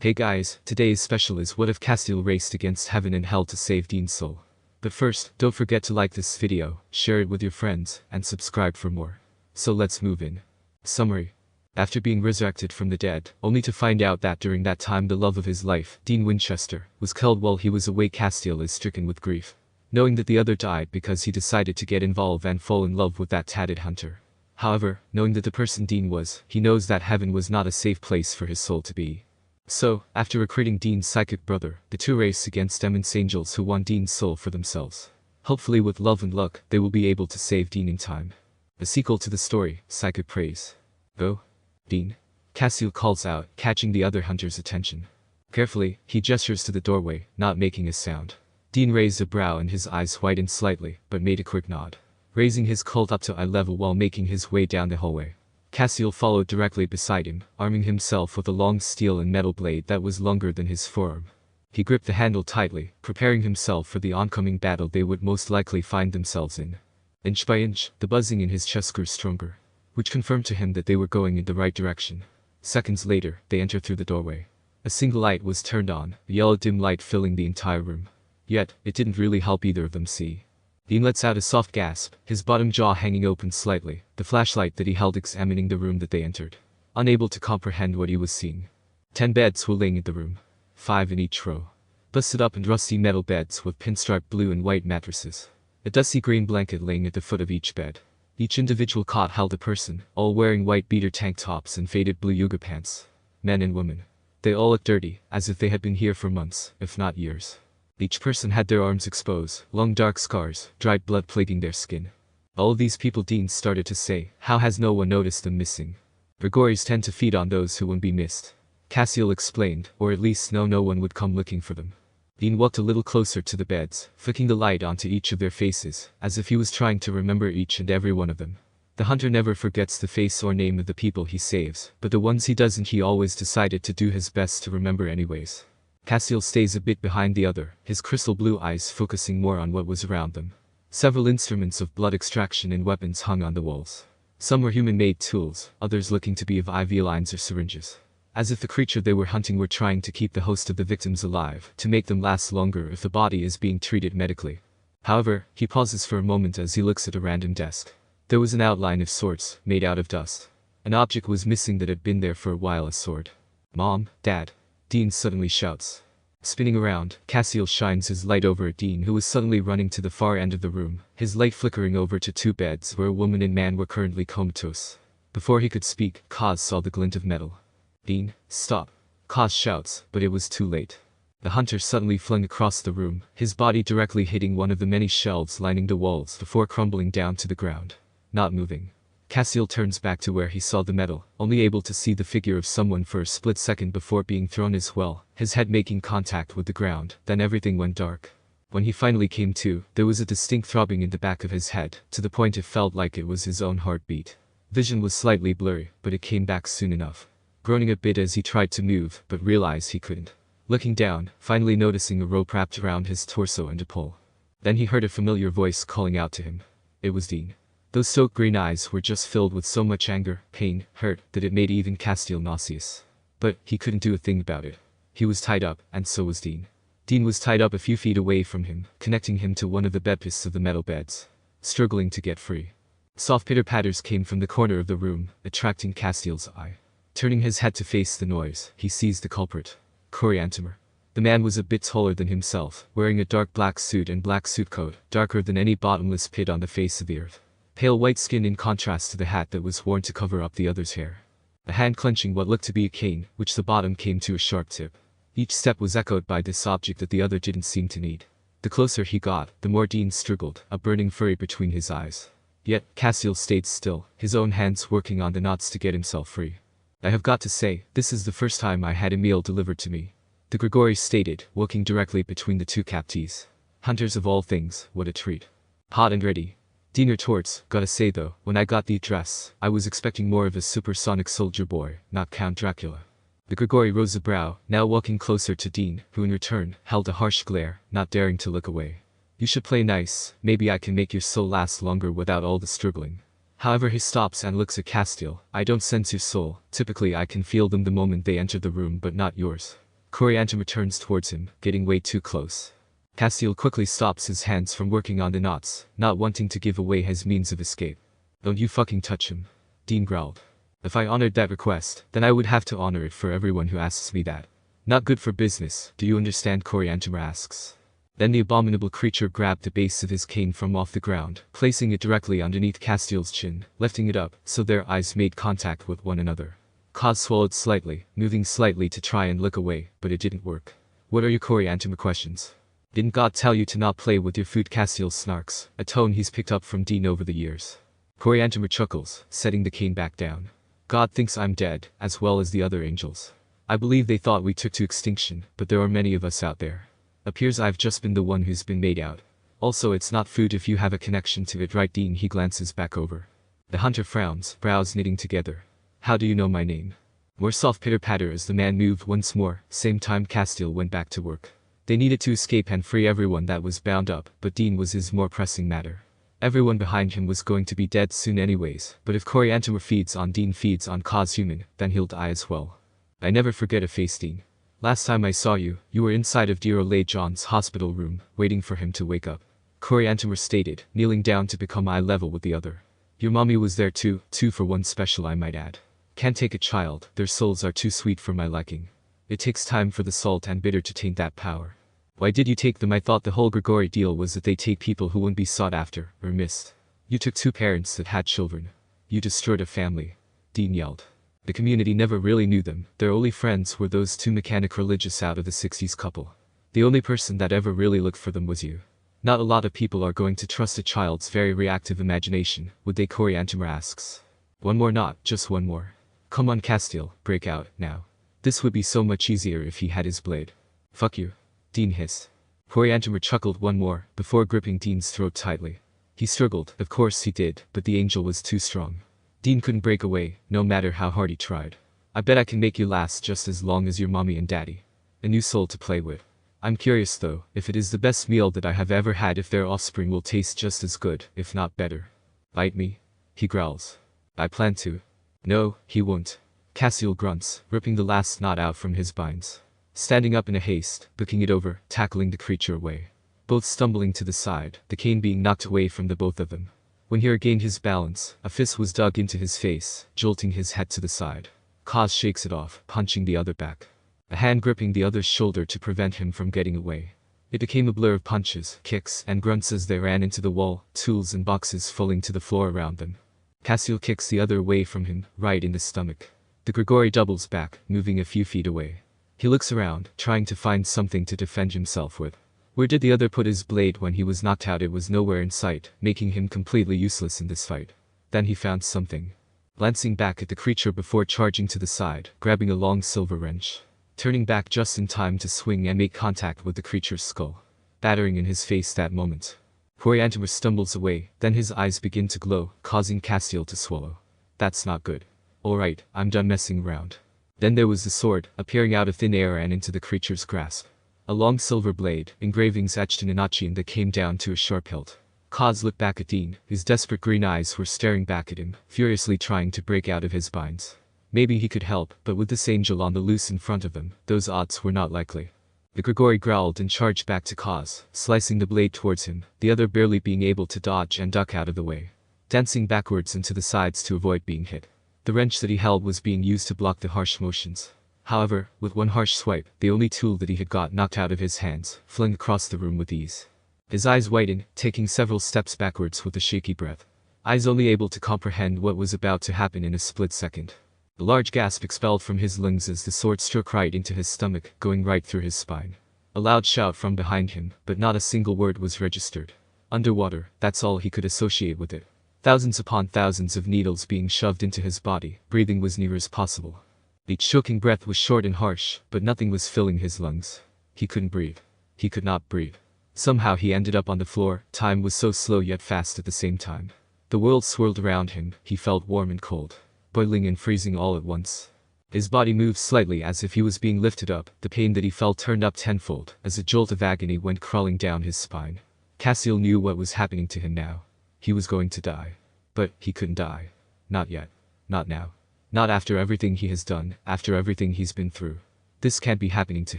Hey guys, today's special is what if Castiel raced against heaven and hell to save Dean's soul. But first, don't forget to like this video, share it with your friends, and subscribe for more. So let's move in. Summary. After being resurrected from the dead, only to find out that during that time the love of his life, Dean Winchester, was killed while he was away, Castiel is stricken with grief, knowing that the other died because he decided to get involved and fall in love with that tatted hunter. However, knowing that the person Dean was, he knows that heaven was not a safe place for his soul to be. So, after recruiting Dean's psychic brother, the two race against demons angels who want Dean's soul for themselves. Hopefully with love and luck, they will be able to save Dean in time. A sequel to the story, Psychic Praise. Go, Dean. Castiel calls out, catching the other hunter's attention. Carefully, he gestures to the doorway, not making a sound. Dean raised a brow and his eyes whitened slightly, but made a quick nod, raising his Colt up to eye level while making his way down the hallway. Castiel followed directly beside him, arming himself with a long steel and metal blade that was longer than his forearm. He gripped the handle tightly, preparing himself for the oncoming battle they would most likely find themselves in. Inch by inch, the buzzing in his chest grew stronger, which confirmed to him that they were going in the right direction. Seconds later, they entered through the doorway. A single light was turned on, a yellow dim light filling the entire room. Yet, it didn't really help either of them see. Dean lets out a soft gasp, his bottom jaw hanging open slightly, the flashlight that he held examining the room that they entered, unable to comprehend what he was seeing. 10 beds were laying in the room, 5 in each row. Busted up and rusty metal beds with pinstripe blue and white mattresses. A dusty green blanket laying at the foot of each bed. Each individual cot held a person, all wearing white beater tank tops and faded blue yoga pants. Men and women. They all looked dirty, as if they had been here for months, if not years. Each person had their arms exposed, long dark scars, dried blood plaguing their skin. All of these people, Dean started to say, how has no one noticed them missing? Gregories tend to feed on those who won't be missed. Castiel explained, or at least no one would come looking for them. Dean walked a little closer to the beds, flicking the light onto each of their faces, as if he was trying to remember each and every one of them. The hunter never forgets the face or name of the people he saves, but the ones he doesn't he always decided to do his best to remember anyways. Castiel stays a bit behind the other, his crystal blue eyes focusing more on what was around them. Several instruments of blood extraction and weapons hung on the walls. Some were human-made tools, others looking to be of IV lines or syringes. As if the creature they were hunting were trying to keep the host of the victims alive, to make them last longer if the body is being treated medically. However, he pauses for a moment as he looks at a random desk. There was an outline of sorts, made out of dust. An object was missing that had been there for a while, a sword. Mom, Dad. Dean suddenly shouts. Spinning around, Castiel shines his light over at Dean, who was suddenly running to the far end of the room, his light flickering over to 2 beds where a woman and man were currently comatose. Before he could speak, Kaz saw the glint of metal. Dean, stop. Kaz shouts, but it was too late. The hunter suddenly flung across the room, his body directly hitting one of the many shelves lining the walls before crumbling down to the ground. Not moving. Castiel turns back to where he saw the metal, only able to see the figure of someone for a split second before being thrown as well, his head making contact with the ground, then everything went dark. When he finally came to, there was a distinct throbbing in the back of his head, to the point it felt like it was his own heartbeat. Vision was slightly blurry, but it came back soon enough. Groaning a bit as he tried to move, but realized he couldn't. Looking down, finally noticing a rope wrapped around his torso and a pole. Then he heard a familiar voice calling out to him. It was Dean. Those soaked green eyes were just filled with so much anger, pain, hurt, that it made even Castiel nauseous. But he couldn't do a thing about it. He was tied up, and so was Dean. Dean was tied up a few feet away from him, connecting him to one of the bedposts of the metal beds, struggling to get free. Soft pitter-patters came from the corner of the room, attracting Castiel's eye. Turning his head to face the noise, he sees the culprit. Coriantimer. The man was a bit taller than himself, wearing a dark black suit and black suit coat, darker than any bottomless pit on the face of the earth. Pale white skin in contrast to the hat that was worn to cover up the other's hair. A hand clenching what looked to be a cane, which the bottom came to a sharp tip. Each step was echoed by this object that the other didn't seem to need. The closer he got, the more Dean struggled, a burning fury between his eyes. Yet, Castiel stayed still, his own hands working on the knots to get himself free. I have got to say, this is the first time I had a meal delivered to me. The Gregory stated, walking directly between the 2 captees. Hunters of all things, what a treat. Hot and ready. Dean retorts, gotta say though, when I got the address, I was expecting more of a supersonic soldier boy, not Count Dracula. The Gregory rose a brow, now walking closer to Dean, who in return, held a harsh glare, not daring to look away. You should play nice, maybe I can make your soul last longer without all the struggling. However, he stops and looks at Castiel. I don't sense your soul, typically I can feel them the moment they enter the room but not yours. Coriantum returns towards him, getting way too close. Castiel quickly stops his hands from working on the knots, not wanting to give away his means of escape. Don't you fucking touch him, Dean growled. If I honored that request, then I would have to honor it for everyone who asks me that. Not good for business, do you understand? Coriantum asks. Then the abominable creature grabbed the base of his cane from off the ground, placing it directly underneath Castiel's chin, lifting it up, so their eyes made contact with one another. Cos swallowed slightly, moving slightly to try and look away, but it didn't work. What are your Coriantum questions? Didn't God tell you to not play with your food? Castiel snarks, a tone he's picked up from Dean over the years. Coriantum chuckles, setting the cane back down. God thinks I'm dead, as well as the other angels. I believe they thought we took to extinction, but there are many of us out there. Appears I've just been the one who's been made out. Also, it's not food if you have a connection to it, right? Dean. He glances back over. The hunter frowns, brows knitting together. How do you know my name? More soft pitter-patter as the man moved once more. Same time Castiel went back to work. They needed to escape and free everyone that was bound up, but Dean was his more pressing matter. Everyone behind him was going to be dead soon anyways, but if Coriantum feeds on Dean feeds on Cos human, then he'll die as well. I never forget a face, Dean. Last time I saw you, you were inside of dear old John's hospital room, waiting for him to wake up. Coriantum stated, kneeling down to become eye level with the other. Your mommy was there too, 2-for-1 special I might add. Can't take a child, their souls are too sweet for my liking. It takes time for the salt and bitter to taint that power. Why did you take them? I thought the whole Grigori deal was that they take people who wouldn't be sought after, or missed. You took 2 parents that had children. You destroyed a family. Dean yelled. The community never really knew them, their only friends were those 2 mechanic religious out of the 60s couple. The only person that ever really looked for them was you. Not a lot of people are going to trust a child's very reactive imagination, would they? Coriantum asks. One more knot, just one more. Come on Castiel, break out, now. This would be so much easier if he had his blade. Fuck you. Dean hissed. Coriantum chuckled one more, before gripping Dean's throat tightly. He struggled, of course he did, but the angel was too strong. Dean couldn't break away, no matter how hard he tried. I bet I can make you last just as long as your mommy and daddy. A new soul to play with. I'm curious though, if it is the best meal that I have ever had, if their offspring will taste just as good, if not better. Bite me? He growls. I plan to. No, he won't. Castiel grunts, ripping the last knot out from his binds. Standing up in a haste, booking it over, tackling the creature away. Both stumbling to the side, the cane being knocked away from the both of them. When he regained his balance, a fist was dug into his face, jolting his head to the side. Cos shakes it off, punching the other back. A hand gripping the other's shoulder to prevent him from getting away. It became a blur of punches, kicks, and grunts as they ran into the wall, tools and boxes falling to the floor around them. Castiel kicks the other away from him, right in the stomach. The Grigori doubles back, moving a few feet away. He looks around, trying to find something to defend himself with. Where did the other put his blade when he was knocked out? It was nowhere in sight, making him completely useless in this fight. Then he found something. Glancing back at the creature before charging to the side, grabbing a long silver wrench. Turning back just in time to swing and make contact with the creature's skull. Battering in his face that moment. Coriantum stumbles away, then his eyes begin to glow, causing Castiel to swallow. That's not good. Alright, I'm done messing around. Then there was the sword, appearing out of thin air and into the creature's grasp. A long silver blade, engravings etched in Anachian that came down to a sharp hilt. Cos looked back at Dean, his desperate green eyes were staring back at him, furiously trying to break out of his binds. Maybe he could help, but with this angel on the loose in front of them, those odds were not likely. The Grigori growled and charged back to Cos, slicing the blade towards him, the other barely being able to dodge and duck out of the way. Dancing backwards and to the sides to avoid being hit. The wrench that he held was being used to block the harsh motions. However, with one harsh swipe, the only tool that he had got knocked out of his hands, flung across the room with ease. His eyes widened, taking several steps backwards with a shaky breath. Eyes only able to comprehend what was about to happen in a split second. A large gasp expelled from his lungs as the sword struck right into his stomach, going right through his spine. A loud shout from behind him, but not a single word was registered. Underwater, that's all he could associate with it. Thousands upon thousands of needles being shoved into his body, breathing was near as possible. Each choking breath was short and harsh, but nothing was filling his lungs. He couldn't breathe. He could not breathe. Somehow he ended up on the floor, time was so slow yet fast at the same time. The world swirled around him, he felt warm and cold. Boiling and freezing all at once. His body moved slightly as if he was being lifted up, the pain that he felt turned up tenfold, as a jolt of agony went crawling down his spine. Castiel knew what was happening to him now. He was going to die. But he couldn't die. Not yet. Not now. Not after everything he has done, after everything he's been through. This can't be happening to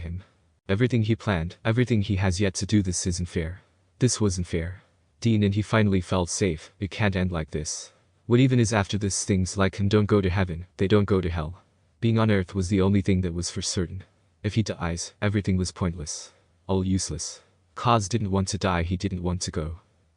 him. Everything he planned, everything he has yet to do, this isn't fair. This wasn't fair. Dean and he finally felt safe. It can't end like this. What even is after this? Things like him don't go to heaven, they don't go to hell. Being on Earth was the only thing that was for certain. If he dies, everything was pointless. All useless. Kaz didn't want to die, he didn't want to go.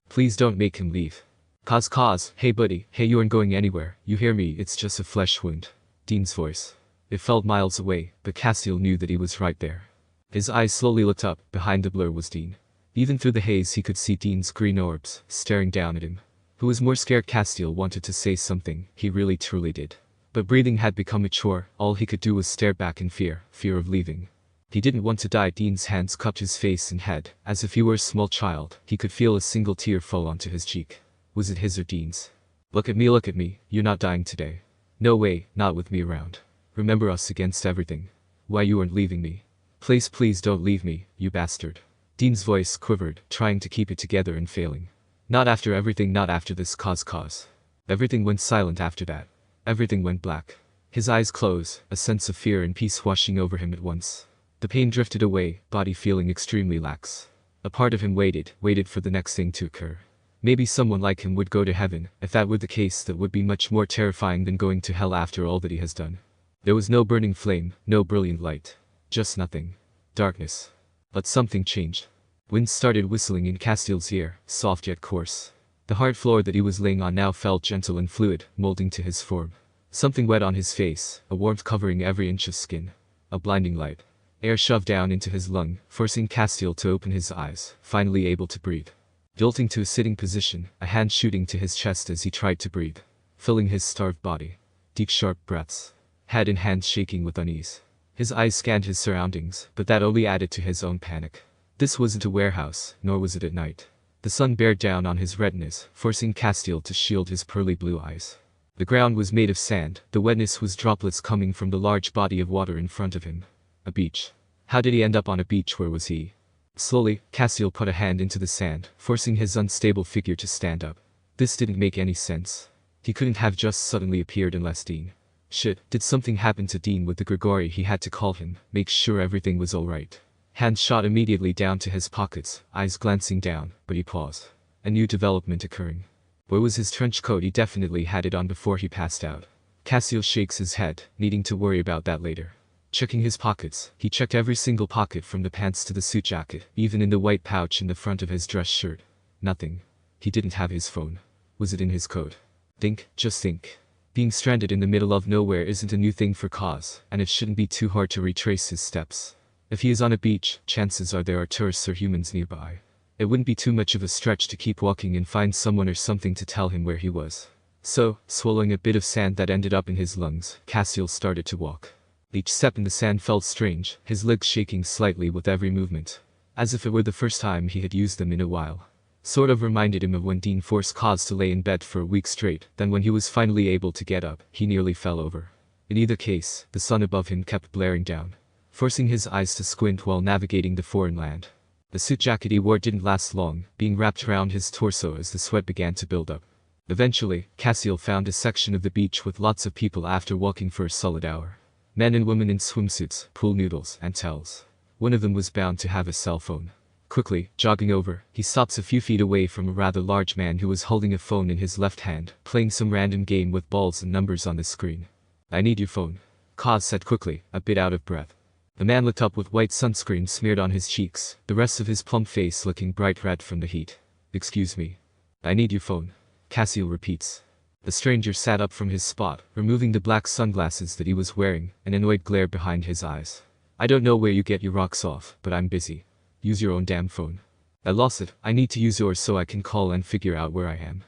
Please don't make him leave. Kaz, hey buddy, hey, you aren't going anywhere, you hear me, it's just a flesh wound. Dean's voice. It felt miles away, but Castiel knew that he was right there. His eyes slowly looked up, behind the blur was Dean. Even through the haze he could see Dean's green orbs, staring down at him. Who was more scared? Castiel wanted to say something, he really truly did. But breathing had become a chore, all he could do was stare back in fear of leaving. He didn't want to die. Dean's hands cupped his face and head, as if he were a small child. He could feel a single tear fall onto his cheek. Was it his or Dean's? Look at me, you're not dying today. No way, not with me around. Remember us against everything. Why you aren't leaving me? Please don't leave me, you bastard. Dean's voice quivered, trying to keep it together and failing. Not after everything, not after this. Cause. Everything went silent after that. Everything went black. His eyes closed, a sense of fear and peace washing over him at once. The pain drifted away, body feeling extremely lax. A part of him waited for the next thing to occur. Maybe someone like him would go to heaven. If that were the case, that would be much more terrifying than going to hell after all that he has done. There was no burning flame, no brilliant light. Just nothing. Darkness. But something changed. Wind started whistling in Castiel's ear, soft yet coarse. The hard floor that he was laying on now felt gentle and fluid, molding to his form. Something wet on his face, a warmth covering every inch of skin. A blinding light. Air shoved down into his lung, forcing Castiel to open his eyes, finally able to breathe. Jolting to a sitting position, a hand shooting to his chest as he tried to breathe. Filling his starved body. Deep sharp breaths. Head and hands shaking with unease. His eyes scanned his surroundings, but that only added to his own panic. This wasn't a warehouse, nor was it at night. The sun bared down on his retinas, forcing Castiel to shield his pearly blue eyes. The ground was made of sand, the wetness was droplets coming from the large body of water in front of him. A beach. How did he end up on a beach? Where was he? Slowly, Castiel put a hand into the sand, forcing his unstable figure to stand up. This didn't make any sense. He couldn't have just suddenly appeared unless Dean. Shit, did something happen to Dean with the Grigori? He had to call him, make sure everything was alright. Hands shot immediately down to his pockets, eyes glancing down, but he paused. A new development occurring. Where was his trench coat? He definitely had it on before he passed out. Castiel shakes his head, needing to worry about that later. Checking his pockets, he checked every single pocket from the pants to the suit jacket, even in the white pouch in the front of his dress shirt. Nothing. He didn't have his phone. Was it in his coat? Just think. Being stranded in the middle of nowhere isn't a new thing for Kaz, and it shouldn't be too hard to retrace his steps. If he is on a beach, chances are there are tourists or humans nearby. It wouldn't be too much of a stretch to keep walking and find someone or something to tell him where he was. So, swallowing a bit of sand that ended up in his lungs, Castiel started to walk. Each step in the sand felt strange, his legs shaking slightly with every movement. As if it were the first time he had used them in a while. Sort of reminded him of when Dean forced Kaz to lay in bed for a week straight, then when he was finally able to get up, he nearly fell over. In either case, the sun above him kept blaring down, forcing his eyes to squint while navigating the foreign land. The suit jacket he wore didn't last long, being wrapped around his torso as the sweat began to build up. Eventually, Castiel found a section of the beach with lots of people after walking for a solid hour. Men and women in swimsuits, pool noodles, and towels. One of them was bound to have a cell phone. Quickly, jogging over, he stops a few feet away from a rather large man who was holding a phone in his left hand, playing some random game with balls and numbers on the screen. I need your phone. Kaz said quickly, a bit out of breath. The man looked up with white sunscreen smeared on his cheeks, the rest of his plump face looking bright red from the heat. Excuse me. I need your phone. Castiel repeats. The stranger sat up from his spot, removing the black sunglasses that he was wearing, an annoyed glare behind his eyes. I don't know where you get your rocks off, but I'm busy. Use your own damn phone. I lost it, I need to use yours so I can call and figure out where I am.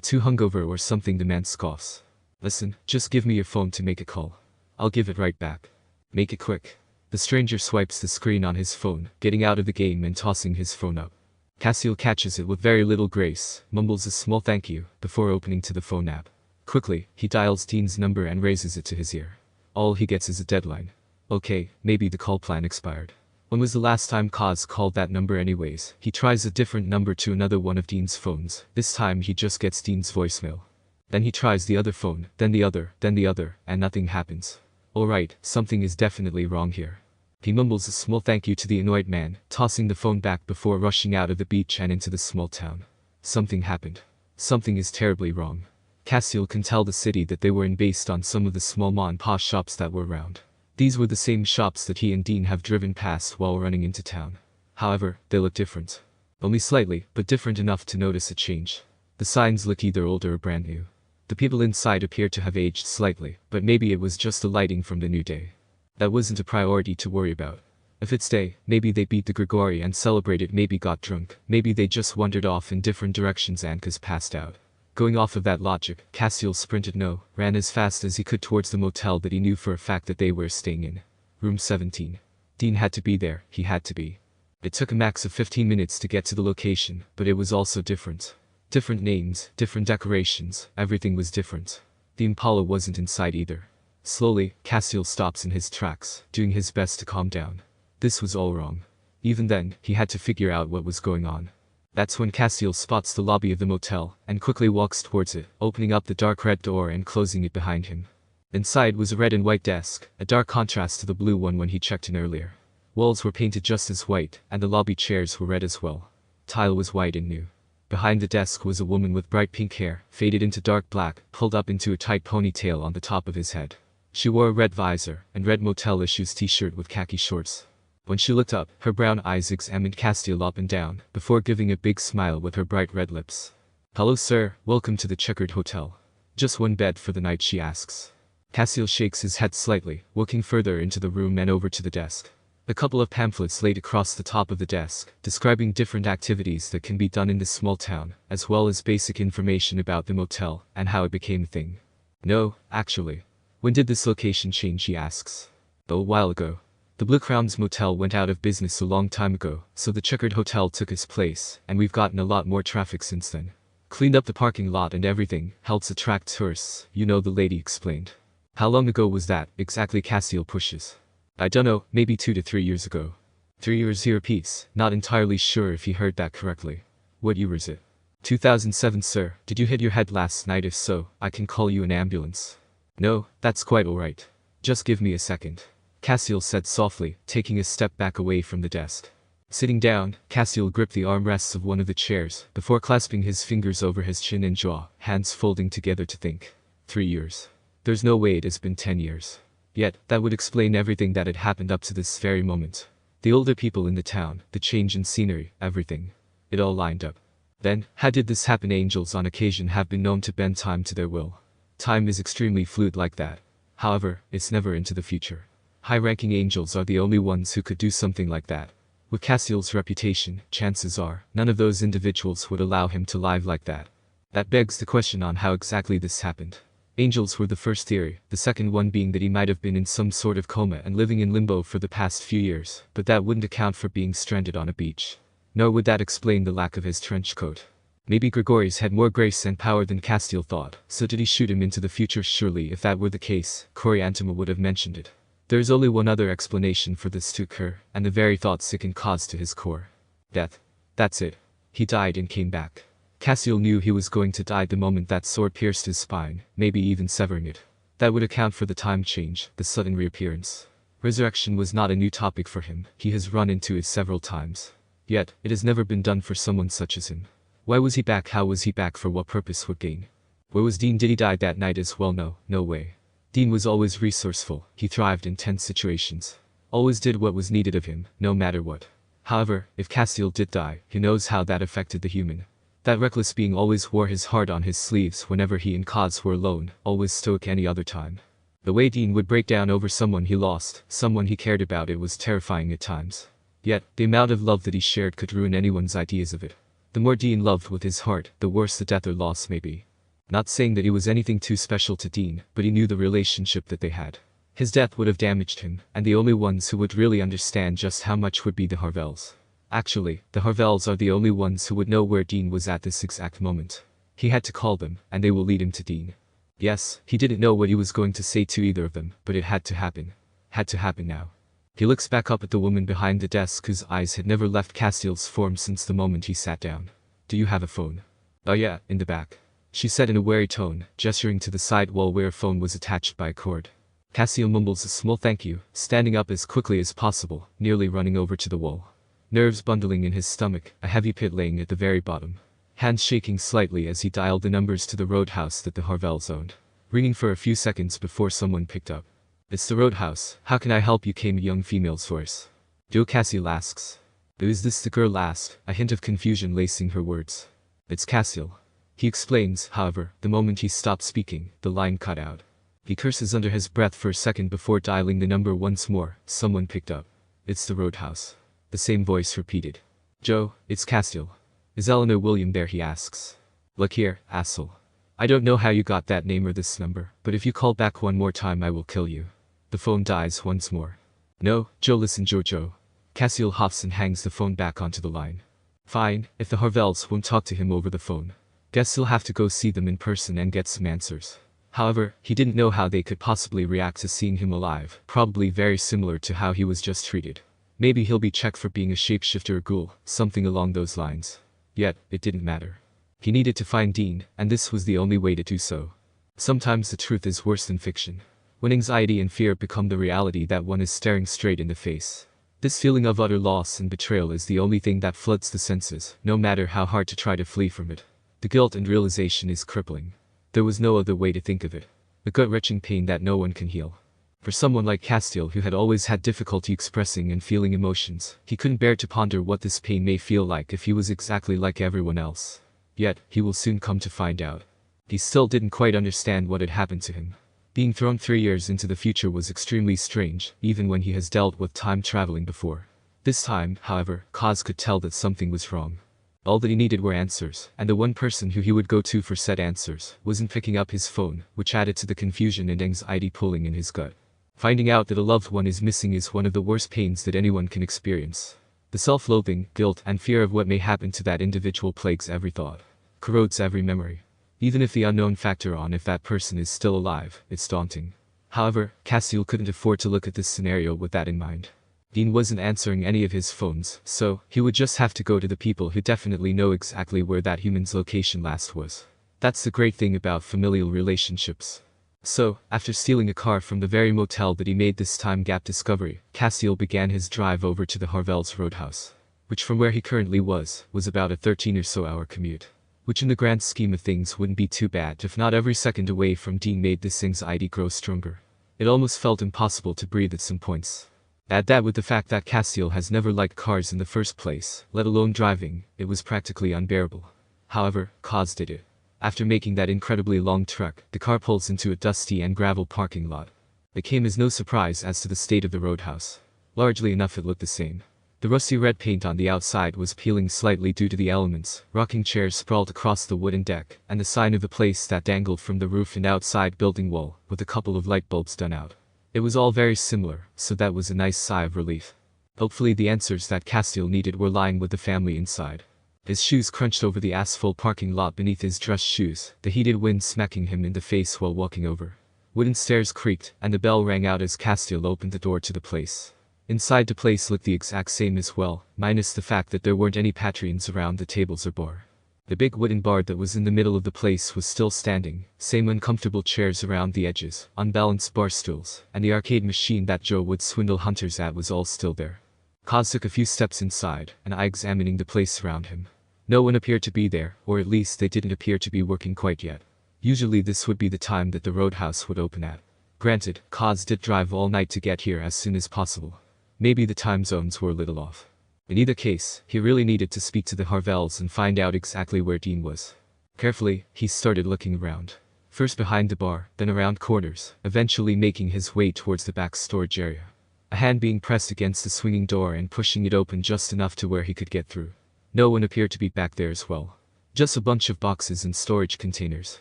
Too hungover or something, the man scoffs. Listen, just give me your phone to make a call. I'll give it right back. Make it quick. The stranger swipes the screen on his phone, getting out of the game and tossing his phone up. Castiel catches it with very little grace, mumbles a small thank you, before opening to the phone app. Quickly, he dials Dean's number and raises it to his ear. All he gets is a deadline. Okay, maybe the call plan expired. When was the last time Kaz called that number anyways? He tries a different number to another one of Dean's phones. This time he just gets Dean's voicemail. Then he tries the other phone, then the other, and nothing happens. Alright, something is definitely wrong here. He mumbles a small thank you to the annoyed man, tossing the phone back before rushing out of the beach and into the small town. Something happened. Something is terribly wrong. Castiel can tell the city that they were in based on some of the small ma-and-pa shops that were around. These were the same shops that he and Dean have driven past while running into town. However, they look different. Only slightly, but different enough to notice a change. The signs look either old or brand new. The people inside appear to have aged slightly, but maybe it was just the lighting from the new day. That wasn't a priority to worry about. If it's day, maybe they beat the Grigori and celebrated, maybe got drunk, maybe they just wandered off in different directions and passed out. Going off of that logic, Castiel ran as fast as he could towards the motel that he knew for a fact that they were staying in. Room 17. Dean had to be there, he had to be. It took a max of 15 minutes to get to the location, but it was also different. Different names, different decorations, everything was different. The Impala wasn't inside either. Slowly, Castiel stops in his tracks, doing his best to calm down. This was all wrong. Even then, he had to figure out what was going on. That's when Castiel spots the lobby of the motel, and quickly walks towards it, opening up the dark red door and closing it behind him. Inside was a red and white desk, a dark contrast to the blue one when he checked in earlier. Walls were painted just as white, and the lobby chairs were red as well. Tile was white and new. Behind the desk was a woman with bright pink hair, faded into dark black, pulled up into a tight ponytail on the top of his head. She wore a red visor, and red Motel Issues t-shirt with khaki shorts. When she looked up, her brown eyes examined Castiel up and down, before giving a big smile with her bright red lips. "Hello sir, welcome to the Checkered Hotel. Just one bed for the night," she asks. Castiel shakes his head slightly, walking further into the room and over to the desk. A couple of pamphlets laid across the top of the desk, describing different activities that can be done in this small town, as well as basic information about the motel, and how it became a thing. "No, actually. When did this location change?" he asks. "A while ago. The Blue Crown's motel went out of business a long time ago, so the Checkered Hotel took its place, and we've gotten a lot more traffic since then. Cleaned up the parking lot and everything, helps attract tourists, you know," the lady explained. "How long ago was that, exactly?" Castiel pushes. "I dunno, maybe 2 to 3 years ago." 3 years, he repeats, not entirely sure if he heard that correctly. "What year is it?" 2007, sir. Did you hit your head last night? If so, I can call you an ambulance." "No, that's quite alright. Just give me a second," Castiel said softly, taking a step back away from the desk. Sitting down, Castiel gripped the armrests of one of the chairs, before clasping his fingers over his chin and jaw, hands folding together to think. 3 years. There's no way it has been 10 years. Yet, that would explain everything that had happened up to this very moment. The older people in the town, the change in scenery, everything. It all lined up. Then, how did this happen? Angels on occasion have been known to bend time to their will. Time is extremely fluid like that. However, it's never into the future. High-ranking angels are the only ones who could do something like that. With Castiel's reputation, chances are, none of those individuals would allow him to live like that. That begs the question on how exactly this happened. Angels were the first theory, the second one being that he might have been in some sort of coma and living in limbo for the past few years, but that wouldn't account for being stranded on a beach. Nor would that explain the lack of his trench coat. Maybe Grigori's had more grace and power than Castiel thought, so did he shoot him into the future? Surely if that were the case, Coriantema would have mentioned it. There is only one other explanation for this to occur, and the very thought sickened Cause to his core. Death. That's it. He died and came back. Castiel knew he was going to die the moment that sword pierced his spine, maybe even severing it. That would account for the time change, the sudden reappearance. Resurrection was not a new topic for him, he has run into it several times. Yet, it has never been done for someone such as him. Why was he back? How was he back? For what purpose? What gain? Where was Dean? Did he die that night as well? No, no way. Dean was always resourceful, he thrived in tense situations. Always did what was needed of him, no matter what. However, if Castiel did die, he knows how that affected the human. That reckless being always wore his heart on his sleeves whenever he and Cause were alone, always stoic any other time. The way Dean would break down over someone he lost, someone he cared about, it was terrifying at times. Yet, the amount of love that he shared could ruin anyone's ideas of it. The more Dean loved with his heart, the worse the death or loss may be. Not saying that he was anything too special to Dean, but he knew the relationship that they had. His death would have damaged him, and the only ones who would really understand just how much would be the Harvells. Actually, the Harvells are the only ones who would know where Dean was at this exact moment. He had to call them, and they will lead him to Dean. Yes, he didn't know what he was going to say to either of them, but it had to happen. Had to happen now. He looks back up at the woman behind the desk whose eyes had never left Castiel's form since the moment he sat down. "Do you have a phone?" "Oh yeah, in the back," she said in a wary tone, gesturing to the side wall where a phone was attached by a cord. Castiel mumbles a small thank you, standing up as quickly as possible, nearly running over to the wall. Nerves bundling in his stomach, a heavy pit laying at the very bottom. Hands shaking slightly as he dialed the numbers to the roadhouse that the Harvells owned. Ringing for a few seconds before someone picked up. "It's the roadhouse. How can I help you?" came a young female's voice. "Joe," Castiel asks. "Is this?" the girl asked, a hint of confusion lacing her words. "It's Castiel." He explains, however, the moment he stopped speaking, the line cut out. He curses under his breath for a second before dialing the number once more. Someone picked up. "It's the roadhouse." The same voice repeated. "Joe, it's Castiel. Is Eleanor William there?" he asks. "Look here, asshole. I don't know how you got that name or this number, but if you call back one more time I will kill you." The phone dies once more. "No, Joe, listen, Joe. Castiel huffs and hangs the phone back onto the line. Fine, if the Harvells won't talk to him over the phone. Guess he'll have to go see them in person and get some answers. However, he didn't know how they could possibly react to seeing him alive, probably very similar to how he was just treated. Maybe he'll be checked for being a shapeshifter or ghoul, something along those lines. Yet, it didn't matter. He needed to find Dean, and this was the only way to do so. Sometimes the truth is worse than fiction. When anxiety and fear become the reality that one is staring straight in the face. This feeling of utter loss and betrayal is the only thing that floods the senses, no matter how hard to try to flee from it. The guilt and realization is crippling. There was no other way to think of it. A gut-wrenching pain that no one can heal. For someone like Castiel, who had always had difficulty expressing and feeling emotions, he couldn't bear to ponder what this pain may feel like if he was exactly like everyone else. Yet, he will soon come to find out. He still didn't quite understand what had happened to him. Being thrown 3 years into the future was extremely strange, even when he has dealt with time traveling before. This time, however, Kaz could tell that something was wrong. All that he needed were answers, and the one person who he would go to for said answers wasn't picking up his phone, which added to the confusion and anxiety pulling in his gut. Finding out that a loved one is missing is one of the worst pains that anyone can experience. The self-loathing, guilt, and fear of what may happen to that individual plagues every thought. Corrodes every memory. Even if the unknown factor on if that person is still alive, it's daunting. However, Castiel couldn't afford to look at this scenario with that in mind. Dean wasn't answering any of his phones, so he would just have to go to the people who definitely know exactly where that human's location last was. That's the great thing about familial relationships. So, after stealing a car from the very motel that he made this time gap discovery, Castiel began his drive over to the Harvells' roadhouse. Which from where he currently was about a 13 or so hour commute. Which in the grand scheme of things wouldn't be too bad if not every second away from Dean made this anxiety grow stronger. It almost felt impossible to breathe at some points. Add that with the fact that Castiel has never liked cars in the first place, let alone driving, it was practically unbearable. However, Kaz did it. After making that incredibly long trek, the car pulls into a dusty and gravel parking lot. It came as no surprise as to the state of the roadhouse. Largely enough it looked the same. The rusty red paint on the outside was peeling slightly due to the elements, rocking chairs sprawled across the wooden deck, and the sign of the place that dangled from the roof and outside building wall, with a couple of light bulbs done out. It was all very similar, so that was a nice sigh of relief. Hopefully the answers that Castiel needed were lying with the family inside. His shoes crunched over the asphalt parking lot beneath his dress shoes, the heated wind smacking him in the face while walking over. Wooden stairs creaked, and the bell rang out as Castiel opened the door to the place. Inside the place looked the exact same as well, minus the fact that there weren't any patrons around the tables or bar. The big wooden bar that was in the middle of the place was still standing, same uncomfortable chairs around the edges, unbalanced bar stools, and the arcade machine that Joe would swindle hunters at was all still there. Kaz took a few steps inside, an eye examining the place around him. No one appeared to be there, or at least they didn't appear to be working quite yet. Usually this would be the time that the roadhouse would open at. Granted, Kaz did drive all night to get here as soon as possible. Maybe the time zones were a little off. In either case, he really needed to speak to the Harvells and find out exactly where Dean was. Carefully, he started looking around. First behind the bar, then around corners, eventually making his way towards the back storage area. A hand being pressed against the swinging door and pushing it open just enough to where he could get through. No one appeared to be back there as well. Just a bunch of boxes and storage containers,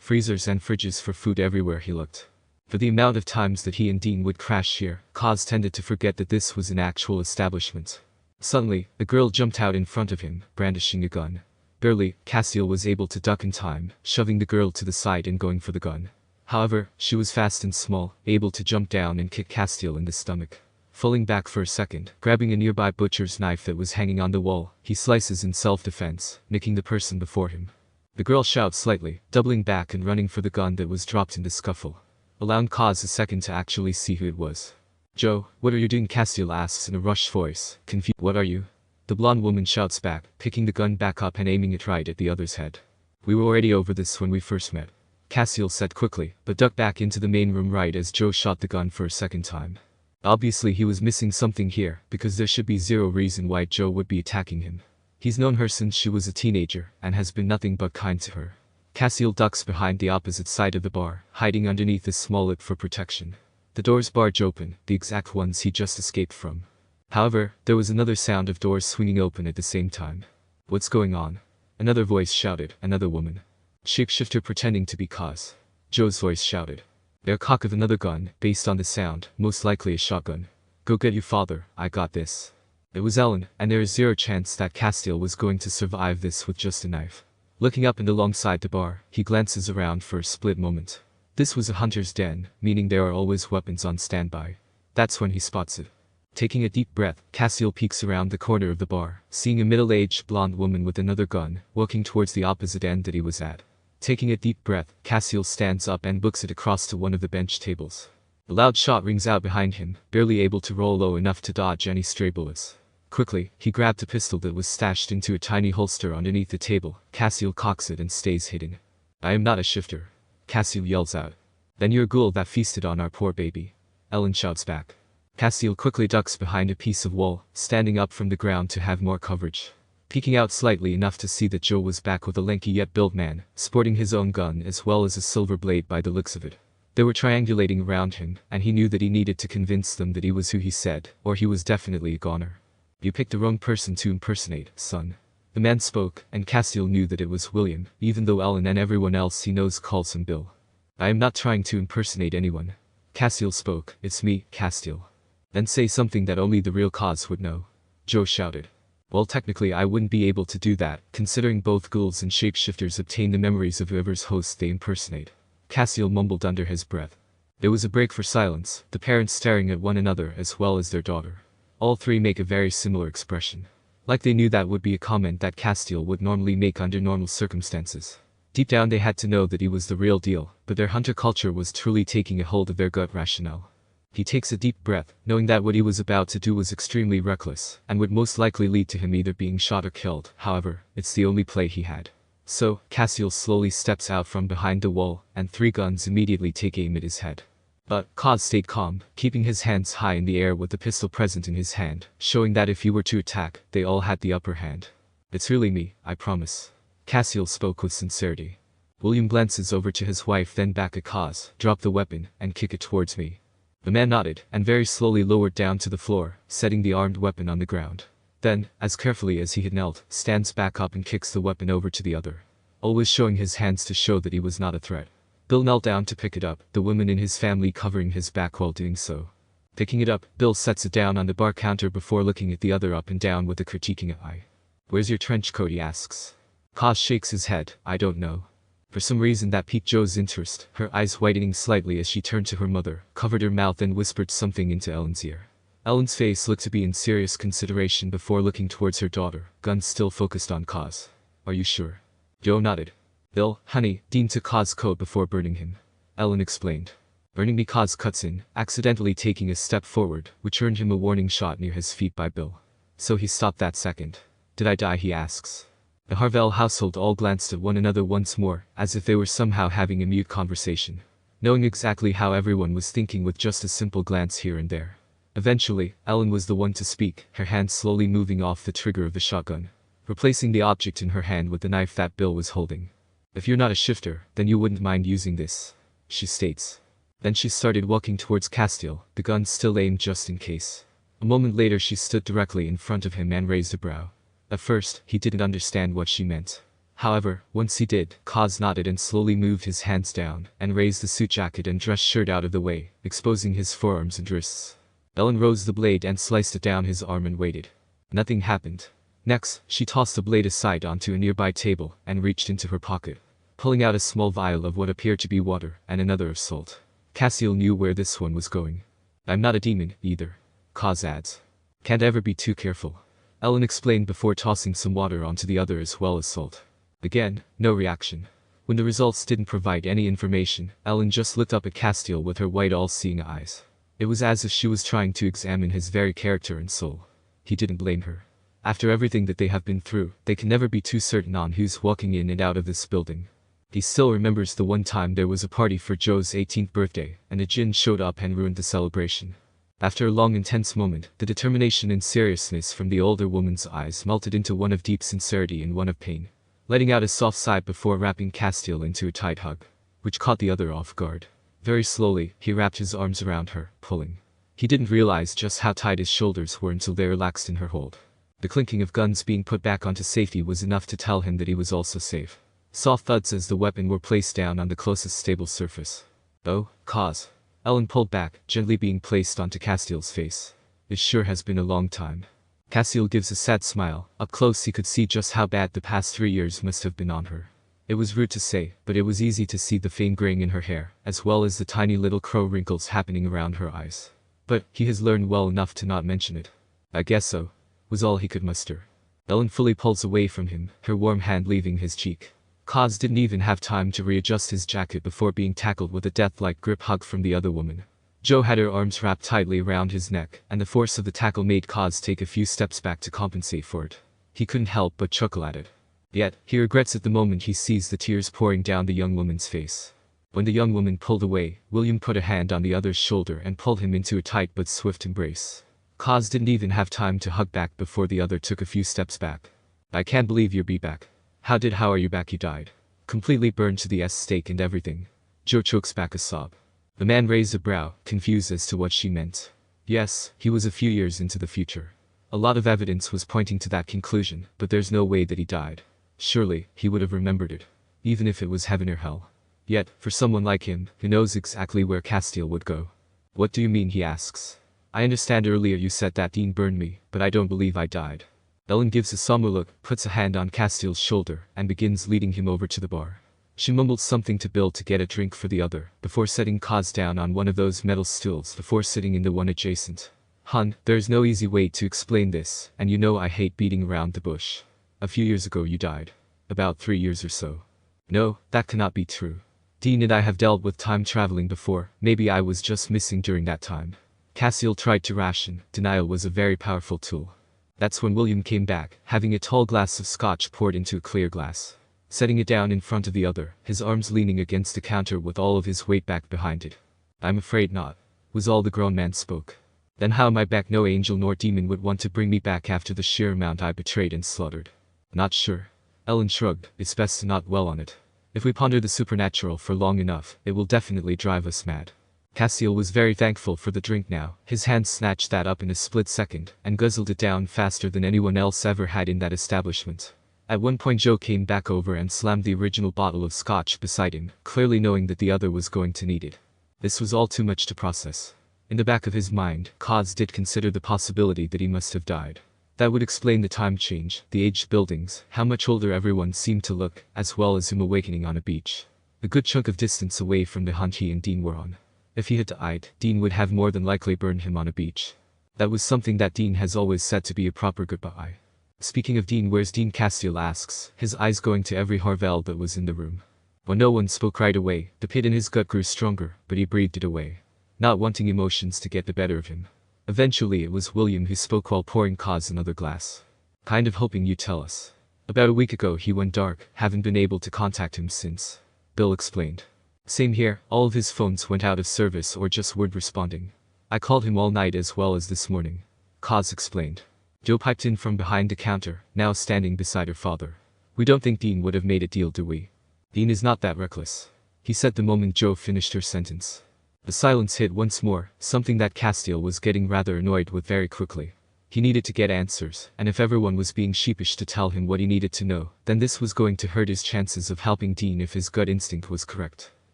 freezers and fridges for food everywhere he looked. For the amount of times that he and Dean would crash here, Kaz tended to forget that this was an actual establishment. Suddenly, a girl jumped out in front of him, brandishing a gun. Barely, Castiel was able to duck in time, shoving the girl to the side and going for the gun. However, she was fast and small, able to jump down and kick Castiel in the stomach. Falling back for a second, grabbing a nearby butcher's knife that was hanging on the wall, he slices in self-defense, nicking the person before him. The girl shouts slightly, doubling back and running for the gun that was dropped in the scuffle. allowing Kaz a second to actually see who it was. "Joe, what are you doing?" Castiel asks in a rushed voice, confused. "What are you?" The blonde woman shouts back, picking the gun back up and aiming it right at the other's head. "We were already over this when we first met," Castiel said quickly, but ducked back into the main room right as Joe shot the gun for a second time. Obviously he was missing something here, because there should be zero reason why Joe would be attacking him. He's known her since she was a teenager, and has been nothing but kind to her. Castiel ducks behind the opposite side of the bar, hiding underneath a small lip for protection. The doors barge open, the exact ones he just escaped from. However, there was another sound of doors swinging open at the same time. "What's going on?" Another voice shouted, another woman. Shapeshifter pretending to be Kaz. Joe's voice shouted. Their cock of another gun, based on the sound, most likely a shotgun. "Go get your father, I got this." It was Ellen, and there is zero chance that Castiel was going to survive this with just a knife. Looking up and alongside the bar, he glances around for a split moment. This was a hunter's den, meaning there are always weapons on standby. That's when he spots it. Taking a deep breath, Castiel peeks around the corner of the bar, seeing a middle-aged blonde woman with another gun, walking towards the opposite end that he was at. Taking a deep breath, Castiel stands up and books it across to one of the bench tables. A loud shot rings out behind him, barely able to roll low enough to dodge any stray bullets. Quickly, he grabbed a pistol that was stashed into a tiny holster underneath the table. Castiel cocks it and stays hidden. "I am not a shifter," Castiel yells out. "Then you're a ghoul that feasted on our poor baby," Ellen shouts back. Castiel quickly ducks behind a piece of wall, standing up from the ground to have more coverage. Peeking out slightly enough to see that Joe was back with a lanky yet built man, sporting his own gun as well as a silver blade by the looks of it. They were triangulating around him, and he knew that he needed to convince them that he was who he said, or he was definitely a goner. "You picked the wrong person to impersonate, son." The man spoke, and Castiel knew that it was William, even though Ellen and everyone else he knows calls him Bill. "I am not trying to impersonate anyone." Castiel spoke. "It's me, Castiel." "Then say something that only the real Kaz would know," Joe shouted. "Well, technically I wouldn't be able to do that, considering both ghouls and shapeshifters obtain the memories of whoever's host they impersonate," Castiel mumbled under his breath. There was a break for silence, the parents staring at one another as well as their daughter. All three make a very similar expression. Like they knew that would be a comment that Castiel would normally make under normal circumstances. Deep down they had to know that he was the real deal, but their hunter culture was truly taking a hold of their gut rationale. He takes a deep breath, knowing that what he was about to do was extremely reckless, and would most likely lead to him either being shot or killed. However, it's the only play he had. So, Castiel slowly steps out from behind the wall, and three guns immediately take aim at his head. But Kaz stayed calm, keeping his hands high in the air with the pistol present in his hand, showing that if he were to attack, they all had the upper hand. "It's really me, I promise." Castiel spoke with sincerity. William glances over to his wife, then back at Kaz. "Drop the weapon, and kick it towards me." The man nodded, and very slowly lowered down to the floor, setting the armed weapon on the ground. Then, as carefully as he had knelt, stands back up and kicks the weapon over to the other, always showing his hands to show that he was not a threat. Bill knelt down to pick it up, the woman in his family covering his back while doing so. Picking it up, Bill sets it down on the bar counter before looking at the other up and down with a critiquing eye. "Where's your trench coat?" he asks. Kaz shakes his head. "I don't know." For some reason that piqued Joe's interest, her eyes whitening slightly as she turned to her mother, covered her mouth and whispered something into Ellen's ear. Ellen's face looked to be in serious consideration before looking towards her daughter, guns still focused on Kaz. "Are you sure?" Joe nodded. "Bill, honey, Dean took Kaz's coat before burning him," Ellen explained. "Burning me," Kaz cuts in, accidentally taking a step forward, which earned him a warning shot near his feet by Bill. So he stopped that second. "Did I die?" he asks. The Harvell household all glanced at one another once more, as if they were somehow having a mute conversation, knowing exactly how everyone was thinking with just a simple glance here and there. Eventually, Ellen was the one to speak, her hand slowly moving off the trigger of the shotgun, replacing the object in her hand with the knife that Bill was holding. "If you're not a shifter, then you wouldn't mind using this," she states. Then she started walking towards Castiel, the gun still aimed just in case. A moment later she stood directly in front of him and raised a brow. At first, he didn't understand what she meant. However, once he did, Kaz nodded and slowly moved his hands down, and raised the suit jacket and dress shirt out of the way, exposing his forearms and wrists. Ellen rose the blade and sliced it down his arm and waited. Nothing happened. Next, she tossed the blade aside onto a nearby table, and reached into her pocket, pulling out a small vial of what appeared to be water, and another of salt. Castiel knew where this one was going. "I'm not a demon, either," Kaz adds. "Can't ever be too careful," Ellen explained before tossing some water onto the other as well as salt. Again, no reaction. When the results didn't provide any information, Ellen just looked up at Castiel with her white all-seeing eyes. It was as if she was trying to examine his very character and soul. He didn't blame her. After everything that they have been through, they can never be too certain on who's walking in and out of this building. He still remembers the one time there was a party for Joe's 18th birthday, and a djinn showed up and ruined the celebration. After a long intense moment, the determination and seriousness from the older woman's eyes melted into one of deep sincerity and one of pain, letting out a soft sigh before wrapping Castiel into a tight hug, which caught the other off guard. Very slowly, he wrapped his arms around her, pulling. He didn't realize just how tight his shoulders were until they relaxed in her hold. The clinking of guns being put back onto safety was enough to tell him that he was also safe. Soft thuds as the weapon were placed down on the closest stable surface. Oh, cause. Ellen pulled back, gently being placed onto Castiel's face. It sure has been a long time. Castiel gives a sad smile. Up close he could see just how bad the past 3 years must have been on her. It was rude to say, but it was easy to see the faint graying in her hair, as well as the tiny little crow wrinkles happening around her eyes. But he has learned well enough to not mention it. I guess so, was all he could muster. Ellen fully pulls away from him, her warm hand leaving his cheek. Kaz didn't even have time to readjust his jacket before being tackled with a death-like grip hug from the other woman. Joe had her arms wrapped tightly around his neck, and the force of the tackle made Kaz take a few steps back to compensate for it. He couldn't help but chuckle at it. Yet, he regrets at the moment he sees the tears pouring down the young woman's face. When the young woman pulled away, William put a hand on the other's shoulder and pulled him into a tight but swift embrace. Kaz didn't even have time to hug back before the other took a few steps back. I can't believe you're back. How are you back? You died. Completely burned to the stake and everything. Joe chokes back a sob. The man raised a brow, confused as to what she meant. Yes, he was a few years into the future. A lot of evidence was pointing to that conclusion, but there's no way that he died. Surely, he would have remembered it. Even if it was heaven or hell. Yet, for someone like him, who knows exactly where Castiel would go. What do you mean? He asks. I understand earlier you said that Dean burned me, but I don't believe I died. Ellen gives a somber look, puts a hand on Castiel's shoulder, and begins leading him over to the bar. She mumbled something to Bill to get a drink for the other, before setting Kaz down on one of those metal stools before sitting in the one adjacent. Hun, there's no easy way to explain this, and you know I hate beating around the bush. A few years ago you died. About 3 years or so. No, that cannot be true. Dean and I have dealt with time traveling before, maybe I was just missing during that time. Castiel tried to ration. Denial was a very powerful tool. That's when William came back, having a tall glass of scotch poured into a clear glass. Setting it down in front of the other, his arms leaning against the counter with all of his weight back behind it. I'm afraid not, was all the grown man spoke. Then how am I back? No angel nor demon would want to bring me back after the sheer amount I betrayed and slaughtered. Not sure. Ellen shrugged. It's best to not dwell on it. If we ponder the supernatural for long enough, it will definitely drive us mad. Castiel was very thankful for the drink now. His hand snatched that up in a split second, and guzzled it down faster than anyone else ever had in that establishment. At one point Joe came back over and slammed the original bottle of scotch beside him, clearly knowing that the other was going to need it. This was all too much to process. In the back of his mind, Kaz did consider the possibility that he must have died. That would explain the time change, the aged buildings, how much older everyone seemed to look, as well as him awakening on a beach. A good chunk of distance away from the hunt he and Dean were on. If he had died, Dean would have more than likely burned him on a beach. That was something that Dean has always said to be a proper goodbye. Speaking of Dean, where's Dean? Castiel asks, his eyes going to every Harvel that was in the room. When no one spoke right away, the pit in his gut grew stronger, but he breathed it away. Not wanting emotions to get the better of him. Eventually it was William who spoke while pouring Kaz another glass. Kind of hoping you'd tell us. About a week ago he went dark, haven't been able to contact him since. Bill explained. Same here, all of his phones went out of service or just weren't responding. I called him all night as well as this morning. Kaz explained. Joe piped in from behind the counter, now standing beside her father. We don't think Dean would have made a deal, do we? Dean is not that reckless, he said the moment Joe finished her sentence. The silence hit once more, something that Castiel was getting rather annoyed with very quickly. He needed to get answers, and if everyone was being sheepish to tell him what he needed to know, then this was going to hurt his chances of helping Dean if his gut instinct was correct.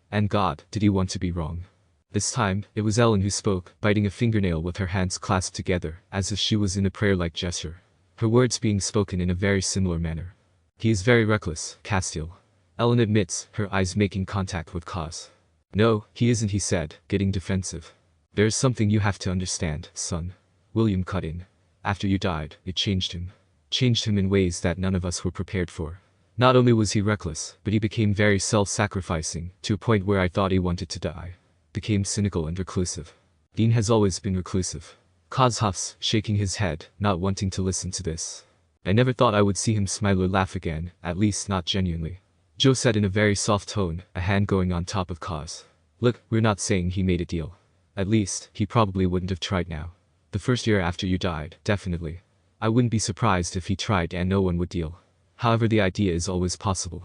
And God, did he want to be wrong. This time, it was Ellen who spoke, biting a fingernail with her hands clasped together, as if she was in a prayer-like gesture. Her words being spoken in a very similar manner. He is very reckless, Castiel. Ellen admits, her eyes making contact with Kaz. No, he isn't, he said, getting defensive. There's something you have to understand, son. William cut in. After you died, it changed him. Changed him in ways that none of us were prepared for. Not only was he reckless, but he became very self-sacrificing, to a point where I thought he wanted to die. Became cynical and reclusive. Dean has always been reclusive. Kaz huffs, shaking his head, not wanting to listen to this. I never thought I would see him smile or laugh again, at least not genuinely. Joe said in a very soft tone, a hand going on top of Kaz. Look, we're not saying he made a deal. At least, he probably wouldn't have tried now. The first year after you died, definitely. I wouldn't be surprised if he tried and no one would deal. However, the idea is always possible.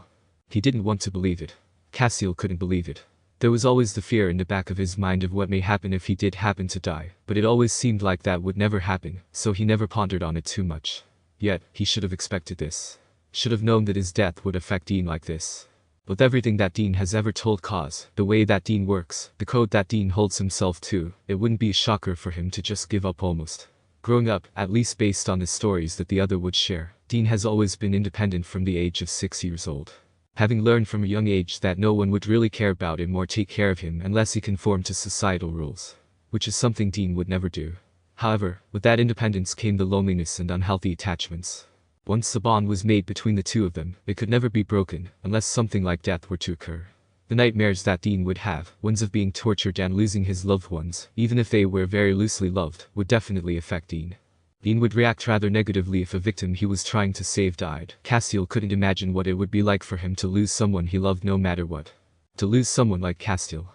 He didn't want to believe it. Castiel couldn't believe it. There was always the fear in the back of his mind of what may happen if he did happen to die, but it always seemed like that would never happen, so he never pondered on it too much. Yet, he should have expected this. Should have known that his death would affect Dean like this. With everything that Dean has ever told Kaz, the way that Dean works, the code that Dean holds himself to, it wouldn't be a shocker for him to just give up almost. Growing up, at least based on the stories that the other would share, Dean has always been independent from the age of 6 years old. Having learned from a young age that no one would really care about him or take care of him unless he conformed to societal rules. Which is something Dean would never do. However, with that independence came the loneliness and unhealthy attachments. Once the bond was made between the two of them, it could never be broken, unless something like death were to occur. The nightmares that Dean would have, ones of being tortured and losing his loved ones, even if they were very loosely loved, would definitely affect Dean. Dean would react rather negatively if a victim he was trying to save died. Castiel couldn't imagine what it would be like for him to lose someone he loved no matter what. To lose someone like Castiel.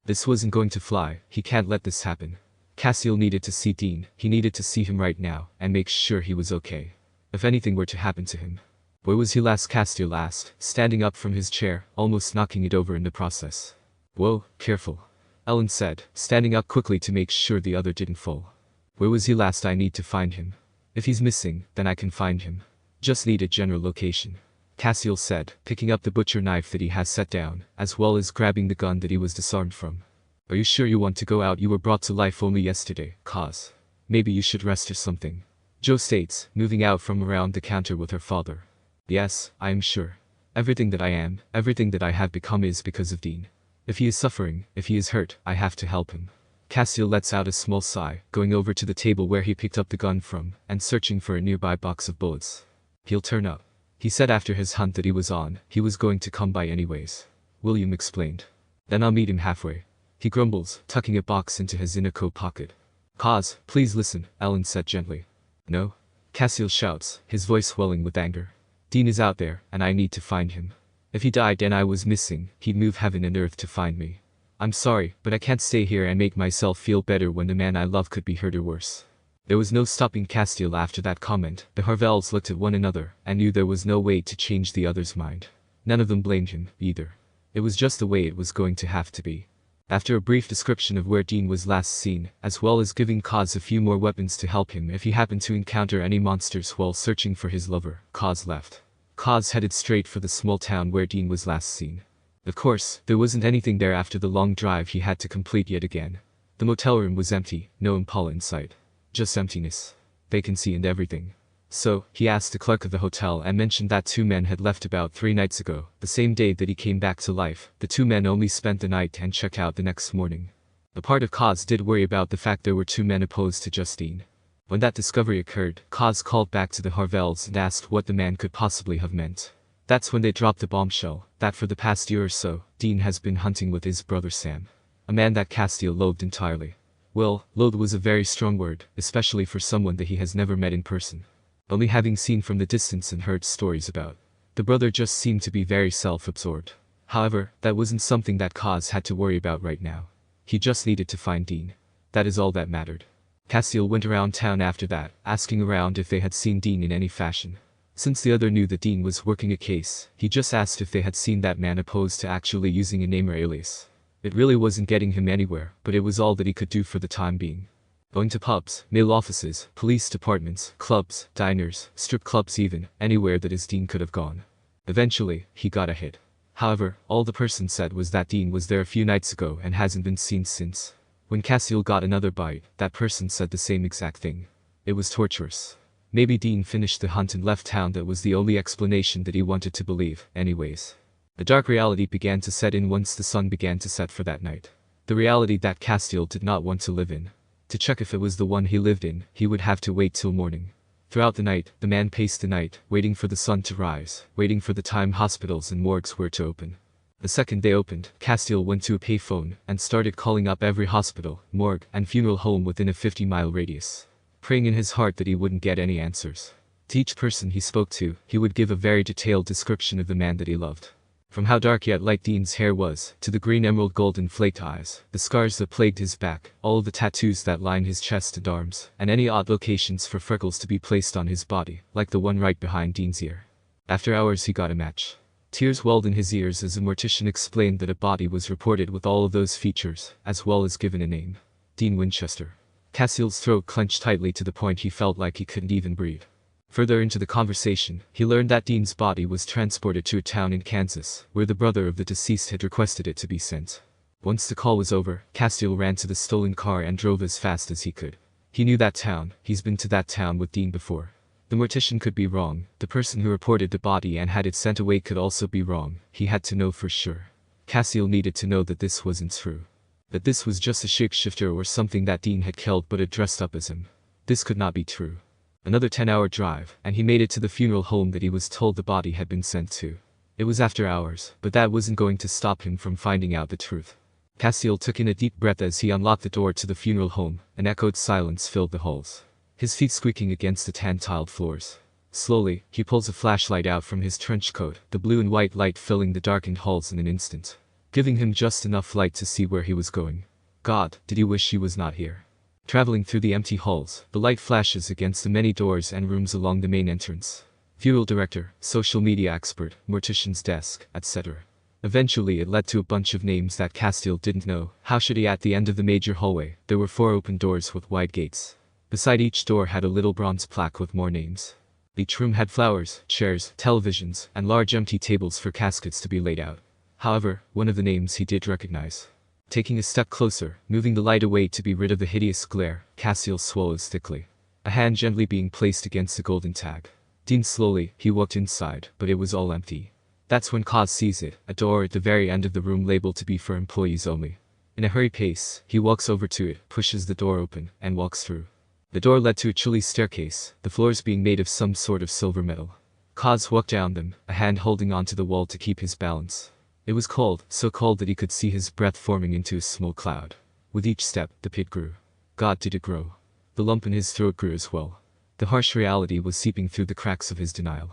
This wasn't going to fly, he can't let this happen. Castiel needed to see Dean, he needed to see him right now, and make sure he was okay. If anything were to happen to him. Where was he last? Castiel asked, standing up from his chair, almost knocking it over in the process. Whoa, careful. Ellen said, standing up quickly to make sure the other didn't fall. Where was he last? I need to find him. If he's missing, then I can find him. Just need a general location. Castiel said, picking up the butcher knife that he has set down, as well as grabbing the gun that he was disarmed from. Are you sure you want to go out? You were brought to life only yesterday, Kaz. Maybe you should rest or something. Joe states, moving out from around the counter with her father. Yes, I am sure. Everything that I am, everything that I have become is because of Dean. If he is suffering, if he is hurt, I have to help him. Castiel lets out a small sigh, going over to the table where he picked up the gun from, and searching for a nearby box of bullets. He'll turn up. He said after his hunt that he was on, he was going to come by anyways. William explained. Then I'll meet him halfway. He grumbles, tucking a box into his inner coat pocket. Kaz, please listen, Ellen said gently. No? Castiel shouts, his voice swelling with anger. Dean is out there, and I need to find him. If he died and I was missing, he'd move heaven and earth to find me. I'm sorry, but I can't stay here and make myself feel better when the man I love could be hurt or worse. There was no stopping Castiel after that comment. The Harvells looked at one another, and knew there was no way to change the other's mind. None of them blamed him, either. It was just the way it was going to have to be. After a brief description of where Dean was last seen, as well as giving Kaz a few more weapons to help him if he happened to encounter any monsters while searching for his lover, Kaz left. Kaz headed straight for the small town where Dean was last seen. Of course, there wasn't anything there after the long drive he had to complete yet again. The motel room was empty, no Impala in sight. Just emptiness. Vacancy and everything. So, he asked the clerk of the hotel and mentioned that 2 men had left about 3 nights ago, the same day that he came back to life. The 2 men only spent the night and checked out the next morning. The part of Kaz did worry about the fact there were 2 men opposed to Justine. When that discovery occurred, Kaz called back to the Harvells and asked what the man could possibly have meant. That's when they dropped the bombshell, that for the past year or so, Dean has been hunting with his brother Sam. A man that Castiel loathed entirely. Well, loathe was a very strong word, especially for someone that he has never met in person. Only having seen from the distance and heard stories about. The brother just seemed to be very self-absorbed. However, that wasn't something that Kaz had to worry about right now. He just needed to find Dean. That is all that mattered. Castiel went around town after that, asking around if they had seen Dean in any fashion. Since the other knew that Dean was working a case, he just asked if they had seen that man opposed to actually using a name or alias. It really wasn't getting him anywhere, but it was all that he could do for the time being. Going to pubs, mail offices, police departments, clubs, diners, strip clubs even, anywhere that his Dean could have gone. Eventually, he got a hit. However, all the person said was that Dean was there a few nights ago and hasn't been seen since. When Castiel got another bite, that person said the same exact thing. It was torturous. Maybe Dean finished the hunt and left town. That was the only explanation that he wanted to believe, anyways. The dark reality began to set in once the sun began to set for that night. The reality that Castiel did not want to live in. To check if it was the one he lived in, he would have to wait till morning. Throughout the night, the man paced the night, waiting for the sun to rise, waiting for the time hospitals and morgues were to open. The second they opened, Castiel went to a payphone and started calling up every hospital, morgue, and funeral home within a 50-mile radius, praying in his heart that he wouldn't get any answers. To each person he spoke to, he would give a very detailed description of the man that he loved. From how dark yet light Dean's hair was, to the green emerald golden flaked eyes, the scars that plagued his back, all of the tattoos that lined his chest and arms, and any odd locations for freckles to be placed on his body, like the one right behind Dean's ear. After hours he got a match. Tears welled in his ears as a mortician explained that a body was reported with all of those features, as well as given a name. Dean Winchester. Castiel's throat clenched tightly to the point he felt like he couldn't even breathe. Further into the conversation, he learned that Dean's body was transported to a town in Kansas, where the brother of the deceased had requested it to be sent. Once the call was over, Castiel ran to the stolen car and drove as fast as he could. He knew that town, he's been to that town with Dean before. The mortician could be wrong, the person who reported the body and had it sent away could also be wrong, he had to know for sure. Castiel needed to know that this wasn't true. That this was just a shapeshifter or something that Dean had killed but had dressed up as him. This could not be true. Another 10-hour drive, and he made it to the funeral home that he was told the body had been sent to. It was after hours, but that wasn't going to stop him from finding out the truth. Castiel took in a deep breath as he unlocked the door to the funeral home, and echoed silence filled the halls. His feet squeaking against the tan-tiled floors. Slowly, he pulls a flashlight out from his trench coat, the blue and white light filling the darkened halls in an instant, giving him just enough light to see where he was going. God, did he wish he was not here. Traveling through the empty halls, the light flashes against the many doors and rooms along the main entrance. Funeral director, social media expert, mortician's desk, etc. Eventually it led to a bunch of names that Castiel didn't know. How should he? At the end of the major hallway, there were 4 open doors with wide gates. Beside each door had a little bronze plaque with more names. Each room had flowers, chairs, televisions, and large empty tables for caskets to be laid out. However, one of the names he did recognize. Taking a step closer, moving the light away to be rid of the hideous glare, Castiel swallows thickly. A hand gently being placed against the golden tag. Dean slowly, he walked inside, but it was all empty. That's when Kaz sees it, a door at the very end of the room labeled to be for employees only. In a hurry pace, he walks over to it, pushes the door open, and walks through. The door led to a chilly staircase, the floors being made of some sort of silver metal. Kaz walked down them, a hand holding onto the wall to keep his balance. It was cold, so cold that he could see his breath forming into a small cloud. With each step, the pit grew. God, did it grow. The lump in his throat grew as well. The harsh reality was seeping through the cracks of his denial.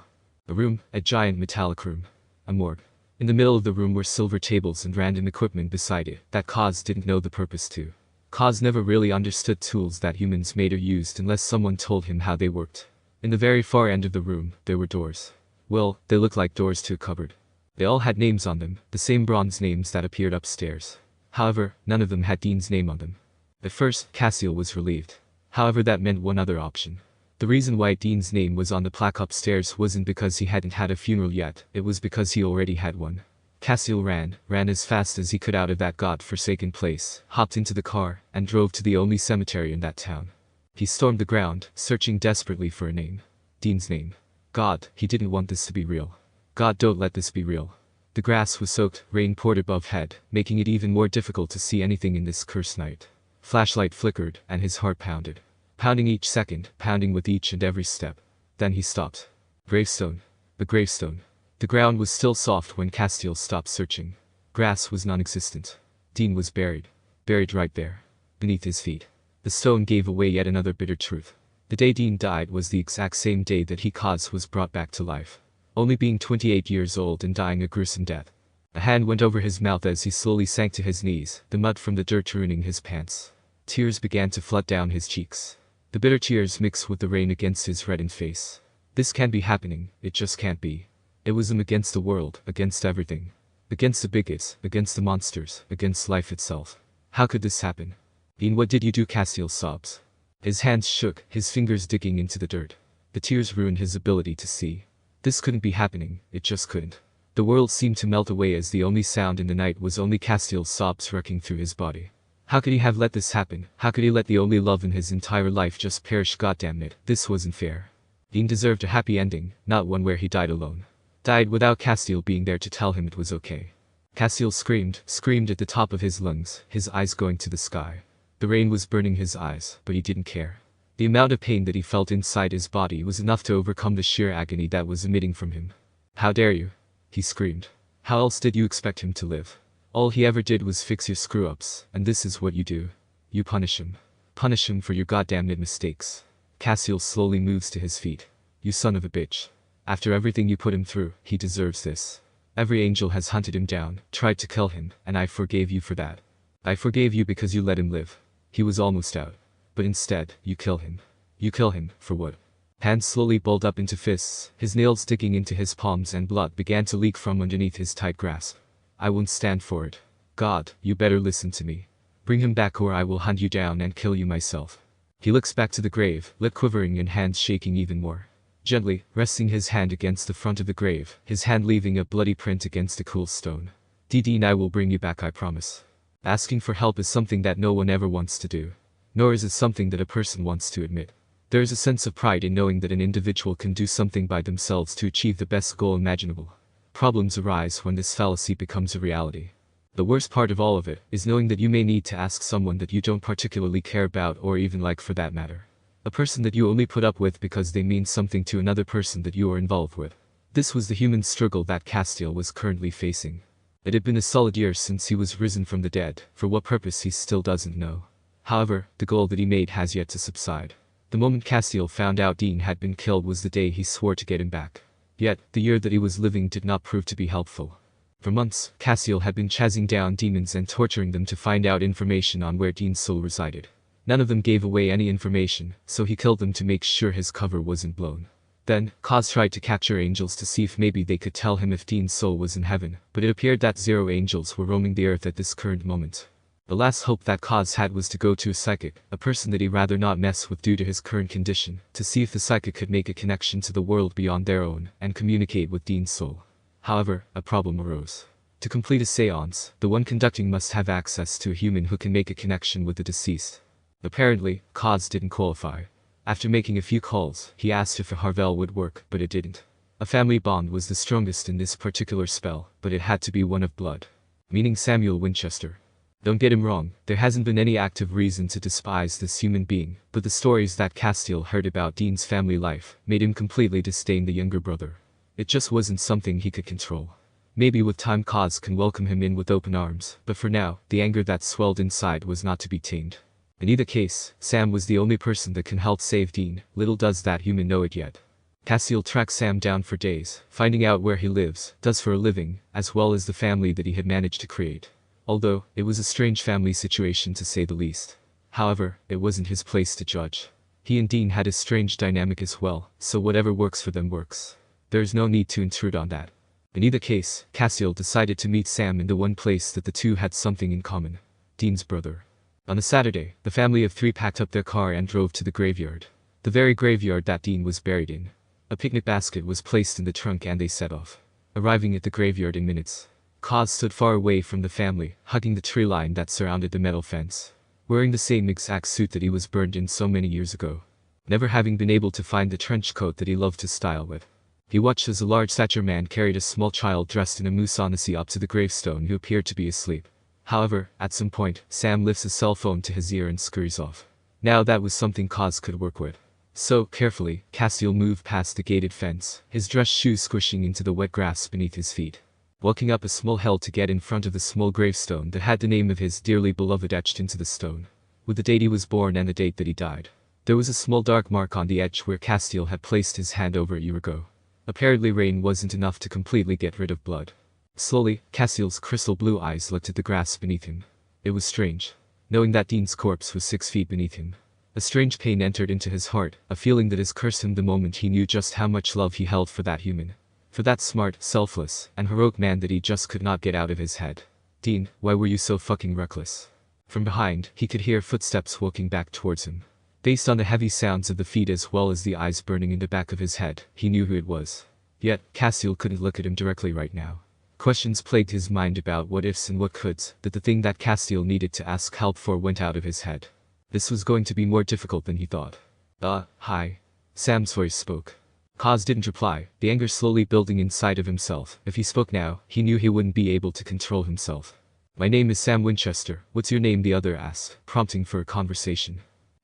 A room, a giant metallic room. A morgue. In the middle of the room were silver tables and random equipment beside it that Kaz didn't know the purpose to. Kaz never really understood tools that humans made or used unless someone told him how they worked. In the very far end of the room, there were doors. Well, they looked like doors to a cupboard. They all had names on them, the same bronze names that appeared upstairs. However, none of them had Dean's name on them. At first, Castiel was relieved. However, that meant one other option. The reason why Dean's name was on the plaque upstairs wasn't because he hadn't had a funeral yet, it was because he already had one. Castiel ran as fast as he could out of that god-forsaken place, hopped into the car, and drove to the only cemetery in that town. He stormed the ground, searching desperately for a name. Dean's name. God, he didn't want this to be real. God, don't let this be real. The grass was soaked, rain poured above head, making it even more difficult to see anything in this cursed night. Flashlight flickered, and his heart pounded. Pounding each second, pounding with each and every step. Then he stopped. Gravestone. The gravestone. The ground was still soft when Castiel stopped searching. Grass was non-existent. Dean was buried. Buried right there. Beneath his feet. The stone gave away yet another bitter truth. The day Dean died was the exact same day that Kaz was brought back to life. Only being 28 years old and dying a gruesome death. A hand went over his mouth as he slowly sank to his knees, the mud from the dirt ruining his pants. Tears began to flood down his cheeks. The bitter tears mixed with the rain against his reddened face. This can't be happening, it just can't be. It was him against the world, against everything. Against the bigots, against the monsters, against life itself. How could this happen? Dean, what did you do? Castiel sobs. His hands shook, his fingers digging into the dirt. The tears ruined his ability to see. This couldn't be happening, it just couldn't. The world seemed to melt away as the only sound in the night was only Castiel's sobs wrecking through his body. How could he have let this happen? How could he let the only love in his entire life just perish? Goddamn it, this wasn't fair. Dean deserved a happy ending, not one where he died alone. Died without Castiel being there to tell him it was okay. Castiel screamed at the top of his lungs, his eyes going to the sky. The rain was burning his eyes, but he didn't care. The amount of pain that he felt inside his body was enough to overcome the sheer agony that was emitting from him. "How dare you?" he screamed. "How else did you expect him to live? All he ever did was fix your screw-ups, and this is what you do. You punish him. Punish him for your goddamn mistakes." Castiel slowly moves to his feet. "You son of a bitch. After everything you put him through, he deserves this. Every angel has hunted him down, tried to kill him, and I forgave you for that. I forgave you because you let him live. He was almost out. But instead, you kill him. You kill him, for what?" Hands slowly balled up into fists, his nails digging into his palms, and blood began to leak from underneath his tight grasp. "I won't stand for it. God, you better listen to me. Bring him back or I will hunt you down and kill you myself." He looks back to the grave, lip quivering and hands shaking even more. Gently, resting his hand against the front of the grave, his hand leaving a bloody print against a cool stone. "Dean, I will bring you back, I promise." Asking for help is something that no one ever wants to do. Nor is it something that a person wants to admit. There is a sense of pride in knowing that an individual can do something by themselves to achieve the best goal imaginable. Problems arise when this fallacy becomes a reality. The worst part of all of it is knowing that you may need to ask someone that you don't particularly care about or even like for that matter. A person that you only put up with because they mean something to another person that you are involved with. This was the human struggle that Castiel was currently facing. It had been a solid year since he was risen from the dead, for what purpose he still doesn't know. However, the goal that he made has yet to subside. The moment Castiel found out Dean had been killed was the day he swore to get him back. Yet, the year that he was living did not prove to be helpful. For months, Castiel had been chasing down demons and torturing them to find out information on where Dean's soul resided. None of them gave away any information, so he killed them to make sure his cover wasn't blown. Then, Kaz tried to capture angels to see if maybe they could tell him if Dean's soul was in heaven, but it appeared that 0 angels were roaming the earth at this current moment. The last hope that Kaz had was to go to a psychic, a person that he'd rather not mess with due to his current condition, to see if the psychic could make a connection to the world beyond their own, and communicate with Dean's soul. However, a problem arose. To complete a seance, the one conducting must have access to a human who can make a connection with the deceased. Apparently, Kaz didn't qualify. After making a few calls, he asked if a Harvel would work, but it didn't. A family bond was the strongest in this particular spell, but it had to be one of blood. Meaning Samuel Winchester. Don't get him wrong, there hasn't been any active reason to despise this human being, but the stories that Castiel heard about Dean's family life made him completely disdain the younger brother. It just wasn't something he could control. Maybe with time Kaz can welcome him in with open arms, but for now, the anger that swelled inside was not to be tamed. In either case, Sam was the only person that can help save Dean, little does that human know it yet. Castiel tracks Sam down for days, finding out where he lives, does for a living, as well as the family that he had managed to create. Although, it was a strange family situation to say the least. However, it wasn't his place to judge. He and Dean had a strange dynamic as well, so whatever works for them works. There is no need to intrude on that. In either case, Castiel decided to meet Sam in the one place that the two had something in common. Dean's brother. On a Saturday, the family of 3 packed up their car and drove to the graveyard. The very graveyard that Dean was buried in. A picnic basket was placed in the trunk and they set off. Arriving at the graveyard in minutes. Kaz stood far away from the family, hugging the tree line that surrounded the metal fence. Wearing the same exact suit that he was burned in so many years ago. Never having been able to find the trench coat that he loved to style with. He watched as a large stature man carried a small child dressed in a musanasi up to the gravestone who appeared to be asleep. However, at some point, Sam lifts his cell phone to his ear and scurries off. Now that was something Kaz could work with. So, carefully, Castiel moved past the gated fence, his dress shoes squishing into the wet grass beneath his feet. Walking up a small hill to get in front of the small gravestone that had the name of his dearly beloved etched into the stone. With the date he was born and the date that he died. There was a small dark mark on the edge where Castiel had placed his hand over a year ago. Apparently rain wasn't enough to completely get rid of blood. Slowly, Castiel's crystal blue eyes looked at the grass beneath him. It was strange. Knowing that Dean's corpse was 6 feet beneath him. A strange pain entered into his heart, a feeling that has cursed him the moment he knew just how much love he held for that human. For that smart, selfless, and heroic man that he just could not get out of his head. Dean, why were you so fucking reckless? From behind, he could hear footsteps walking back towards him. Based on the heavy sounds of the feet as well as the eyes burning in the back of his head, he knew who it was. Yet, Castiel couldn't look at him directly right now. Questions plagued his mind about what ifs and what coulds, that the thing that Castiel needed to ask help for went out of his head. This was going to be more difficult than he thought. Hi. Sam's voice spoke. Kaz didn't reply, the anger slowly building inside of himself. If he spoke now, he knew he wouldn't be able to control himself. My name is Sam Winchester, what's your name? The other asked, prompting for a conversation.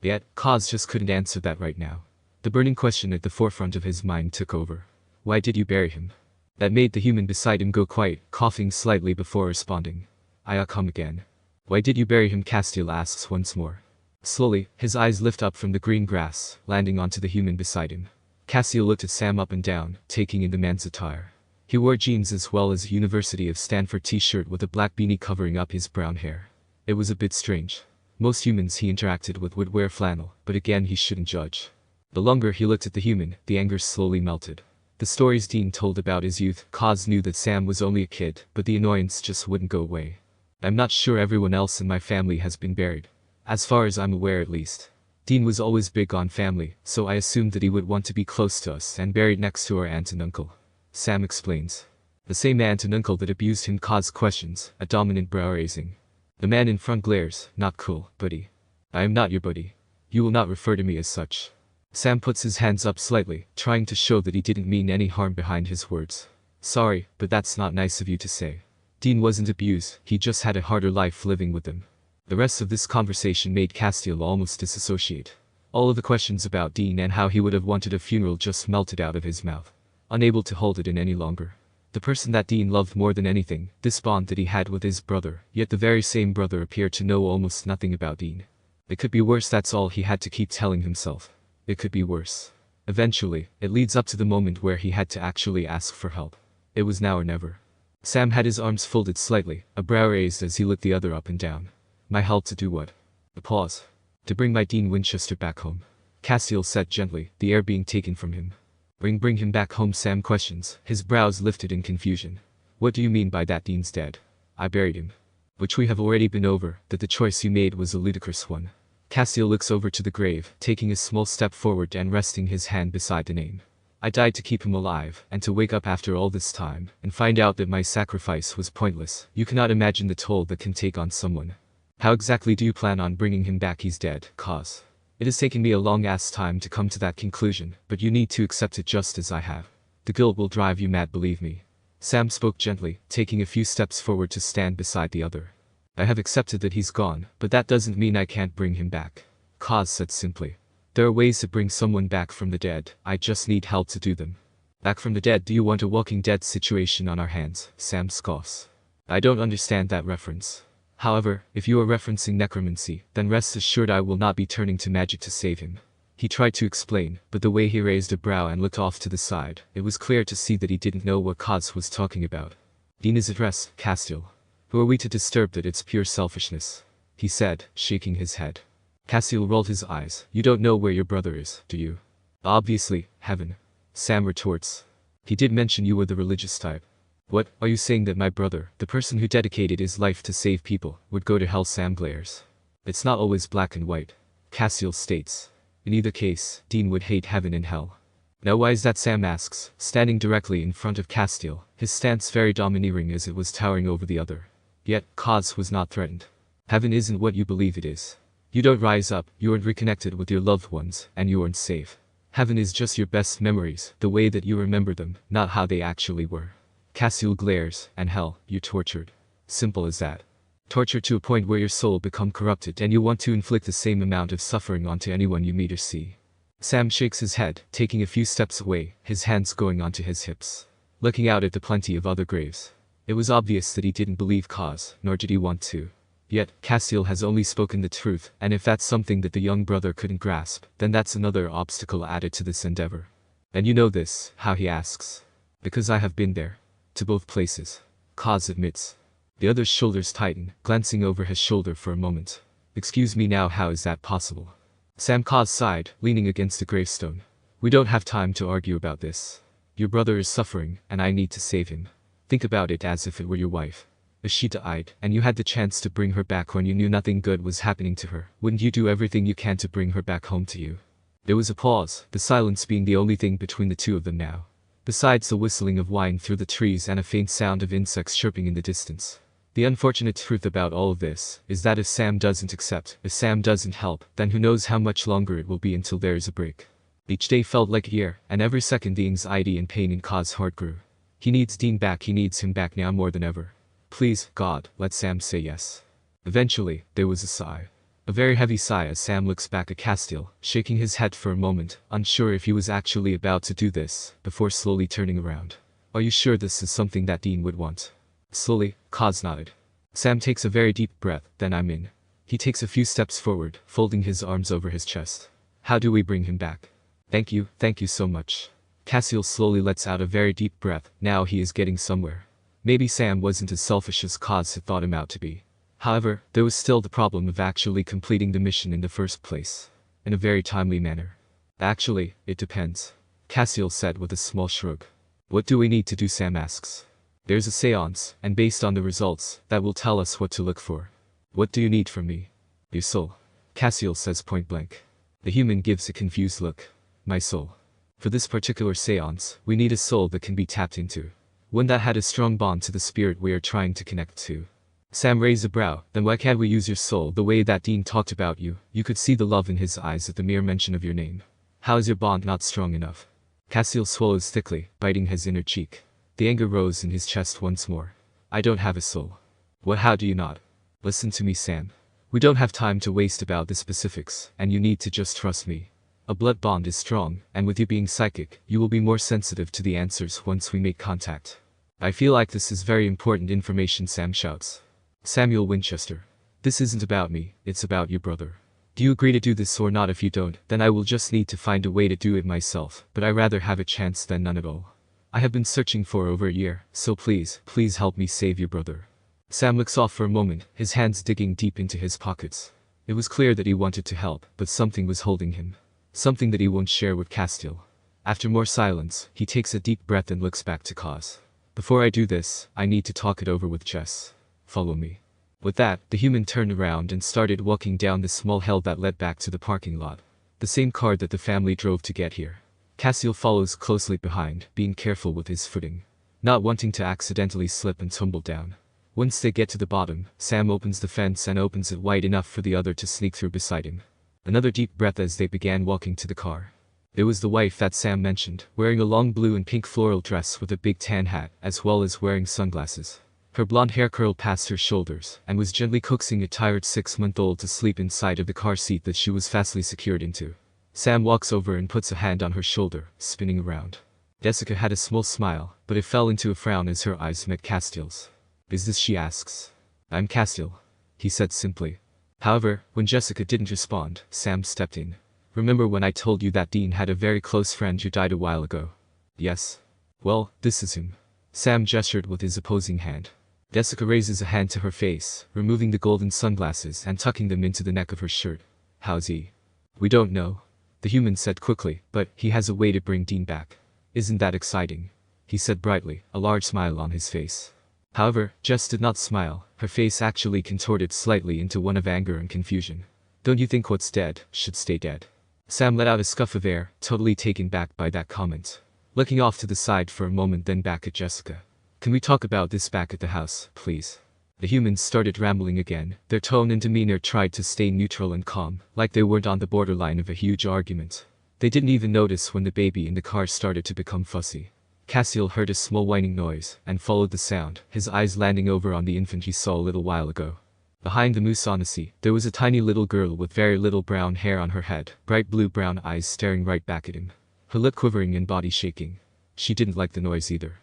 Yet, Kaz just couldn't answer that right now. The burning question at the forefront of his mind took over. Why did you bury him? That made the human beside him go quiet, coughing slightly before responding. I'll come again. Why did you bury him? Castiel asks once more. Slowly, his eyes lift up from the green grass, landing onto the human beside him. Castiel looked at Sam up and down, taking in the man's attire. He wore jeans as well as a University of Stanford t-shirt with a black beanie covering up his brown hair. It was a bit strange. Most humans he interacted with would wear flannel, but again he shouldn't judge. The longer he looked at the human, the anger slowly melted. The stories Dean told about his youth, Kaz knew that Sam was only a kid, but the annoyance just wouldn't go away. I'm not sure everyone else in my family has been buried. As far as I'm aware at least. Dean was always big on family, so I assumed that he would want to be close to us and buried next to our aunt and uncle. Sam explains. The same aunt and uncle that abused him caused questions, a dominant brow raising. The man in front glares, not cool, buddy. I am not your buddy. You will not refer to me as such. Sam puts his hands up slightly, trying to show that he didn't mean any harm behind his words. Sorry, but that's not nice of you to say. Dean wasn't abused, he just had a harder life living with them. The rest of this conversation made Castiel almost disassociate. All of the questions about Dean and how he would have wanted a funeral just melted out of his mouth. Unable to hold it in any longer. The person that Dean loved more than anything, this bond that he had with his brother, yet the very same brother appeared to know almost nothing about Dean. It could be worse, that's all he had to keep telling himself. It could be worse. Eventually, it leads up to the moment where he had to actually ask for help. It was now or never. Sam had his arms folded slightly, a brow raised as he looked the other up and down. My help to do what? A pause. To bring my Dean Winchester back home. Castiel said gently, the air being taken from him. Bring him back home, Sam questions, his brows lifted in confusion. What do you mean by that? Dean's dead. I buried him. Which we have already been over, that the choice you made was a ludicrous one. Castiel looks over to the grave, taking a small step forward and resting his hand beside the name. I died to keep him alive, and to wake up after all this time, and find out that my sacrifice was pointless. You cannot imagine the toll that can take on someone. How exactly do you plan on bringing him back? He's dead, Kaz. It has taken me a long-ass time to come to that conclusion, but you need to accept it just as I have. The guilt will drive you mad, believe me. Sam spoke gently, taking a few steps forward to stand beside the other. I have accepted that he's gone, but that doesn't mean I can't bring him back. Kaz said simply. There are ways to bring someone back from the dead, I just need help to do them. Back from the dead? Do you want a Walking Dead situation on our hands? Sam scoffs. I don't understand that reference. However, if you are referencing necromancy, then rest assured I will not be turning to magic to save him. He tried to explain, but the way he raised a brow and looked off to the side, it was clear to see that he didn't know what Kaz was talking about. Dean is at rest, Castiel. Who are we to disturb that? It's pure selfishness. He said, shaking his head. Castiel rolled his eyes. You don't know where your brother is, do you? Obviously, heaven. Sam retorts. He did mention you were the religious type. What, are you saying that my brother, the person who dedicated his life to save people, would go to hell? Sam glares. It's not always black and white. Castiel states. In either case, Dean would hate heaven and hell. Now why is that? Sam asks, standing directly in front of Castiel, his stance very domineering as it was towering over the other. Yet, Kaz was not threatened. Heaven isn't what you believe it is. You don't rise up, you aren't reconnected with your loved ones, and you aren't safe. Heaven is just your best memories, the way that you remember them, not how they actually were. Castiel glares, and hell, you're tortured. Simple as that. Torture to a point where your soul become corrupted and you want to inflict the same amount of suffering onto anyone you meet or see. Sam shakes his head, taking a few steps away, his hands going onto his hips. Looking out at the plenty of other graves. It was obvious that he didn't believe Kaz, nor did he want to. Yet, Castiel has only spoken the truth, and if that's something that the young brother couldn't grasp, then that's another obstacle added to this endeavor. And you know this, how? He asks. Because I have been there. To both places. Kaz admits. The other's shoulders tighten, glancing over his shoulder for a moment. Excuse me now, how is that possible? Sam Kaz sighed, leaning against the gravestone. We don't have time to argue about this. Your brother is suffering, and I need to save him. Think about it as if it were your wife. If she died, and you had the chance to bring her back when you knew nothing good was happening to her, wouldn't you do everything you can to bring her back home to you? There was a pause, the silence being the only thing between the two of them now. Besides the whistling of wind through the trees and a faint sound of insects chirping in the distance. The unfortunate truth about all of this is that if Sam doesn't accept, if Sam doesn't help, then who knows how much longer it will be until there is a break. Each day felt like a year, and every second the anxiety and pain in Kaz's heart grew. He needs Dean back, he needs him back now more than ever. Please, God, let Sam say yes. Eventually, there was a sigh. A very heavy sigh as Sam looks back at Castiel, shaking his head for a moment, unsure if he was actually about to do this, before slowly turning around. Are you sure this is something that Dean would want? Slowly, Kaz nodded. Sam takes a very deep breath, then I'm in. He takes a few steps forward, folding his arms over his chest. How do we bring him back? Thank you so much. Castiel slowly lets out a very deep breath, now he is getting somewhere. Maybe Sam wasn't as selfish as Kaz had thought him out to be. However, there was still the problem of actually completing the mission in the first place. In a very timely manner. Actually, it depends. Castiel said with a small shrug. What do we need to do? Sam asks. There's a seance, and based on the results, that will tell us what to look for. What do you need from me? Your soul. Castiel says point blank. The human gives a confused look. My soul. For this particular seance, we need a soul that can be tapped into. One that had a strong bond to the spirit we are trying to connect to. Sam raised a brow. Then why can't we use your soul the way that Dean talked about you? You could see the love in his eyes at the mere mention of your name. How is your bond not strong enough? Castiel swallows thickly, biting his inner cheek. The anger rose in his chest once more. I don't have a soul. What? How do you not? Listen to me, Sam. We don't have time to waste about the specifics, and you need to just trust me. A blood bond is strong, and with you being psychic, you will be more sensitive to the answers once we make contact. I feel like this is very important information, Sam shouts. Samuel Winchester. This isn't about me, it's about you, brother. Do you agree to do this or not? If you don't, then I will just need to find a way to do it myself, but I rather have a chance than none at all. I have been searching for over a year, so please help me save your brother. Sam looks off for a moment, his hands digging deep into his pockets. It was clear that he wanted to help, but something was holding him. Something that he won't share with Castiel. After more silence, he takes a deep breath and looks back to Kaz. Before I do this, I need to talk it over with Jess. Follow me. With that, the human turned around and started walking down the small hill that led back to the parking lot. The same car that the family drove to get here. Castiel follows closely behind, being careful with his footing. Not wanting to accidentally slip and tumble down. Once they get to the bottom, Sam opens the fence and opens it wide enough for the other to sneak through beside him. Another deep breath as they began walking to the car. There was the wife that Sam mentioned, wearing a long blue and pink floral dress with a big tan hat, as well as wearing sunglasses. Her blonde hair curled past her shoulders, and was gently coaxing a tired 6-month-old to sleep inside of the car seat that she was fastly secured into. Sam walks over and puts a hand on her shoulder, spinning around. Jessica had a small smile, but it fell into a frown as her eyes met Castiel's. Is this? She asks. I'm Castiel. He said simply. However, when Jessica didn't respond, Sam stepped in. Remember when I told you that Dean had a very close friend who died a while ago? Yes. Well, this is him. Sam gestured with his opposing hand. Jessica raises a hand to her face, removing the golden sunglasses and tucking them into the neck of her shirt. How's he? We don't know. The human said quickly, but he has a way to bring Dean back. Isn't that exciting? He said brightly, a large smile on his face. However, Jess did not smile, her face actually contorted slightly into one of anger and confusion. Don't you think what's dead should stay dead? Sam let out a scuff of air, totally taken back by that comment. Looking off to the side for a moment, then back at Jessica. Can we talk about this back at the house, please? The humans started rambling again. Their tone and demeanor tried to stay neutral and calm, like they weren't on the borderline of a huge argument. They didn't even notice when the baby in the car started to become fussy. Castiel heard a small whining noise, and followed the sound, his eyes landing over on the infant he saw a little while ago. Behind the moose Odyssey, there was a tiny little girl with very little brown hair on her head, bright blue-brown eyes staring right back at him. Her lip quivering and body shaking. She didn't like the noise either.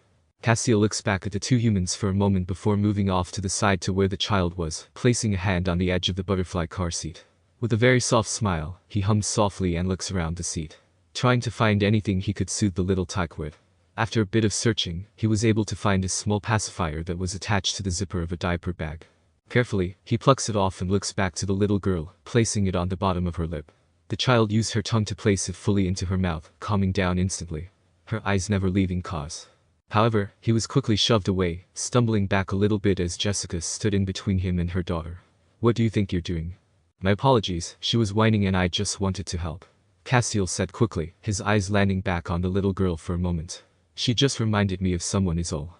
Castiel looks back at the two humans for a moment before moving off to the side to where the child was, placing a hand on the edge of the butterfly car seat. With a very soft smile, he hums softly and looks around the seat, trying to find anything he could soothe the little tyke with. After a bit of searching, he was able to find a small pacifier that was attached to the zipper of a diaper bag. Carefully, he plucks it off and looks back to the little girl, placing it on the bottom of her lip. The child used her tongue to place it fully into her mouth, calming down instantly. Her eyes never leaving Kaz. However, he was quickly shoved away, stumbling back a little bit as Jessica stood in between him and her daughter. What do you think you're doing? My apologies, she was whining and I just wanted to help. Castiel said quickly, his eyes landing back on the little girl for a moment. She just reminded me of someone is all.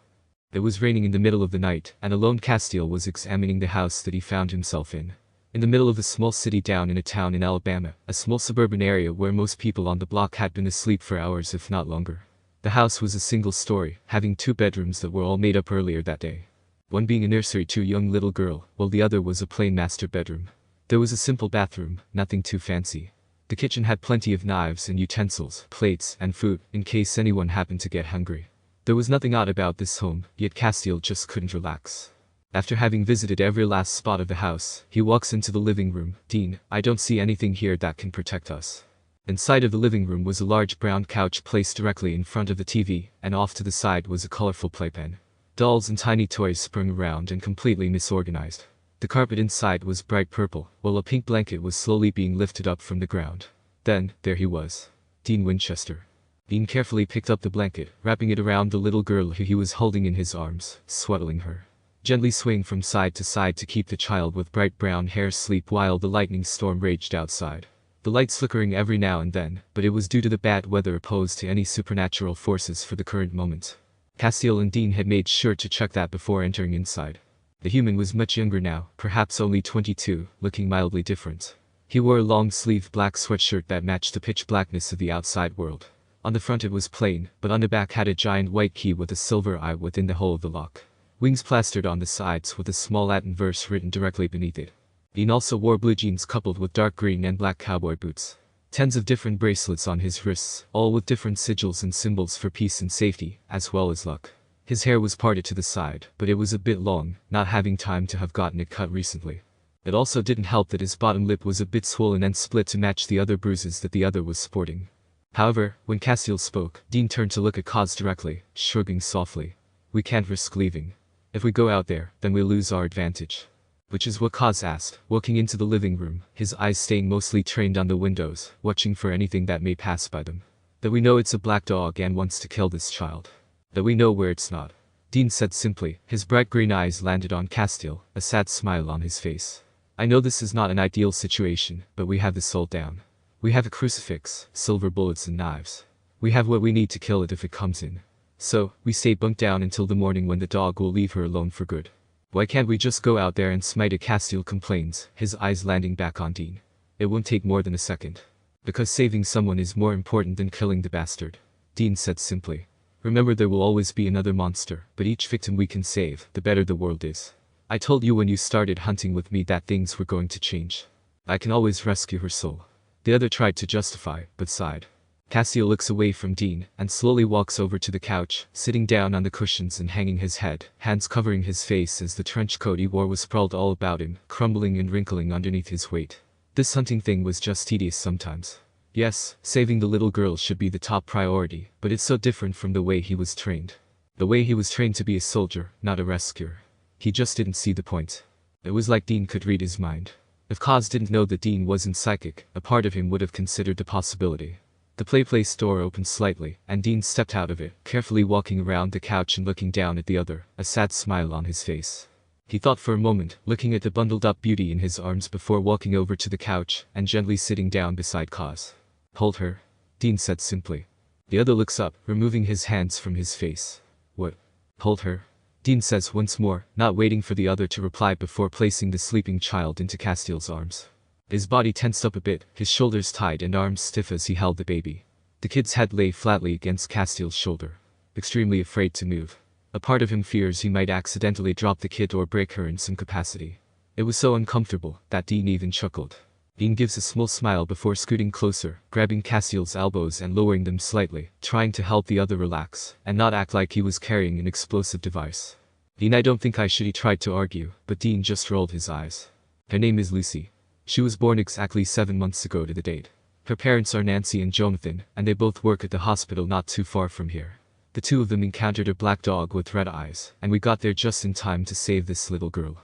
It was raining in the middle of the night, and alone Castiel was examining the house that he found himself in. In the middle of a small city down in a town in Alabama, a small suburban area where most people on the block had been asleep for hours if not longer. The house was a single story, having 2 bedrooms that were all made up earlier that day. One being a nursery to a young little girl, while the other was a plain master bedroom. There was a simple bathroom, nothing too fancy. The kitchen had plenty of knives and utensils, plates, and food, in case anyone happened to get hungry. There was nothing odd about this home, yet Castiel just couldn't relax. After having visited every last spot of the house, he walks into the living room. Dean, I don't see anything here that can protect us. Inside of the living room was a large brown couch placed directly in front of the TV, and off to the side was a colorful playpen. Dolls and tiny toys sprung around and completely disorganized. The carpet inside was bright purple, while a pink blanket was slowly being lifted up from the ground. Then, there he was. Dean Winchester. Dean carefully picked up the blanket, wrapping it around the little girl who he was holding in his arms, swaddling her. Gently swaying from side to side to keep the child with bright brown hair asleep while the lightning storm raged outside. The lights flickering every now and then, but it was due to the bad weather opposed to any supernatural forces for the current moment. Castiel and Dean had made sure to check that before entering inside. The human was much younger now, perhaps only 22, looking mildly different. He wore a long-sleeved black sweatshirt that matched the pitch blackness of the outside world. On the front it was plain, but on the back had a giant white key with a silver eye within the hole of the lock. Wings plastered on the sides with a small Latin verse written directly beneath it. Dean also wore blue jeans coupled with dark green and black cowboy boots. Tens of different bracelets on his wrists, all with different sigils and symbols for peace and safety, as well as luck. His hair was parted to the side, but it was a bit long, not having time to have gotten it cut recently. It also didn't help that his bottom lip was a bit swollen and split to match the other bruises that the other was sporting. However, when Castiel spoke, Dean turned to look at Kaz directly, shrugging softly. We can't risk leaving. If we go out there, then we'll lose our advantage. Which is what Kaz asked, walking into the living room, his eyes staying mostly trained on the windows, watching for anything that may pass by them. That we know it's a black dog and wants to kill this child. That we know where it's not. Dean said simply, his bright green eyes landed on Castiel, a sad smile on his face. I know this is not an ideal situation, but we have this all down. We have a crucifix, silver bullets and knives. We have what we need to kill it if it comes in. So, we stay bunked down until the morning when the dog will leave her alone for good. Why can't we just go out there and smite it? Castiel complains, his eyes landing back on Dean. It won't take more than a second. Because saving someone is more important than killing the bastard. Dean said simply. Remember, there will always be another monster, but each victim we can save, the better the world is. I told you when you started hunting with me that things were going to change. I can always rescue her soul. The other tried to justify, but sighed. Castiel looks away from Dean, and slowly walks over to the couch, sitting down on the cushions and hanging his head, hands covering his face as the trench coat he wore was sprawled all about him, crumbling and wrinkling underneath his weight. This hunting thing was just tedious sometimes. Yes, saving the little girl should be the top priority, but it's so different from the way he was trained. The way he was trained to be a soldier, not a rescuer. He just didn't see the point. It was like Dean could read his mind. If Kaz didn't know that Dean wasn't psychic, a part of him would have considered the possibility. The place door opened slightly, and Dean stepped out of it, carefully walking around the couch and looking down at the other, a sad smile on his face. He thought for a moment, looking at the bundled-up beauty in his arms before walking over to the couch and gently sitting down beside Kaz. Hold her, Dean said simply. The other looks up, removing his hands from his face. What? Hold her? Dean says once more, not waiting for the other to reply before placing the sleeping child into Castiel's arms. His body tensed up a bit, his shoulders tight and arms stiff as he held the baby. The kid's head lay flatly against Castiel's shoulder. Extremely afraid to move. A part of him fears he might accidentally drop the kid or break her in some capacity. It was so uncomfortable that Dean even chuckled. Dean gives a small smile before scooting closer, grabbing Castiel's elbows and lowering them slightly, trying to help the other relax, and not act like he was carrying an explosive device. Dean, I don't think I should. He tried to argue, but Dean just rolled his eyes. Her name is Lucy. She was born exactly 7 months ago to the date. Her parents are Nancy and Jonathan, and they both work at the hospital not too far from here. The two of them encountered a black dog with red eyes, and we got there just in time to save this little girl.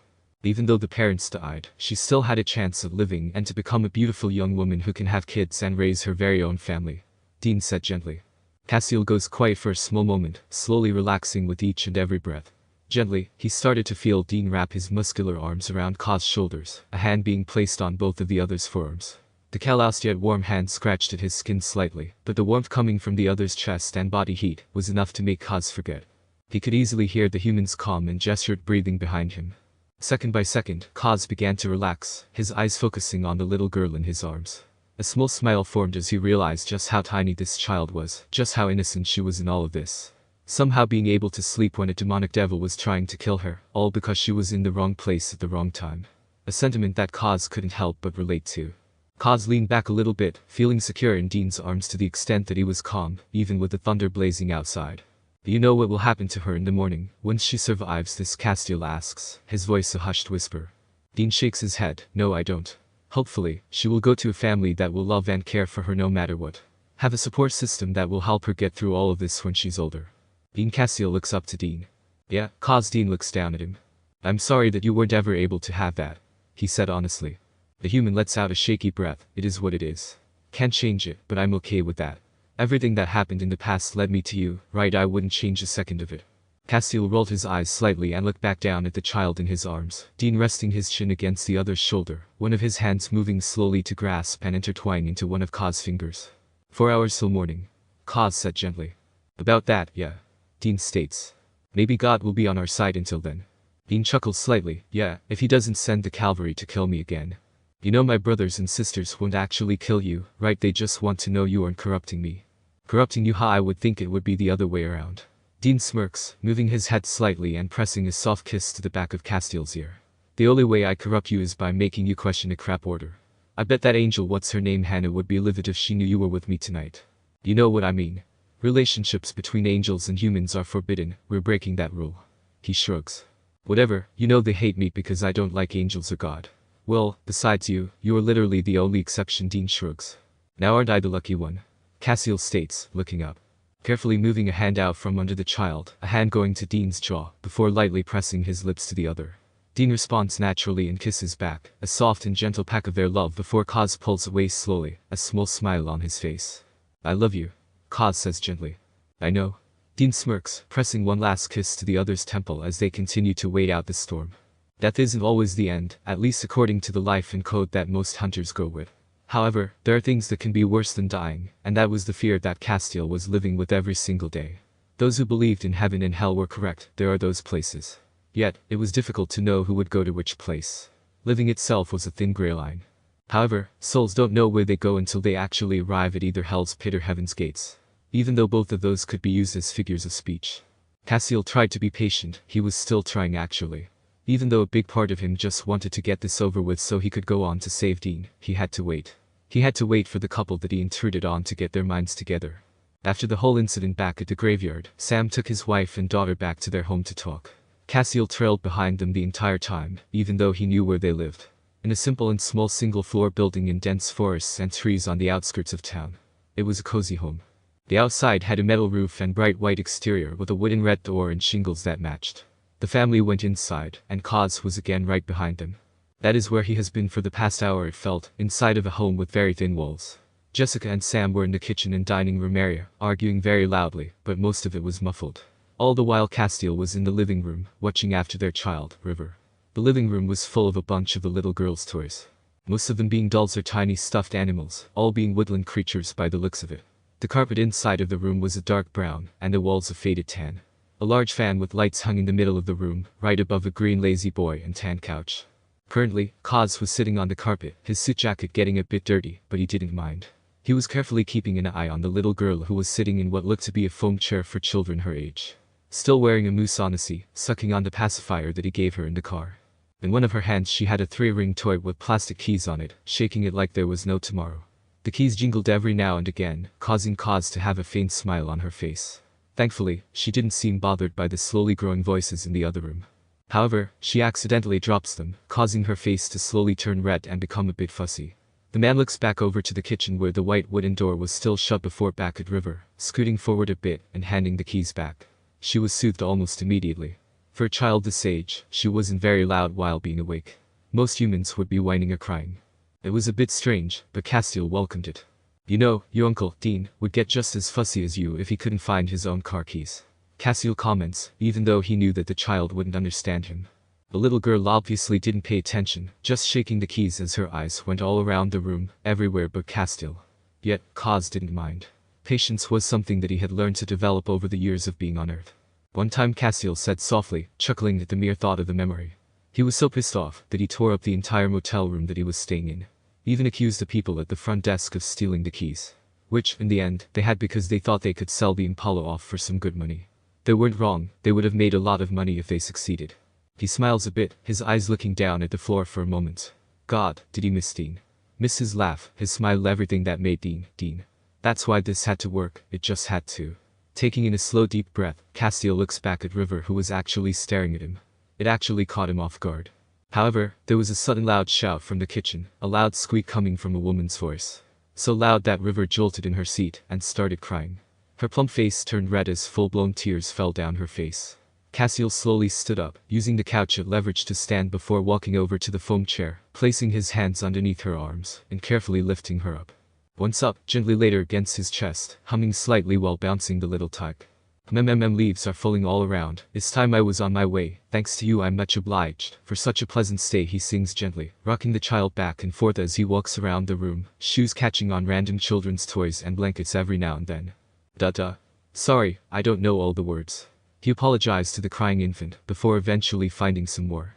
Even though the parents died, she still had a chance of living and to become a beautiful young woman who can have kids and raise her very own family. Dean said gently. Castiel goes quiet for a small moment, slowly relaxing with each and every breath. Gently, he started to feel Dean wrap his muscular arms around Kaz's shoulders, a hand being placed on both of the other's forearms. The calloused yet warm hand scratched at his skin slightly, but the warmth coming from the other's chest and body heat was enough to make Kaz forget. He could easily hear the human's calm and gestured breathing behind him. Second by second, Kaz began to relax, his eyes focusing on the little girl in his arms. A small smile formed as he realized just how tiny this child was, just how innocent she was in all of this. Somehow being able to sleep when a demonic devil was trying to kill her, all because she was in the wrong place at the wrong time. a sentiment that Kaz couldn't help but relate to. Kaz leaned back a little bit, feeling secure in Dean's arms to the extent that he was calm, even with the thunder blazing outside. Do you know what will happen to her in the morning, once she survives this? Castiel asks, his voice a hushed whisper. Dean shakes his head. No, I don't. Hopefully, she will go to a family that will love and care for her no matter what. Have a support system that will help her get through all of this when she's older. Dean. Castiel looks up to Dean. Yeah, Kaz. Dean looks down at him. I'm sorry that you weren't ever able to have that, he said honestly. The human lets out a shaky breath. It is what it is. Can't change it, but I'm okay with that. Everything that happened in the past led me to you, right? I wouldn't change a second of it. Castiel rolled his eyes slightly and looked back down at the child in his arms, Dean resting his chin against the other's shoulder, one of his hands moving slowly to grasp and intertwine into one of Kaz's fingers. 4 hours till morning, Kaz said gently. About that, yeah. Dean states. Maybe God will be on our side until then. Dean chuckles slightly. Yeah, if he doesn't send the cavalry to kill me again. You know, my brothers and sisters won't actually kill you, right? They just want to know you aren't corrupting me. Corrupting you? I would think it would be the other way around. Dean smirks, moving his head slightly and pressing a soft kiss to the back of Castiel's ear. The only way I corrupt you is by making you question a crap order. I bet that angel, what's her name, Hannah, would be livid if she knew you were with me tonight. You know what I mean. Relationships between angels and humans are forbidden. We're breaking that rule. He shrugs. Whatever, you know they hate me because I don't like angels or God. Well, besides you are literally the only exception. Dean shrugs. Now aren't I the lucky one? Castiel states, looking up. Carefully moving a hand out from under the child, a hand going to Dean's jaw, before lightly pressing his lips to the other. Dean responds naturally and kisses back, a soft and gentle peck of their love before Kaz pulls away slowly, a small smile on his face. I love you, Kaz says gently. I know. Dean smirks, pressing one last kiss to the other's temple as they continue to wait out the storm. Death isn't always the end, at least according to the life and code that most hunters go with. However, there are things that can be worse than dying, and that was the fear that Castiel was living with every single day. Those who believed in heaven and hell were correct. There are those places. Yet, it was difficult to know who would go to which place. Living itself was a thin gray line. However, souls don't know where they go until they actually arrive at either hell's pit or heaven's gates. Even though both of those could be used as figures of speech. Castiel tried to be patient. He was still trying actually. Even though a big part of him just wanted to get this over with so he could go on to save Dean, he had to wait. He had to wait for the couple that he intruded on to get their minds together. After the whole incident back at the graveyard, Sam took his wife and daughter back to their home to talk. Castiel trailed behind them the entire time, even though he knew where they lived. In a simple and small single-floor building in dense forests and trees on the outskirts of town. It was a cozy home. The outside had a metal roof and bright white exterior with a wooden red door and shingles that matched. The family went inside, and Kaz was again right behind them. That is where he has been for the past hour, it felt, inside of a home with very thin walls. Jessica and Sam were in the kitchen and dining room area, arguing very loudly, but most of it was muffled. All the while Castiel was in the living room, watching after their child, River. The living room was full of a bunch of the little girl's toys. Most of them being dolls or tiny stuffed animals, all being woodland creatures by the looks of it. The carpet inside of the room was a dark brown, and the walls a faded tan. A large fan with lights hung in the middle of the room, right above a green lazy boy and tan couch. Currently, Kaz was sitting on the carpet, his suit jacket getting a bit dirty, but he didn't mind. He was carefully keeping an eye on the little girl who was sitting in what looked to be a foam chair for children her age. Still wearing a mousse Odyssey, sucking on the pacifier that he gave her in the car. In one of her hands she had a 3-ring toy with plastic keys on it, shaking it like there was no tomorrow. The keys jingled every now and again, causing Kaz to have a faint smile on her face. Thankfully, she didn't seem bothered by the slowly growing voices in the other room. However, she accidentally drops them, causing her face to slowly turn red and become a bit fussy. The man looks back over to the kitchen where the white wooden door was still shut before back at River, scooting forward a bit and handing the keys back. She was soothed almost immediately. For a child this age, she wasn't very loud while being awake. Most humans would be whining or crying. It was a bit strange, but Castiel welcomed it. You know, your uncle, Dean, would get just as fussy as you if he couldn't find his own car keys. Castiel comments, even though he knew that the child wouldn't understand him. The little girl obviously didn't pay attention, just shaking the keys as her eyes went all around the room, everywhere but Castiel. Yet, Kaz didn't mind. Patience was something that he had learned to develop over the years of being on Earth. One time Castiel said softly, chuckling at the mere thought of the memory. He was so pissed off that he tore up the entire motel room that he was staying in. Even accused the people at the front desk of stealing the keys. Which, in the end, they had because they thought they could sell the Impala off for some good money. They weren't wrong, they would have made a lot of money if they succeeded. He smiles a bit, his eyes looking down at the floor for a moment. God, did he miss Dean? Miss his laugh, his smile, everything that made Dean. That's why this had to work, it just had to. Taking in a slow deep breath, Castiel looks back at River, who was actually staring at him. It actually caught him off guard. However, there was a sudden loud shout from the kitchen, a loud squeak coming from a woman's voice. So loud that River jolted in her seat and started crying. Her plump face turned red as full-blown tears fell down her face. Castiel slowly stood up, using the couch as leverage to stand before walking over to the foam chair, placing his hands underneath her arms, and carefully lifting her up. Once up, gently laid her against his chest, humming slightly while bouncing the little tyke. Leaves are falling all around, it's time I was on my way, thanks to you I'm much obliged, for such a pleasant stay, he sings gently, rocking the child back and forth as he walks around the room, shoes catching on random children's toys and blankets every now and then. Sorry, I don't know all the words. He apologized to the crying infant, before eventually finding some more.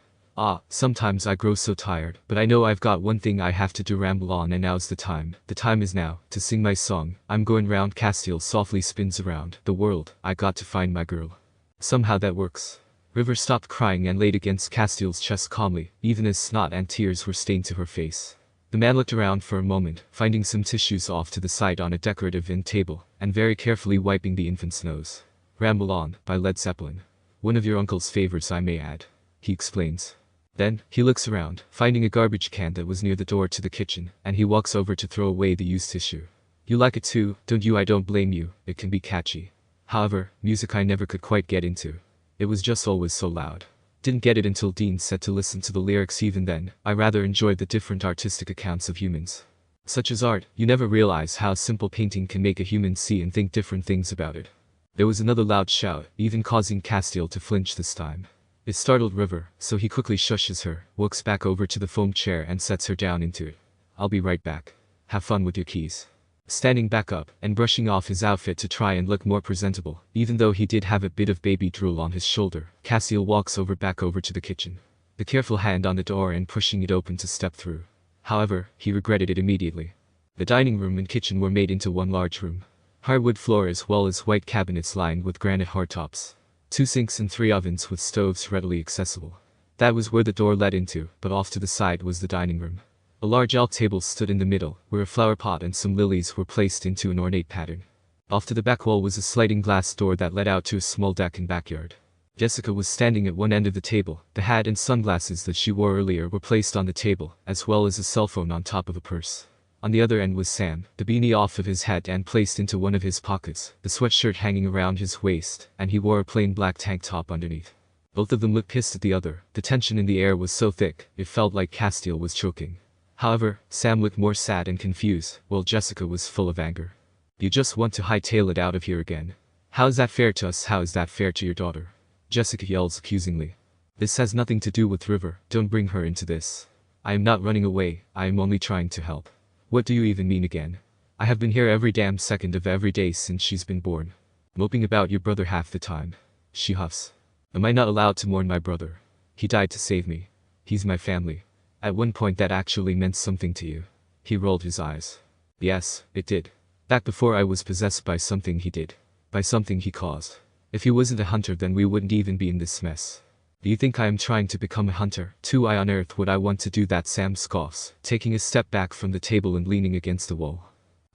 Sometimes I grow so tired, but I know I've got one thing I have to do, ramble on, and now's the time is now, to sing my song, I'm going round. Castiel softly spins around the world, I got to find my girl. Somehow that works. River stopped crying and laid against Castiel's chest calmly, even as snot and tears were stained to her face. The man looked around for a moment, finding some tissues off to the side on a decorative end table, and very carefully wiping the infant's nose. Ramble On, by Led Zeppelin. One of your uncle's favorites, I may add. He explains. Then, he looks around, finding a garbage can that was near the door to the kitchen, and he walks over to throw away the used tissue. You like it too, don't you? I don't blame you, it can be catchy. However, music I never could quite get into. It was just always so loud. Didn't get it until Dean said to listen to the lyrics. Even then, I rather enjoyed the different artistic accounts of humans. Such as art, you never realize how simple painting can make a human see and think different things about it. There was another loud shout, even causing Castiel to flinch this time. It startled River, so he quickly shushes her, walks back over to the foam chair and sets her down into it. I'll be right back. Have fun with your keys. Standing back up, and brushing off his outfit to try and look more presentable, even though he did have a bit of baby drool on his shoulder, Castiel walks back over to the kitchen. The careful hand on the door and pushing it open to step through. However, he regretted it immediately. The dining room and kitchen were made into one large room. Hardwood floor as well as white cabinets lined with granite hardtops. 2 sinks and 3 ovens with stoves readily accessible. That was where the door led into, but off to the side was the dining room. A large oak table stood in the middle, where a flower pot and some lilies were placed into an ornate pattern. Off to the back wall was a sliding glass door that led out to a small deck and backyard. Jessica was standing at one end of the table. The hat and sunglasses that she wore earlier were placed on the table, as well as a cell phone on top of a purse. On the other end was Sam, the beanie off of his head and placed into one of his pockets, the sweatshirt hanging around his waist, and he wore a plain black tank top underneath. Both of them looked pissed at the other. The tension in the air was so thick, it felt like Castiel was choking. However, Sam looked more sad and confused, while Jessica was full of anger. You just want to hightail it out of here again. How is that fair to us? How is that fair to your daughter? Jessica yells accusingly. This has nothing to do with River, don't bring her into this. I am not running away, I am only trying to help. What do you even mean again? I have been here every damn second of every day since she's been born. Moping about your brother half the time. She huffs. Am I not allowed to mourn my brother? He died to save me. He's my family. At one point that actually meant something to you. He rolled his eyes. Yes, it did. Back before I was possessed by something he did. By something he caused. If he wasn't a hunter then we wouldn't even be in this mess. Do you think I am trying to become a hunter? Why on earth would I want to do that? Sam scoffs, taking a step back from the table and leaning against the wall.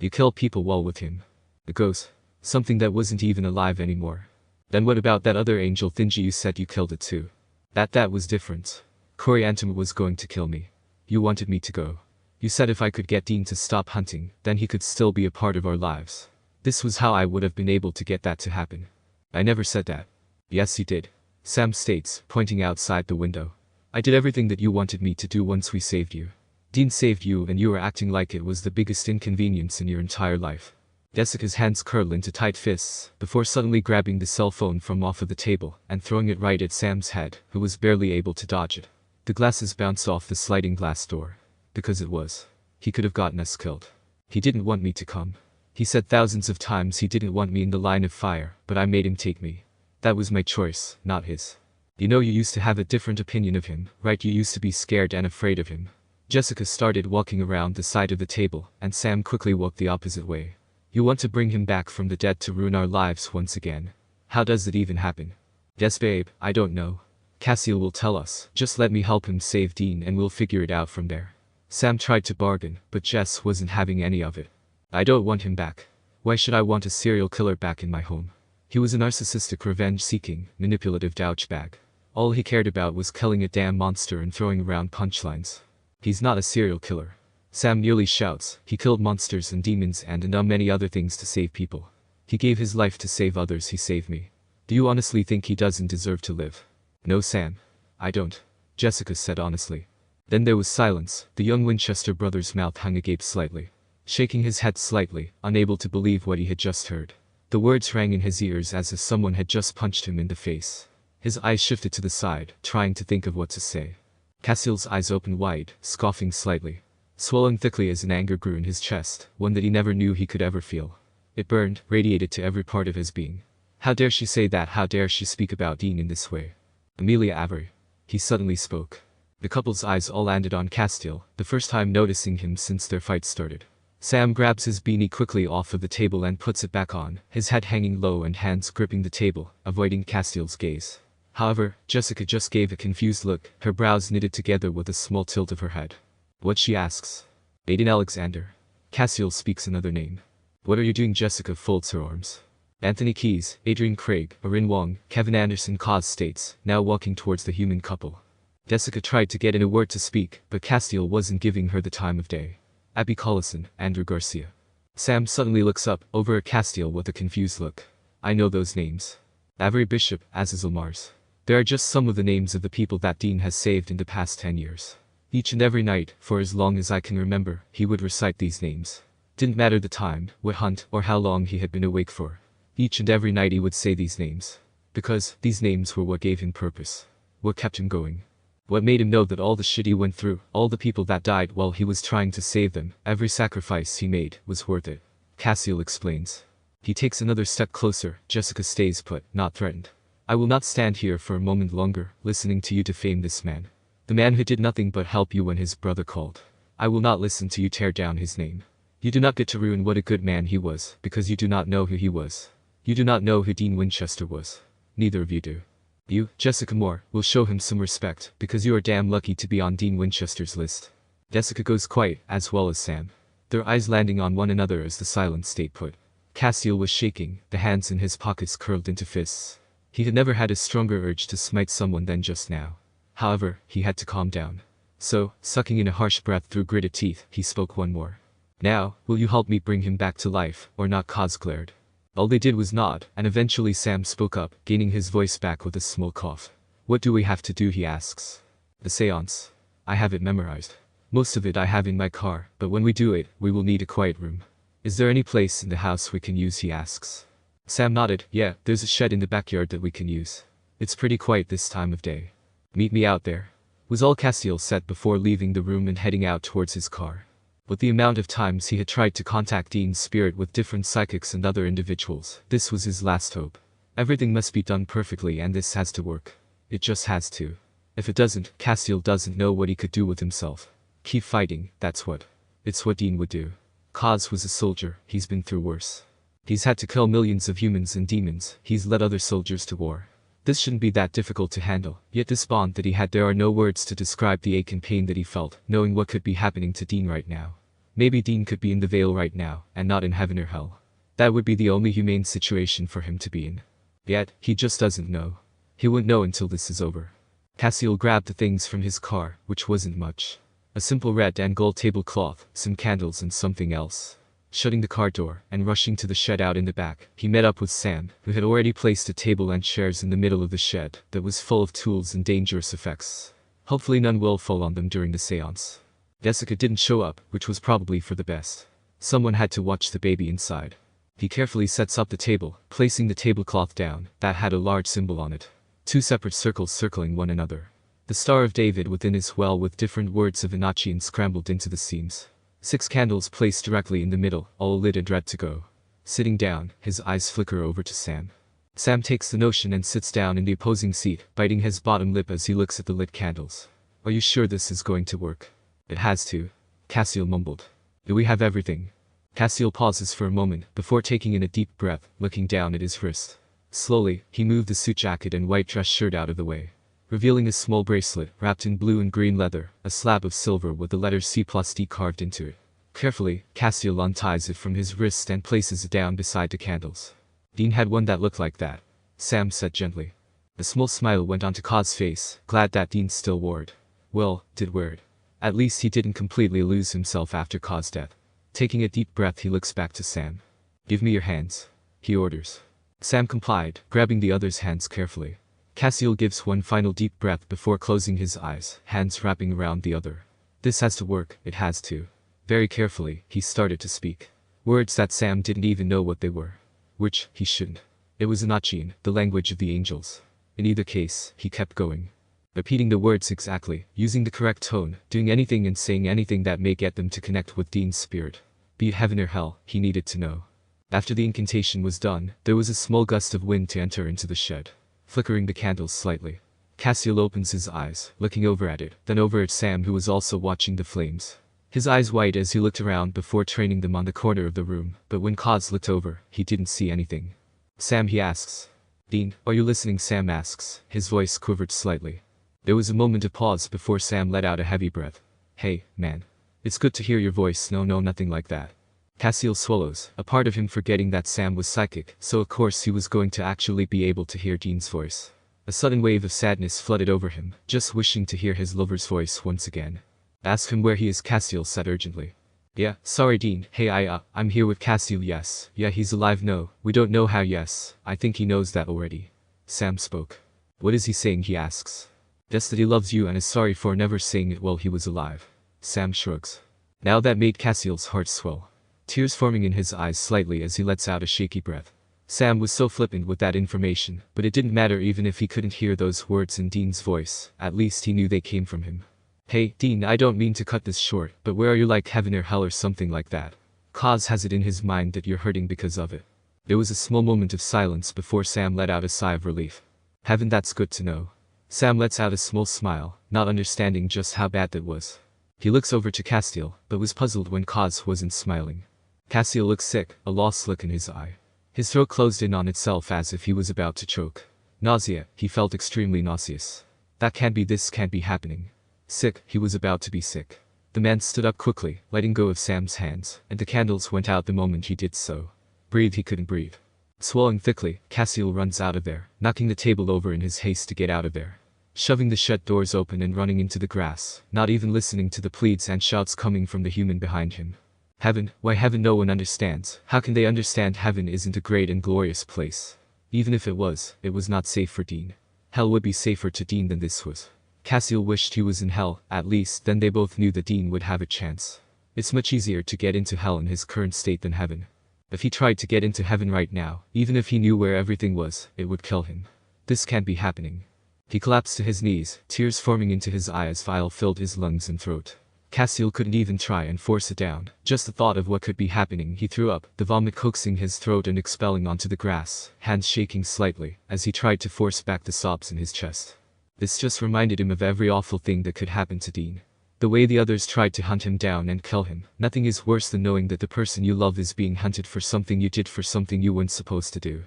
You kill people while with him. A ghost. Something that wasn't even alive anymore. Then what about that other angel Thingy? You said you killed it too. That was different. Corey Antum was going to kill me. You wanted me to go. You said if I could get Dean to stop hunting, then he could still be a part of our lives. This was how I would have been able to get that to happen. I never said that. Yes you did. Sam states, pointing outside the window. I did everything that you wanted me to do once we saved you. Dean saved you and you were acting like it was the biggest inconvenience in your entire life. Jessica's hands curl into tight fists, before suddenly grabbing the cell phone from off of the table and throwing it right at Sam's head, who was barely able to dodge it. The glasses bounce off the sliding glass door. Because it was. He could have gotten us killed. He didn't want me to come. He said thousands of times he didn't want me in the line of fire, but I made him take me. That was my choice, not his. You know you used to have a different opinion of him, right? You used to be scared and afraid of him. Jessica started walking around the side of the table, and Sam quickly walked the opposite way. You want to bring him back from the dead to ruin our lives once again. How does it even happen? Yes babe, I don't know. Castiel will tell us. Just let me help him save Dean and we'll figure it out from there. Sam tried to bargain, but Jess wasn't having any of it. I don't want him back. Why should I want a serial killer back in my home? He was a narcissistic, revenge-seeking, manipulative douchebag. All he cared about was killing a damn monster and throwing around punchlines. He's not a serial killer. Sam nearly shouts. He killed monsters and demons and done many other things to save people. He gave his life to save others. He saved me. Do you honestly think he doesn't deserve to live? No, Sam. I don't. Jessica said honestly. Then there was silence. The young Winchester brother's mouth hung agape slightly, shaking his head slightly, unable to believe what he had just heard. The words rang in his ears as if someone had just punched him in the face. His eyes shifted to the side, trying to think of what to say. Castiel's eyes opened wide, scoffing slightly, swelling thickly as an anger grew in his chest, one that he never knew he could ever feel. It burned, radiated to every part of his being. How dare she say that? How dare she speak about Dean in this way? Amelia Avery. He suddenly spoke. The couple's eyes all landed on Castiel, the first time noticing him since their fight started. Sam grabs his beanie quickly off of the table and puts it back on, his head hanging low and hands gripping the table, avoiding Castiel's gaze. However, Jessica just gave a confused look, her brows knitted together with a small tilt of her head. What, she asks? Aiden Alexander. Castiel speaks another name. What are you doing? Jessica folds her arms. Anthony Keys, Adrian Craig, Arin Wong, Kevin Anderson Cause states, now walking towards the human couple. Jessica tried to get in a word to speak, but Castiel wasn't giving her the time of day. Abby Collison, Andrew Garcia. Sam suddenly looks up, over at Castiel with a confused look. I know those names. Avery Bishop, Azazel Mars. There are just some of the names of the people that Dean has saved in the past 10 years. Each and every night, for as long as I can remember, he would recite these names. Didn't matter the time, what hunt, or how long he had been awake for. Each and every night he would say these names. Because these names were what gave him purpose. What kept him going. What made him know that all the shit he went through, all the people that died while he was trying to save them, every sacrifice he made, was worth it. Castiel explains. He takes another step closer. Jessica stays put, not threatened. I will not stand here for a moment longer, listening to you defame this man. The man who did nothing but help you when his brother called. I will not listen to you tear down his name. You do not get to ruin what a good man he was, because you do not know who he was. You do not know who Dean Winchester was. Neither of you do. You, Jessica Moore, will show him some respect, because you are damn lucky to be on Dean Winchester's list. Jessica goes quiet, as well as Sam. Their eyes landing on one another as the silence stayed put. Castiel was shaking, the hands in his pockets curled into fists. He had never had a stronger urge to smite someone than just now. However, he had to calm down. So, sucking in a harsh breath through gritted teeth, he spoke one more. Now, will you help me bring him back to life, or not? Cause glared. All they did was nod, and eventually Sam spoke up, gaining his voice back with a small cough. What do we have to do? He asks. The seance. I have it memorized. Most of it I have in my car, but when we do it, we will need a quiet room. Is there any place in the house we can use? He asks. Sam nodded. Yeah, there's a shed in the backyard that we can use. It's pretty quiet this time of day. Meet me out there. Was all Castiel said before leaving the room and heading out towards his car. With the amount of times he had tried to contact Dean's spirit with different psychics and other individuals, this was his last hope. Everything must be done perfectly and this has to work. It just has to. If it doesn't, Castiel doesn't know what he could do with himself. Keep fighting, that's what. It's what Dean would do. Cause was a soldier, he's been through worse. He's had to kill millions of humans and demons, he's led other soldiers to war. This shouldn't be that difficult to handle, yet this bond that he had, there are no words to describe the ache and pain that he felt, knowing what could be happening to Dean right now. Maybe Dean could be in the Vale right now, and not in heaven or hell. That would be the only humane situation for him to be in. Yet, he just doesn't know. He won't know until this is over. Castiel grabbed the things from his car, which wasn't much. A simple red and gold tablecloth, some candles and something else. Shutting the car door, and rushing to the shed out in the back, he met up with Sam, who had already placed a table and chairs in the middle of the shed, that was full of tools and dangerous effects. Hopefully none will fall on them during the seance. Jessica didn't show up, which was probably for the best. Someone had to watch the baby inside. He carefully sets up the table, placing the tablecloth down, that had a large symbol on it. 2 separate circles circling one another. The Star of David within as well, with different words of Anachian scrambled into the seams. 6 candles placed directly in the middle, all lit and red to go. Sitting down, his eyes flicker over to Sam. Sam takes the notion and sits down in the opposing seat, biting his bottom lip as he looks at the lit candles. Are you sure this is going to work? It has to. Castiel mumbled. Do we have everything? Castiel pauses for a moment, before taking in a deep breath, looking down at his wrist. Slowly, he moved the suit jacket and white dress shirt out of the way. revealing a small bracelet wrapped in blue and green leather, a slab of silver with the letter C+D carved into it. Carefully, Castiel unties it from his wrist and places it down beside the candles. Dean had one that looked like that, Sam said gently. A small smile went onto Ka's face, glad that Dean still wore it. Well, did wear it. At least he didn't completely lose himself after Ka's death. Taking a deep breath, he looks back to Sam. Give me your hands, he orders. Sam complied, grabbing the other's hands carefully. Castiel gives one final deep breath before closing his eyes, hands wrapping around the other. This has to work, it has to. Very carefully, he started to speak. Words that Sam didn't even know what they were. Which, he shouldn't. It was Anachin, the language of the angels. In either case, he kept going. Repeating the words exactly, using the correct tone, doing anything and saying anything that may get them to connect with Dean's spirit. Be it heaven or hell, he needed to know. After the incantation was done, there was a small gust of wind to enter into the shed, flickering the candles slightly. Castiel opens his eyes, looking over at it, then over at Sam, who was also watching the flames. His eyes wide as he looked around before training them on the corner of the room, but when Kaz looked over, he didn't see anything. Sam, he asks. Dean, are you listening? Sam asks, his voice quivered slightly. There was a moment of pause before Sam let out a heavy breath. Hey, man. It's good to hear your voice. No, nothing like that. Castiel swallows, a part of him forgetting that Sam was psychic, so of course he was going to actually be able to hear Dean's voice. A sudden wave of sadness flooded over him, just wishing to hear his lover's voice once again. Ask him where he is, Castiel said urgently. Yeah, sorry Dean, hey I'm here with Castiel. Yes, yeah, he's alive. No, we don't know how. Yes, I think he knows that already. Sam spoke. What is he saying? He asks. Just that he loves you and is sorry for never saying it while he was alive. Sam shrugs. Now that made Castiel's heart swell. Tears forming in his eyes slightly as he lets out a shaky breath. Sam was so flippant with that information, but it didn't matter even if he couldn't hear those words in Dean's voice, at least he knew they came from him. Hey, Dean, I don't mean to cut this short, but where are you, like heaven or hell or something like that? Kaz has it in his mind that you're hurting because of it. There was a small moment of silence before Sam let out a sigh of relief. Heaven, that's good to know. Sam lets out a small smile, not understanding just how bad that was. He looks over to Castiel, but was puzzled when Kaz wasn't smiling. Castiel looked sick, a lost look in his eye. His throat closed in on itself as if he was about to choke. Nausea, he felt extremely nauseous. That can't be, this can't be happening. Sick, he was about to be sick. The man stood up quickly, letting go of Sam's hands, and the candles went out the moment he did so. Breathe, he couldn't breathe. Swallowing thickly, Castiel runs out of there, knocking the table over in his haste to get out of there. Shoving the shed doors open and running into the grass, not even listening to the pleads and shouts coming from the human behind him. Heaven, why heaven? No one understands. How can they understand? Heaven isn't a great and glorious place. Even if it was not safe for Dean. Hell would be safer to Dean than this was. Castiel wished he was in hell, at least then they both knew that Dean would have a chance. It's much easier to get into hell in his current state than heaven. If he tried to get into heaven right now, even if he knew where everything was, it would kill him. This can't be happening. He collapsed to his knees, tears forming into his eyes. Fire filled his lungs and throat. Castiel couldn't even try and force it down. Just the thought of what could be happening, he threw up, the vomit coaxing his throat and expelling onto the grass, hands shaking slightly, as he tried to force back the sobs in his chest. This just reminded him of every awful thing that could happen to Dean. The way the others tried to hunt him down and kill him. Nothing is worse than knowing that the person you love is being hunted for something you did, for something you weren't supposed to do.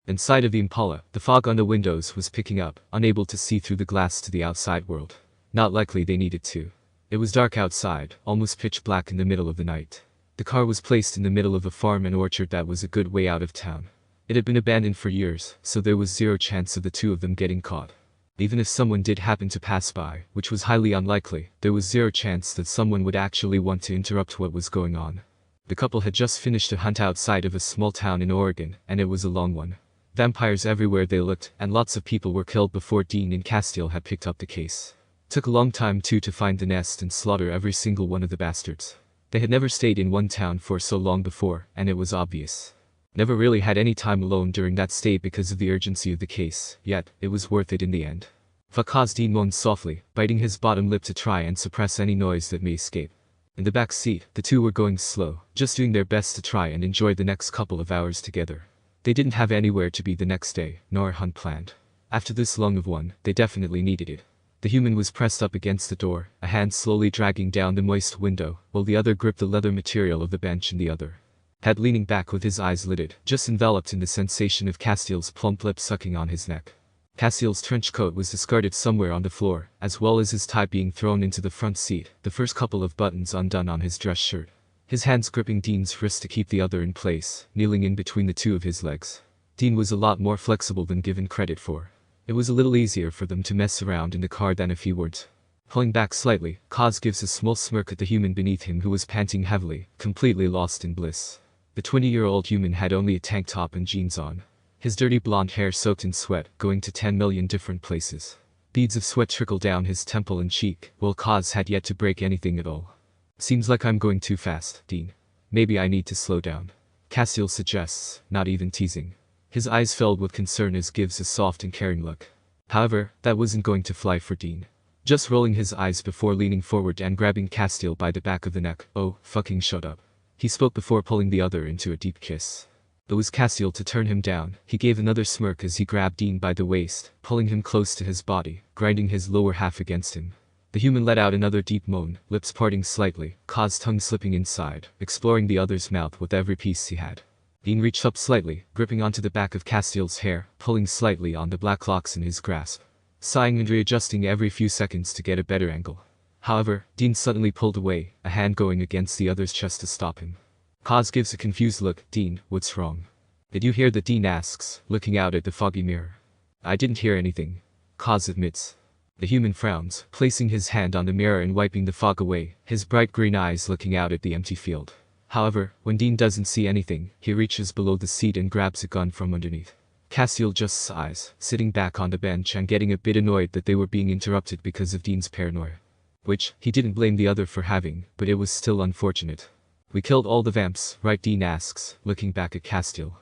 Inside of the Impala, the fog on the windows was picking up, unable to see through the glass to the outside world. Not likely they needed to. It was dark outside, almost pitch black in the middle of the night. The car was placed in the middle of a farm and orchard that was a good way out of town. It had been abandoned for years, so there was zero chance of the two of them getting caught. Even if someone did happen to pass by, which was highly unlikely, there was zero chance that someone would actually want to interrupt what was going on. The couple had just finished a hunt outside of a small town in Oregon, and it was a long one. Vampires everywhere they looked, and lots of people were killed before Dean and Castiel had picked up the case. Took a long time too to find the nest and slaughter every single one of the bastards. They had never stayed in one town for so long before, and it was obvious. Never really had any time alone during that stay because of the urgency of the case, yet, it was worth it in the end. Fakaz Dean moaned softly, biting his bottom lip to try and suppress any noise that may escape. In the back seat, the two were going slow, just doing their best to try and enjoy the next couple of hours together. They didn't have anywhere to be the next day, nor a hunt planned. After this long of one, they definitely needed it. The human was pressed up against the door, a hand slowly dragging down the moist window, while the other gripped the leather material of the bench in the other. Head leaning back with his eyes lidded, just enveloped in the sensation of Castiel's plump lips sucking on his neck. Castiel's trench coat was discarded somewhere on the floor, as well as his tie being thrown into the front seat, the first couple of buttons undone on his dress shirt. His hands gripping Dean's wrist to keep the other in place, kneeling in between the two of his legs. Dean was a lot more flexible than given credit for. It was a little easier for them to mess around in the car than if he weren't. Pulling back slightly, Kaz gives a small smirk at the human beneath him who was panting heavily, completely lost in bliss. The 20-year-old human had only a tank top and jeans on. His dirty blonde hair soaked in sweat, going to 10 million different places. Beads of sweat trickled down his temple and cheek, while Kaz had yet to break anything at all. Seems like I'm going too fast, Dean. Maybe I need to slow down. Castiel suggests, not even teasing. His eyes filled with concern as gives a soft and caring look. However, that wasn't going to fly for Dean. Just rolling his eyes before leaning forward and grabbing Castiel by the back of the neck. Oh, fucking shut up. He spoke before pulling the other into a deep kiss. It was Castiel to turn him down. He gave another smirk as he grabbed Dean by the waist, pulling him close to his body, grinding his lower half against him. The human let out another deep moan, lips parting slightly, Kaz's tongue slipping inside, exploring the other's mouth with every piece he had. Dean reached up slightly, gripping onto the back of Castiel's hair, pulling slightly on the black locks in his grasp, sighing and readjusting every few seconds to get a better angle. However, Dean suddenly pulled away, a hand going against the other's chest to stop him. Kaz gives a confused look. Dean, what's wrong? Did you hear that? Dean asks, looking out at the foggy mirror. I didn't hear anything. Kaz admits. The human frowns, placing his hand on the mirror and wiping the fog away, his bright green eyes looking out at the empty field. However, when Dean doesn't see anything, he reaches below the seat and grabs a gun from underneath. Castiel just sighs, sitting back on the bench and getting a bit annoyed that they were being interrupted because of Dean's paranoia. Which, he didn't blame the other for having, but it was still unfortunate. We killed all the vamps, right? Dean asks, looking back at Castiel.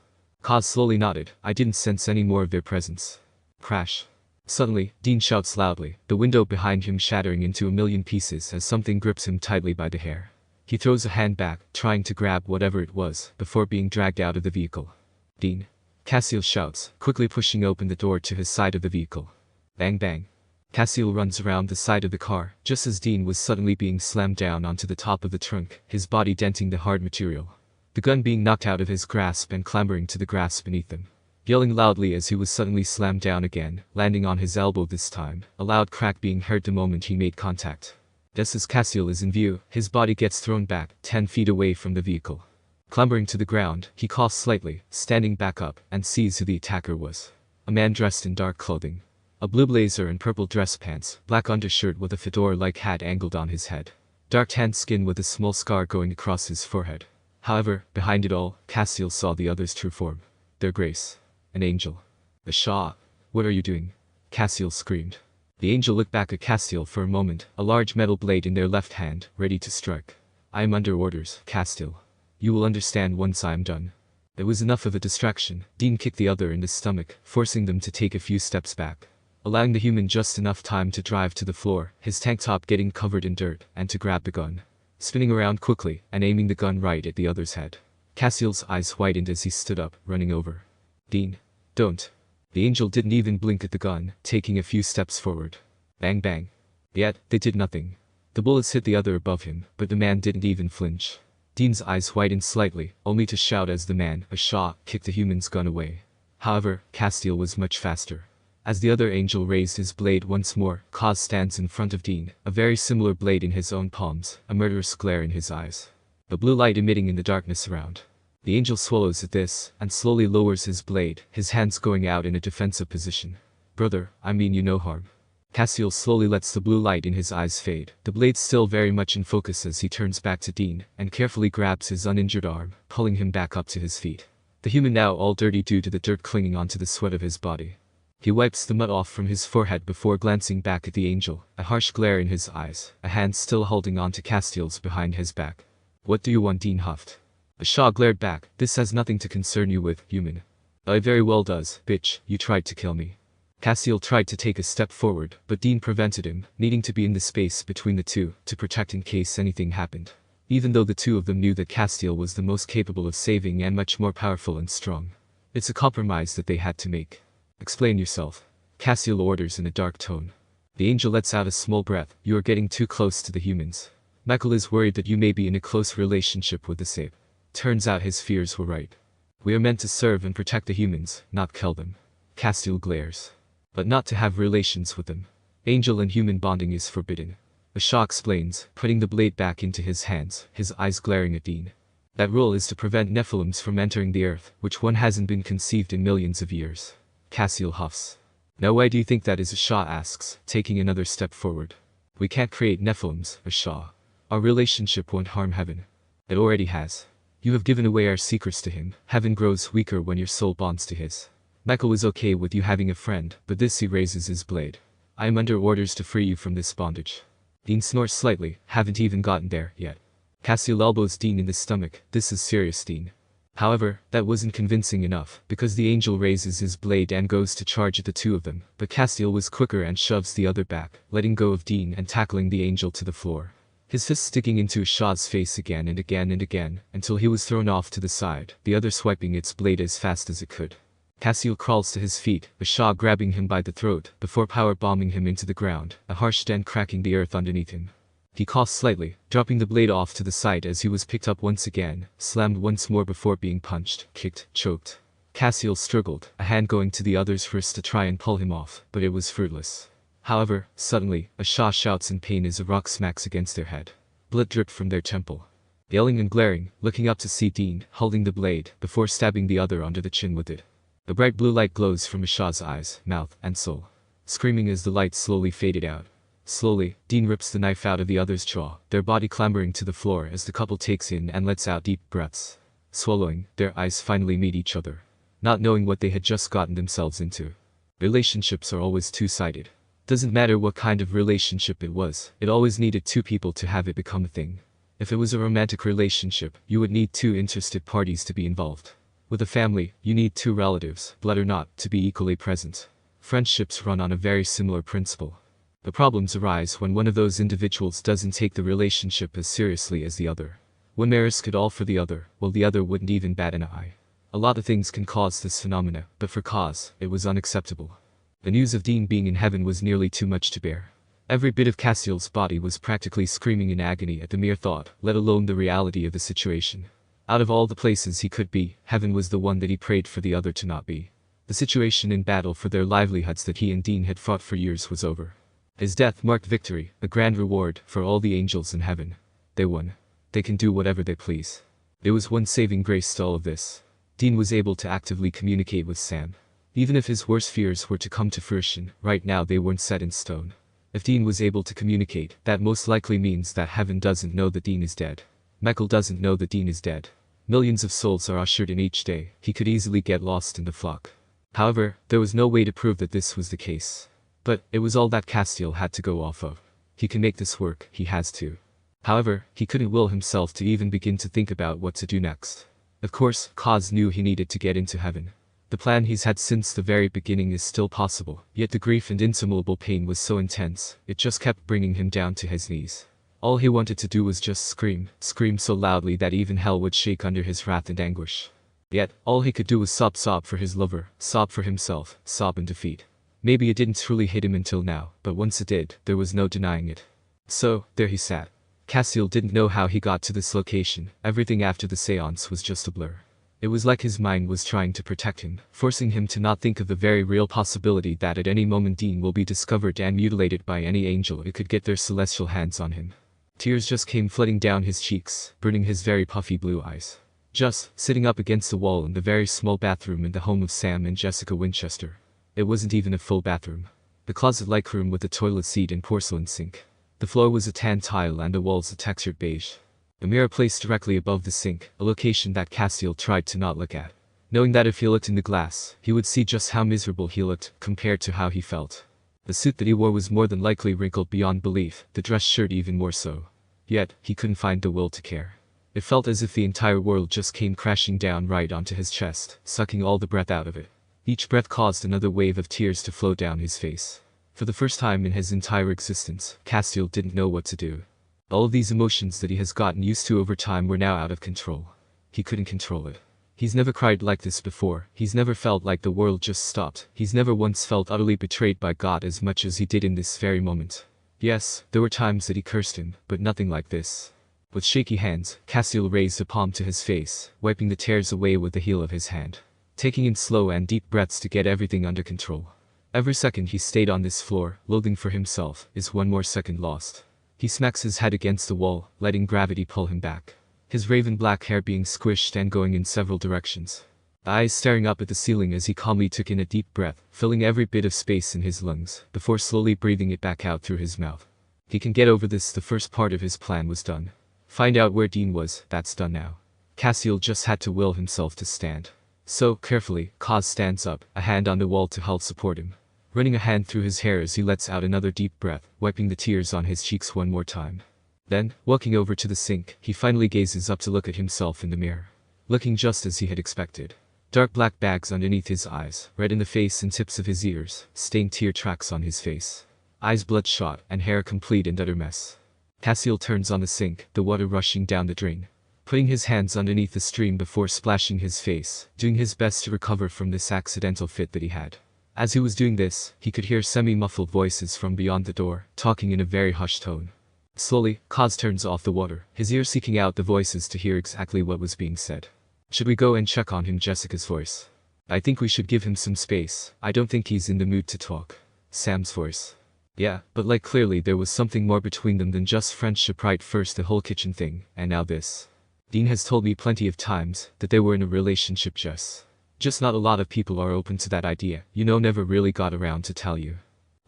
Kaz slowly nodded. I didn't sense any more of their presence. Crash. Suddenly, Dean shouts loudly, the window behind him shattering into a million pieces as something grips him tightly by the hair. He throws a hand back, trying to grab whatever it was, before being dragged out of the vehicle. Dean. Castiel shouts, quickly pushing open the door to his side of the vehicle. Bang bang. Castiel runs around the side of the car, just as Dean was suddenly being slammed down onto the top of the trunk, his body denting the hard material. The gun being knocked out of his grasp and clambering to the grass beneath him. Yelling loudly as he was suddenly slammed down again, landing on his elbow this time, a loud crack being heard the moment he made contact. Just as Castiel is in view, his body gets thrown back, 10 feet away from the vehicle. Clambering to the ground, he coughs slightly, standing back up, and sees who the attacker was. A man dressed in dark clothing. A blue blazer and purple dress pants, black undershirt with a fedora-like hat angled on his head. Dark tanned skin with a small scar going across his forehead. However, behind it all, Castiel saw the other's true form. Their grace. An angel. The Shah. What are you doing? Castiel screamed. The angel looked back at Castiel for a moment, a large metal blade in their left hand, ready to strike. I am under orders, Castiel. You will understand once I am done. There was enough of a distraction. Dean kicked the other in the stomach, forcing them to take a few steps back, allowing the human just enough time to drive to the floor, his tank top getting covered in dirt, and to grab the gun. Spinning around quickly, and aiming the gun right at the other's head. Castiel's eyes whitened as he stood up, running over. Dean. Don't. The angel didn't even blink at the gun, taking a few steps forward. Bang bang. Yet, they did nothing. The bullets hit the other above him, but the man didn't even flinch. Dean's eyes whitened slightly, only to shout as the man, a Shah, kicked the human's gun away. However, Castiel was much faster. As the other angel raised his blade once more, Kaz stands in front of Dean, a very similar blade in his own palms, a murderous glare in his eyes. The blue light emitting in the darkness around. The angel swallows at this, and slowly lowers his blade, his hands going out in a defensive position. Brother, I mean you no harm. Castiel slowly lets the blue light in his eyes fade, the blade still very much in focus as he turns back to Dean, and carefully grabs his uninjured arm, pulling him back up to his feet. The human now all dirty due to the dirt clinging onto the sweat of his body. He wipes the mud off from his forehead before glancing back at the angel, a harsh glare in his eyes, a hand still holding on to Castiel's behind his back. What do you want? Dean huffed. The Shah glared back. This has nothing to concern you with, human. I very well does, bitch, you tried to kill me. Castiel tried to take a step forward, but Dean prevented him, needing to be in the space between the two, to protect in case anything happened. Even though the two of them knew that Castiel was the most capable of saving and much more powerful and strong. It's a compromise that they had to make. Explain yourself. Castiel orders in a dark tone. The angel lets out a small breath. You are getting too close to the humans. Michael is worried that you may be in a close relationship with the Sabe. Turns out his fears were right. We are meant to serve and protect the humans, not kill them. Castiel glares. but not to have relations with them. Angel and human bonding is forbidden. Asha explains, putting the blade back into his hands, his eyes glaring at Dean. That rule is to prevent Nephilims from entering the earth, which one hasn't been conceived in millions of years. Castiel huffs. Now why do you think that is? Asha asks, taking another step forward. We can't create Nephilims, Asha. Our relationship won't harm heaven. It already has. You have given away our secrets to him. Heaven grows weaker when your soul bonds to his. Michael is okay with you having a friend, but this he raises his blade. I am under orders to free you from this bondage. Dean snorts slightly, haven't even gotten there yet. Castiel elbows Dean in the stomach. This is serious, Dean. However, that wasn't convincing enough, because the angel raises his blade and goes to charge at the two of them, but Castiel was quicker and shoves the other back, letting go of Dean and tackling the angel to the floor. His fist sticking into Asha's face again and again and again, until he was thrown off to the side, the other swiping its blade as fast as it could. Castiel crawls to his feet, Asha grabbing him by the throat, before power bombing him into the ground, a harsh dent cracking the earth underneath him. He coughs slightly, dropping the blade off to the side as he was picked up once again, slammed once more before being punched, kicked, choked. Castiel struggled, a hand going to the other's wrist to try and pull him off, but it was fruitless. However, suddenly, Asha shouts in pain as a rock smacks against their head. Blood dripped from their temple. Yelling and glaring, looking up to see Dean, holding the blade, before stabbing the other under the chin with it. The bright blue light glows from Asha's eyes, mouth, and soul. Screaming as the light slowly faded out. Slowly, Dean rips the knife out of the other's jaw, their body clambering to the floor as the couple takes in and lets out deep breaths. Swallowing, their eyes finally meet each other. Not knowing what they had just gotten themselves into. Relationships are always two-sided. Doesn't matter what kind of relationship it was, it always needed two people to have it become a thing. If it was a romantic relationship, you would need two interested parties to be involved. With a family, you need two relatives, blood or not, to be equally present. Friendships run on a very similar principle. The problems arise when one of those individuals doesn't take the relationship as seriously as the other. One may risk it all for the other, while the other wouldn't even bat an eye. A lot of things can cause this phenomena, but for Kaz, it was unacceptable. The news of Dean being in heaven was nearly too much to bear. Every bit of Castiel's body was practically screaming in agony at the mere thought, let alone the reality of the situation. Out of all the places he could be, heaven was the one that he prayed for the other to not be. The situation in battle for their livelihoods that he and Dean had fought for years was over. His death marked victory, a grand reward for all the angels in heaven. They won. They can do whatever they please. There was one saving grace to all of this. Dean was able to actively communicate with Sam. Even if his worst fears were to come to fruition, right now they weren't set in stone. If Dean was able to communicate, that most likely means that heaven doesn't know that Dean is dead. Michael doesn't know that Dean is dead. Millions of souls are ushered in each day, he could easily get lost in the flock. However, there was no way to prove that this was the case. But, it was all that Castiel had to go off of. He can make this work, he has to. However, he couldn't will himself to even begin to think about what to do next. Of course, Kaz knew he needed to get into heaven. The plan he's had since the very beginning is still possible, yet the grief and insurmountable pain was so intense, it just kept bringing him down to his knees. All he wanted to do was just scream so loudly that even hell would shake under his wrath and anguish. Yet, all he could do was sob for his lover, sob for himself, sob in defeat. Maybe it didn't truly hit him until now, but once it did, there was no denying it. So, there he sat. Castiel didn't know how he got to this location, everything after the seance was just a blur. It was like his mind was trying to protect him, forcing him to not think of the very real possibility that at any moment Dean will be discovered and mutilated by any angel who could get their celestial hands on him. Tears just came flooding down his cheeks, burning his very puffy blue eyes. Just, sitting up against the wall in the very small bathroom in the home of Sam and Jessica Winchester. It wasn't even a full bathroom. The closet-like room with a toilet seat and porcelain sink. The floor was a tan tile and the walls a textured beige. The mirror placed directly above the sink, a location that Castiel tried to not look at. Knowing that if he looked in the glass, he would see just how miserable he looked, compared to how he felt. The suit that he wore was more than likely wrinkled beyond belief, the dress shirt even more so. Yet, he couldn't find the will to care. It felt as if the entire world just came crashing down right onto his chest, sucking all the breath out of it. Each breath caused another wave of tears to flow down his face. For the first time in his entire existence, Castiel didn't know what to do. All of these emotions that he has gotten used to over time were now out of control. He couldn't control it. He's never cried like this before, he's never felt like the world just stopped, he's never once felt utterly betrayed by God as much as he did in this very moment. Yes, there were times that he cursed him, but nothing like this. With shaky hands, Castiel raised a palm to his face, wiping the tears away with the heel of his hand. Taking in slow and deep breaths to get everything under control. Every second he stayed on this floor, loathing for himself, is one more second lost. He smacks his head against the wall, letting gravity pull him back. His raven black hair being squished and going in several directions. Eyes staring up at the ceiling as he calmly took in a deep breath, filling every bit of space in his lungs, before slowly breathing it back out through his mouth. He can get over this. The first part of his plan was done. Find out where Dean was, that's done now. Castiel just had to will himself to stand. So, carefully, Kaz stands up, a hand on the wall to help support him. Running a hand through his hair as he lets out another deep breath, wiping the tears on his cheeks one more time. Then, walking over to the sink, he finally gazes up to look at himself in the mirror. Looking just as he had expected. Dark black bags underneath his eyes, red in the face and tips of his ears, stained tear tracks on his face. Eyes bloodshot, and hair complete and utter mess. Castiel turns on the sink, the water rushing down the drain. Putting his hands underneath the stream before splashing his face, doing his best to recover from this accidental fit that he had. As he was doing this, he could hear semi-muffled voices from beyond the door, talking in a very hushed tone. Slowly, Kaz turns off the water, his ear seeking out the voices to hear exactly what was being said. Should we go and check on him? Jessica's voice. I think we should give him some space. I don't think he's in the mood to talk. Sam's voice. Yeah, but like clearly there was something more between them than just friendship. Right, first the whole kitchen thing, and now this. Dean has told me plenty of times that they were in a relationship, Jess. Just not a lot of people are open to that idea, never really got around to tell you.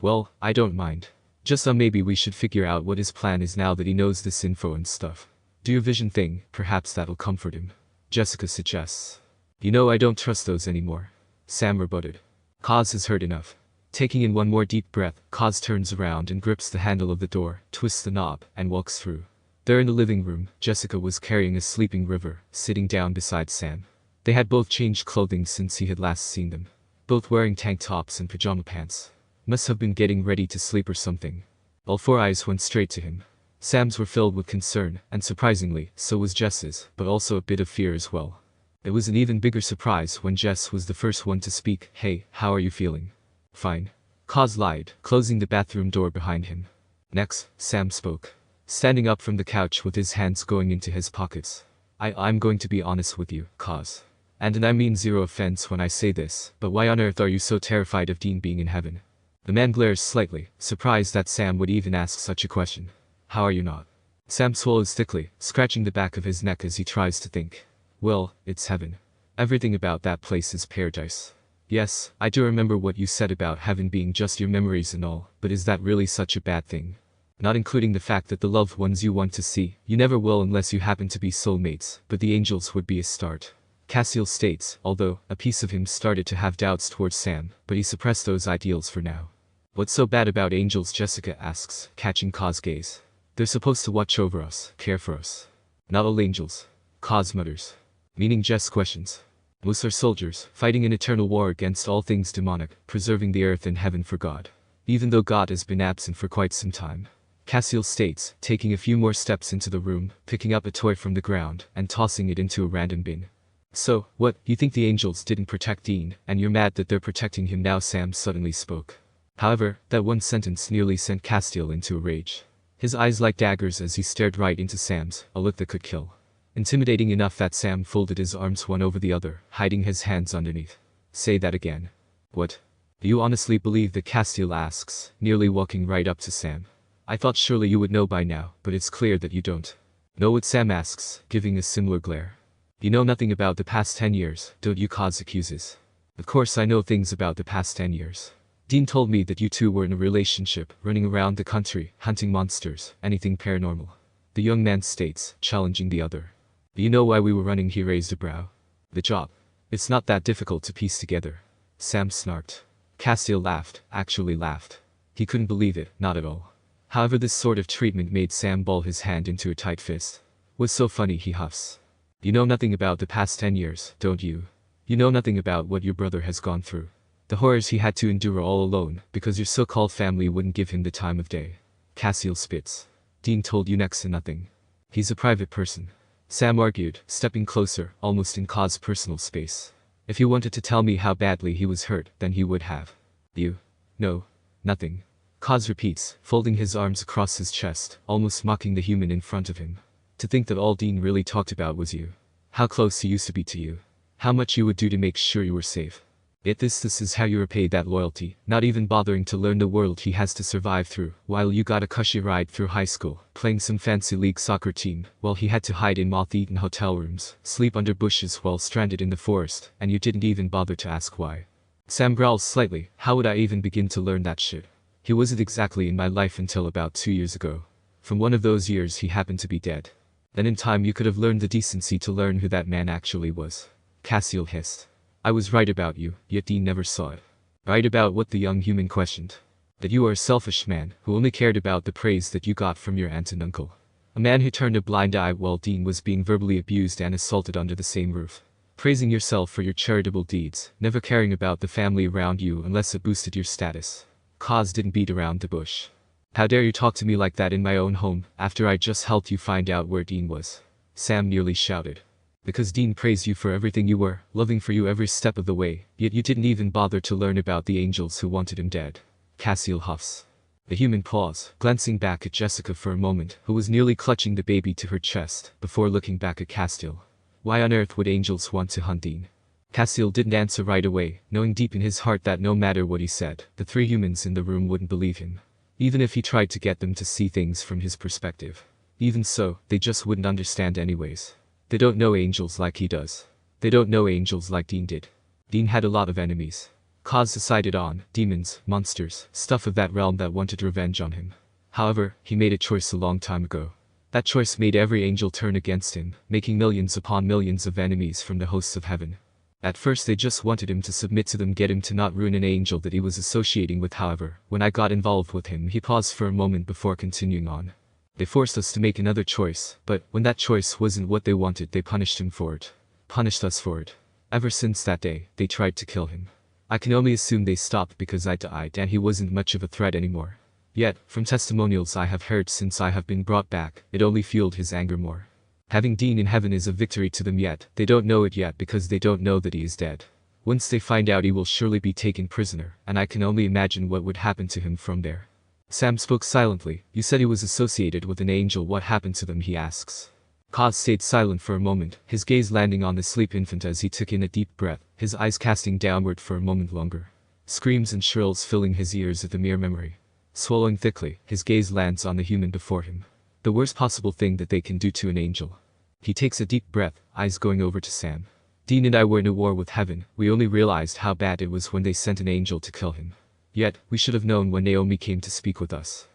Well, I don't mind. Just maybe we should figure out what his plan is now that he knows this info and stuff. Do your vision thing, perhaps that'll comfort him. Jessica suggests. I don't trust those anymore. Sam rebutted. Kaz has heard enough. Taking in one more deep breath, Kaz turns around and grips the handle of the door, twists the knob, and walks through. There in the living room, Jessica was carrying a sleeping River, sitting down beside Sam. They had both changed clothing since he had last seen them. Both wearing tank tops and pajama pants. Must have been getting ready to sleep or something. All four eyes went straight to him. Sam's were filled with concern, and surprisingly, so was Jess's, but also a bit of fear as well. It was an even bigger surprise when Jess was the first one to speak. Hey, how are you feeling? Fine. Kaz lied, closing the bathroom door behind him. Next, Sam spoke. Standing up from the couch with his hands going into his pockets. I'm going to be honest with you, Kaz. And I mean zero offense when I say this, but why on earth are you so terrified of Dean being in heaven? The man glares slightly, surprised that Sam would even ask such a question. How are you not? Sam swallows thickly, scratching the back of his neck as he tries to think. Well, it's heaven. Everything about that place is paradise. Yes, I do remember what you said about heaven being just your memories and all, but is that really such a bad thing? Not including the fact that the loved ones you want to see, you never will unless you happen to be soulmates, but the angels would be a start. Castiel states, although a piece of him started to have doubts towards Sam, but he suppressed those ideals for now. What's so bad about angels? Jessica asks, catching Kaz's gaze. They're supposed to watch over us, care for us. Not all angels. Kaz mutters. Meaning Jess questions. Most are soldiers, fighting an eternal war against all things demonic, preserving the earth and heaven for God. Even though God has been absent for quite some time. Castiel states, taking a few more steps into the room, picking up a toy from the ground, and tossing it into a random bin. So, what, you think the angels didn't protect Dean, and you're mad that they're protecting him now? Sam suddenly spoke. However, that one sentence nearly sent Castiel into a rage. His eyes like daggers as he stared right into Sam's, a look that could kill. Intimidating enough that Sam folded his arms one over the other, hiding his hands underneath. Say that again. What? Do you honestly believe that? Castiel asks, nearly walking right up to Sam. I thought surely you would know by now, but it's clear that you don't. Know what? Sam asks, giving a similar glare. You know nothing about the past 10 years, don't you? Kaz accuses. Of course I know things about the past 10 years. Dean told me that you two were in a relationship, running around the country, hunting monsters, anything paranormal. The young man states, challenging the other. Do you know why we were running? He raised a brow. The job. It's not that difficult to piece together. Sam snarked. Castiel laughed, actually laughed. He couldn't believe it, not at all. However, this sort of treatment made Sam ball his hand into a tight fist. What's so funny? He huffs. You know nothing about the past 10 years, don't you? You know nothing about what your brother has gone through. The horrors he had to endure all alone, because your so-called family wouldn't give him the time of day. Castiel spits. Dean told you next to nothing. He's a private person. Sam argued, stepping closer, almost in Kaz's personal space. If he wanted to tell me how badly he was hurt, then he would have. You? No. Nothing. Kaz repeats, folding his arms across his chest, almost mocking the human in front of him. To think that all Dean really talked about was you. How close he used to be to you. How much you would do to make sure you were safe. Yet this is how you repay that loyalty, not even bothering to learn the world he has to survive through, while you got a cushy ride through high school, playing some fancy league soccer team, while he had to hide in moth-eaten hotel rooms, sleep under bushes while stranded in the forest, and you didn't even bother to ask why. Sam growls slightly. How would I even begin to learn that shit? He wasn't exactly in my life until about 2 years ago. From one of those years he happened to be dead. Then in time you could have learned the decency to learn who that man actually was. Castiel hissed. I was right about you, yet Dean never saw it. Right about what? The young human questioned. That you are a selfish man, who only cared about the praise that you got from your aunt and uncle. A man who turned a blind eye while Dean was being verbally abused and assaulted under the same roof. Praising yourself for your charitable deeds, never caring about the family around you unless it boosted your status. Cause didn't beat around the bush. How dare you talk to me like that in my own home, after I just helped you find out where Dean was? Sam nearly shouted. Because Dean praised you for everything you were, loving for you every step of the way, yet you didn't even bother to learn about the angels who wanted him dead. Castiel huffs. The human paused, glancing back at Jessica for a moment, who was nearly clutching the baby to her chest, before looking back at Castiel. Why on earth would angels want to hunt Dean? Castiel didn't answer right away, knowing deep in his heart that no matter what he said, the 3 humans in the room wouldn't believe him. Even if he tried to get them to see things from his perspective. Even so, they just wouldn't understand anyways. They don't know angels like he does. They don't know angels like Dean did. Dean had a lot of enemies. Cause decided on demons, monsters, stuff of that realm that wanted revenge on him. However, he made a choice a long time ago. That choice made every angel turn against him, making millions upon millions of enemies from the hosts of heaven. At first they just wanted him to submit to them, get him to not ruin an angel that he was associating with. However, when I got involved with him, he paused for a moment before continuing on. They forced us to make another choice, but when that choice wasn't what they wanted, they punished him for it. Punished us for it. Ever since that day, they tried to kill him. I can only assume they stopped because I died and he wasn't much of a threat anymore. Yet, from testimonials I have heard since I have been brought back, it only fueled his anger more. Having Dean in heaven is a victory to them, yet they don't know it yet because they don't know that he is dead. Once they find out, he will surely be taken prisoner, and I can only imagine what would happen to him from there. Sam spoke silently. You said he was associated with an angel. What happened to them? He asks. Cause stayed silent for a moment, his gaze landing on the sleep infant as he took in a deep breath, his eyes casting downward for a moment longer. Screams and shrills filling his ears at the mere memory. Swallowing thickly, his gaze lands on the human before him. The worst possible thing that they can do to an angel. He takes a deep breath, eyes going over to Sam. Dean and I were in a war with heaven. We only realized how bad it was when they sent an angel to kill him. Yet, we should have known when Naomi came to speak with us.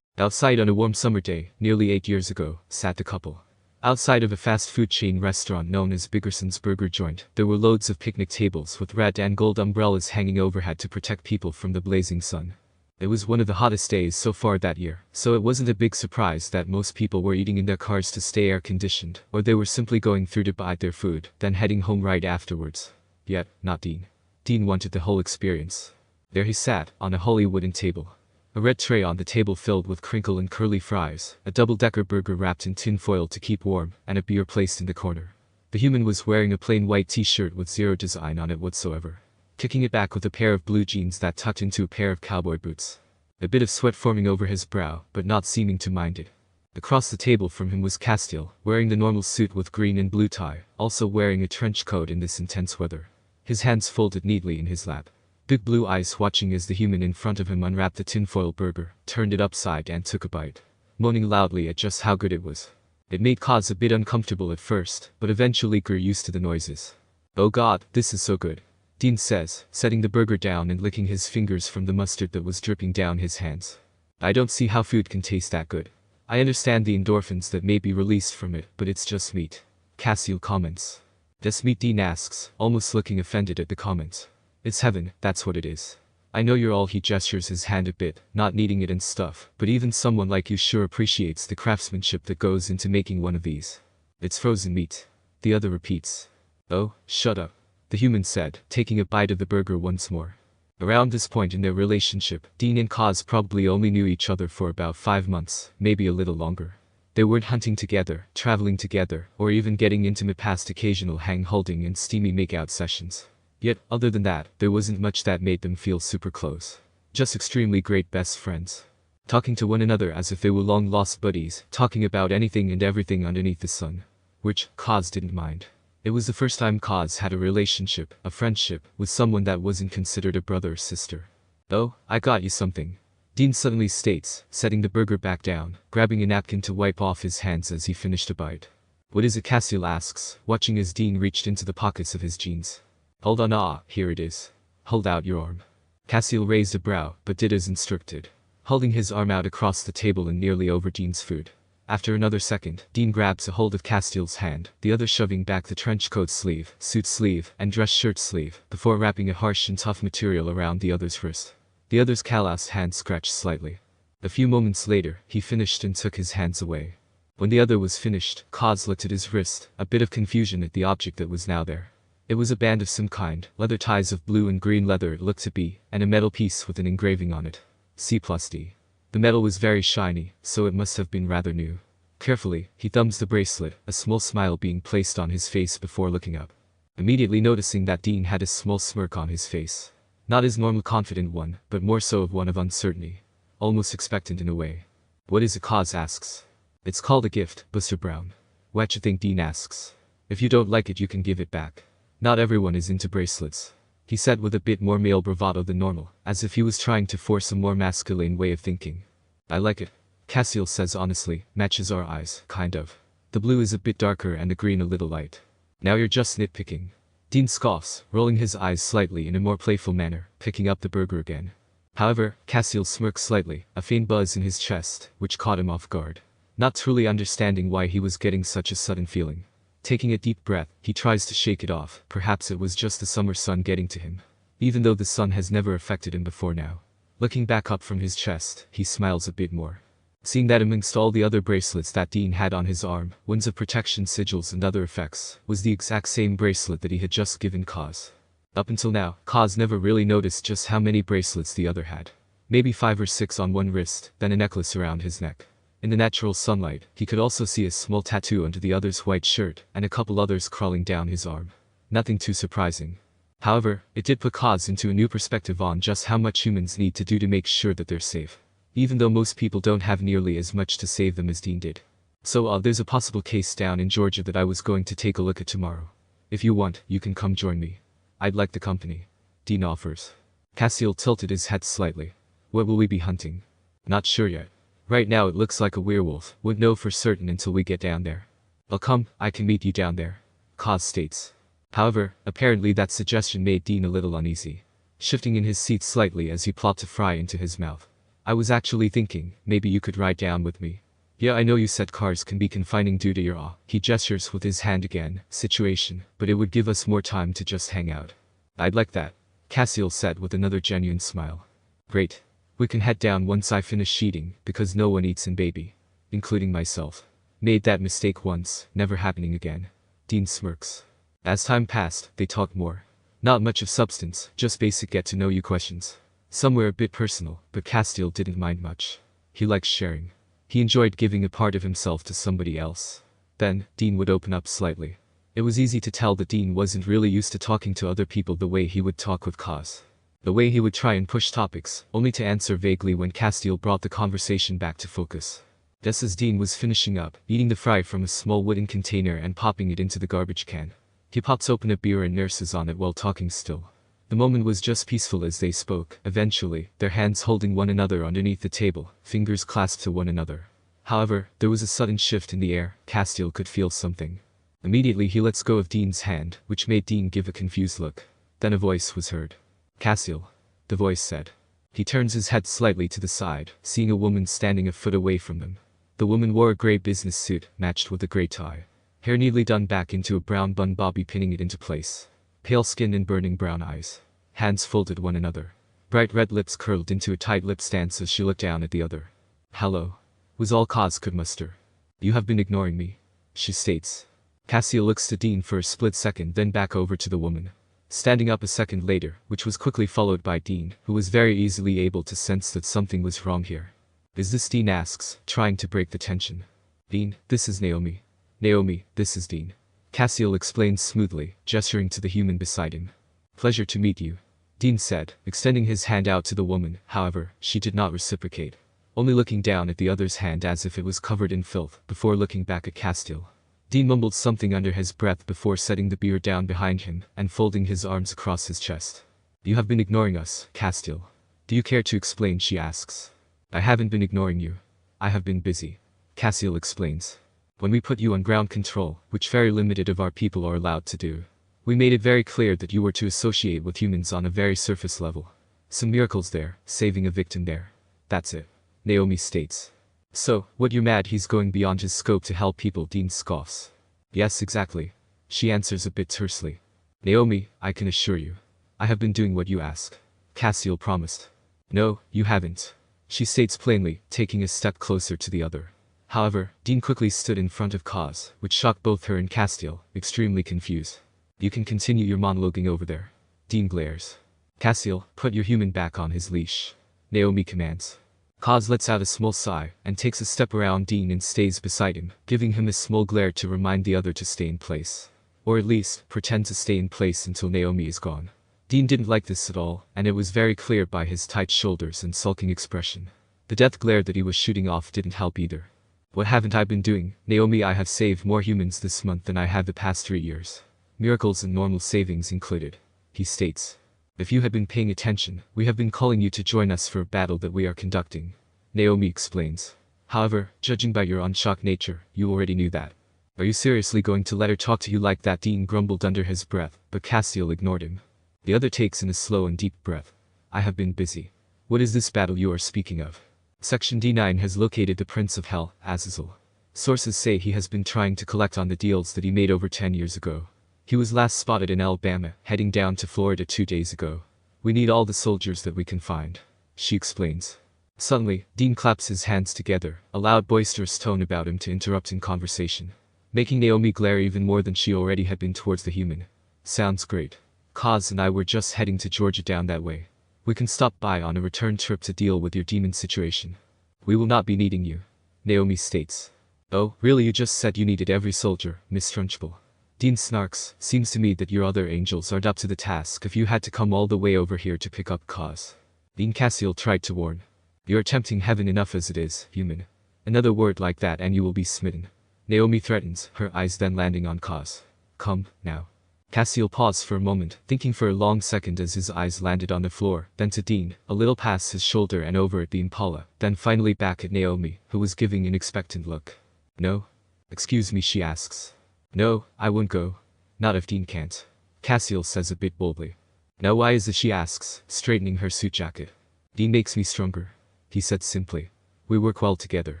Outside on a warm summer day, nearly 8 years ago, sat the couple. Outside of a fast food chain restaurant known as Biggerson's Burger Joint, there were loads of picnic tables with red and gold umbrellas hanging overhead to protect people from the blazing sun. It was one of the hottest days so far that year, so it wasn't a big surprise that most people were eating in their cars to stay air-conditioned, or they were simply going through to buy their food, then heading home right afterwards. Yet, not Dean. Dean wanted the whole experience. There he sat, on a holly wooden table. A red tray on the table filled with crinkle and curly fries, a double-decker burger wrapped in tin foil to keep warm, and a beer placed in the corner. The human was wearing a plain white t-shirt with zero design on it whatsoever. Kicking it back with a pair of blue jeans that tucked into a pair of cowboy boots. A bit of sweat forming over his brow, but not seeming to mind it. Across the table from him was Castiel, wearing the normal suit with green and blue tie, also wearing a trench coat in this intense weather. His hands folded neatly in his lap. Big blue eyes watching as the human in front of him unwrapped the tinfoil burger, turned it upside and took a bite. Moaning loudly at just how good it was. It made Kaz a bit uncomfortable at first, but eventually grew used to the noises. Oh God, this is so good. Dean says, setting the burger down and licking his fingers from the mustard that was dripping down his hands. I don't see how food can taste that good. I understand the endorphins that may be released from it, but it's just meat. Castiel comments. This meat? Dean asks, almost looking offended at the comment. It's heaven, that's what it is. I know you're all. He gestures his hand a bit, not needing it and stuff, but even someone like you sure appreciates the craftsmanship that goes into making one of these. It's frozen meat. The other repeats. Oh, shut up. The human said, taking a bite of the burger once more. Around this point in their relationship, Dean and Kaz probably only knew each other for about 5 months, maybe a little longer. They weren't hunting together, traveling together, or even getting intimate past occasional hand-holding and steamy make-out sessions. Yet, other than that, there wasn't much that made them feel super close. Just extremely great best friends. Talking to one another as if they were long-lost buddies, talking about anything and everything underneath the sun. Which, Kaz didn't mind. It was the first time Kaz had a relationship, a friendship, with someone that wasn't considered a brother or sister. "Oh, I got you something," Dean suddenly states, setting the burger back down, grabbing a napkin to wipe off his hands as he finished a bite. "What is it?" Castiel asks, watching as Dean reached into the pockets of his jeans. "Hold on, here it is. Hold out your arm." Castiel raised a brow, but did as instructed, holding his arm out across the table and nearly over Dean's food. After another second, Dean grabs a hold of Castiel's hand, the other shoving back the trench coat sleeve, suit sleeve, and dress shirt sleeve, before wrapping a harsh and tough material around the other's wrist. The other's calloused hand scratched slightly. A few moments later, he finished and took his hands away. When the other was finished, Kaz looked at his wrist, a bit of confusion at the object that was now there. It was a band of some kind, leather ties of blue and green leather it looked to be, and a metal piece with an engraving on it. C+D. The metal was very shiny, so it must have been rather new. Carefully, he thumbs the bracelet, a small smile being placed on his face before looking up. Immediately noticing that Dean had a small smirk on his face. Not his normal confident one, but more so of one of uncertainty. Almost expectant in a way. "What is it?" Kaz asks. "It's called a gift, Buster Brown." "What you think?" Dean asks. "If you don't like it you can give it back. Not everyone is into bracelets," he said with a bit more male bravado than normal, as if he was trying to force a more masculine way of thinking. "I like it," Castiel says honestly, "matches our eyes, kind of. The blue is a bit darker and the green a little light." "Now you're just nitpicking." Dean scoffs, rolling his eyes slightly in a more playful manner, picking up the burger again. However, Castiel smirks slightly, a faint buzz in his chest, which caught him off guard. Not truly understanding why he was getting such a sudden feeling. Taking a deep breath, he tries to shake it off, perhaps it was just the summer sun getting to him. Even though the sun has never affected him before now. Looking back up from his chest, he smiles a bit more. Seeing that amongst all the other bracelets that Dean had on his arm, ones of protection, sigils and other effects, was the exact same bracelet that he had just given Kaz. Up until now, Kaz never really noticed just how many bracelets the other had. Maybe 5 or 6 on one wrist, then a necklace around his neck. In the natural sunlight, he could also see a small tattoo under the other's white shirt, and a couple others crawling down his arm. Nothing too surprising. However, it did put Kaz into a new perspective on just how much humans need to do to make sure that they're safe. Even though most people don't have nearly as much to save them as Dean did. "So there's a possible case down in Georgia that I was going to take a look at tomorrow. If you want, you can come join me. I'd like the company," Dean offers. Castiel tilted his head slightly. "What will we be hunting?" "Not sure yet. Right now it looks like a werewolf, wouldn't know for certain until we get down there." "I'll come, I can meet you down there," Kaz states. However, apparently that suggestion made Dean a little uneasy. Shifting in his seat slightly as he plopped a fry into his mouth. "I was actually thinking, maybe you could ride down with me." "Yeah, I know you said cars can be confining due to your he gestures with his hand again, situation, but it would give us more time to just hang out." "I'd like that," Castiel said with another genuine smile. "Great. We can head down once I finish eating, because no one eats in baby. Including myself. Made that mistake once, never happening again." Dean smirks. As time passed, they talked more. Not much of substance, just basic get-to-know-you questions. Somewhere a bit personal, but Castiel didn't mind much. He likes sharing. He enjoyed giving a part of himself to somebody else. Then, Dean would open up slightly. It was easy to tell that Dean wasn't really used to talking to other people the way he would talk with Kaz. The way he would try and push topics, only to answer vaguely when Castiel brought the conversation back to focus. Just as Dean was finishing up, eating the fry from a small wooden container and popping it into the garbage can. He pops open a beer and nurses on it while talking still. The moment was just peaceful as they spoke, eventually, their hands holding one another underneath the table, fingers clasped to one another. However, there was a sudden shift in the air. Castiel could feel something. Immediately he lets go of Dean's hand, which made Dean give a confused look. Then a voice was heard. "Castiel," the voice said. He turns his head slightly to the side, seeing a woman standing a foot away from them. The woman wore a gray business suit, matched with a gray tie. Hair neatly done back into a brown bun bobby pinning it into place. Pale skin and burning brown eyes. Hands folded one another. Bright red lips curled into a tight lip stance as she looked down at the other. "Hello," was all Kaz could muster. "You have been ignoring me," she states. Castiel looks to Dean for a split second, then back over to the woman. Standing up a second later, which was quickly followed by Dean, who was very easily able to sense that something was wrong here. "Is this?" Dean asks, trying to break the tension. "Dean, this is Naomi." "Naomi, this is Dean." Castiel explains smoothly, gesturing to the human beside him. "Pleasure to meet you," Dean said, extending his hand out to the woman. However, she did not reciprocate. Only looking down at the other's hand as if it was covered in filth, before looking back at Castiel. Dean mumbled something under his breath before setting the beer down behind him and folding his arms across his chest. You have been ignoring us, Castiel. Do you care to explain, she asks. I haven't been ignoring you. I have been busy. Castiel explains. When we put you on ground control, which very limited of our people are allowed to do, we made it very clear that you were to associate with humans on a very surface level. Some miracles there, saving a victim there. That's it. Naomi states. So, what, you're mad he's going beyond his scope to help people? Dean scoffs. Yes, exactly. She answers a bit tersely. Naomi, I can assure you. I have been doing what you ask. Castiel promised. No, you haven't. She states plainly, taking a step closer to the other. However, Dean quickly stood in front of Cause, which shocked both her and Castiel, extremely confused. You can continue your monologuing over there. Dean glares. Castiel, put your human back on his leash. Naomi commands. Cause lets out a small sigh, and takes a step around Dean and stays beside him, giving him a small glare to remind the other to stay in place. Or at least, pretend to stay in place until Naomi is gone. Dean didn't like this at all, and it was very clear by his tight shoulders and sulking expression. The death glare that he was shooting off didn't help either. What haven't I been doing, Naomi? I have saved more humans this month than I have the past 3 years. Miracles and normal savings included. He states. If you had been paying attention, we have been calling you to join us for a battle that we are conducting. Naomi explains. However, judging by your unshocked nature, you already knew that. Are you seriously going to let her talk to you like that? Dean grumbled under his breath, but Castiel ignored him. The other takes in a slow and deep breath. I have been busy. What is this battle you are speaking of? Section D9 has located the Prince of Hell, Azazel. Sources say he has been trying to collect on the deals that he made over 10 years ago. He was last spotted in Alabama, heading down to Florida 2 days ago. We need all the soldiers that we can find. She explains. Suddenly, Dean claps his hands together, a loud boisterous tone about him to interrupt in conversation, making Naomi glare even more than she already had been towards the human. Sounds great. Cause and I were just heading to Georgia down that way. We can stop by on a return trip to deal with your demon situation. We will not be needing you. Naomi states. Oh, really? You just said you needed every soldier, Miss Trunchbull. Dean snarks. Seems to me that your other angels aren't up to the task if you had to come all the way over here to pick up Cause. Dean. Castiel tried to warn. You're tempting heaven enough as it is, human. Another word like that and you will be smitten. Naomi threatens, her eyes then landing on Cause. Come, now. Castiel paused for a moment, thinking for a long second as his eyes landed on the floor, then to Dean, a little past his shoulder and over at the Impala, then finally back at Naomi, who was giving an expectant look. No? Excuse me, she asks. No, I won't go. Not if Dean can't. Castiel says a bit boldly. Now why is it, she asks, straightening her suit jacket. Dean makes me stronger. He said simply. We work well together.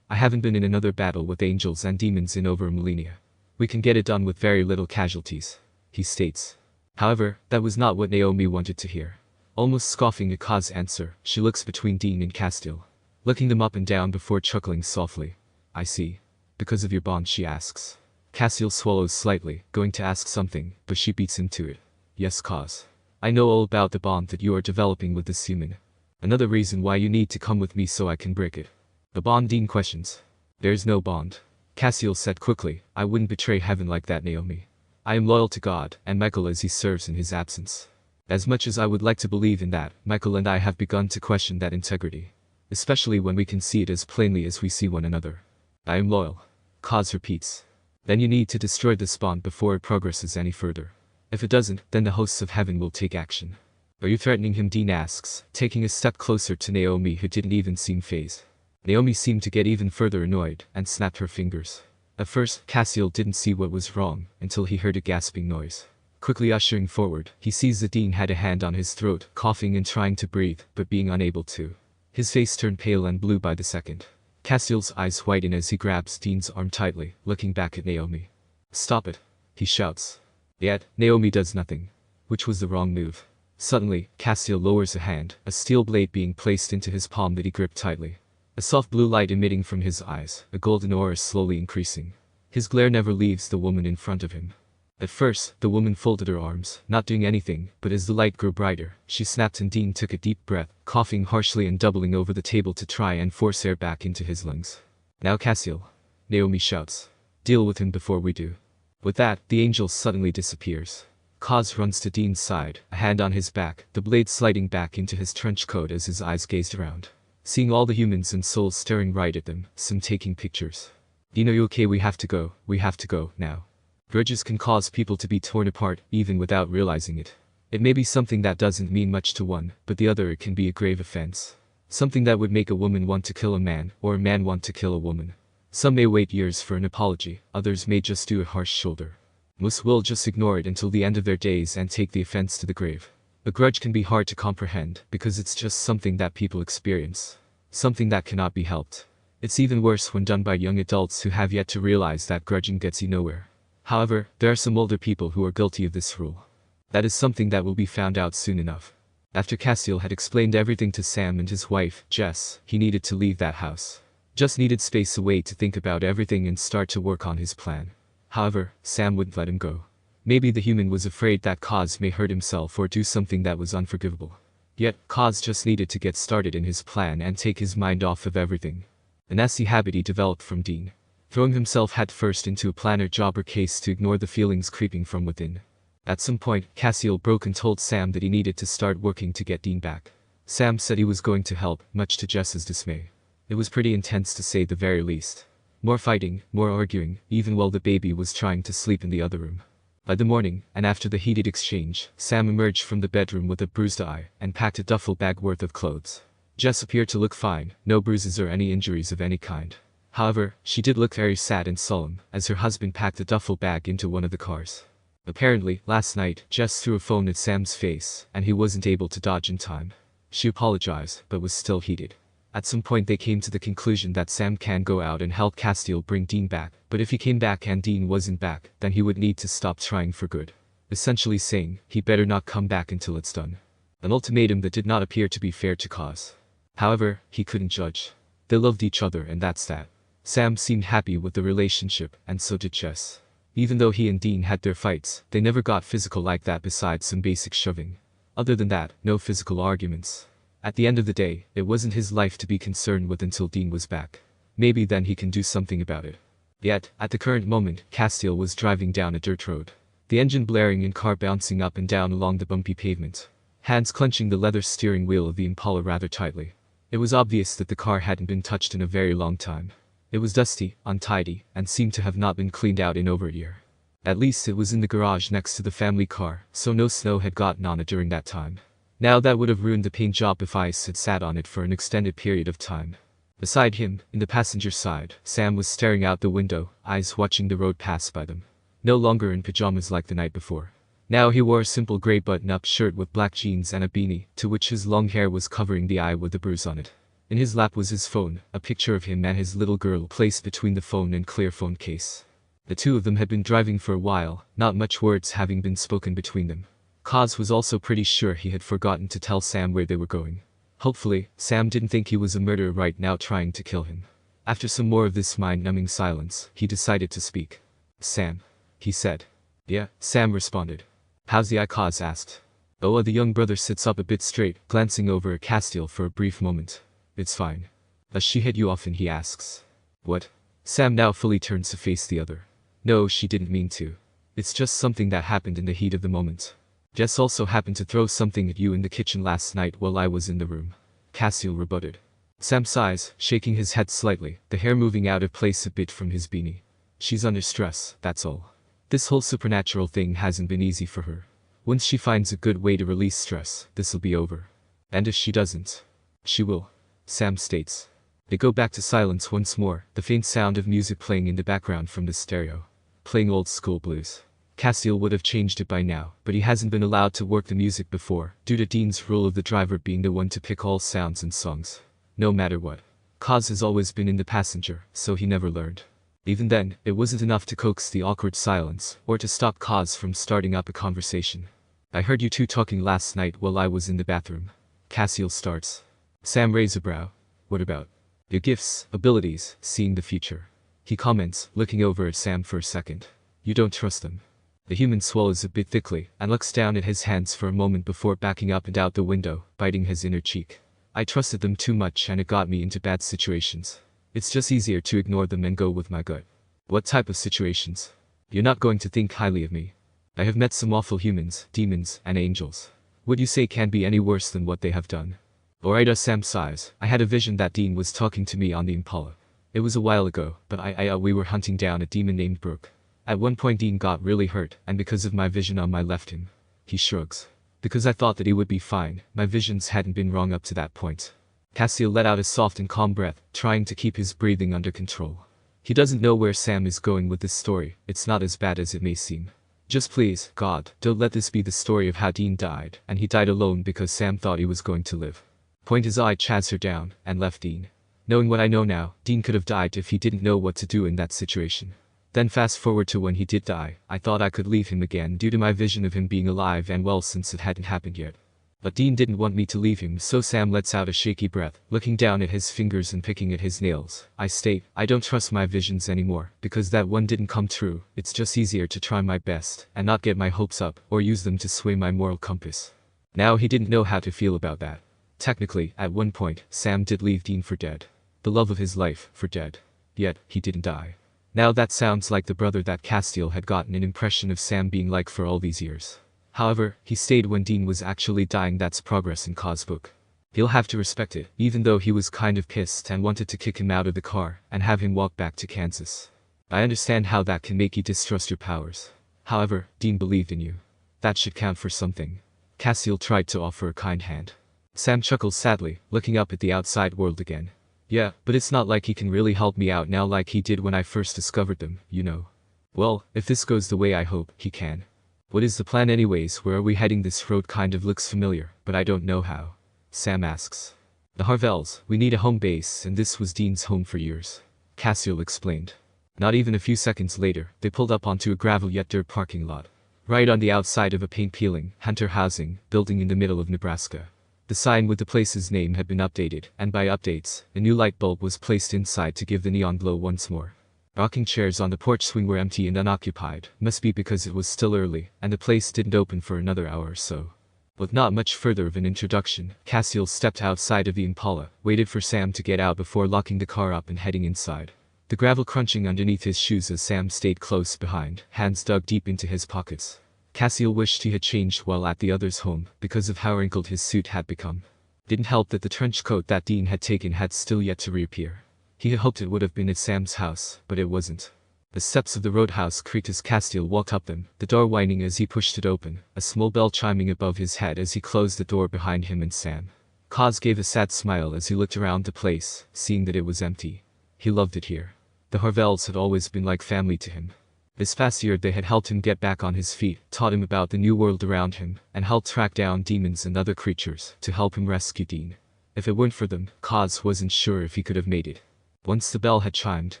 I haven't been in another battle with angels and demons in over a millennia. We can get it done with very little casualties. He states. However, that was not what Naomi wanted to hear. Almost scoffing at Cause's answer, she looks between Dean and Castiel, looking them up and down before chuckling softly. I see. Because of your bond, she asks. Castiel swallows slightly, going to ask something, but she beats him to it. Yes, Cause. I know all about the bond that you are developing with this human. Another reason why you need to come with me so I can break it. The bond? Dean questions. There's no bond. Castiel said quickly. I wouldn't betray heaven like that, Naomi. I am loyal to God, and Michael as he serves in his absence. As much as I would like to believe in that, Michael and I have begun to question that integrity. Especially when we can see it as plainly as we see one another. I am loyal. Cause repeats. Then you need to destroy this bond before it progresses any further. If it doesn't, then the hosts of heaven will take action. Are you threatening him? Dean asks, taking a step closer to Naomi, who didn't even seem fazed. Naomi seemed to get even further annoyed, and snapped her fingers. At first, Castiel didn't see what was wrong, until he heard a gasping noise. Quickly ushering forward, he sees that Dean had a hand on his throat, coughing and trying to breathe, but being unable to. His face turned pale and blue by the second. Castiel's eyes whiten as he grabs Dean's arm tightly, looking back at Naomi. Stop it, he shouts. Yet, Naomi does nothing. Which was the wrong move. Suddenly, Castiel lowers a hand, a steel blade being placed into his palm that he gripped tightly. A soft blue light emitting from his eyes, a golden aura slowly increasing. His glare never leaves the woman in front of him. At first, the woman folded her arms, not doing anything, but as the light grew brighter, she snapped and Dean took a deep breath, coughing harshly and doubling over the table to try and force air back into his lungs. Now Castiel, Naomi shouts. Deal with him before we do. With that, the angel suddenly disappears. Cause runs to Dean's side, a hand on his back, the blade sliding back into his trench coat as his eyes gazed around. Seeing all the humans and souls staring right at them, some taking pictures. Dean, are you okay? We have to go, now. Grudges can cause people to be torn apart, even without realizing it. It may be something that doesn't mean much to one, but the other it can be a grave offense. Something that would make a woman want to kill a man, or a man want to kill a woman. Some may wait years for an apology, others may just do a harsh shoulder. Most will just ignore it until the end of their days and take the offense to the grave. A grudge can be hard to comprehend, because it's just something that people experience. Something that cannot be helped. It's even worse when done by young adults who have yet to realize that grudging gets you nowhere. However, there are some older people who are guilty of this rule. That is something that will be found out soon enough. After Castiel had explained everything to Sam and his wife, Jess, he needed to leave that house. Just needed space away to think about everything and start to work on his plan. However, Sam wouldn't let him go. Maybe the human was afraid that Kaz may hurt himself or do something that was unforgivable. Yet, Kaz just needed to get started in his plan and take his mind off of everything. A nasty habit he developed from Dean. Throwing himself headfirst into a plan or job or case to ignore the feelings creeping from within. At some point, Castiel broke and told Sam that he needed to start working to get Dean back. Sam said he was going to help, much to Jess's dismay. It was pretty intense to say the very least. More fighting, more arguing, even while the baby was trying to sleep in the other room. By the morning, and after the heated exchange, Sam emerged from the bedroom with a bruised eye, and packed a duffel bag worth of clothes. Jess appeared to look fine, no bruises or any injuries of any kind. However, she did look very sad and solemn, as her husband packed the duffel bag into one of the cars. Apparently, last night, Jess threw a phone at Sam's face, and he wasn't able to dodge in time. She apologized, but was still heated. At some point they came to the conclusion that Sam can go out and help Castiel bring Dean back, but if he came back and Dean wasn't back, then he would need to stop trying for good. Essentially saying, he better not come back until it's done. An ultimatum that did not appear to be fair to Kaz. However, he couldn't judge. They loved each other and that's that. Sam seemed happy with the relationship, and so did Jess. Even though he and Dean had their fights, they never got physical like that besides some basic shoving. Other than that, no physical arguments. At the end of the day, it wasn't his life to be concerned with until Dean was back. Maybe then he can do something about it. Yet, at the current moment, Castiel was driving down a dirt road. The engine blaring and car bouncing up and down along the bumpy pavement. Hands clenching the leather steering wheel of the Impala rather tightly. It was obvious that the car hadn't been touched in a very long time. It was dusty, untidy, and seemed to have not been cleaned out in over a year. At least it was in the garage next to the family car, so no snow had gotten on it during that time. Now that would have ruined the paint job if ice had sat on it for an extended period of time. Beside him, in the passenger side, Sam was staring out the window, eyes watching the road pass by them. No longer in pajamas like the night before. Now he wore a simple grey button-up shirt with black jeans and a beanie, to which his long hair was covering the eye with a bruise on it. In his lap was his phone, a picture of him and his little girl placed between the phone and clear phone case. The two of them had been driving for a while, not much words having been spoken between them. Kaz was also pretty sure he had forgotten to tell Sam where they were going. Hopefully, Sam didn't think he was a murderer right now trying to kill him. After some more of this mind-numbing silence, he decided to speak. "Sam," he said. "Yeah," Sam responded. "How's the eye?" Kaz asked. The young brother sits up a bit straight, glancing over at Castiel for a brief moment. "It's fine." "Does she hit you often?" he asks. "What?" Sam now fully turns to face the other. "No, she didn't mean to. It's just something that happened in the heat of the moment. Jess also happened to throw something at you in the kitchen last night while I was in the room," Castiel rebutted. Sam sighs, shaking his head slightly, the hair moving out of place a bit from his beanie. "She's under stress, that's all. This whole supernatural thing hasn't been easy for her. Once she finds a good way to release stress, this'll be over. And if she doesn't, she will," Sam states. They go back to silence once more, the faint sound of music playing in the background from the stereo. Playing old school blues. Castiel would have changed it by now, but he hasn't been allowed to work the music before, due to Dean's rule of the driver being the one to pick all sounds and songs. No matter what. Kaz has always been in the passenger, so he never learned. Even then, it wasn't enough to coax the awkward silence, or to stop Kaz from starting up a conversation. "I heard you two talking last night while I was in the bathroom." Castiel starts. Sam raises a brow. "What about?" "Your gifts, abilities, seeing the future," he comments, looking over at Sam for a second. "You don't trust them." The human swallows a bit thickly, and looks down at his hands for a moment before backing up and out the window, biting his inner cheek. "I trusted them too much and it got me into bad situations. It's just easier to ignore them and go with my gut." "What type of situations?" "You're not going to think highly of me. I have met some awful humans, demons, and angels. What you say can't be any worse than what they have done." "Alright," Sam sighs. "I had a vision that Dean was talking to me on the Impala. It was a while ago, but we were hunting down a demon named Brooke. At one point Dean got really hurt, and because of my vision on my left him. He shrugs. Because I thought that he would be fine, my visions hadn't been wrong up to that point. Castiel let out a soft and calm breath, trying to keep his breathing under control. He doesn't know where Sam is going with this story, it's not as bad as it may seem. Just please, God, don't let this be the story of how Dean died, and he died alone because Sam thought he was going to live. Point his eye chased her down, and left Dean. Knowing what I know now, Dean could have died if he didn't know what to do in that situation. Then fast forward to when he did die, I thought I could leave him again due to my vision of him being alive and well since it hadn't happened yet. But Dean didn't want me to leave him, so Sam lets out a shaky breath, looking down at his fingers and picking at his nails. I state, I don't trust my visions anymore, because that one didn't come true. It's just easier to try my best, and not get my hopes up, or use them to sway my moral compass. Now he didn't know how to feel about that. Technically, at one point, Sam did leave Dean for dead. The love of his life, for dead. Yet, he didn't die. Now that sounds like the brother that Castiel had gotten an impression of Sam being like for all these years. However, he stayed when Dean was actually dying. That's progress in Ka's book. He'll have to respect it, even though he was kind of pissed and wanted to kick him out of the car and have him walk back to Kansas. I understand how that can make you distrust your powers. However, Dean believed in you. That should count for something. Castiel tried to offer a kind hand. Sam chuckled sadly, looking up at the outside world again. Yeah, but it's not like he can really help me out now like he did when I first discovered them, you know. Well, if this goes the way I hope, he can. What is the plan anyways? Where are we heading? This road kind of looks familiar, but I don't know how. Sam asks. The Harvells, we need a home base, and this was Dean's home for years. Castiel explained. Not even a few seconds later, they pulled up onto a gravel yet dirt parking lot. Right on the outside of a paint-peeling, Hunter housing, building in the middle of Nebraska. The sign with the place's name had been updated, and by updates, a new light bulb was placed inside to give the neon glow once more. Rocking chairs on the porch swing were empty and unoccupied, must be because it was still early, and the place didn't open for another hour or so. With not much further of an introduction, Castiel stepped outside of the Impala, waited for Sam to get out before locking the car up and heading inside. The gravel crunching underneath his shoes as Sam stayed close behind, hands dug deep into his pockets. Castiel wished he had changed while at the other's home, because of how wrinkled his suit had become. Didn't help that the trench coat that Dean had taken had still yet to reappear. He had hoped it would have been at Sam's house, but it wasn't. The steps of the roadhouse creaked as Castiel walked up them, the door whining as he pushed it open, a small bell chiming above his head as he closed the door behind him and Sam. Kaz gave a sad smile as he looked around the place, seeing that it was empty. He loved it here. The Harvells had always been like family to him. This past year they had helped him get back on his feet, taught him about the new world around him, and helped track down demons and other creatures to help him rescue Dean. If it weren't for them, Kaz wasn't sure if he could have made it. Once the bell had chimed,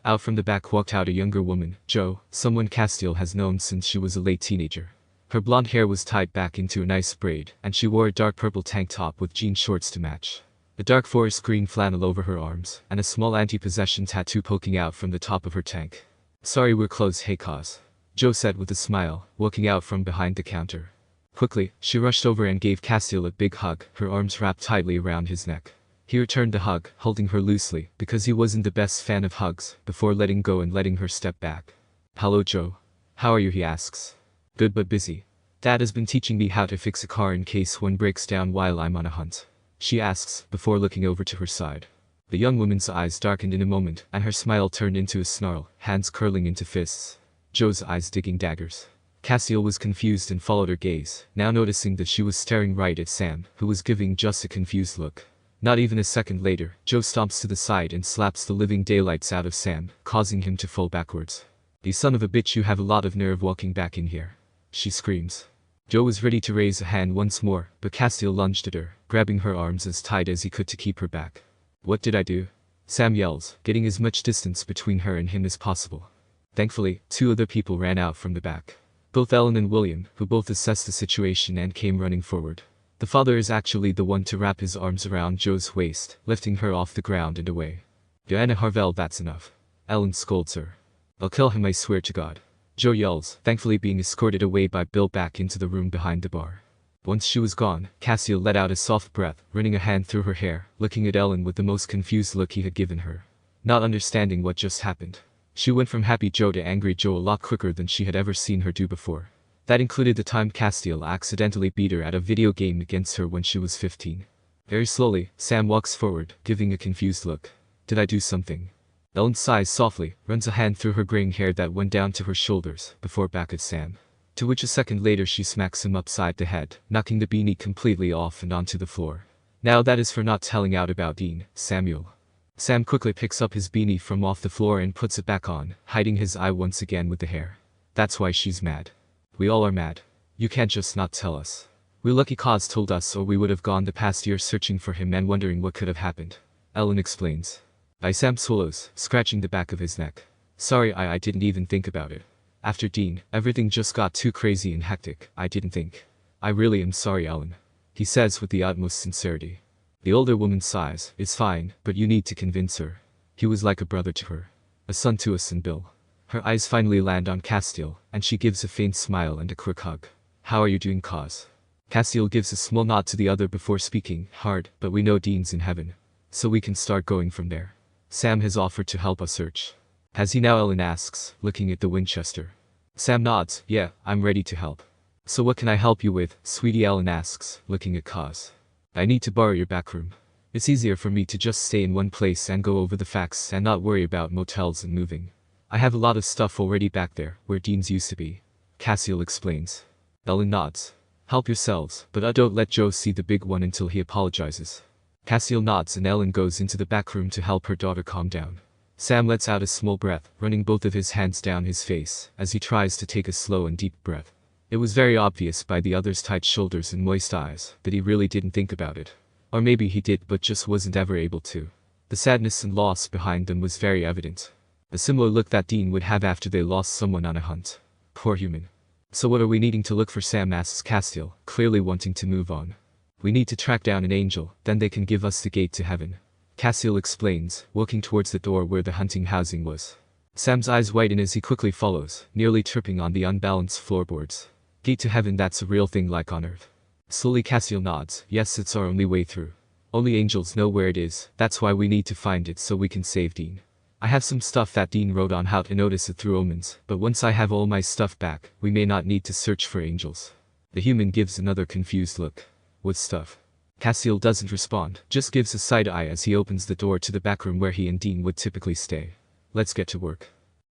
out from the back walked out a younger woman, Jo, someone Castiel has known since she was a late teenager. Her blonde hair was tied back into a nice braid, and she wore a dark purple tank top with jean shorts to match. A dark forest green flannel over her arms, and a small anti-possession tattoo poking out from the top of her tank. Sorry we're closed, hey Kaz. Jo said with a smile, walking out from behind the counter. Quickly, she rushed over and gave Castiel a big hug, her arms wrapped tightly around his neck. He returned the hug, holding her loosely, because he wasn't the best fan of hugs, before letting go and letting her step back. Hello Jo. How are you, he asks. Good but busy. Dad has been teaching me how to fix a car in case one breaks down while I'm on a hunt. She asks, before looking over to her side. The young woman's eyes darkened in a moment, and her smile turned into a snarl, hands curling into fists. Jo's eyes digging daggers. Castiel was confused and followed her gaze, now noticing that she was staring right at Sam, who was giving just a confused look. Not even a second later, Jo stomps to the side and slaps the living daylights out of Sam, causing him to fall backwards. You son of a bitch, you have a lot of nerve walking back in here. She screams. Jo was ready to raise a hand once more, but Castiel lunged at her, grabbing her arms as tight as he could to keep her back. What did I do? Sam yells, getting as much distance between her and him as possible. Thankfully, two other people ran out from the back. Both Ellen and William, who both assessed the situation and came running forward. The father is actually the one to wrap his arms around Jo's waist, lifting her off the ground and away. Diana Harvell, that's enough. Ellen scolds her. I'll kill him, I swear to God. Jo yells, thankfully being escorted away by Bill back into the room behind the bar. Once she was gone, Castiel let out a soft breath, running a hand through her hair, looking at Ellen with the most confused look he had given her. Not understanding what just happened. She went from happy Jo to angry Jo a lot quicker than she had ever seen her do before. That included the time Castiel accidentally beat her at a video game against her when she was 15. Very slowly, Sam walks forward, giving a confused look. Did I do something? Ellen sighs softly, runs a hand through her graying hair that went down to her shoulders, before back at Sam. To which a second later she smacks him upside the head, knocking the beanie completely off and onto the floor. Now that is for not telling out about Dean, Samuel. Sam quickly picks up his beanie from off the floor and puts it back on, hiding his eye once again with the hair. That's why she's mad. We all are mad. You can't just not tell us. We're lucky Cause told us, or we would have gone the past year searching for him and wondering what could have happened. Ellen explains. Sam swallows, scratching the back of his neck. Sorry, I didn't even think about it. After Dean, everything just got too crazy and hectic. I didn't think. I really am sorry, Ellen. He says with the utmost sincerity. The older woman sighs. It's fine, but you need to convince her. He was like a brother to her. A son to us and Bill. Her eyes finally land on Castiel, and she gives a faint smile and a quick hug. How are you doing, Cause? Castiel gives a small nod to the other before speaking. Hard, but we know Dean's in heaven. So we can start going from there. Sam has offered to help us search. Has he now? Ellen asks, looking at the Winchester. Sam nods. Yeah, I'm ready to help. So what can I help you with, sweetie? Ellen asks, looking at Cause. I need to borrow your back room. It's easier for me to just stay in one place and go over the facts and not worry about motels and moving. I have a lot of stuff already back there, where Dean's used to be. Castiel explains. Ellen nods. Help yourselves, but don't let Joe see the big one until he apologizes. Castiel nods and Ellen goes into the back room to help her daughter calm down. Sam lets out a small breath, running both of his hands down his face, as he tries to take a slow and deep breath. It was very obvious by the other's tight shoulders and moist eyes that he really didn't think about it. Or maybe he did but just wasn't ever able to. The sadness and loss behind them was very evident. A similar look that Dean would have after they lost someone on a hunt. Poor human. So what are we needing to look for? Sam asks Castiel, clearly wanting to move on. We need to track down an angel, then they can give us the gate to heaven. Castiel explains, walking towards the door where the hunting housing was. Sam's eyes widen as he quickly follows, nearly tripping on the unbalanced floorboards. Gate to heaven, that's a real thing like on earth. Slowly Castiel nods. Yes, it's our only way through. Only angels know where it is, that's why we need to find it so we can save Dean. I have some stuff that Dean wrote on how to notice it through omens, but once I have all my stuff back, we may not need to search for angels. The human gives another confused look. What stuff? Castiel doesn't respond, just gives a side eye as he opens the door to the back room where he and Dean would typically stay. Let's get to work.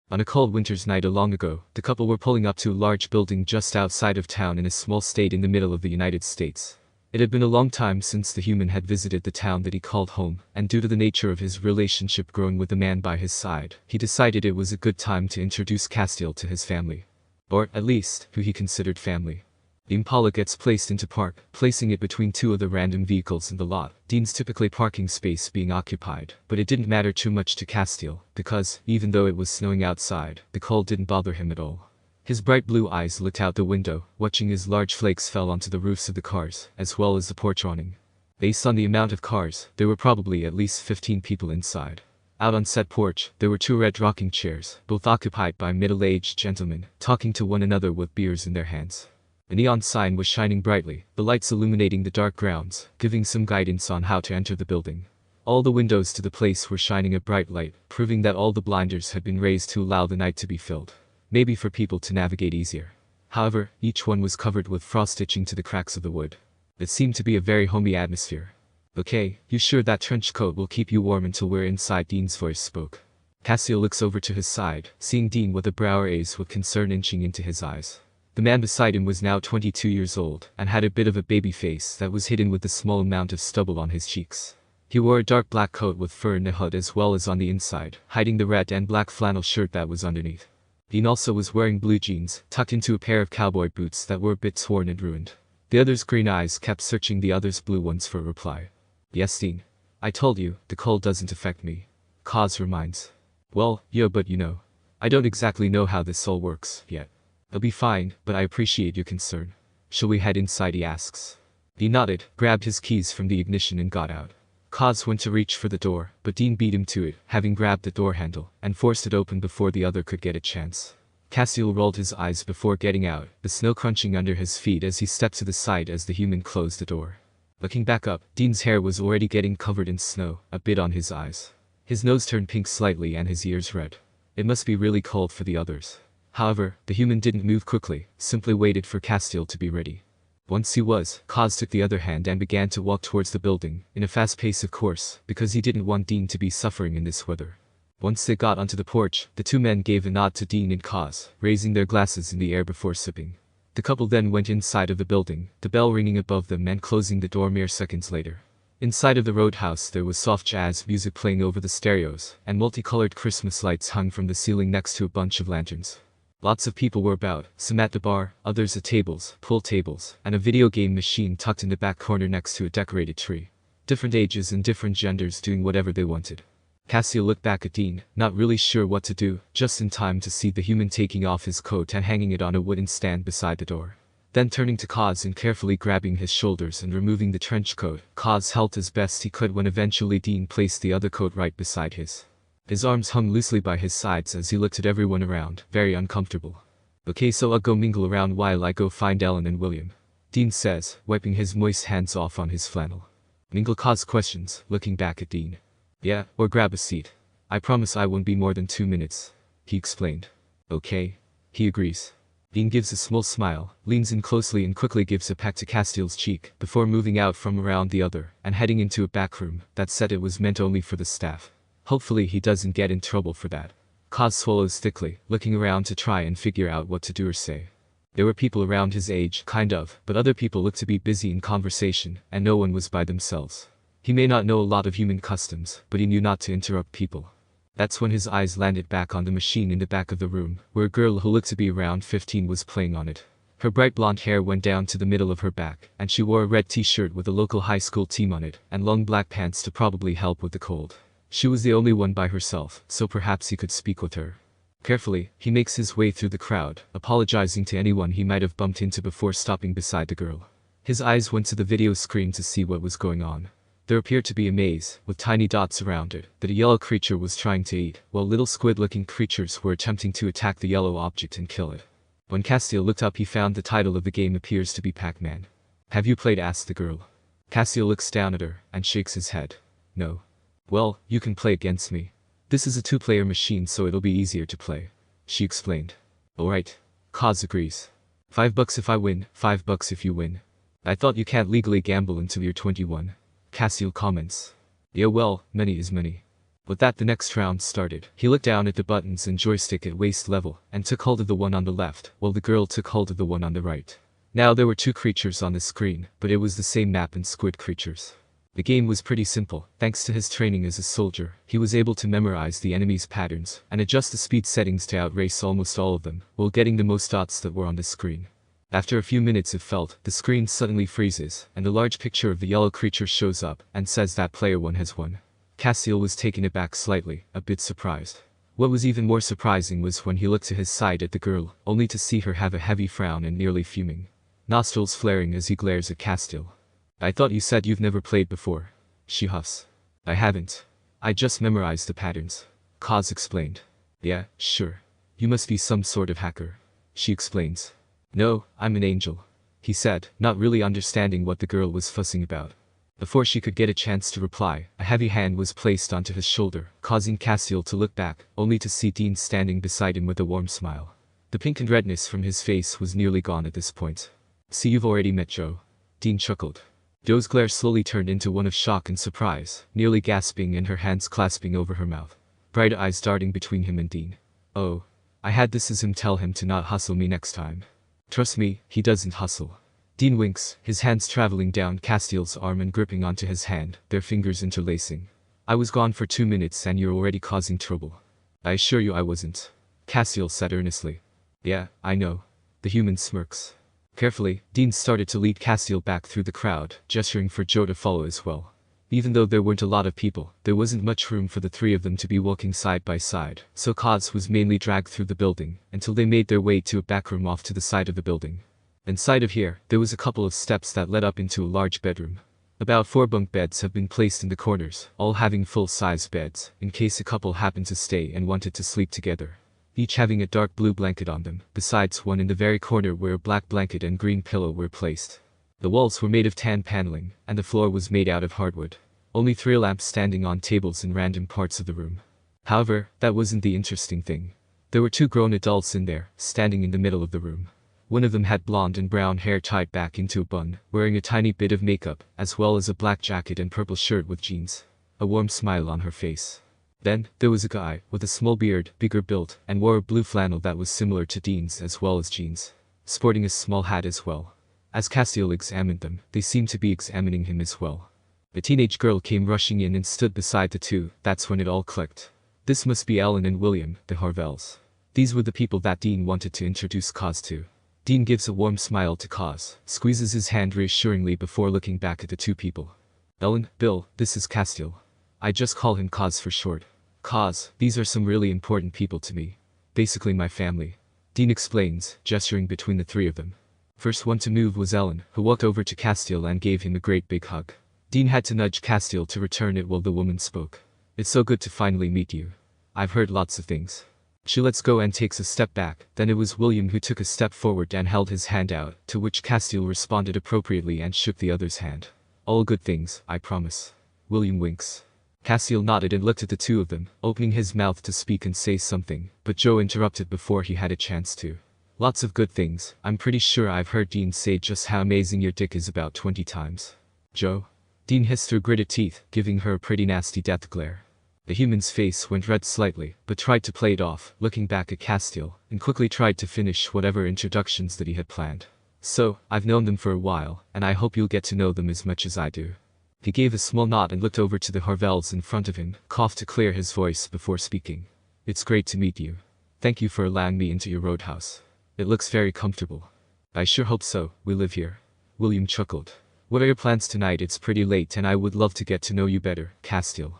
On a cold winter's night long ago, the couple were pulling up to a large building just outside of town in a small state in the middle of the United States. It had been a long time since the human had visited the town that he called home, and due to the nature of his relationship growing with the man by his side, he decided it was a good time to introduce Castiel to his family. Or, at least, who he considered family. The Impala gets placed into park, placing it between two of the random vehicles in the lot, Dean's typically parking space being occupied, but it didn't matter too much to Castiel, because, even though it was snowing outside, the cold didn't bother him at all. His bright blue eyes looked out the window, watching as large flakes fell onto the roofs of the cars, as well as the porch awning. Based on the amount of cars, there were probably at least 15 people inside. Out on said porch, there were two red rocking chairs, both occupied by middle-aged gentlemen, talking to one another with beers in their hands. A neon sign was shining brightly, the lights illuminating the dark grounds, giving some guidance on how to enter the building. All the windows to the place were shining a bright light, proving that all the blinders had been raised to allow the night to be filled. Maybe for people to navigate easier. However, each one was covered with frost stitching to the cracks of the wood. It seemed to be a very homey atmosphere. Okay, you sure that trench coat will keep you warm until we're inside? Dean's voice spoke. Castiel looks over to his side, seeing Dean with a brow raised with concern inching into his eyes. The man beside him was now 22 years old, and had a bit of a baby face that was hidden with a small amount of stubble on his cheeks. He wore a dark black coat with fur in the hood as well as on the inside, hiding the red and black flannel shirt that was underneath. Dean also was wearing blue jeans, tucked into a pair of cowboy boots that were a bit torn and ruined. The other's green eyes kept searching the other's blue ones for a reply. Yes, Dean. I told you, the cold doesn't affect me. Cause reminds. Well, yeah, but you know. I don't exactly know how this all works, yet. I'll be fine, but I appreciate your concern. Shall we head inside? He asks. He nodded, grabbed his keys from the ignition and got out. Cause went to reach for the door, but Dean beat him to it, having grabbed the door handle, and forced it open before the other could get a chance. Castiel rolled his eyes before getting out, the snow crunching under his feet as he stepped to the side as the human closed the door. Looking back up, Dean's hair was already getting covered in snow, a bit on his eyes. His nose turned pink slightly and his ears red. It must be really cold for the others. However, the human didn't move quickly, simply waited for Castiel to be ready. Once he was, Cause took the other hand and began to walk towards the building, in a fast pace of course, because he didn't want Dean to be suffering in this weather. Once they got onto the porch, the two men gave a nod to Dean and Kaz, raising their glasses in the air before sipping. The couple then went inside of the building, the bell ringing above them and closing the door mere seconds later. Inside of the roadhouse there was soft jazz music playing over the stereos, and multicolored Christmas lights hung from the ceiling next to a bunch of lanterns. Lots of people were about, some at the bar, others at tables, pool tables, and a video game machine tucked in the back corner next to a decorated tree. Different ages and different genders doing whatever they wanted. Castiel looked back at Dean, not really sure what to do, just in time to see the human taking off his coat and hanging it on a wooden stand beside the door. Then turning to Kaz and carefully grabbing his shoulders and removing the trench coat, Kaz helped as best he could when eventually Dean placed the other coat right beside his. His arms hung loosely by his sides as he looked at everyone around, very uncomfortable. "Okay, so I'll go mingle around while I go find Ellen and William," Dean says, wiping his moist hands off on his flannel. Mingle, Kaz questions, looking back at Dean. "Yeah, or grab a seat. I promise I won't be more than 2 minutes," he explained. "Okay." He agrees. Dean gives a small smile, leans in closely and quickly gives a peck to Castiel's cheek, before moving out from around the other, and heading into a back room that said it was meant only for the staff. Hopefully he doesn't get in trouble for that. Kaz swallows thickly, looking around to try and figure out what to do or say. There were people around his age, kind of, but other people looked to be busy in conversation, and no one was by themselves. He may not know a lot of human customs, but he knew not to interrupt people. That's when his eyes landed back on the machine in the back of the room, where a girl who looked to be around 15 was playing on it. Her bright blonde hair went down to the middle of her back, and she wore a red t-shirt with a local high school team on it, and long black pants to probably help with the cold. She was the only one by herself, so perhaps he could speak with her. Carefully, he makes his way through the crowd, apologizing to anyone he might have bumped into before stopping beside the girl. His eyes went to the video screen to see what was going on. There appeared to be a maze, with tiny dots around it, that a yellow creature was trying to eat, while little squid-looking creatures were attempting to attack the yellow object and kill it. When Castiel looked up he found the title of the game appears to be Pac-Man. "Have you played?" asked the girl. Castiel looks down at her, and shakes his head. "No." "Well, you can play against me. This is a 2-player machine so it'll be easier to play," she explained. "Alright." Kaz agrees. $5 if I win, $5 if you win. "I thought you can't legally gamble until you're 21. Castiel comments. "Yeah, well, money is money." With that the next round started. He looked down at the buttons and joystick at waist level, and took hold of the one on the left, while the girl took hold of the one on the right. Now there were 2 creatures on the screen, but it was the same map and squid creatures. The game was pretty simple. Thanks to his training as a soldier, he was able to memorize the enemy's patterns, and adjust the speed settings to outrace almost all of them, while getting the most dots that were on the screen. After a few minutes it felt, the screen suddenly freezes, and a large picture of the yellow creature shows up, and says that player 1 has won. Castiel was taken aback slightly, a bit surprised. What was even more surprising was when he looked to his side at the girl, only to see her have a heavy frown and nearly fuming. Nostrils flaring as he glares at Castiel. "I thought you said you've never played before," she huffs. "I haven't. I just memorized the patterns," Kaz explained. "Yeah, sure. You must be some sort of hacker," she explains. "No, I'm an angel," he said, not really understanding what the girl was fussing about. Before she could get a chance to reply, a heavy hand was placed onto his shoulder, causing Castiel to look back, only to see Dean standing beside him with a warm smile. The pink and redness from his face was nearly gone at this point. "See, you've already met Joe," Dean chuckled. Joe's glare slowly turned into one of shock and surprise, nearly gasping and her hands clasping over her mouth. Bright eyes darting between him and Dean. "Oh. I had this as him tell him to not hustle me next time. Trust me, he doesn't hustle." Dean winks, his hands traveling down Castiel's arm and gripping onto his hand, their fingers interlacing. "I was gone for 2 minutes and you're already causing trouble." "I assure you I wasn't," Castiel said earnestly. "Yeah, I know." The human smirks. Carefully, Dean started to lead Castiel back through the crowd, gesturing for Joe to follow as well. Even though there weren't a lot of people, there wasn't much room for the 3 of them to be walking side by side, so Kaz was mainly dragged through the building, until they made their way to a back room off to the side of the building. Inside of here, there was a couple of steps that led up into a large bedroom. About 4 bunk beds have been placed in the corners, all having full-size beds, in case a couple happened to stay and wanted to sleep together. Each having a dark blue blanket on them, besides one in the very corner where a black blanket and green pillow were placed. The walls were made of tan paneling, and the floor was made out of hardwood. Only 3 lamps standing on tables in random parts of the room. However, that wasn't the interesting thing. There were 2 grown adults in there, standing in the middle of the room. One of them had blonde and brown hair tied back into a bun, wearing a tiny bit of makeup, as well as a black jacket and purple shirt with jeans. A warm smile on her face. Then, there was a guy, with a small beard, bigger built, and wore a blue flannel that was similar to Dean's as well as jeans, sporting a small hat as well. As Castiel examined them, they seemed to be examining him as well. A teenage girl came rushing in and stood beside the two. That's when it all clicked. This must be Ellen and William, the Harvells. These were the people that Dean wanted to introduce Kaz to. Dean gives a warm smile to Kaz, squeezes his hand reassuringly before looking back at the two people. Ellen, Bill, this is Castiel. I just call him Kaz for short. Kaz, these are some really important people to me. Basically my family. Dean explains, gesturing between the three of them. First one to move was Ellen, who walked over to Castiel and gave him a great big hug. Dean had to nudge Castiel to return it while the woman spoke. It's so good to finally meet you. I've heard lots of things. She lets go and takes a step back. Then it was William who took a step forward and held his hand out, to which Castiel responded appropriately and shook the other's hand. All good things, I promise. William winks. Castiel nodded and looked at the two of them, opening his mouth to speak and say something, but Joe interrupted before he had a chance to. Lots of good things. I'm pretty sure I've heard Dean say just how amazing your dick is about 20 times. Joe? Dean hissed through gritted teeth, giving her a pretty nasty death glare. The human's face went red slightly, but tried to play it off, looking back at Castiel, and quickly tried to finish whatever introductions that he had planned. So, I've known them for a while, and I hope you'll get to know them as much as I do. He gave a small nod and looked over to the Harvells in front of him, coughed to clear his voice before speaking. It's great to meet you. Thank you for allowing me into your roadhouse. It looks very comfortable. I sure hope so. We live here. William chuckled. What are your plans tonight? It's pretty late and I would love to get to know you better, Castiel.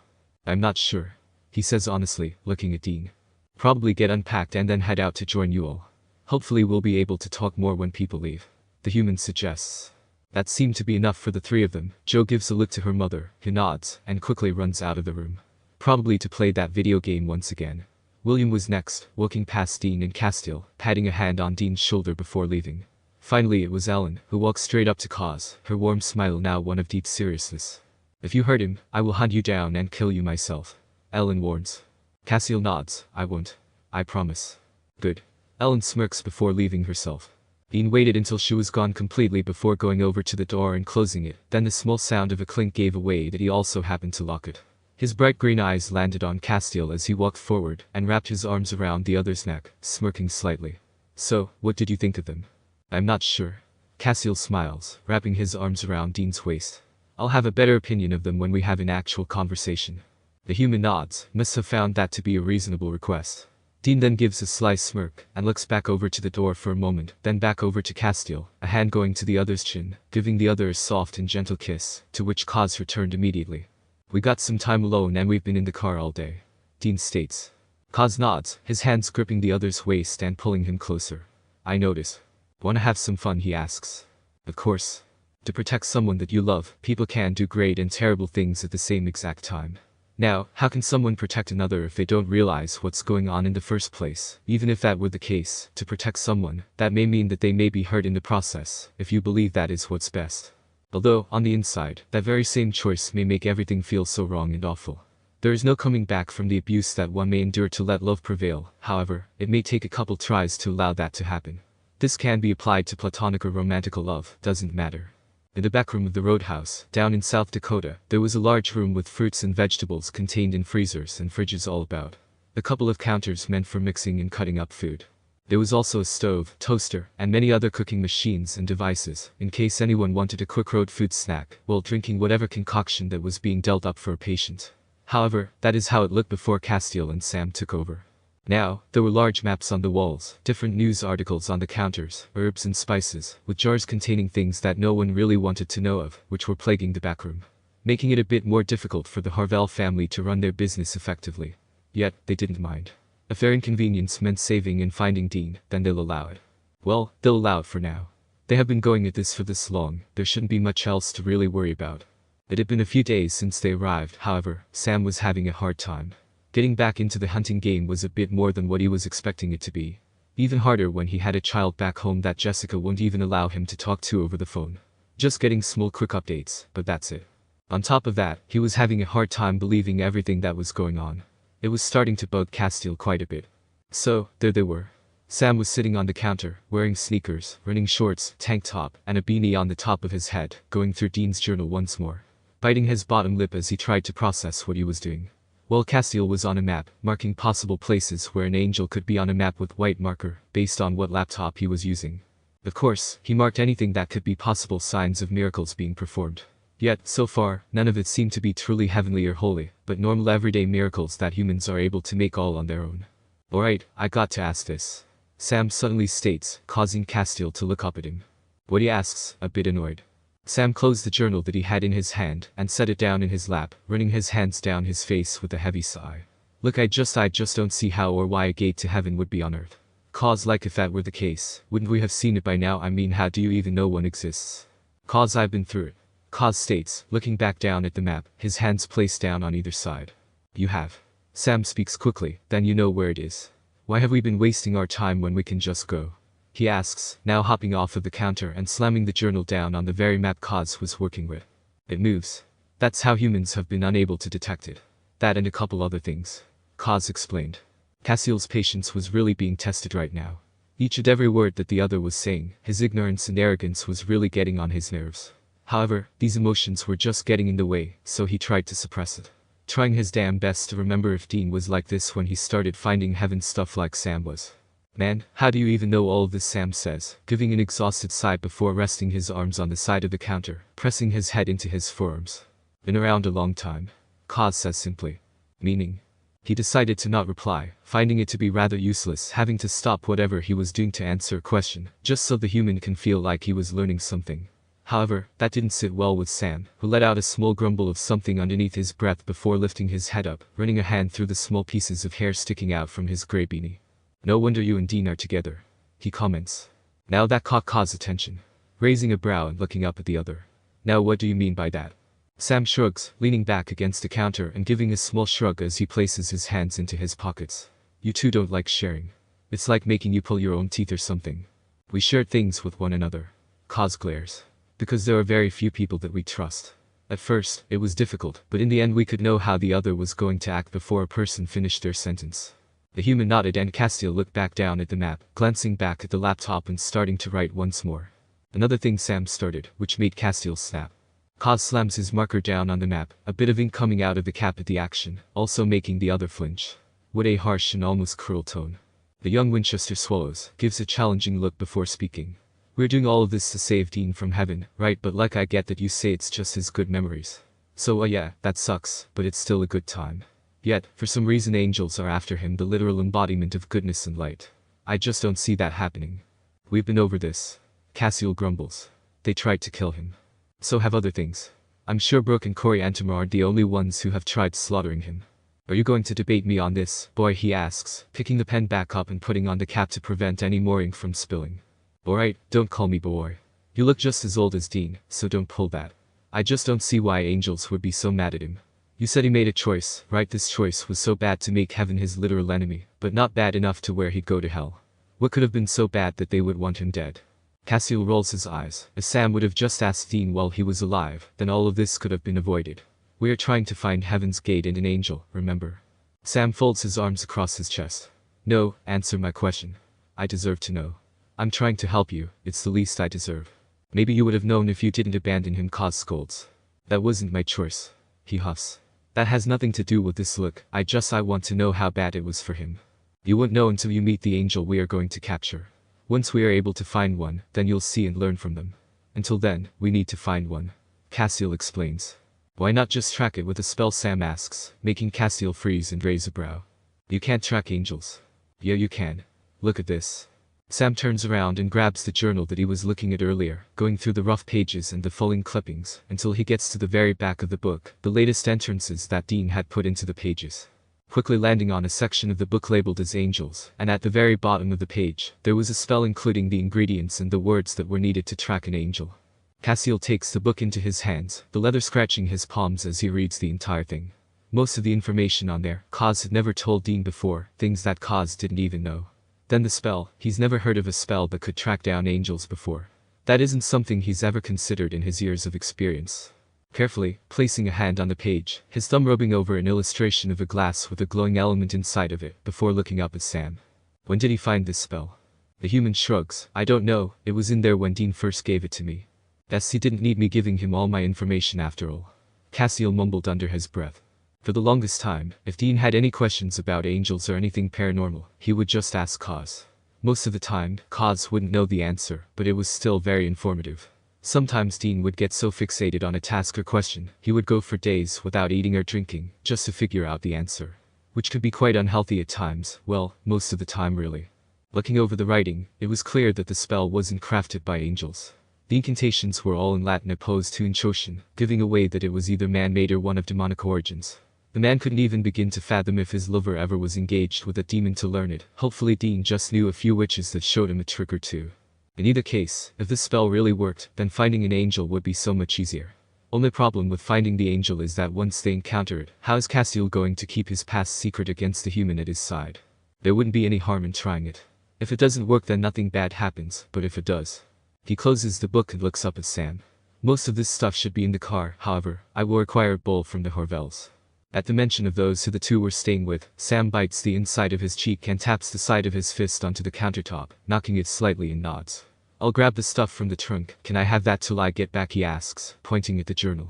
I'm not sure. He says honestly, looking at Dean. Probably get unpacked and then head out to join you all. Hopefully we'll be able to talk more when people leave. The human suggests. That seemed to be enough for the three of them. Joe gives a look to her mother, who nods, and quickly runs out of the room. Probably to play that video game once again. William was next, walking past Dean and Castiel, patting a hand on Dean's shoulder before leaving. Finally it was Ellen, who walked straight up to Kaz, her warm smile now one of deep seriousness. If you hurt him, I will hunt you down and kill you myself. Ellen warns. Castiel nods. I won't. I promise. Good. Ellen smirks before leaving herself. Dean waited until she was gone completely before going over to the door and closing it. Then the small sound of a clink gave away that he also happened to lock it. His bright green eyes landed on Castiel as he walked forward and wrapped his arms around the other's neck, smirking slightly. So, what did you think of them? I'm not sure. Castiel smiles, wrapping his arms around Dean's waist. I'll have a better opinion of them when we have an actual conversation. The human nods, must have found that to be a reasonable request. Dean then gives a sly smirk, and looks back over to the door for a moment, then back over to Castiel, a hand going to the other's chin, giving the other a soft and gentle kiss, to which Kaz returned immediately. We got some time alone and we've been in the car all day. Dean states. Kaz nods, his hands gripping the other's waist and pulling him closer. I notice. Wanna have some fun, he asks. Of course. To protect someone that you love, people can do great and terrible things at the same exact time. Now, how can someone protect another if they don't realize what's going on in the first place? Even if that were the case, to protect someone, that may mean that they may be hurt in the process, if you believe that is what's best. Although, on the inside, that very same choice may make everything feel so wrong and awful. There is no coming back from the abuse that one may endure to let love prevail. However, it may take a couple tries to allow that to happen. This can be applied to platonic or romantic love, doesn't matter. In the back room of the roadhouse, down in South Dakota, there was a large room with fruits and vegetables contained in freezers and fridges all about. A couple of counters meant for mixing and cutting up food. There was also a stove, toaster, and many other cooking machines and devices, in case anyone wanted a quick road food snack, while drinking whatever concoction that was being dealt up for a patient. However, that is how it looked before Castiel and Sam took over. Now, there were large maps on the walls, different news articles on the counters, herbs and spices, with jars containing things that no one really wanted to know of, which were plaguing the backroom, making it a bit more difficult for the Harvell family to run their business effectively. Yet, they didn't mind. If their inconvenience meant saving and finding Dean, then they'll allow it. Well, they'll allow it for now. They have been going at this for this long, there shouldn't be much else to really worry about. It had been a few days since they arrived, however, Sam was having a hard time. Getting back into the hunting game was a bit more than what he was expecting it to be. Even harder when he had a child back home that Jessica wouldn't even allow him to talk to over the phone. Just getting small quick updates, but that's it. On top of that, he was having a hard time believing everything that was going on. It was starting to bug Castiel quite a bit. So, there they were. Sam was sitting on the counter, wearing sneakers, running shorts, tank top, and a beanie on the top of his head, going through Dean's journal once more. Biting his bottom lip as he tried to process what he was doing. Well, Castiel was on a map, marking possible places where an angel could be on a map with white marker, based on what laptop he was using. Of course, he marked anything that could be possible signs of miracles being performed. Yet, so far, none of it seemed to be truly heavenly or holy, but normal everyday miracles that humans are able to make all on their own. Alright, I got to ask this. Sam suddenly states, causing Castiel to look up at him. What he asks, a bit annoyed. Sam closed the journal that he had in his hand and set it down in his lap, running his hands down his face with a heavy sigh. Look, I just don't see how or why a gate to heaven would be on earth. Cause like if that were the case, wouldn't we have seen it by now? I mean, how do you even know one exists? Cause I've been through it. Cause states, looking back down at the map, his hands placed down on either side. You have. Sam speaks quickly, then you know where it is. Why have we been wasting our time when we can just go? He asks, now hopping off of the counter and slamming the journal down on the very map Cause was working with. It moves. That's how humans have been unable to detect it. That and a couple other things. Cause explained. Castiel's patience was really being tested right now. Each and every word that the other was saying, his ignorance and arrogance was really getting on his nerves. However, these emotions were just getting in the way, so he tried to suppress it. Trying his damn best to remember if Dean was like this when he started finding heaven stuff like Sam was. Man, how do you even know all of this? Sam says, giving an exhausted sigh before resting his arms on the side of the counter, pressing his head into his forearms. Been around a long time. Cause says simply. Meaning? He decided to not reply, finding it to be rather useless having to stop whatever he was doing to answer a question, just so the human can feel like he was learning something. However, that didn't sit well with Sam, who let out a small grumble of something underneath his breath before lifting his head up, running a hand through the small pieces of hair sticking out from his gray beanie. No wonder you and Dean are together, he comments. Now that caught Cause's attention, raising a brow and looking up at the other. Now what do you mean by that? Sam shrugs, leaning back against the counter and giving a small shrug as he places his hands into his pockets. You two don't like sharing. It's like making you pull your own teeth or something. We share things with one another. Cause glares. Because there are very few people that we trust. At first, it was difficult, but in the end we could know how the other was going to act before a person finished their sentence. The human nodded and Castiel looked back down at the map, glancing back at the laptop and starting to write once more. Another thing Sam started, which made Castiel snap. Cause slams his marker down on the map, a bit of ink coming out of the cap at the action, also making the other flinch. What a harsh and almost cruel tone. The young Winchester swallows, gives a challenging look before speaking. We're doing all of this to save Dean from heaven, right? But like I get that you say it's just his good memories. So yeah, that sucks, but it's still a good time. Yet, for some reason angels are after him, the literal embodiment of goodness and light. I just don't see that happening. We've been over this. Castiel grumbles. They tried to kill him. So have other things. I'm sure Brooke and Corey Antomar aren't the only ones who have tried slaughtering him. Are you going to debate me on this, boy? He asks, picking the pen back up and putting on the cap to prevent any more ink from spilling. Alright, don't call me boy. You look just as old as Dean, so don't pull that. I just don't see why angels would be so mad at him. You said he made a choice, right? This choice was so bad to make heaven his literal enemy, but not bad enough to where he'd go to hell. What could have been so bad that they would want him dead? Castiel rolls his eyes. If Sam would have just asked Dean while he was alive, then all of this could have been avoided. We are trying to find heaven's gate and an angel, remember? Sam folds his arms across his chest. No, answer my question. I deserve to know. I'm trying to help you, it's the least I deserve. Maybe you would have known if you didn't abandon him. Cause scolds. That wasn't my choice. He huffs. That has nothing to do with this. Look, I want to know how bad it was for him. You won't know until you meet the angel we are going to capture. Once we are able to find one, then you'll see and learn from them. Until then, we need to find one. Castiel explains. Why not just track it with a spell? Sam asks, making Castiel freeze and raise a brow. You can't track angels. Yeah, you can. Look at this. Sam turns around and grabs the journal that he was looking at earlier, going through the rough pages and the falling clippings, until he gets to the very back of the book, the latest entrances that Dean had put into the pages. Quickly landing on a section of the book labeled as angels, and at the very bottom of the page, there was a spell including the ingredients and the words that were needed to track an angel. Castiel takes the book into his hands, the leather scratching his palms as he reads the entire thing. Most of the information on there, Cause had never told Dean before, things that Cause didn't even know. Then the spell, he's never heard of a spell that could track down angels before. That isn't something he's ever considered in his years of experience. Carefully, placing a hand on the page, his thumb rubbing over an illustration of a glass with a glowing element inside of it, before looking up at Sam. When did he find this spell? The human shrugs. I don't know, it was in there when Dean first gave it to me. Guess he didn't need me giving him all my information after all. Castiel mumbled under his breath. For the longest time, if Dean had any questions about angels or anything paranormal, he would just ask Kaz. Most of the time, Kaz wouldn't know the answer, but it was still very informative. Sometimes Dean would get so fixated on a task or question, he would go for days without eating or drinking, just to figure out the answer. Which could be quite unhealthy at times, well, most of the time really. Looking over the writing, it was clear that the spell wasn't crafted by angels. The incantations were all in Latin opposed to in Choshan, giving away that it was either man-made or one of demonic origins. The man couldn't even begin to fathom if his lover ever was engaged with a demon to learn it. Hopefully Dean just knew a few witches that showed him a trick or two. In either case, if this spell really worked, then finding an angel would be so much easier. Only problem with finding the angel is that once they encounter it, how is Castiel going to keep his past secret against the human at his side? There wouldn't be any harm in trying it. If it doesn't work then nothing bad happens, but if it does. He closes the book and looks up at Sam. Most of this stuff should be in the car, however, I will require a bowl from the Horvels. At the mention of those who the two were staying with, Sam bites the inside of his cheek and taps the side of his fist onto the countertop, knocking it slightly and nods. I'll grab the stuff from the trunk, can I have that till I get back, he asks, pointing at the journal.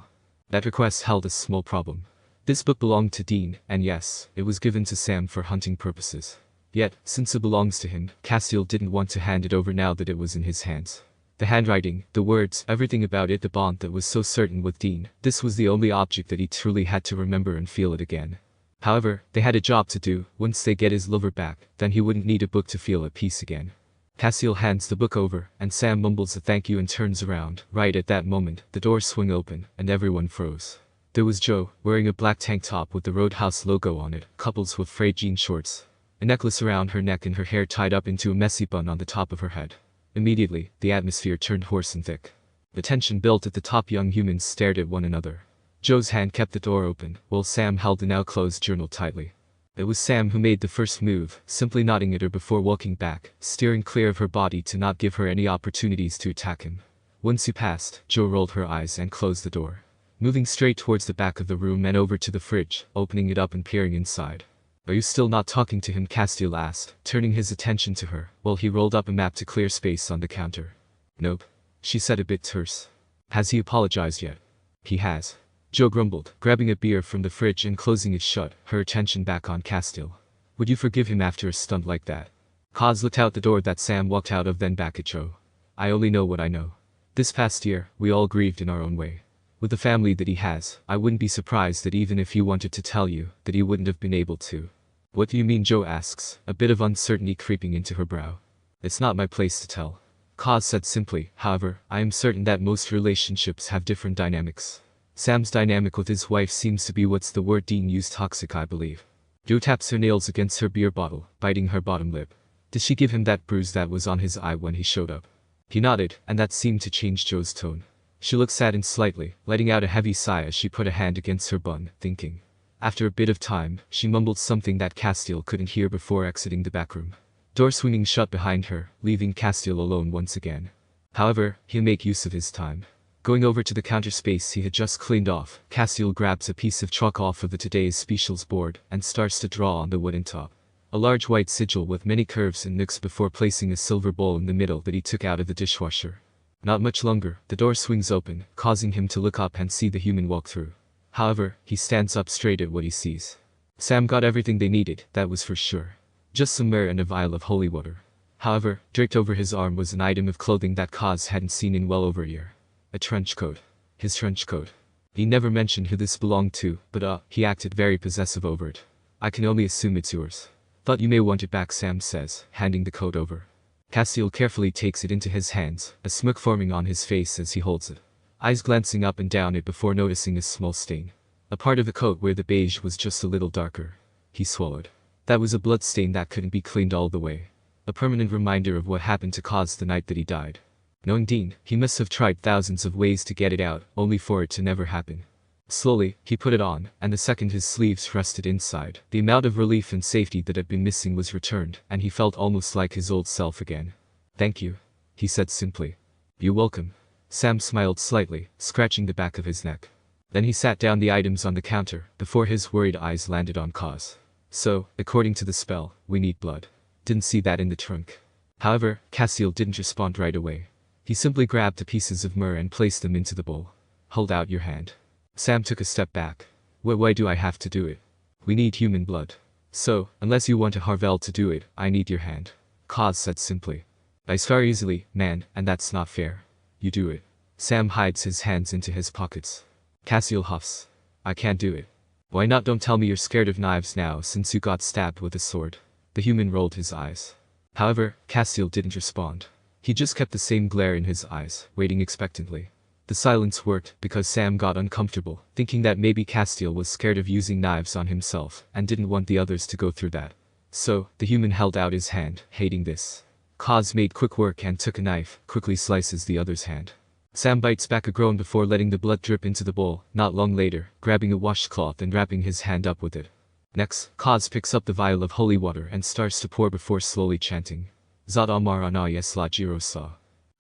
That request held a small problem. This book belonged to Dean, and yes, it was given to Sam for hunting purposes. Yet, since it belongs to him, Castiel didn't want to hand it over now that it was in his hands. The handwriting, the words, everything about it, the bond that was so certain with Dean, this was the only object that he truly had to remember and feel it again. However, they had a job to do. Once they get his lover back, then he wouldn't need a book to feel at peace again. Castiel hands the book over, and Sam mumbles a thank you and turns around. Right at that moment, the doors swing open, and everyone froze. There was Joe, wearing a black tank top with the Roadhouse logo on it, coupled with frayed jean shorts. A necklace around her neck and her hair tied up into a messy bun on the top of her head. Immediately, the atmosphere turned hoarse and thick. The tension built at the top. Young humans stared at one another. Joe's hand kept the door open, while Sam held the now closed journal tightly. It was Sam who made the first move, simply nodding at her before walking back, steering clear of her body to not give her any opportunities to attack him. Once he passed, Joe rolled her eyes and closed the door. Moving straight towards the back of the room and over to the fridge, opening it up and peering inside. Are you still not talking to him? Castiel asked, turning his attention to her, while he rolled up a map to clear space on the counter. Nope. She said a bit terse. Has he apologized yet? He has. Joe grumbled, grabbing a beer from the fridge and closing it shut, her attention back on Castiel. Would you forgive him after a stunt like that? Kaz looked out the door that Sam walked out of, then back at Joe. I only know what I know. This past year, we all grieved in our own way. With the family that he has, I wouldn't be surprised that even if he wanted to tell you, that he wouldn't have been able to. What do you mean? Joe asks, a bit of uncertainty creeping into her brow. It's not my place to tell. Kaz said simply. However, I am certain that most relationships have different dynamics. Sam's dynamic with his wife seems to be what's the word Dean used, toxic, I believe. Joe taps her nails against her beer bottle, biting her bottom lip. Did she give him that bruise that was on his eye when he showed up? He nodded, and that seemed to change Joe's tone. She looked sad and slightly, letting out a heavy sigh as she put a hand against her bun, thinking. After a bit of time, she mumbled something that Castiel couldn't hear before exiting the back room. Door swinging shut behind her, leaving Castiel alone once again. However, he'll make use of his time. Going over to the counter space he had just cleaned off, Castiel grabs a piece of chalk off of the today's specials board and starts to draw on the wooden top. A large white sigil with many curves and nooks before placing a silver bowl in the middle that he took out of the dishwasher. Not much longer, the door swings open, causing him to look up and see the human walk through. However, he stands up straight at what he sees. Sam got everything they needed, that was for sure. Just some myrrh and a vial of holy water. However, draped over his arm was an item of clothing that Kaz hadn't seen in well over a year. A trench coat. His trench coat. He never mentioned who this belonged to, but he acted very possessive over it. I can only assume it's yours. Thought you may want it back, Sam says, handing the coat over. Castiel carefully takes it into his hands, a smirk forming on his face as he holds it. Eyes glancing up and down it before noticing a small stain. A part of the coat where the beige was just a little darker. He swallowed. That was a blood stain that couldn't be cleaned all the way. A permanent reminder of what happened to Kaz the night that he died. Knowing Dean, he must have tried thousands of ways to get it out, only for it to never happen. Slowly, he put it on, and the second his sleeves rested inside, the amount of relief and safety that had been missing was returned, and he felt almost like his old self again. Thank you, he said simply. You're welcome. Sam smiled slightly, scratching the back of his neck. Then he sat down the items on the counter, before his worried eyes landed on Kaz. So, according to the spell, we need blood. Didn't see that in the trunk. However, Castiel didn't respond right away. He simply grabbed the pieces of myrrh and placed them into the bowl. Hold out your hand. Sam took a step back. Why do I have to do it? We need human blood. So, unless you want a Harvel to do it, I need your hand. Kaz said simply. I scar easily, man, and that's not fair. You do it. Sam hides his hands into his pockets. Castiel huffs. I can't do it. Why not? Don't tell me you're scared of knives now since you got stabbed with a sword. The human rolled his eyes. However, Castiel didn't respond. He just kept the same glare in his eyes, waiting expectantly. The silence worked because Sam got uncomfortable, thinking that maybe Castiel was scared of using knives on himself and didn't want the others to go through that. So, the human held out his hand, hating this. Kaz made quick work and took a knife, quickly slices the other's hand. Sam bites back a groan before letting the blood drip into the bowl, not long later, grabbing a washcloth and wrapping his hand up with it. Next, Kaz picks up the vial of holy water and starts to pour before slowly chanting. Zat Amar Anayas La Jirosa.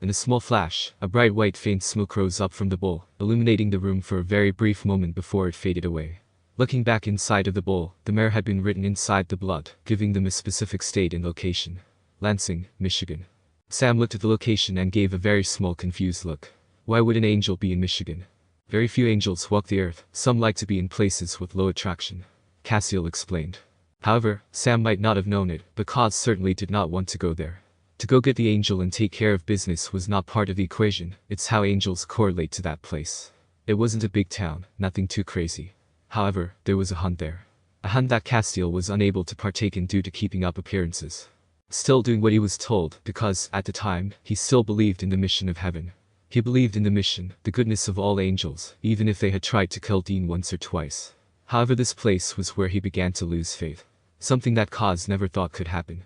In a small flash, a bright white faint smoke rose up from the bowl, illuminating the room for a very brief moment before it faded away. Looking back inside of the bowl, the mayor had been written inside the blood, giving them a specific state and location. Lansing, Michigan. Sam looked at the location and gave a very small confused look. Why would an angel be in Michigan? Very few angels walk the earth, some like to be in places with low attraction. Castiel explained. However, Sam might not have known it, but Kaz certainly did not want to go there. To go get the angel and take care of business was not part of the equation, it's how angels correlate to that place. It wasn't a big town, nothing too crazy. However, there was a hunt there. A hunt that Castiel was unable to partake in due to keeping up appearances. Still doing what he was told, because, at the time, he still believed in the mission of heaven. He believed in the mission, the goodness of all angels, even if they had tried to kill Dean once or twice. However, this place was where he began to lose faith. Something that Kaz never thought could happen.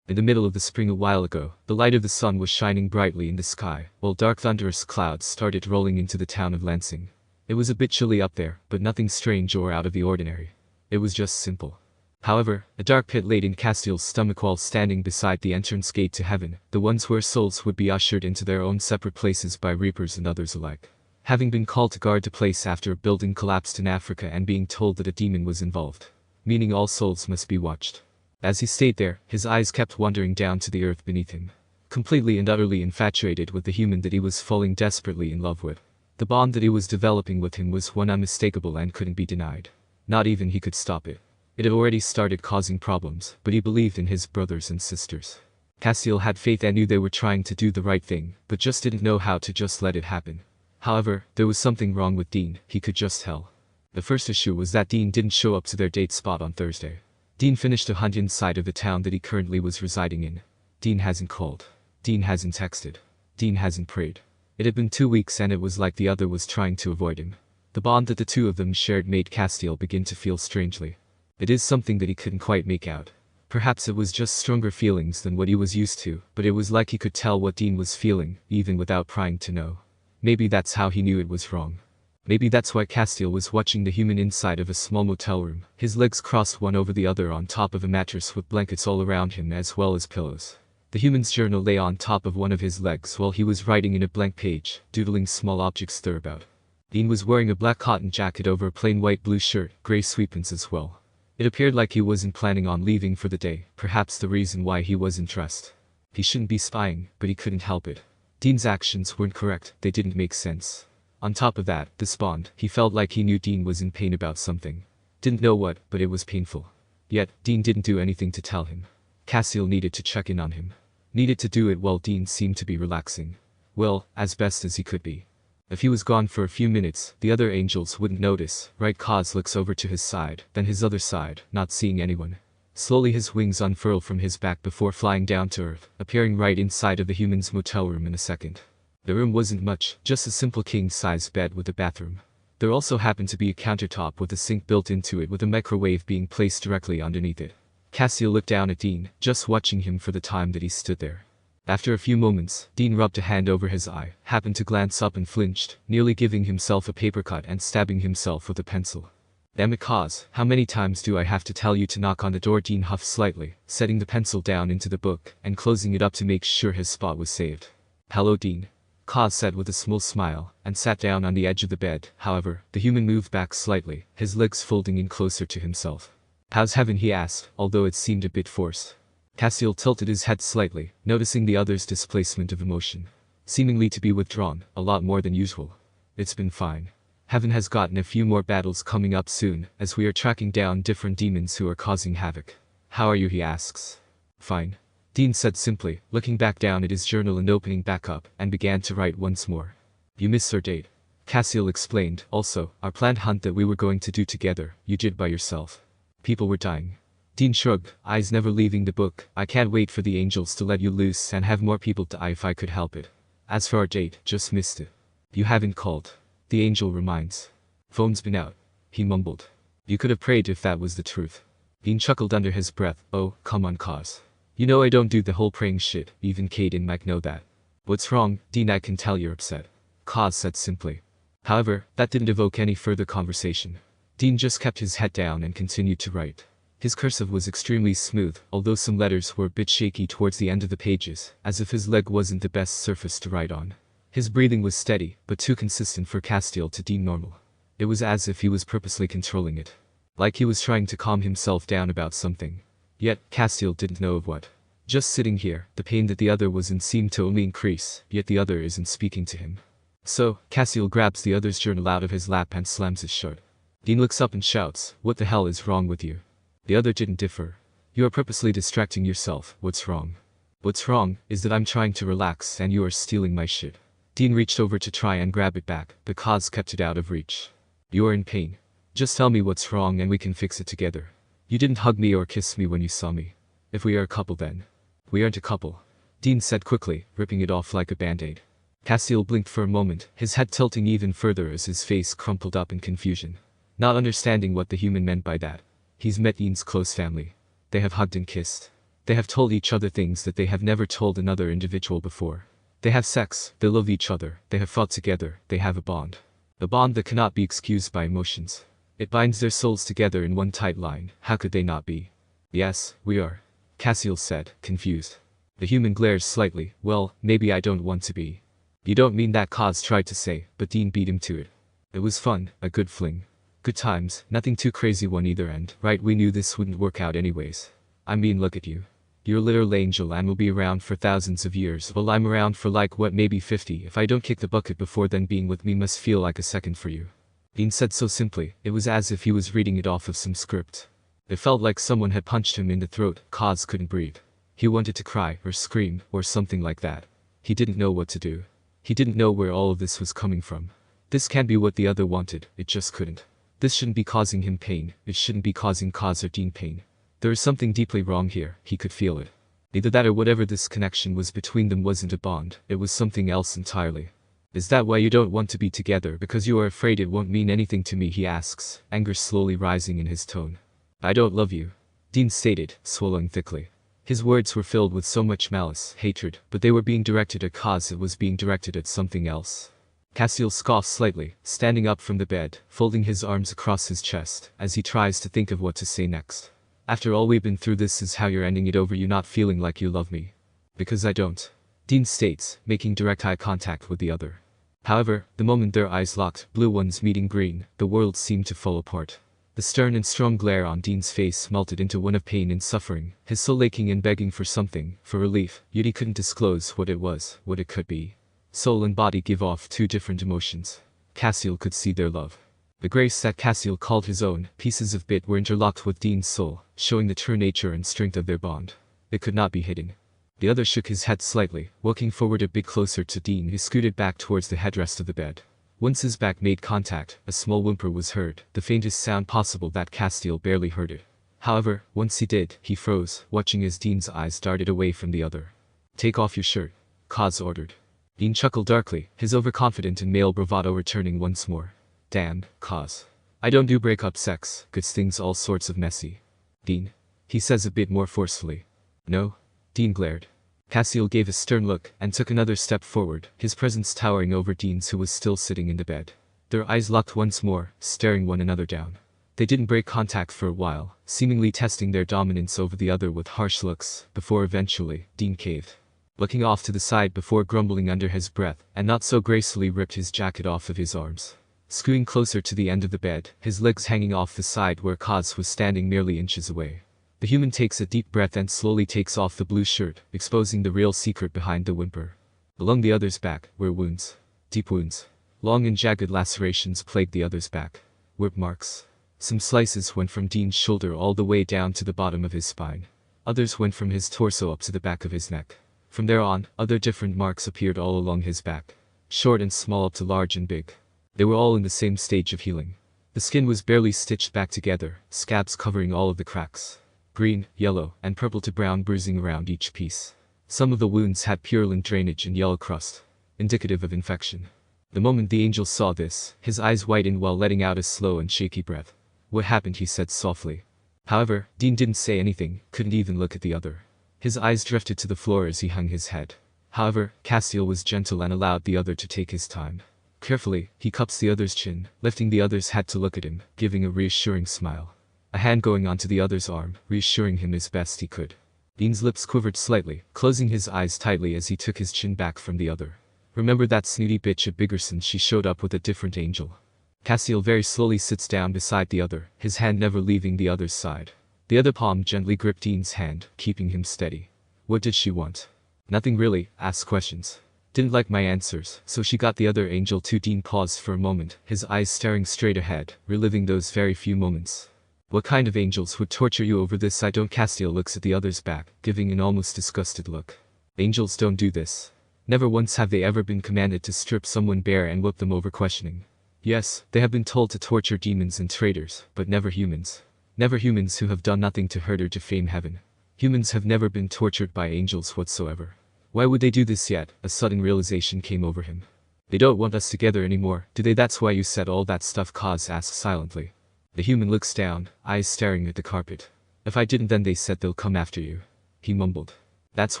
In the middle of the spring a while ago, the light of the sun was shining brightly in the sky, while dark thunderous clouds started rolling into the town of Lansing. It was a bit chilly up there, but nothing strange or out of the ordinary. It was just simple. However, a dark pit laid in Castiel's stomach while standing beside the entrance gate to heaven, the ones where souls would be ushered into their own separate places by reapers and others alike. Having been called to guard the place after a building collapsed in Africa and being told that a demon was involved. Meaning all souls must be watched. As he stayed there, his eyes kept wandering down to the earth beneath him. Completely and utterly infatuated with the human that he was falling desperately in love with. The bond that he was developing with him was one unmistakable and couldn't be denied. Not even he could stop it. It had already started causing problems, but he believed in his brothers and sisters. Castiel had faith and knew they were trying to do the right thing, but just didn't know how to just let it happen. However, there was something wrong with Dean, he could just tell. The first issue was that Dean didn't show up to their date spot on Thursday. Dean finished a hunt inside of the town that he currently was residing in. Dean hasn't called. Dean hasn't texted. Dean hasn't prayed. It had been 2 weeks and it was like the other was trying to avoid him. The bond that the two of them shared made Castiel begin to feel strangely. It is something that he couldn't quite make out. Perhaps it was just stronger feelings than what he was used to, but it was like he could tell what Dean was feeling, even without prying to know. Maybe that's how he knew it was wrong. Maybe that's why Castiel was watching the human inside of a small motel room, his legs crossed one over the other on top of a mattress with blankets all around him as well as pillows. The human's journal lay on top of one of his legs while he was writing in a blank page, doodling small objects thereabout. Dean was wearing a black cotton jacket over a plain white-blue shirt, grey sweatpants as well. It appeared like he wasn't planning on leaving for the day, perhaps the reason why he wasn't dressed. He shouldn't be spying, but he couldn't help it. Dean's actions weren't correct, they didn't make sense. On top of that, this bond, he felt like he knew Dean was in pain about something. Didn't know what, but it was painful. Yet, Dean didn't do anything to tell him. Castiel needed to check in on him. Needed to do it while Dean seemed to be relaxing. Well, as best as he could be. If he was gone for a few minutes, the other angels wouldn't notice, right? Kaz looks over to his side, then his other side, not seeing anyone. Slowly his wings unfurl from his back before flying down to earth, appearing right inside of the human's motel room in a second. The room wasn't much, just a simple king-size bed with a bathroom. There also happened to be a countertop with a sink built into it with a microwave being placed directly underneath it. Castiel looked down at Dean, just watching him for the time that he stood there. After a few moments, Dean rubbed a hand over his eye, happened to glance up and flinched, nearly giving himself a paper cut and stabbing himself with a pencil. Damn it, Kaz, how many times do I have to tell you to knock on the door? Dean huffed slightly, setting the pencil down into the book and closing it up to make sure his spot was saved. Hello, Dean. Kaz said with a small smile, and sat down on the edge of the bed. However, the human moved back slightly, his legs folding in closer to himself. How's heaven? He asked, although it seemed a bit forced. Castiel tilted his head slightly, noticing the other's displacement of emotion. Seemingly to be withdrawn, a lot more than usual. It's been fine. Heaven has gotten a few more battles coming up soon, as we are tracking down different demons who are causing havoc. How are you, he asks. Fine. Dean said simply, looking back down at his journal and opening back up, and began to write once more. You missed our date. Castiel explained, also, our planned hunt that we were going to do together, you did by yourself. People were dying. Dean shrugged, eyes never leaving the book. I can't wait for the angels to let you loose and have more people die if I could help it. As for our date, just missed it. You haven't called. The angel reminds. Phone's been out. He mumbled. You could have prayed if that was the truth. Dean chuckled under his breath. Oh, come on, Cause. You know I don't do the whole praying shit, even Kate and Mike know that. What's wrong, Dean? I can tell you're upset. Cause said simply. However, that didn't evoke any further conversation. Dean just kept his head down and continued to write. His cursive was extremely smooth, although some letters were a bit shaky towards the end of the pages, as if his leg wasn't the best surface to write on. His breathing was steady, but too consistent for Castiel to deem normal. It was as if he was purposely controlling it. Like he was trying to calm himself down about something. Yet, Castiel didn't know of what. Just sitting here, the pain that the other was in seemed to only increase, yet the other isn't speaking to him. So, Castiel grabs the other's journal out of his lap and slams it shut. Dean looks up and shouts, what the hell is wrong with you? The other didn't differ. You are purposely distracting yourself, what's wrong? What's wrong, is that I'm trying to relax and you are stealing my shit. Dean reached over to try and grab it back, but Cause kept it out of reach. You are in pain. Just tell me what's wrong and we can fix it together. You didn't hug me or kiss me when you saw me. If we are a couple then. We aren't a couple. Dean said quickly, ripping it off like a band-aid. Castiel blinked for a moment, his head tilting even further as his face crumpled up in confusion. Not understanding what the human meant by that. He's met Dean's close family. They have hugged and kissed. They have told each other things that they have never told another individual before. They have sex, they love each other, they have fought together, they have a bond. A bond that cannot be excused by emotions. It binds their souls together in one tight line, how could they not be? Yes, we are. Castiel said, confused. The human glares slightly, well, maybe I don't want to be. You don't mean that, Cause tried to say, but Dean beat him to it. It was fun, a good fling. Good times, nothing too crazy one either and, right, we knew this wouldn't work out anyways. I mean, look at you. You're a literal angel and will be around for thousands of years, while I'm around for like what, maybe 50. If I don't kick the bucket before then, being with me must feel like a second for you. Dean said so simply, it was as if he was reading it off of some script. It felt like someone had punched him in the throat. Cause couldn't breathe. He wanted to cry, or scream, or something like that. He didn't know what to do. He didn't know where all of this was coming from. This can't be what the other wanted, it just couldn't. This shouldn't be causing him pain, it shouldn't be causing Cause or Dean pain. There is something deeply wrong here, he could feel it. Either that or whatever this connection was between them wasn't a bond, it was something else entirely. Is that why you don't want to be together, because you are afraid it won't mean anything to me, he asks, anger slowly rising in his tone. I don't love you. Dean stated, swallowing thickly. His words were filled with so much malice, hatred, but they were being directed at Cause, it was being directed at something else. Castiel scoffs slightly, standing up from the bed, folding his arms across his chest, as he tries to think of what to say next. After all we've been through, this is how you're ending it, over you not feeling like you love me. Because I don't. Dean states, making direct eye contact with the other. However, the moment their eyes locked, blue ones meeting green, the world seemed to fall apart. The stern and strong glare on Dean's face melted into one of pain and suffering, his soul aching and begging for something, for relief, yet he couldn't disclose what it was, what it could be. Soul and body give off two different emotions. Castiel could see their love. The grace that Castiel called his own, pieces of bit were interlocked with Dean's soul, showing the true nature and strength of their bond. It could not be hidden. The other shook his head slightly, walking forward a bit closer to Dean, who scooted back towards the headrest of the bed. Once his back made contact, a small whimper was heard, the faintest sound possible that Castiel barely heard it. However, once he did, he froze, watching as Dean's eyes darted away from the other. Take off your shirt, Cause ordered. Dean chuckled darkly, his overconfident and male bravado returning once more. Damn, Cause. I don't do break-up sex, gets things all sorts of messy. Dean. He says a bit more forcefully. No? Dean glared. Castiel gave a stern look, and took another step forward, his presence towering over Dean's, who was still sitting in the bed. Their eyes locked once more, staring one another down. They didn't break contact for a while, seemingly testing their dominance over the other with harsh looks, before eventually, Dean caved. Looking off to the side before grumbling under his breath, and not so gracefully ripped his jacket off of his arms. Scooting closer to the end of the bed, his legs hanging off the side where Cause was standing merely inches away. The human takes a deep breath and slowly takes off the blue shirt, exposing the real secret behind the whimper. Along the other's back were wounds. Deep wounds. Long and jagged lacerations plagued the other's back. Whip marks. Some slices went from Dean's shoulder all the way down to the bottom of his spine. Others went from his torso up to the back of his neck. From there on, other different marks appeared all along his back. Short and small up to large and big. They were all in the same stage of healing. The skin was barely stitched back together, scabs covering all of the cracks. Green, yellow, and purple to brown bruising around each piece. Some of the wounds had purulent drainage and yellow crust, indicative of infection. The moment the angel saw this, his eyes widened while letting out a slow and shaky breath. "What happened?" he said softly. However, Dean didn't say anything, couldn't even look at the other. His eyes drifted to the floor as he hung his head. However, Castiel was gentle and allowed the other to take his time. Carefully, he cups the other's chin, lifting the other's head to look at him, giving a reassuring smile. A hand going onto the other's arm, reassuring him as best he could. Dean's lips quivered slightly, closing his eyes tightly as he took his chin back from the other. "Remember that snooty bitch at Biggerson? She showed up with a different angel." Castiel very slowly sits down beside the other, his hand never leaving the other's side. The other palm gently gripped Dean's hand, keeping him steady. "What did she want?" "Nothing really, asked questions. Didn't like my answers, so she got the other angel too." Dean paused for a moment, his eyes staring straight ahead, reliving those very few moments. "What kind of angels would torture you over this?" "I don't." Castiel looks at the other's back, giving an almost disgusted look. "Angels don't do this. Never once have they ever been commanded to strip someone bare and whip them over questioning. Yes, they have been told to torture demons and traitors, but never humans. Never humans who have done nothing to hurt or defame heaven. Humans have never been tortured by angels whatsoever. Why would they do this yet?" A sudden realization came over him. "They don't want us together anymore, do they? That's why you said all that stuff?" Kaz asked silently. The human looks down, eyes staring at the carpet. "If I didn't, then they said they'll come after you," he mumbled. "That's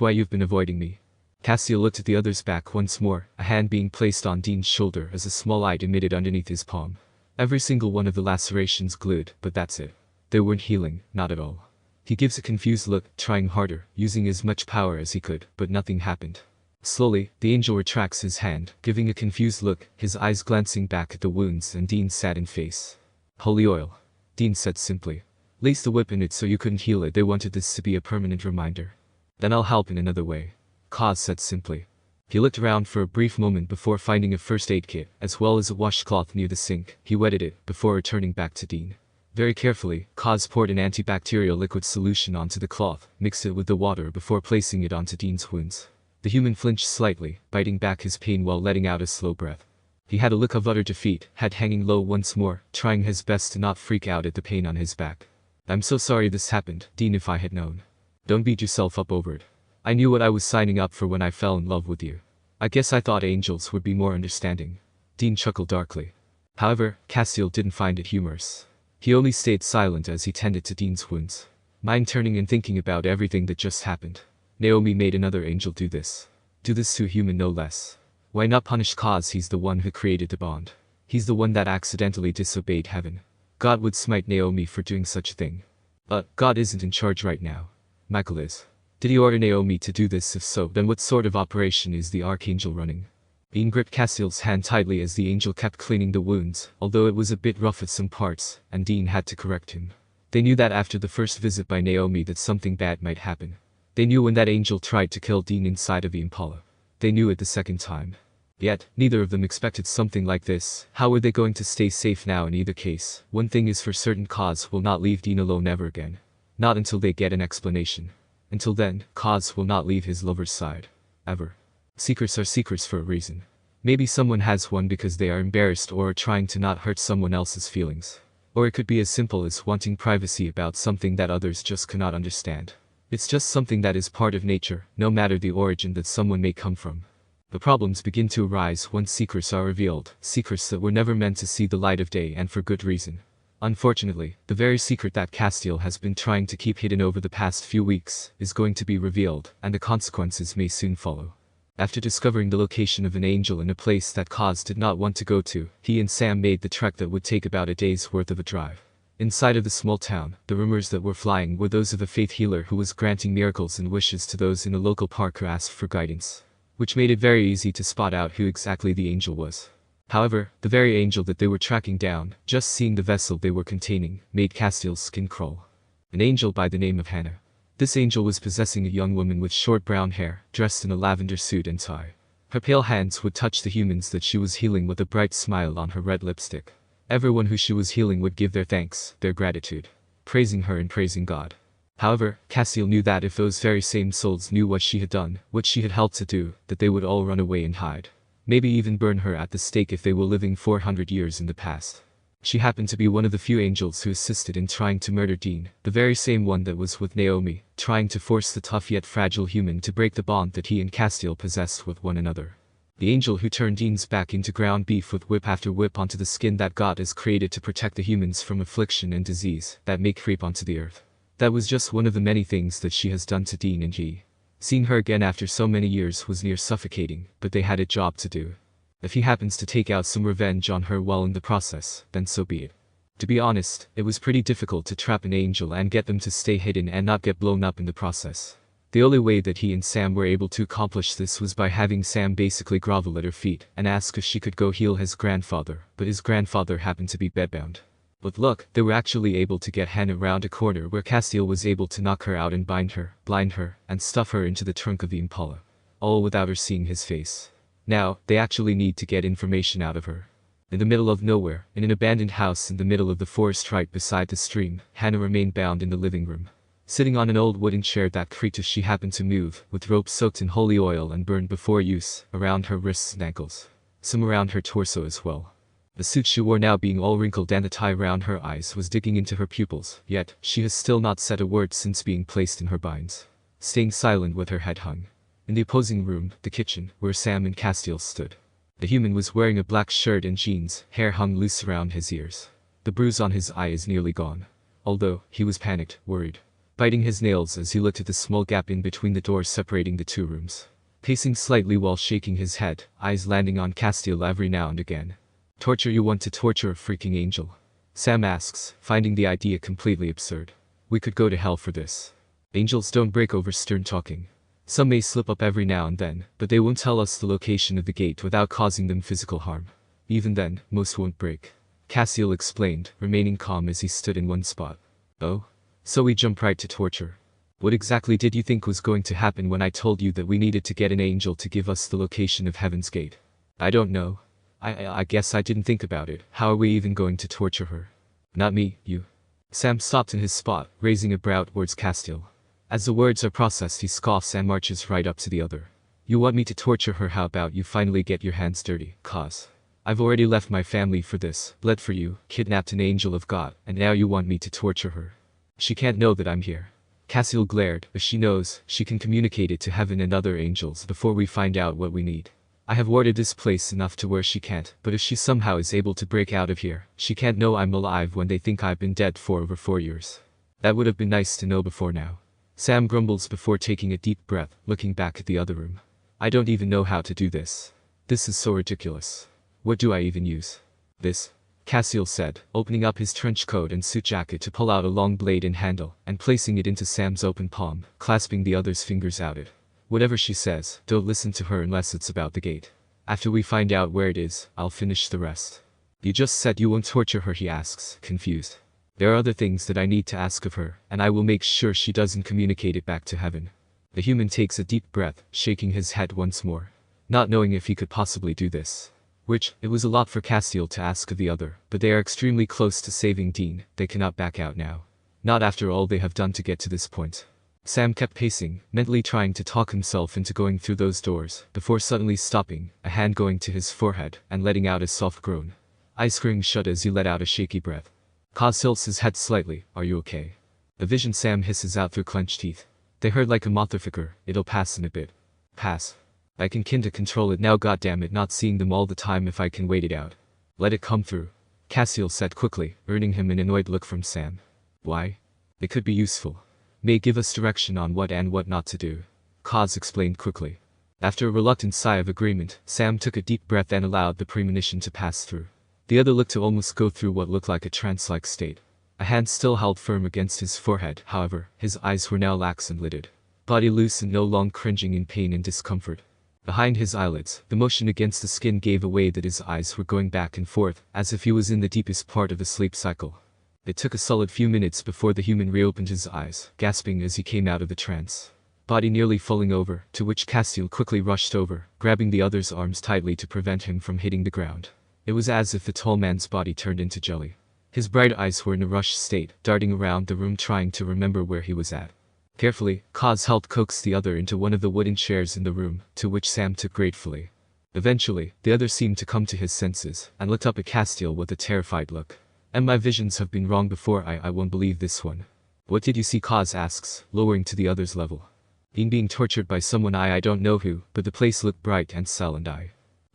why you've been avoiding me." Castiel looked at the other's back once more, a hand being placed on Dean's shoulder as a small light emitted underneath his palm. Every single one of the lacerations glued, but that's it. They weren't healing, not at all. He gives a confused look, trying harder, using as much power as he could, but nothing happened. Slowly, the angel retracts his hand, giving a confused look, his eyes glancing back at the wounds and Dean's saddened face. "Holy oil," Dean said simply. "Lace the whip in it so you couldn't heal it. They wanted this to be a permanent reminder." "Then I'll help in another way," Kaz said simply. He looked around for a brief moment before finding a first aid kit, as well as a washcloth near the sink. He wetted it, before returning back to Dean. Very carefully, Kaz poured an antibacterial liquid solution onto the cloth, mixed it with the water before placing it onto Dean's wounds. The human flinched slightly, biting back his pain while letting out a slow breath. He had a look of utter defeat, head hanging low once more, trying his best to not freak out at the pain on his back. "I'm so sorry this happened, Dean. If I had known." "Don't beat yourself up over it. I knew what I was signing up for when I fell in love with you. I guess I thought angels would be more understanding." Dean chuckled darkly. However, Castiel didn't find it humorous. He only stayed silent as he tended to Dean's wounds, mind turning and thinking about everything that just happened. Naomi made another angel do this. Do this to a human no less. Why not punish Kaz? He's the one who created the bond. He's the one that accidentally disobeyed heaven. God would smite Naomi for doing such a thing. But God isn't in charge right now. Michael is. Did he order Naomi to do this? If so, then what sort of operation is the Archangel running? Dean gripped Castiel's hand tightly as the angel kept cleaning the wounds, although it was a bit rough at some parts, and Dean had to correct him. They knew that after the first visit by Naomi that something bad might happen. They knew when that angel tried to kill Dean inside of the Impala. They knew it the second time. Yet, neither of them expected something like this. How were they going to stay safe now in either case? One thing is for certain, Kaz will not leave Dean alone ever again. Not until they get an explanation. Until then, Kaz will not leave his lover's side. Ever. Secrets are secrets for a reason. Maybe someone has one because they are embarrassed or are trying to not hurt someone else's feelings. Or it could be as simple as wanting privacy about something that others just cannot understand. It's just something that is part of nature, no matter the origin that someone may come from. The problems begin to arise once secrets are revealed, secrets that were never meant to see the light of day, and for good reason. Unfortunately, the very secret that Castiel has been trying to keep hidden over the past few weeks is going to be revealed, and the consequences may soon follow. After discovering the location of an angel in a place that Kaz did not want to go to, he and Sam made the trek that would take about a day's worth of a drive. Inside of the small town, the rumors that were flying were those of a faith healer who was granting miracles and wishes to those in a local park who asked for guidance, which made it very easy to spot out who exactly the angel was. However, the very angel that they were tracking down, just seeing the vessel they were containing, made Castiel's skin crawl. An angel by the name of Hannah. This angel was possessing a young woman with short brown hair, dressed in a lavender suit and tie. Her pale hands would touch the humans that she was healing with a bright smile on her red lipstick. Everyone who she was healing would give their thanks, their gratitude, praising her and praising God. However, Castiel knew that if those very same souls knew what she had done, what she had helped to do, that they would all run away and hide. Maybe even burn her at the stake if they were living 400 years in the past. She happened to be one of the few angels who assisted in trying to murder Dean, the very same one that was with Naomi, trying to force the tough yet fragile human to break the bond that he and Castiel possessed with one another. The angel who turned Dean's back into ground beef with whip after whip onto the skin that God has created to protect the humans from affliction and disease that may creep onto the earth. That was just one of the many things that she has done to Dean and he. Seeing her again after so many years was near suffocating, but they had a job to do. If he happens to take out some revenge on her while in the process, then so be it. To be honest, it was pretty difficult to trap an angel and get them to stay hidden and not get blown up in the process. The only way that he and Sam were able to accomplish this was by having Sam basically grovel at her feet and ask if she could go heal his grandfather, but his grandfather happened to be bedbound. With luck, they were actually able to get Hannah around a corner where Castiel was able to knock her out and bind her, blind her, and stuff her into the trunk of the Impala. All without her seeing his face. Now, they actually need to get information out of her. In the middle of nowhere, in an abandoned house in the middle of the forest right beside the stream, Hannah remained bound in the living room. Sitting on an old wooden chair that creaked as she happened to move, with ropes soaked in holy oil and burned before use, around her wrists and ankles. Some around her torso as well. The suit she wore now being all wrinkled and the tie around her eyes was digging into her pupils, yet, she has still not said a word since being placed in her binds. Staying silent with her head hung. In the opposing room, the kitchen, where Sam and Castiel stood. The human was wearing a black shirt and jeans, hair hung loose around his ears. The bruise on his eye is nearly gone. Although, he was panicked, worried. Biting his nails as he looked at the small gap in between the doors separating the two rooms. Pacing slightly while shaking his head, eyes landing on Castiel every now and again. Torture you want to torture a freaking angel? Sam asks, finding the idea completely absurd. We could go to hell for this. Angels don't break over stern talking. Some may slip up every now and then, but they won't tell us the location of the gate without causing them physical harm. Even then, most won't break. Castiel explained, remaining calm as he stood in one spot. Oh? So we jump right to torture. What exactly did you think was going to happen when I told you that we needed to get an angel to give us the location of Heaven's Gate? I don't know. I guess I didn't think about it. How are we even going to torture her? Not me, you. Sam stopped in his spot, raising a brow towards Castiel. As the words are processed he scoffs and marches right up to the other. You want me to torture her? How about you finally get your hands dirty, cause I've already left my family for this, bled for you, kidnapped an angel of God, and now you want me to torture her. She can't know that I'm here. Castiel glared, but she knows, she can communicate it to heaven and other angels before we find out what we need. I have warded this place enough to where she can't, but if she somehow is able to break out of here, she can't know I'm alive when they think I've been dead for over 4 years. That would have been nice to know before now. Sam grumbles before taking a deep breath, looking back at the other room. I don't even know how to do this. This is so ridiculous. What do I even use? This? Castiel said, opening up his trench coat and suit jacket to pull out a long blade and handle, and placing it into Sam's open palm, clasping the other's fingers out it. Whatever she says, don't listen to her unless it's about the gate. After we find out where it is, I'll finish the rest. You just said you won't torture her, he asks, confused. There are other things that I need to ask of her, and I will make sure she doesn't communicate it back to heaven. The human takes a deep breath, shaking his head once more. Not knowing if he could possibly do this. Which, it was a lot for Castiel to ask of the other, but they are extremely close to saving Dean, they cannot back out now. Not after all they have done to get to this point. Sam kept pacing, mentally trying to talk himself into going through those doors, before suddenly stopping, a hand going to his forehead, and letting out a soft groan. Eyes screwing shut as he let out a shaky breath. Kaz tilts his head slightly, are you okay? The vision Sam hisses out through clenched teeth. They hurt like a motherfucker, it'll pass in a bit. Pass. I can kinda control it now, goddammit, not seeing them all the time if I can wait it out. Let it come through. Castiel said quickly, earning him an annoyed look from Sam. Why? It could be useful. May give us direction on what and what not to do. Kaz explained quickly. After a reluctant sigh of agreement, Sam took a deep breath and allowed the premonition to pass through. The other looked to almost go through what looked like a trance-like state. A hand still held firm against his forehead, however, his eyes were now lax and lidded. Body loose and no longer cringing in pain and discomfort. Behind his eyelids, the motion against the skin gave away that his eyes were going back and forth, as if he was in the deepest part of a sleep cycle. It took a solid few minutes before the human reopened his eyes, gasping as he came out of the trance. body nearly falling over, to which Castiel quickly rushed over, grabbing the other's arms tightly to prevent him from hitting the ground. It was as if the tall man's body turned into jelly. His bright eyes were in a rushed state, darting around the room trying to remember where he was at. Carefully, Kaz helped coax the other into one of the wooden chairs in the room, to which Sam took gratefully. Eventually, the other seemed to come to his senses, and looked up at Castiel with a terrified look. And my visions have been wrong before, I won't believe this one. What did you see? Kaz asks, lowering to the other's level. Being tortured by someone I don't know who, but the place looked bright and silent.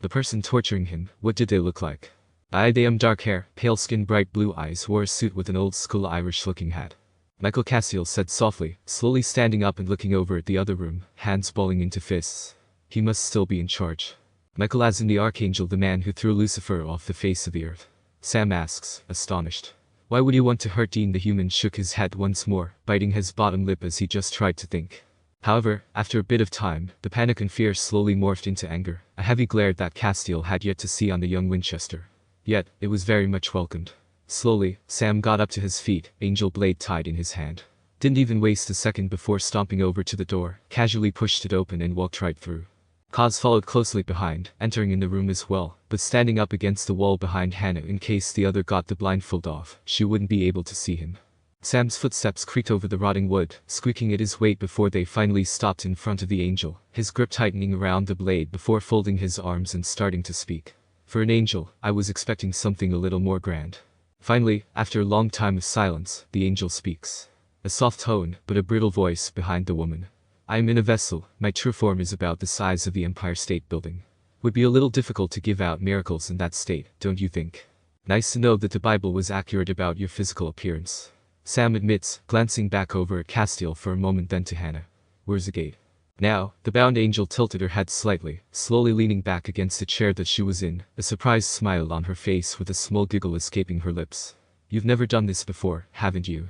The person torturing him, what did they look like? They dark hair, pale skin, bright blue eyes, wore a suit with an old school Irish looking hat. Michael, Castiel said softly, slowly standing up and looking over at the other room, hands balling into fists. He must still be in charge. Michael, as in the Archangel, the man who threw Lucifer off the face of the earth. Sam asks, astonished. Why would you want to hurt Dean? The human shook his head once more, biting his bottom lip as he just tried to think. However, after a bit of time, the panic and fear slowly morphed into anger, a heavy glare that Castiel had yet to see on the young Winchester. Yet, it was very much welcomed. Slowly, Sam got up to his feet, angel blade tied in his hand. Didn't even waste a second before stomping over to the door, casually pushed it open and walked right through. Kaz followed closely behind, entering in the room as well, but standing up against the wall behind Hannah in case the other got the blindfold off, she wouldn't be able to see him. Sam's footsteps creaked over the rotting wood, squeaking at his weight before they finally stopped in front of the angel, his grip tightening around the blade before folding his arms and starting to speak. For an angel, I was expecting something a little more grand. Finally, after a long time of silence, the angel speaks. A soft tone, but a brittle voice behind the woman. I am in a vessel, my true form is about the size of the Empire State Building. Would be a little difficult to give out miracles in that state, don't you think? Nice to know that the Bible was accurate about your physical appearance. Sam admits, glancing back over at Castiel for a moment, then to Hannah. Where's the gate? Now, the bound angel tilted her head slightly, slowly leaning back against the chair that she was in, a surprised smile on her face with a small giggle escaping her lips. You've never done this before, haven't you?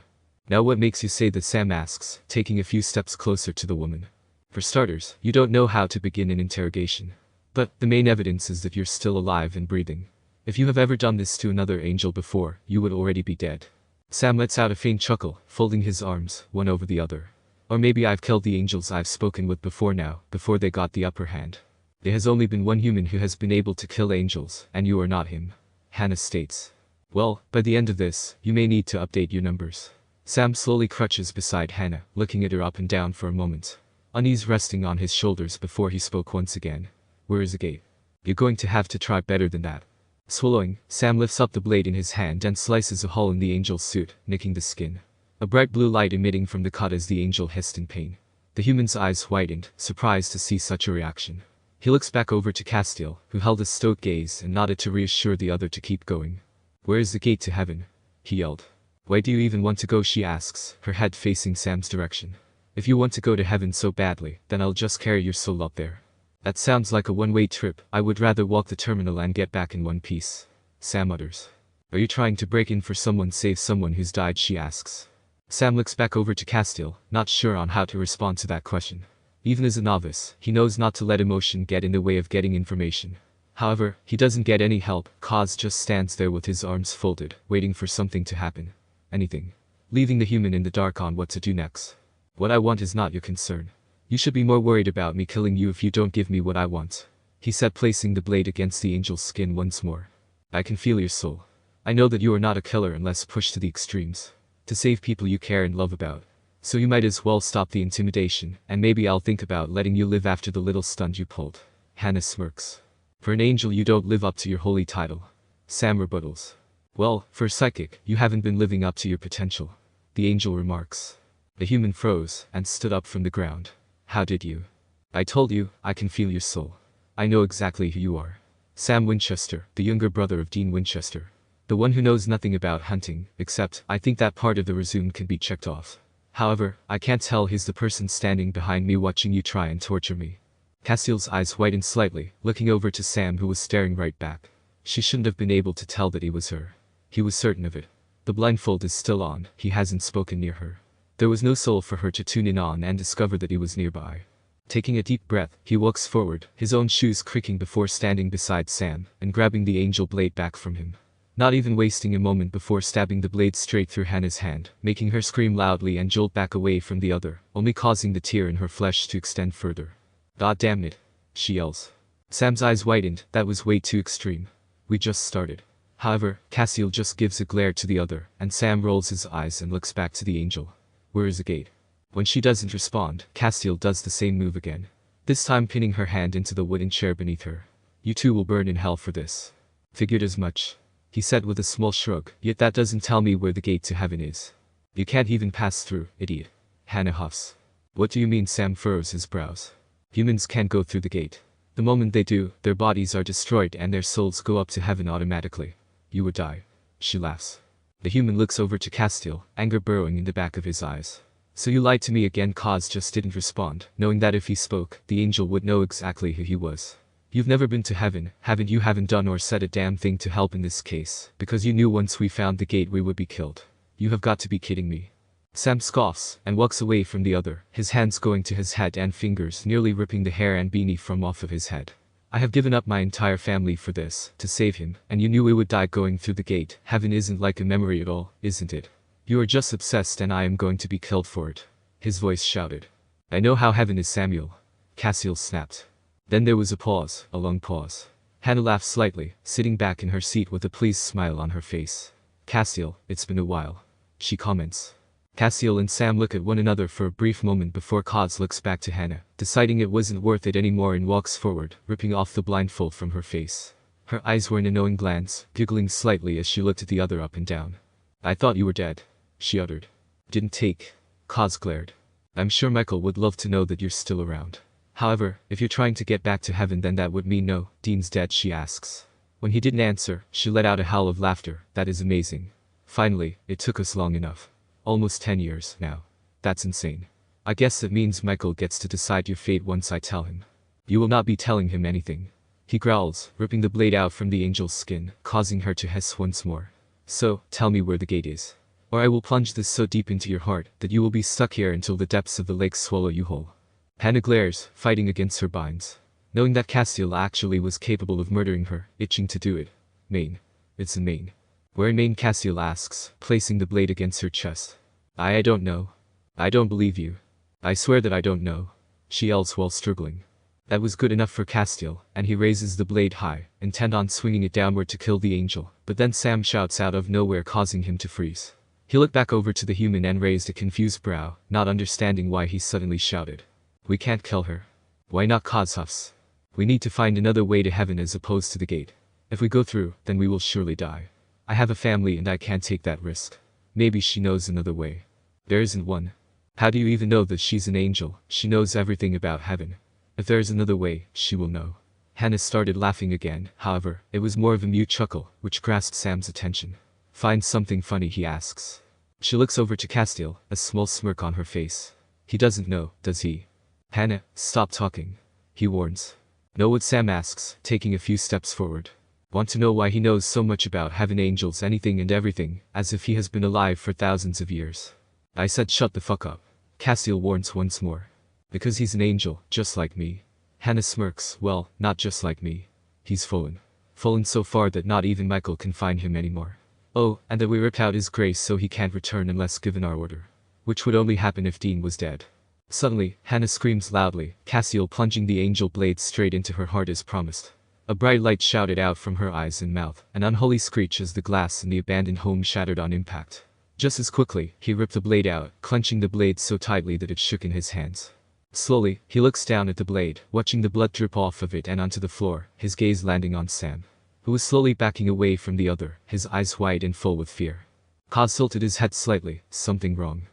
Now what makes you say that? Sam asks, taking a few steps closer to the woman. For starters, you don't know how to begin an interrogation. But the main evidence is that you're still alive and breathing. If you have ever done this to another angel before, you would already be dead. Sam lets out a faint chuckle, folding his arms, one over the other. Or maybe I've killed the angels I've spoken with before now, before they got the upper hand. There has only been one human who has been able to kill angels, and you are not him. Hannah states. Well, by the end of this, you may need to update your numbers. Sam slowly crouches beside Hannah, looking at her up and down for a moment. Unease resting on his shoulders before he spoke once again. Where is the gate? You're going to have to try better than that. Swallowing, Sam lifts up the blade in his hand and slices a hole in the angel's suit, nicking the skin. A bright blue light emitting from the cut as the angel hissed in pain. The human's eyes widened, surprised to see such a reaction. He looks back over to Castiel, who held a stoic gaze and nodded to reassure the other to keep going. Where is the gate to heaven? He yelled. Why do you even want to go? She asks, her head facing Sam's direction. If you want to go to heaven so badly, then I'll just carry your soul up there. That sounds like a one-way trip. I would rather walk the terminal and get back in one piece. Sam mutters. Are you trying to break in for someone, save someone who's died? She asks. Sam looks back over to Castiel, not sure on how to respond to that question. Even as a novice, he knows not to let emotion get in the way of getting information. However, he doesn't get any help. Kaz just stands there with his arms folded, waiting for something to happen. Anything. Leaving the human in the dark on what to do next. What I want is not your concern. You should be more worried about me killing you if you don't give me what I want. He said, placing the blade against the angel's skin once more. I can feel your soul. I know that you are not a killer unless pushed to the extremes. To save people you care and love about. So you might as well stop the intimidation, and maybe I'll think about letting you live after the little stunt you pulled. Hannah smirks. For an angel you don't live up to your holy title. Sam rebuttals. Well, for a psychic, you haven't been living up to your potential. The angel remarks. The human froze, and stood up from the ground. How did you? I told you, I can feel your soul. I know exactly who you are. Sam Winchester, the younger brother of Dean Winchester. The one who knows nothing about hunting, except, I think that part of the resume can be checked off. However, I can't tell he's the person standing behind me watching you try and torture me. Castiel's eyes widened slightly, looking over to Sam who was staring right back. She shouldn't have been able to tell that he was her. He was certain of it. The blindfold is still on, he hasn't spoken near her. There was no soul for her to tune in on and discover that he was nearby. Taking a deep breath, he walks forward, his own shoes creaking before standing beside Sam, and grabbing the angel blade back from him. not even wasting a moment before stabbing the blade straight through Hannah's hand, making her scream loudly and jolt back away from the other, only causing the tear in her flesh to extend further. God damn it, she yells. Sam's eyes widened. That was way too extreme. We just started. However, Castiel just gives a glare to the other, and Sam rolls his eyes and looks back to the angel. Where is the gate? When she doesn't respond, Castiel does the same move again. This time pinning her hand into the wooden chair beneath her. You two will burn in hell for this. Figured as much, he said with a small shrug, yet that doesn't tell me where the gate to heaven is. You can't even pass through, idiot. Hannah huffs. What do you mean? Sam furrows his brows. Humans can't go through the gate. The moment they do, their bodies are destroyed and their souls go up to heaven automatically. You would die. She laughs. The human looks over to Castiel, anger burrowing in the back of his eyes. So you lied to me again? Kaz just didn't respond, knowing that if he spoke, the angel would know exactly who he was. You've never been to heaven, haven't you? Haven't done or said a damn thing to help in this case, because you knew once we found the gate we would be killed. You have got to be kidding me. Sam scoffs, and walks away from the other, his hands going to his head and fingers nearly ripping the hair and beanie from off of his head. I have given up my entire family for this, to save him, and you knew we would die going through the gate. Heaven isn't like a memory at all, isn't it? You are just obsessed and I am going to be killed for it. His voice shouted. I know how heaven is, Samuel. Castiel snapped. Then there was a pause, a long pause. Hannah laughed slightly, sitting back in her seat with a pleased smile on her face. Castiel, it's been a while. She comments. Castiel and Sam look at one another for a brief moment before Kaz looks back to Hannah, deciding it wasn't worth it anymore and walks forward, ripping off the blindfold from her face. Her eyes were in a knowing glance, giggling slightly as she looked at the other up and down. I thought you were dead, she uttered. Didn't take. Kaz glared. I'm sure Michael would love to know that you're still around. However, if you're trying to get back to heaven then that would mean no, Dean's dead, she asks. When he didn't answer, she let out a howl of laughter. That is amazing. Finally, it took us long enough. Almost 10 years, now. That's insane. I guess that means Michael gets to decide your fate once I tell him. You will not be telling him anything. He growls, ripping the blade out from the angel's skin, causing her to hiss once more. So, tell me where the gate is. Or I will plunge this so deep into your heart that you will be stuck here until the depths of the lake swallow you whole. Hannah glares, fighting against her binds. Knowing that Castiel actually was capable of murdering her, itching to do it. Maine. It's in Maine. Where in Maine? Castiel asks, placing the blade against her chest. I don't know. I don't believe you. I swear that I don't know. She yells while struggling. That was good enough for Castiel, and he raises the blade high, intent on swinging it downward to kill the angel, but then Sam shouts out of nowhere causing him to freeze. He looked back over to the human and raised a confused brow, not understanding why he suddenly shouted. We can't kill her. Why not? Kaz huffs. We need to find another way to heaven as opposed to the gate. If we go through, then we will surely die. I have a family and I can't take that risk. Maybe she knows another way. There isn't one. How do you even know that she's an angel? She knows everything about heaven. If there is another way, she will know. Hannah started laughing again, however, it was more of a mute chuckle, which grasped Sam's attention. Find something funny, he asks. She looks over to Castiel, a small smirk on her face. He doesn't know, does he? Hannah, stop talking. He warns. Know what? Sam asks, taking a few steps forward. Want to know why he knows so much about heaven, angels, anything and everything, as if he has been alive for thousands of years. I said shut the fuck up. Castiel warns once more. Because he's an angel, just like me. Hannah smirks. Well, not just like me. He's fallen. Fallen so far that not even Michael can find him anymore. Oh, and that we ripped out his grace so he can't return unless given our order. Which would only happen if Dean was dead. Suddenly, Hannah screams loudly, Castiel plunging the angel blade straight into her heart as promised. A bright light shouted out from her eyes and mouth, an unholy screech as the glass in the abandoned home shattered on impact. Just as quickly, he ripped the blade out, clenching the blade so tightly that it shook in his hands. Slowly, he looks down at the blade, watching the blood drip off of it and onto the floor, his gaze landing on Sam, who was slowly backing away from the other, his eyes wide and full with fear. Kaz tilted his head slightly. Something wrong.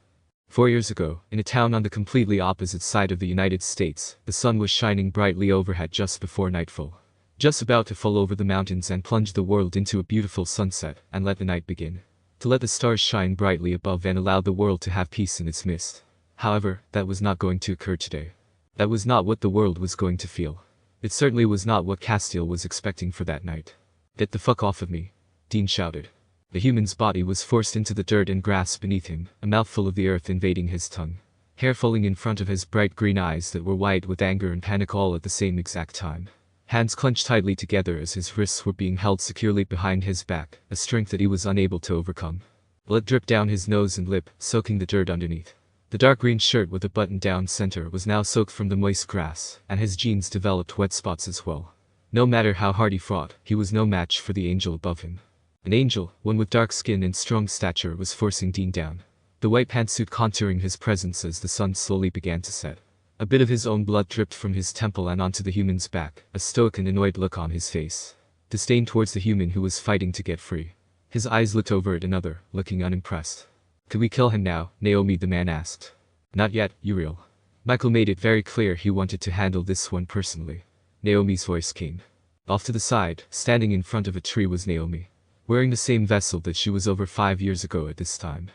4 years ago, in a town on the completely opposite side of the United States, the sun was shining brightly overhead just before nightfall. Just about to fall over the mountains and plunge the world into a beautiful sunset, and let the night begin. To let the stars shine brightly above and allow the world to have peace in its midst. However, that was not going to occur today. That was not what the world was going to feel. It certainly was not what Castiel was expecting for that night. Get the fuck off of me, Dean shouted. The human's body was forced into the dirt and grass beneath him, a mouthful of the earth invading his tongue. Hair falling in front of his bright green eyes that were wide with anger and panic all at the same exact time. Hands clenched tightly together as his wrists were being held securely behind his back, a strength that he was unable to overcome. Blood dripped down his nose and lip, soaking the dirt underneath. The dark green shirt with a button-down center was now soaked from the moist grass, and his jeans developed wet spots as well. No matter how hard he fought, he was no match for the angel above him. An angel, one with dark skin and strong stature, was forcing Dean down. The white pantsuit contouring his presence as the sun slowly began to set. A bit of his own blood dripped from his temple and onto the human's back, a stoic and annoyed look on his face. Disdain towards the human who was fighting to get free. His eyes looked over at another, looking unimpressed. "Could we kill him now?" Naomi the man asked. "Not yet, Uriel." Michael made it very clear he wanted to handle this one personally. Naomi's voice came. Off to the side, standing in front of a tree, was Naomi, wearing the same vessel that she was over 5 years ago at this time.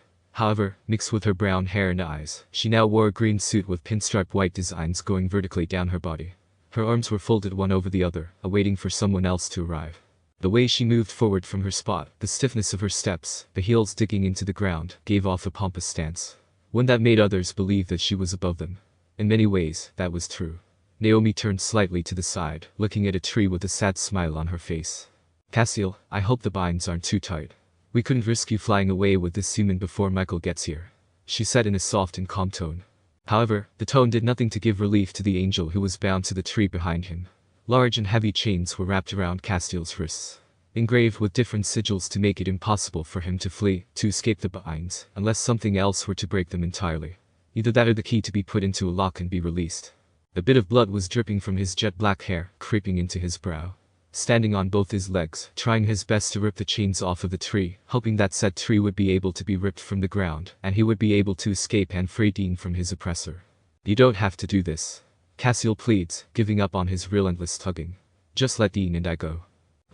However, mixed with her brown hair and eyes, she now wore a green suit with pinstripe white designs going vertically down her body. Her arms were folded one over the other, awaiting for someone else to arrive. The way she moved forward from her spot, the stiffness of her steps, the heels digging into the ground, gave off a pompous stance. One that made others believe that she was above them. In many ways, that was true. Naomi turned slightly to the side, looking at a tree with a sad smile on her face. "Castiel, I hope the binds aren't too tight. We couldn't risk you flying away with this human before Michael gets here," she said in a soft and calm tone. However, the tone did nothing to give relief to the angel who was bound to the tree behind him. Large and heavy chains were wrapped around Castiel's wrists, engraved with different sigils to make it impossible for him to flee, to escape the binds, unless something else were to break them entirely. Either that or the key to be put into a lock and be released. A bit of blood was dripping from his jet black hair, creeping into his brow. Standing on both his legs, trying his best to rip the chains off of the tree, hoping that said tree would be able to be ripped from the ground, and he would be able to escape and free Dean from his oppressor. "You don't have to do this," Castiel pleads, giving up on his relentless tugging. "Just let Dean and I go.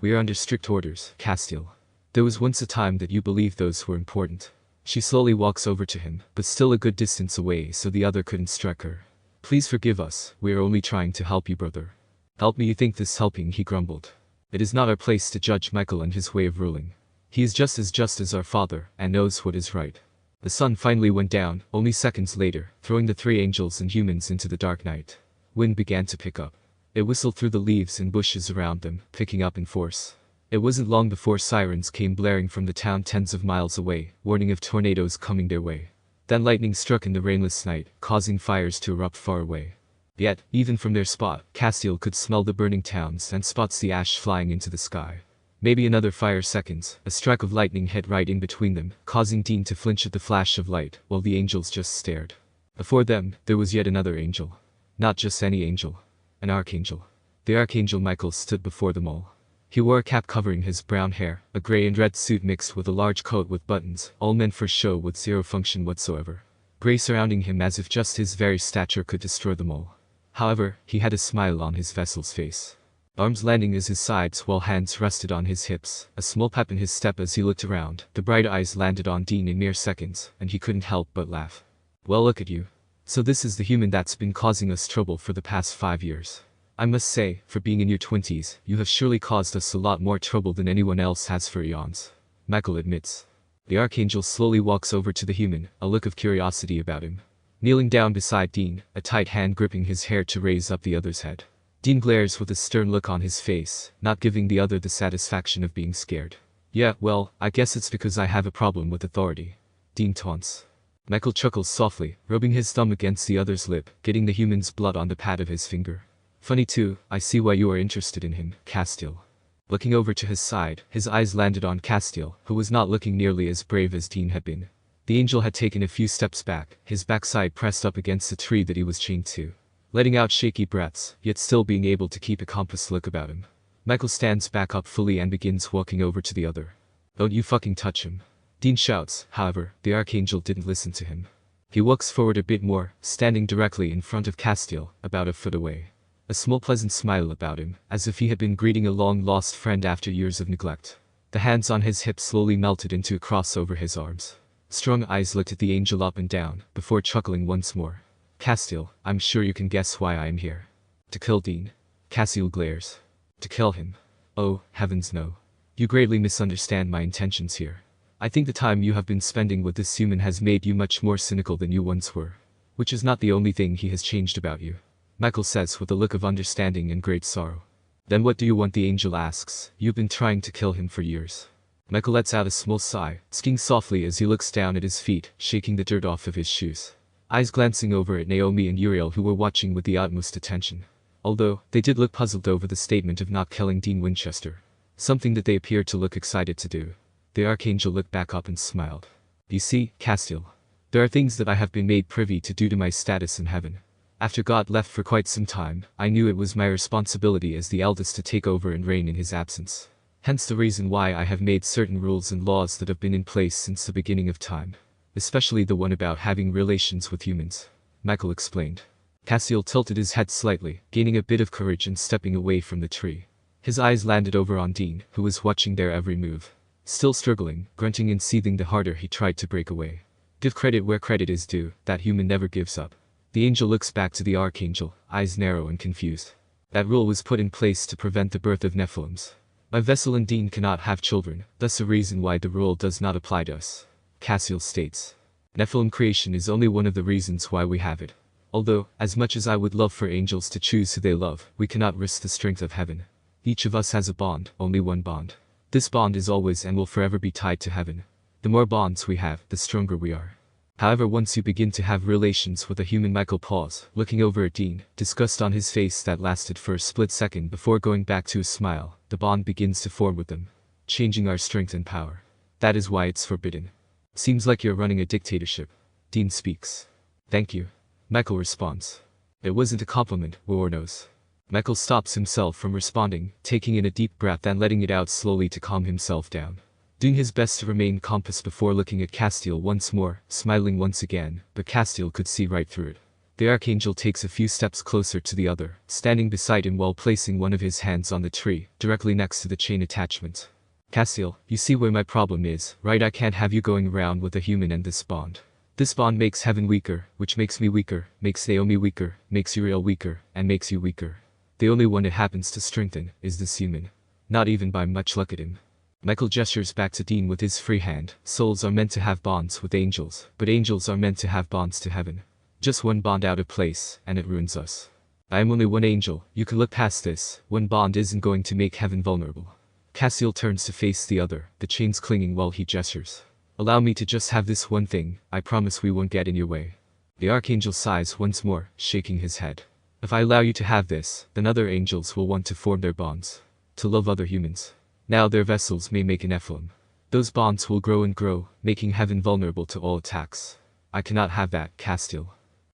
We are under strict orders, Castiel. There was once a time that you believed those were important." She slowly walks over to him, but still a good distance away so the other couldn't strike her. "Please forgive us, we are only trying to help you, brother." "Help me, you think this helping," he grumbled. "It is not our place to judge Michael and his way of ruling. He is just as our father, and knows what is right." The sun finally went down, only seconds later, throwing the three angels and humans into the dark night. Wind began to pick up. It whistled through the leaves and bushes around them, picking up in force. It wasn't long before sirens came blaring from the town tens of miles away, warning of tornadoes coming their way. Then lightning struck in the rainless night, causing fires to erupt far away. Yet, even from their spot, Castiel could smell the burning towns and spots the ash flying into the sky. Maybe another 5 seconds, a strike of lightning hit right in between them, causing Dean to flinch at the flash of light, while the angels just stared. Before them, there was yet another angel. Not just any angel. An archangel. The archangel Michael stood before them all. He wore a cap covering his brown hair, a gray and red suit mixed with a large coat with buttons, all meant for show with zero function whatsoever. Gray surrounding him as if just his very stature could destroy them all. However, he had a smile on his vessel's face. Arms landing at his sides while hands rested on his hips, a small pep in his step as he looked around. The bright eyes landed on Dean in mere seconds, and he couldn't help but laugh. "Well, look at you. So this is the human that's been causing us trouble for the past 5 years. I must say, for being in your 20s, you have surely caused us a lot more trouble than anyone else has for eons," Michael admits. The archangel slowly walks over to the human, a look of curiosity about him. Kneeling down beside Dean, a tight hand gripping his hair to raise up the other's head. Dean glares with a stern look on his face, not giving the other the satisfaction of being scared. "Yeah, well, I guess it's because I have a problem with authority," Dean taunts. Michael chuckles softly, rubbing his thumb against the other's lip, getting the human's blood on the pad of his finger. "Funny too, I see why you are interested in him, Castiel." Looking over to his side, his eyes landed on Castiel, who was not looking nearly as brave as Dean had been. The angel had taken a few steps back, his backside pressed up against the tree that he was chained to, letting out shaky breaths, yet still being able to keep a compass look about him. Michael stands back up fully and begins walking over to the other. "Don't you fucking touch him," Dean shouts. However, the archangel didn't listen to him. He walks forward a bit more, standing directly in front of Castiel, about a foot away. A small pleasant smile about him, as if he had been greeting a long-lost friend after years of neglect. The hands on his hips slowly melted into a cross over his arms. Strong eyes looked at the angel up and down, before chuckling once more. "Castiel, I'm sure you can guess why I am here." "To kill Dean." Castiel glares. "To kill him? Oh, heavens no. You greatly misunderstand my intentions here. I think the time you have been spending with this human has made you much more cynical than you once were. Which is not the only thing he has changed about you," Michael says with a look of understanding and great sorrow. Then what do you want? The angel asks. You've been trying to kill him for years. Michael lets out a small sigh, skiing softly as he looks down at his feet, shaking the dirt off of his shoes. Eyes glancing over at Naomi and Uriel, who were watching with the utmost attention. Although, they did look puzzled over the statement of not killing Dean Winchester. Something that they appeared to look excited to do. The Archangel looked back up and smiled. You see, Castiel. There are things that I have been made privy to due to my status in heaven. After God left for quite some time, I knew it was my responsibility as the eldest to take over and reign in his absence. Hence the reason why I have made certain rules and laws that have been in place since the beginning of time. Especially the one about having relations with humans. Michael explained. Castiel tilted his head slightly, gaining a bit of courage and stepping away from the tree. His eyes landed over on Dean, who was watching their every move. Still struggling, grunting and seething the harder he tried to break away. Give credit where credit is due, that human never gives up. The angel looks back to the Archangel, eyes narrow and confused. That rule was put in place to prevent the birth of Nephilims. My vessel and Dean cannot have children, thus a reason why the rule does not apply to us. Castiel states. Nephilim creation is only one of the reasons why we have it. Although, as much as I would love for angels to choose who they love, we cannot risk the strength of heaven. Each of us has a bond, only one bond. This bond is always and will forever be tied to heaven. The more bonds we have, the stronger we are. However, once you begin to have relations with a human, Michael paused, looking over at Dean, disgust on his face that lasted for a split second before going back to a smile. The bond begins to form with them, changing our strength and power. That is why it's forbidden. Seems like you're running a dictatorship. Dean speaks. Thank you. Michael responds. It wasn't a compliment, War knows. Michael stops himself from responding, taking in a deep breath and letting it out slowly to calm himself down. Doing his best to remain compass before looking at Castiel once more, smiling once again, but Castiel could see right through it. The Archangel takes a few steps closer to the other, standing beside him while placing one of his hands on the tree, directly next to the chain attachment. Castiel, you see where my problem is, right? I can't have you going around with a human and this bond. This bond makes heaven weaker, which makes me weaker, makes Naomi weaker, makes Uriel weaker, and makes you weaker. The only one it happens to strengthen is this human. Not even by much luck at him. Michael gestures back to Dean with his free hand. Souls are meant to have bonds with angels, but angels are meant to have bonds to heaven. Just one bond out of place, and it ruins us. I am only one angel, you can look past this. One bond isn't going to make heaven vulnerable. Castiel turns to face the other, the chains clinging while he gestures. Allow me to just have this one thing, I promise we won't get in your way. The Archangel sighs once more, shaking his head. If I allow you to have this, then other angels will want to form their bonds. To love other humans. Now their vessels may make an Nephilim. Those bonds will grow and grow, making heaven vulnerable to all attacks. I cannot have that, Castiel.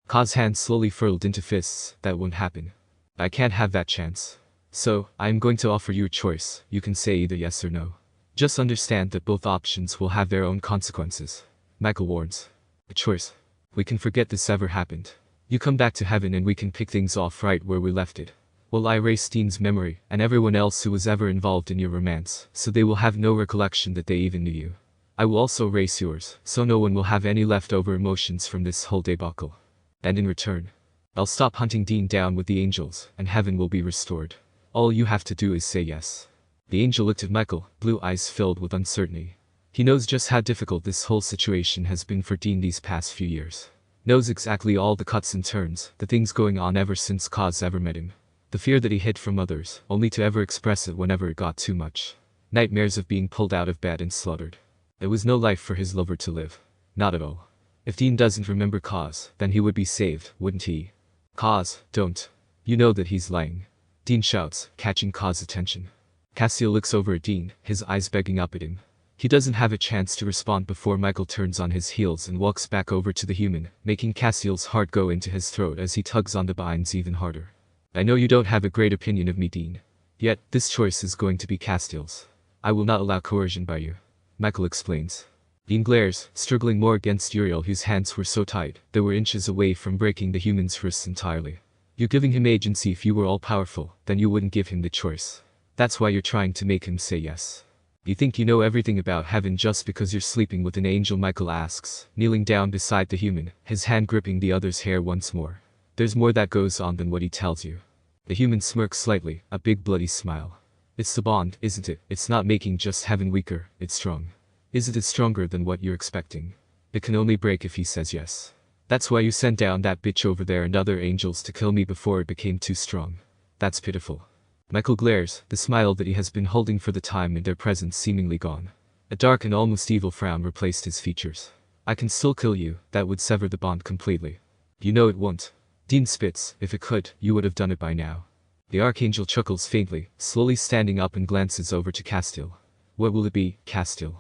Ka's hand slowly furled into fists. That won't happen. I can't have that chance. So, I am going to offer you a choice. You can say either yes or no. Just understand that both options will have their own consequences. Michael warns. A choice. We can forget this ever happened. You come back to heaven and we can pick things off right where we left it. Well, I erase Dean's memory, and everyone else who was ever involved in your romance, so they will have no recollection that they even knew you. I will also erase yours, so no one will have any leftover emotions from this whole debacle. And in return, I'll stop hunting Dean down with the angels, and heaven will be restored. All you have to do is say yes. The angel looked at Michael, blue eyes filled with uncertainty. He knows just how difficult this whole situation has been for Dean these past few years. Knows exactly all the cuts and turns, the things going on ever since Kaz ever met him. The fear that he hid from others, only to ever express it whenever it got too much. Nightmares of being pulled out of bed and slaughtered. There was no life for his lover to live. Not at all. If Dean doesn't remember Kaz, then he would be saved, wouldn't he? Kaz, don't. You know that he's lying. Dean shouts, catching Kaz's attention. Castiel looks over at Dean, his eyes begging up at him. He doesn't have a chance to respond before Michael turns on his heels and walks back over to the human, making Castiel's heart go into his throat as he tugs on the binds even harder. I know you don't have a great opinion of me, Dean. Yet, this choice is going to be Castiel's. I will not allow coercion by you. Michael explains. Dean glares, struggling more against Uriel, whose hands were so tight, they were inches away from breaking the human's wrists entirely. You're giving him agency. If you were all-powerful, then you wouldn't give him the choice. That's why you're trying to make him say yes. You think you know everything about heaven just because you're sleeping with an angel? Michael asks, kneeling down beside the human, his hand gripping the other's hair once more. There's more that goes on than what he tells you. The human smirks slightly, a big bloody smile. It's the bond, isn't it? It's not making just heaven weaker, it's strong. Isn't it stronger than what you're expecting? It can only break if he says yes. That's why you sent down that bitch over there and other angels to kill me before it became too strong. That's pitiful. Michael glares, the smile that he has been holding for the time in their presence seemingly gone. A dark and almost evil frown replaced his features. I can still kill you, that would sever the bond completely. You know it won't. Dean spits, if it could, you would have done it by now. The Archangel chuckles faintly, slowly standing up and glances over to Castiel. What will it be, Castiel?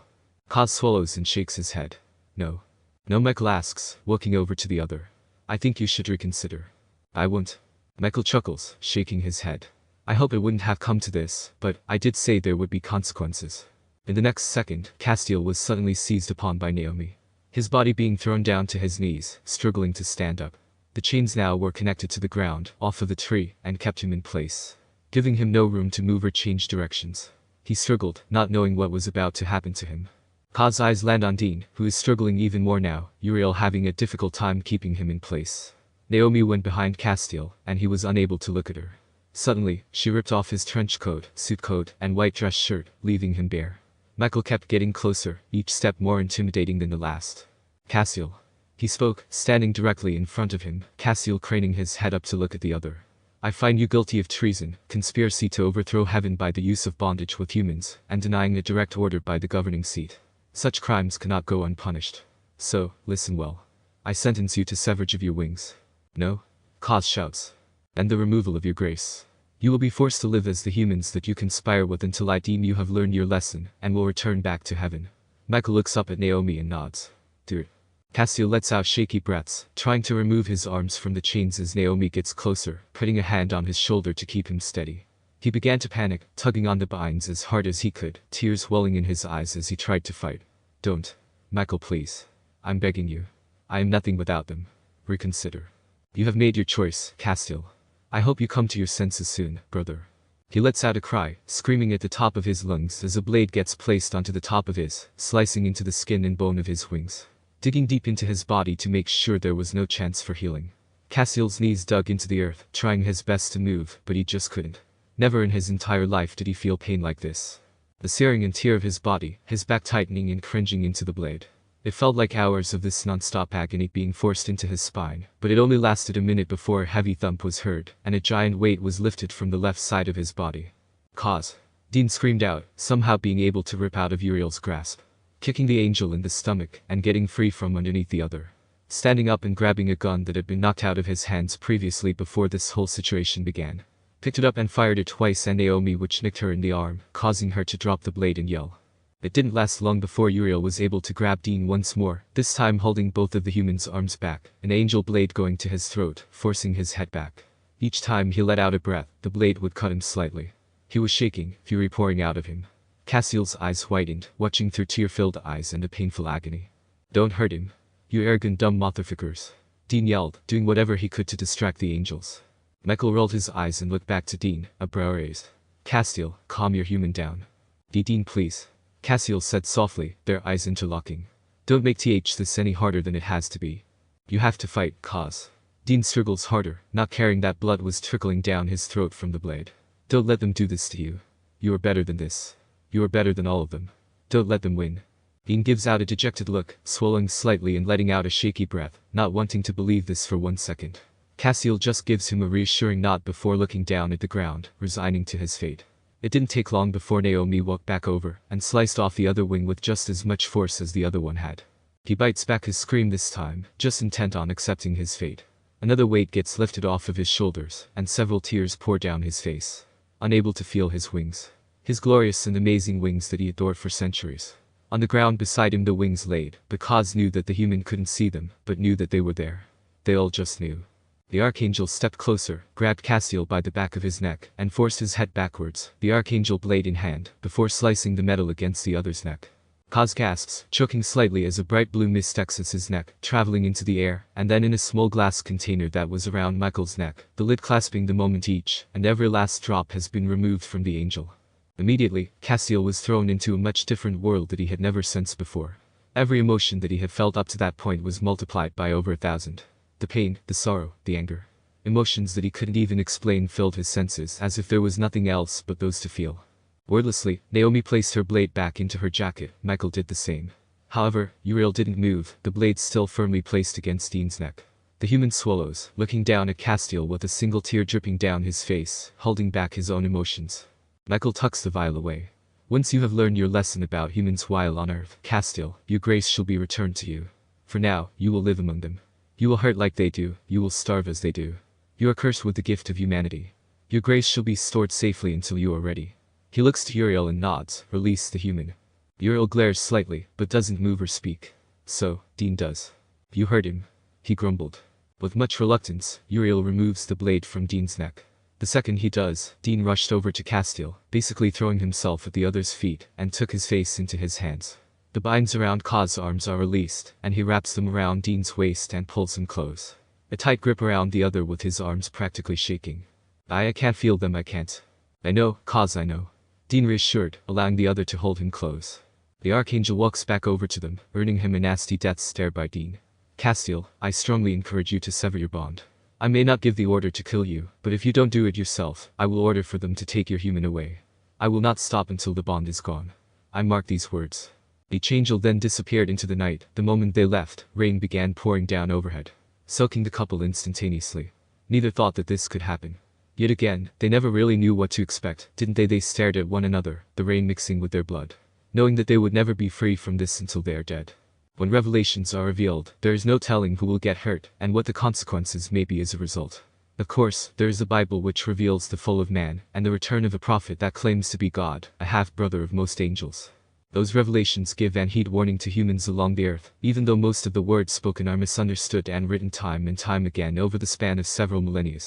Kaz swallows and shakes his head. No. No, Michael asks, walking over to the other. I think you should reconsider. I won't. Michael chuckles, shaking his head. I hope it wouldn't have come to this, but I did say there would be consequences. In the next second, Castiel was suddenly seized upon by Naomi. His body being thrown down to his knees, struggling to stand up. The chains now were connected to the ground, off of the tree, and kept him in place, giving him no room to move or change directions. He struggled, not knowing what was about to happen to him. Kaz's eyes land on Dean, who is struggling even more now, Uriel having a difficult time keeping him in place. Naomi went behind Castiel, and he was unable to look at her. Suddenly, she ripped off his trench coat, suit coat, and white dress shirt, leaving him bare. Michael kept getting closer, each step more intimidating than the last. Castiel. He spoke, standing directly in front of him, Castiel craning his head up to look at the other. I find you guilty of treason, conspiracy to overthrow heaven by the use of bondage with humans, and denying a direct order by the governing seat. Such crimes cannot go unpunished. So, listen well. I sentence you to severage of your wings. No? Kaz shouts. And the removal of your grace. You will be forced to live as the humans that you conspire with until I deem you have learned your lesson, and will return back to heaven. Michael looks up at Naomi and nods. Dude. Castiel lets out shaky breaths, trying to remove his arms from the chains as Naomi gets closer, putting a hand on his shoulder to keep him steady. He began to panic, tugging on the binds as hard as he could, tears welling in his eyes as he tried to fight. Don't. Michael, please. I'm begging you. I am nothing without them. Reconsider. You have made your choice, Castiel. I hope you come to your senses soon, brother. He lets out a cry, screaming at the top of his lungs as a blade gets placed onto the top of his, slicing into the skin and bone of his wings, digging deep into his body to make sure there was no chance for healing. Castiel's knees dug into the earth, trying his best to move, but he just couldn't. Never in his entire life did he feel pain like this. The searing and tear of his body, his back tightening and cringing into the blade. It felt like hours of this non-stop agony being forced into his spine, but it only lasted a minute before a heavy thump was heard, and a giant weight was lifted from the left side of his body. Kaz. Dean screamed out, somehow being able to rip out of Uriel's grasp, kicking the angel in the stomach and getting free from underneath the other. Standing up and grabbing a gun that had been knocked out of his hands previously before this whole situation began. Picked it up and fired it twice and Naomi which nicked her in the arm, causing her to drop the blade and yell. It didn't last long before Uriel was able to grab Dean once more, this time holding both of the human's arms back, an angel blade going to his throat, forcing his head back. Each time he let out a breath, the blade would cut him slightly. He was shaking, fury pouring out of him. Castiel's eyes whitened, watching through tear-filled eyes and a painful agony. Don't hurt him. You arrogant dumb motherfuckers. Dean yelled, doing whatever he could to distract the angels. Michael rolled his eyes and looked back to Dean, a brow raised. Castiel, calm your human down. Dean, please. Castiel said softly, their eyes interlocking. Don't make this any harder than it has to be. You have to fight, Kaz. Dean struggles harder, not caring that blood was trickling down his throat from the blade. Don't let them do this to you. You are better than this. You are better than all of them. Don't let them win. Dean gives out a dejected look, swallowing slightly and letting out a shaky breath, not wanting to believe this for 1 second. Castiel just gives him a reassuring nod before looking down at the ground, resigning to his fate. It didn't take long before Naomi walked back over and sliced off the other wing with just as much force as the other one had. He bites back his scream this time, just intent on accepting his fate. Another weight gets lifted off of his shoulders, and several tears pour down his face. Unable to feel his wings. His glorious and amazing wings that he adored for centuries. On the ground beside him the wings laid, but Kaz knew that the human couldn't see them, but knew that they were there. They all just knew. The Archangel stepped closer, grabbed Castiel by the back of his neck, and forced his head backwards, the Archangel blade in hand, before slicing the metal against the other's neck. Kaz gasps, choking slightly as a bright blue mist exits his neck, traveling into the air, and then in a small glass container that was around Michael's neck, the lid clasping the moment each, and every last drop has been removed from the angel. Immediately, Castiel was thrown into a much different world that he had never sensed before. Every emotion that he had felt up to that point was multiplied by over 1,000. The pain, the sorrow, the anger. Emotions that he couldn't even explain filled his senses as if there was nothing else but those to feel. Wordlessly, Naomi placed her blade back into her jacket, Michael did the same. However, Uriel didn't move, the blade still firmly placed against Dean's neck. The human swallows, looking down at Castiel with a single tear dripping down his face, holding back his own emotions. Michael tucks the vial away. Once you have learned your lesson about humans while on Earth, Castiel, your grace shall be returned to you. For now, you will live among them. You will hurt like they do, you will starve as they do. You are cursed with the gift of humanity. Your grace shall be stored safely until you are ready. He looks to Uriel and nods, release the human. Uriel glares slightly, but doesn't move or speak. So, Dean does. You heard him. He grumbled. With much reluctance, Uriel removes the blade from Dean's neck. The second he does, Dean rushed over to Castiel, basically throwing himself at the other's feet, and took his face into his hands. The binds around Kaz's arms are released, and he wraps them around Dean's waist and pulls him close. A tight grip around the other with his arms practically shaking. I can't feel them, I can't. I know, Kaz, I know. Dean reassured, allowing the other to hold him close. The Archangel walks back over to them, earning him a nasty death stare by Dean. Castiel, I strongly encourage you to sever your bond. I may not give the order to kill you, but if you don't do it yourself, I will order for them to take your human away. I will not stop until the bond is gone. I mark these words. The Archangel then disappeared into the night. The moment they left, rain began pouring down overhead, soaking the couple instantaneously. Neither thought that this could happen. Yet again, they never really knew what to expect, didn't they? They stared at one another, the rain mixing with their blood, knowing that they would never be free from this until they are dead. When revelations are revealed, there is no telling who will get hurt, and what the consequences may be as a result. Of course, there is the Bible which reveals the fall of man, and the return of a prophet that claims to be God, a half-brother of most angels. Those revelations give and heed warning to humans along the earth, even though most of the words spoken are misunderstood and written time and time again over the span of several millennia.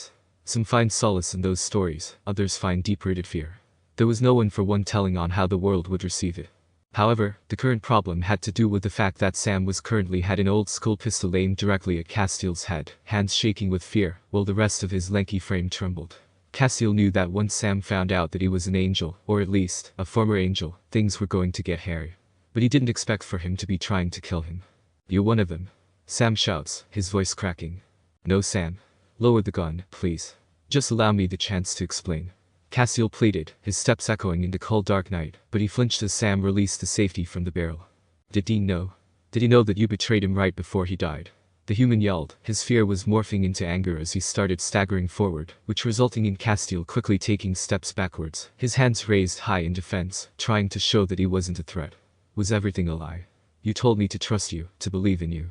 Some find solace in those stories, others find deep-rooted fear. There was no one for one telling on how the world would receive it. However, the current problem had to do with the fact that Sam was currently had an old-school pistol aimed directly at Castiel's head, hands shaking with fear, while the rest of his lanky frame trembled. Castiel knew that once Sam found out that he was an angel, or at least, a former angel, things were going to get hairy. But he didn't expect for him to be trying to kill him. You're one of them. Sam shouts, his voice cracking. No, Sam. Lower the gun, please. Just allow me the chance to explain. Castiel pleaded, his steps echoing in the cold dark night, but he flinched as Sam released the safety from the barrel. Did Dean know? Did he know that you betrayed him right before he died? The human yelled, his fear was morphing into anger as he started staggering forward, which resulting in Castiel quickly taking steps backwards, his hands raised high in defense, trying to show that he wasn't a threat. Was everything a lie? You told me to trust you, to believe in you.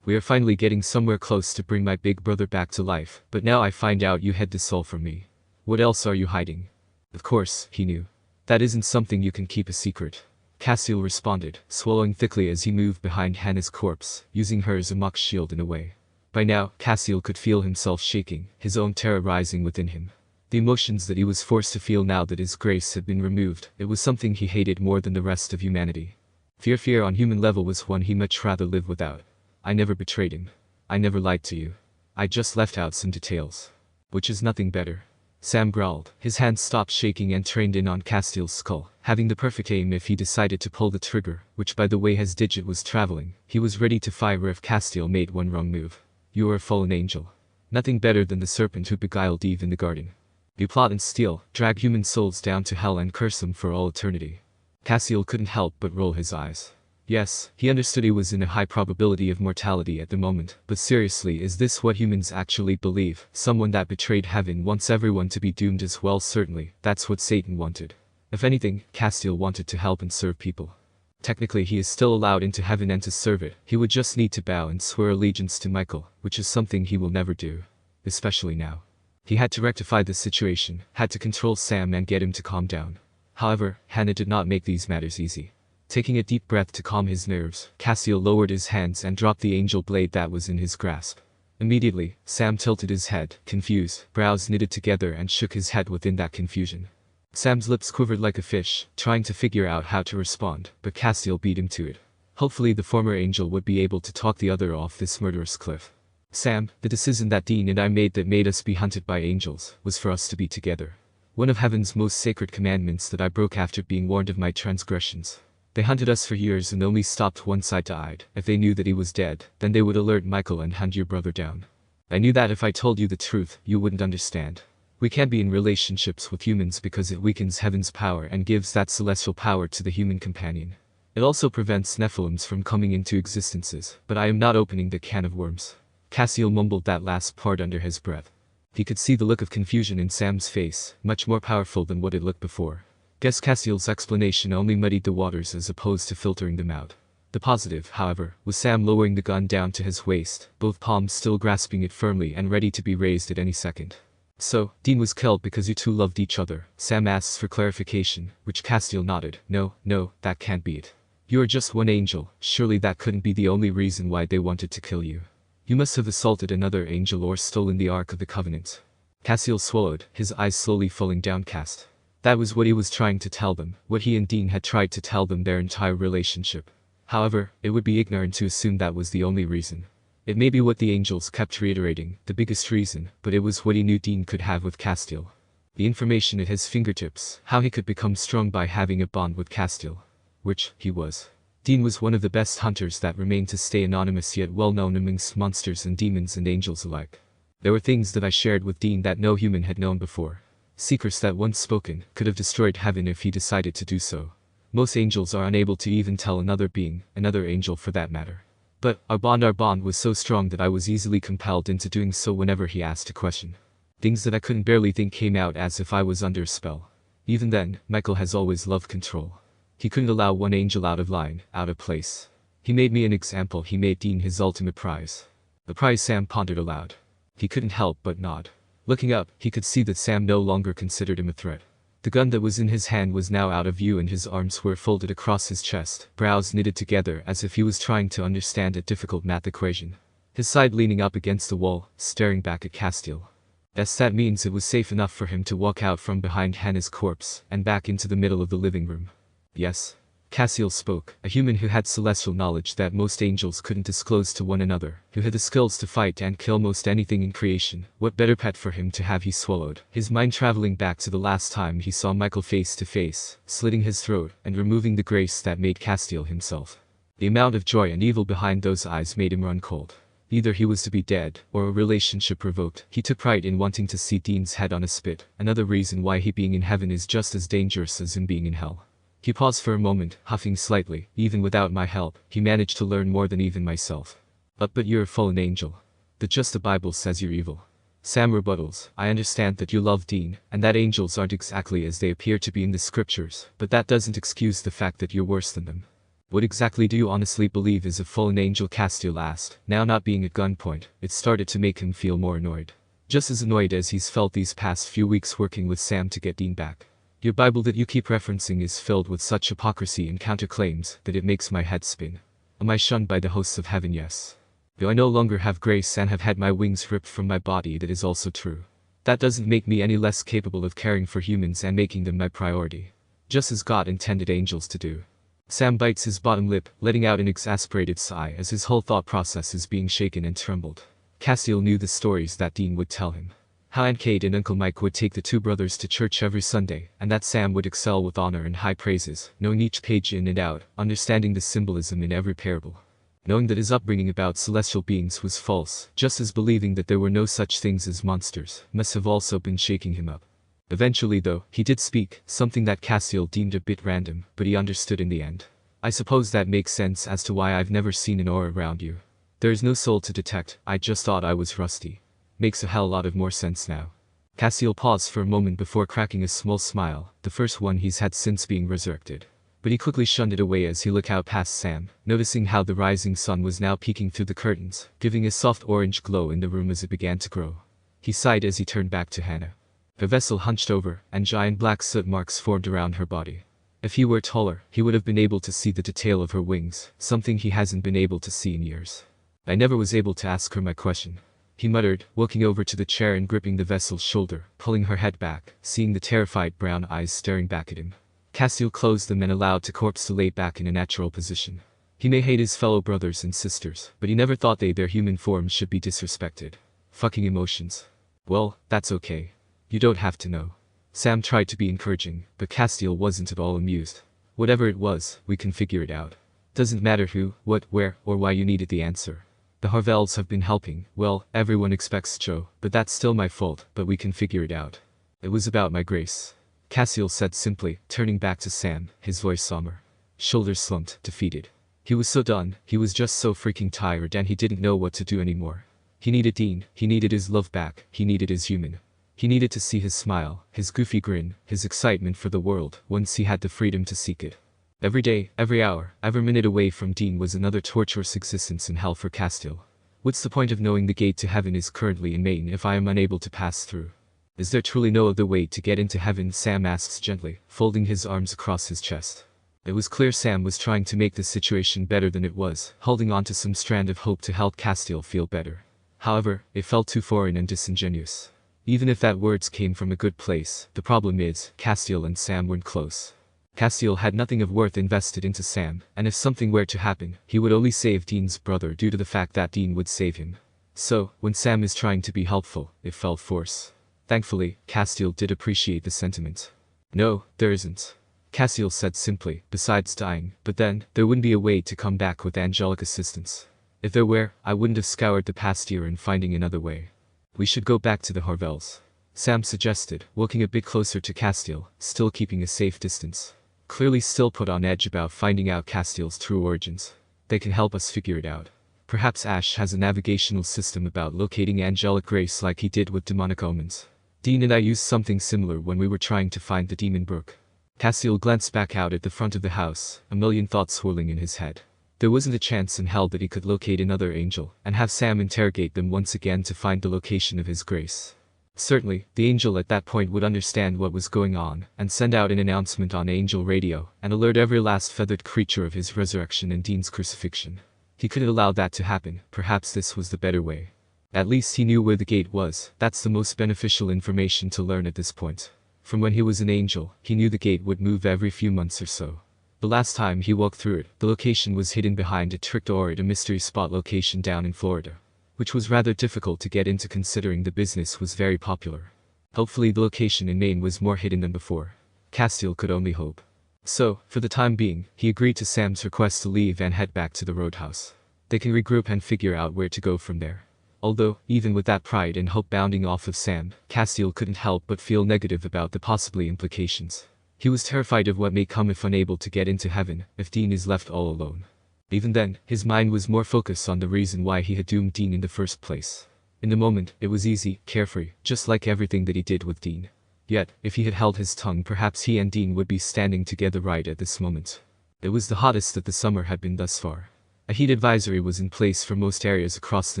We are finally getting somewhere close to bring my big brother back to life, but now I find out you hid this all from me. What else are you hiding? Of course, he knew. That isn't something you can keep a secret. Castiel responded, swallowing thickly as he moved behind Hannah's corpse, using her as a mock shield in a way. By now, Castiel could feel himself shaking, his own terror rising within him. The emotions that he was forced to feel now that his grace had been removed, it was something he hated more than the rest of humanity. Fear on human level was one he much rather live without. I never betrayed him. I never lied to you. I just left out some details. Which is nothing better. Sam growled, his hands stopped shaking and trained in on Castiel's skull, having the perfect aim if he decided to pull the trigger, which by the way his digit was traveling, he was ready to fire if Castiel made one wrong move. You are a fallen angel. Nothing better than the serpent who beguiled Eve in the garden. You plot and steal, drag human souls down to hell and curse them for all eternity. Castiel couldn't help but roll his eyes. Yes, he understood he was in a high probability of mortality at the moment, but seriously, is this what humans actually believe? Someone that betrayed heaven wants everyone to be doomed as well? Certainly, that's what Satan wanted. If anything, Castiel wanted to help and serve people. Technically he is still allowed into heaven and to serve it, he would just need to bow and swear allegiance to Michael, which is something he will never do. Especially now. He had to rectify the situation, had to control Sam and get him to calm down. However, Hannah did not make these matters easy. Taking a deep breath to calm his nerves, Castiel lowered his hands and dropped the angel blade that was in his grasp. Immediately, Sam tilted his head, confused, brows knitted together and shook his head within that confusion. Sam's lips quivered like a fish, trying to figure out how to respond, but Castiel beat him to it. Hopefully the former angel would be able to talk the other off this murderous cliff. Sam, the decision that Dean and I made that made us be hunted by angels, was for us to be together. One of heaven's most sacred commandments that I broke after being warned of my transgressions. They hunted us for years and only stopped once I died. If they knew that he was dead, then they would alert Michael and hunt your brother down. I knew that if I told you the truth, you wouldn't understand. We can't be in relationships with humans because it weakens heaven's power and gives that celestial power to the human companion. It also prevents Nephilims from coming into existences, but I am not opening the can of worms. Castiel mumbled that last part under his breath. He could see the look of confusion in Sam's face, much more powerful than what it looked before. Guess Castiel's explanation only muddied the waters as opposed to filtering them out. The positive, however, was Sam lowering the gun down to his waist, both palms still grasping it firmly and ready to be raised at any second. So, Dean was killed because you two loved each other, Sam asks for clarification, which Castiel nodded. No, that can't be it. You are just one angel, surely that couldn't be the only reason why they wanted to kill you. You must have assaulted another angel or stolen the Ark of the Covenant. Castiel swallowed, his eyes slowly falling downcast. That was what he was trying to tell them, what he and Dean had tried to tell them their entire relationship. However, it would be ignorant to assume that was the only reason. It may be what the angels kept reiterating, the biggest reason, but it was what he knew Dean could have with Castiel. The information at his fingertips, how he could become strong by having a bond with Castiel. Which, he was. Dean was one of the best hunters that remained to stay anonymous yet well known amongst monsters and demons and angels alike. There were things that I shared with Dean that no human had known before. Secrets that once spoken, could have destroyed heaven if he decided to do so. Most angels are unable to even tell another being, another angel for that matter. But, our bond was so strong that I was easily compelled into doing so whenever he asked a question. Things that I couldn't barely think came out as if I was under a spell. Even then, Michael has always loved control. He couldn't allow one angel out of line, out of place. He made me an example, he made Dean his ultimate prize. The prize Sam pondered aloud. He couldn't help but nod. Looking up, he could see that Sam no longer considered him a threat. The gun that was in his hand was now out of view and his arms were folded across his chest, brows knitted together as if he was trying to understand a difficult math equation. His side leaning up against the wall, staring back at Castiel. Yes, that means it was safe enough for him to walk out from behind Hannah's corpse and back into the middle of the living room. Yes. Castiel spoke, a human who had celestial knowledge that most angels couldn't disclose to one another, who had the skills to fight and kill most anything in creation. What better pet for him to have? He swallowed, his mind traveling back to the last time he saw Michael face to face, slitting his throat and removing the grace that made Castiel himself. The amount of joy and evil behind those eyes made him run cold. Either he was to be dead, or a relationship revoked. He took pride in wanting to see Dean's head on a spit, another reason why he being in heaven is just as dangerous as him being in hell. He paused for a moment, huffing slightly. Even without my help, he managed to learn more than even myself. But you're a fallen angel. Just the Bible says you're evil. Sam rebuttals, I understand that you love Dean, and that angels aren't exactly as they appear to be in the scriptures, but that doesn't excuse the fact that you're worse than them. What exactly do you honestly believe is a fallen angel? Castiel asked, now not being at gunpoint. It started to make him feel more annoyed. Just as annoyed as he's felt these past few weeks working with Sam to get Dean back. Your Bible that you keep referencing is filled with such hypocrisy and counterclaims that it makes my head spin. Am I shunned by the hosts of heaven? Yes. Though I no longer have grace and have had my wings ripped from my body, that is also true. That doesn't make me any less capable of caring for humans and making them my priority. Just as God intended angels to do. Sam bites his bottom lip, letting out an exasperated sigh as his whole thought process is being shaken and trembled. Castiel knew the stories that Dean would tell him. How Aunt Kate and Uncle Mike would take the two brothers to church every Sunday, and that Sam would excel with honor and high praises, knowing each page in and out, understanding the symbolism in every parable. Knowing that his upbringing about celestial beings was false, just as believing that there were no such things as monsters, must have also been shaking him up. Eventually though, he did speak, something that Castiel deemed a bit random, but he understood in the end. I suppose that makes sense as to why I've never seen an aura around you. There is no soul to detect, I just thought I was rusty. Makes a hell lot of more sense now. Castiel paused for a moment before cracking a small smile, the first one he's had since being resurrected. But he quickly shunned it away as he looked out past Sam, noticing how the rising sun was now peeking through the curtains, giving a soft orange glow in the room as it began to grow. He sighed as he turned back to Hannah. The vessel hunched over, and giant black soot marks formed around her body. If he were taller, he would have been able to see the detail of her wings, something he hasn't been able to see in years. I never was able to ask her my question. He muttered, walking over to the chair and gripping the vessel's shoulder, pulling her head back, seeing the terrified brown eyes staring back at him. Castiel closed them and allowed the corpse to lay back in a natural position. He may hate his fellow brothers and sisters, but he never thought their human forms should be disrespected. Fucking emotions. Well, that's okay. You don't have to know. Sam tried to be encouraging, but Castiel wasn't at all amused. Whatever it was, we can figure it out. Doesn't matter who, what, where, or why you needed the answer. The Harvells have been helping, well, everyone expects Joe, but that's still my fault, but we can figure it out. It was about my grace. Castiel said simply, turning back to Sam, his voice somber. Shoulders slumped, defeated. He was so done, he was just so freaking tired and he didn't know what to do anymore. He needed Dean, he needed his love back, he needed his human. He needed to see his smile, his goofy grin, his excitement for the world, once he had the freedom to seek it. Every day, every hour, every minute away from Dean was another torturous existence in hell for Castiel. What's the point of knowing the gate to heaven is currently in Maine if I am unable to pass through? Is there truly no other way to get into heaven? Sam asks gently, folding his arms across his chest. It was clear Sam was trying to make the situation better than it was, holding on to some strand of hope to help Castiel feel better. However, it felt too foreign and disingenuous. Even if that words came from a good place, the problem is, Castiel and Sam weren't close. Castiel had nothing of worth invested into Sam, and if something were to happen, he would only save Dean's brother due to the fact that Dean would save him. So, when Sam is trying to be helpful, it felt forced. Thankfully, Castiel did appreciate the sentiment. No, there isn't. Castiel said simply, besides dying, but then, there wouldn't be a way to come back with angelic assistance. If there were, I wouldn't have scoured the past year in finding another way. We should go back to the Harvells, Sam suggested, walking a bit closer to Castiel, still keeping a safe distance. Clearly still put on edge about finding out Castiel's true origins. They can help us figure it out. Perhaps Ash has a navigational system about locating angelic grace like he did with demonic omens. Dean and I used something similar when we were trying to find the demon brook. Castiel glanced back out at the front of the house, a million thoughts swirling in his head. There wasn't a chance in hell that he could locate another angel, and have Sam interrogate them once again to find the location of his grace. Certainly, the angel at that point would understand what was going on, and send out an announcement on angel radio, and alert every last feathered creature of his resurrection and Dean's crucifixion. He couldn't allow that to happen, perhaps this was the better way. At least he knew where the gate was, that's the most beneficial information to learn at this point. From when he was an angel, he knew the gate would move every few months or so. The last time he walked through it, the location was hidden behind a trick door at a mystery spot location down in Florida, which was rather difficult to get into considering the business was very popular. Hopefully the location in Maine was more hidden than before. Castiel could only hope. So, for the time being, he agreed to Sam's request to leave and head back to the roadhouse. They can regroup and figure out where to go from there. Although, even with that pride and hope bounding off of Sam, Castiel couldn't help but feel negative about the possible implications. He was terrified of what may come if unable to get into heaven, if Dean is left all alone. Even then, his mind was more focused on the reason why he had doomed Dean in the first place. In the moment, it was easy, carefree, just like everything that he did with Dean. Yet, if he had held his tongue, perhaps he and Dean would be standing together right at this moment. It was the hottest that the summer had been thus far. A heat advisory was in place for most areas across the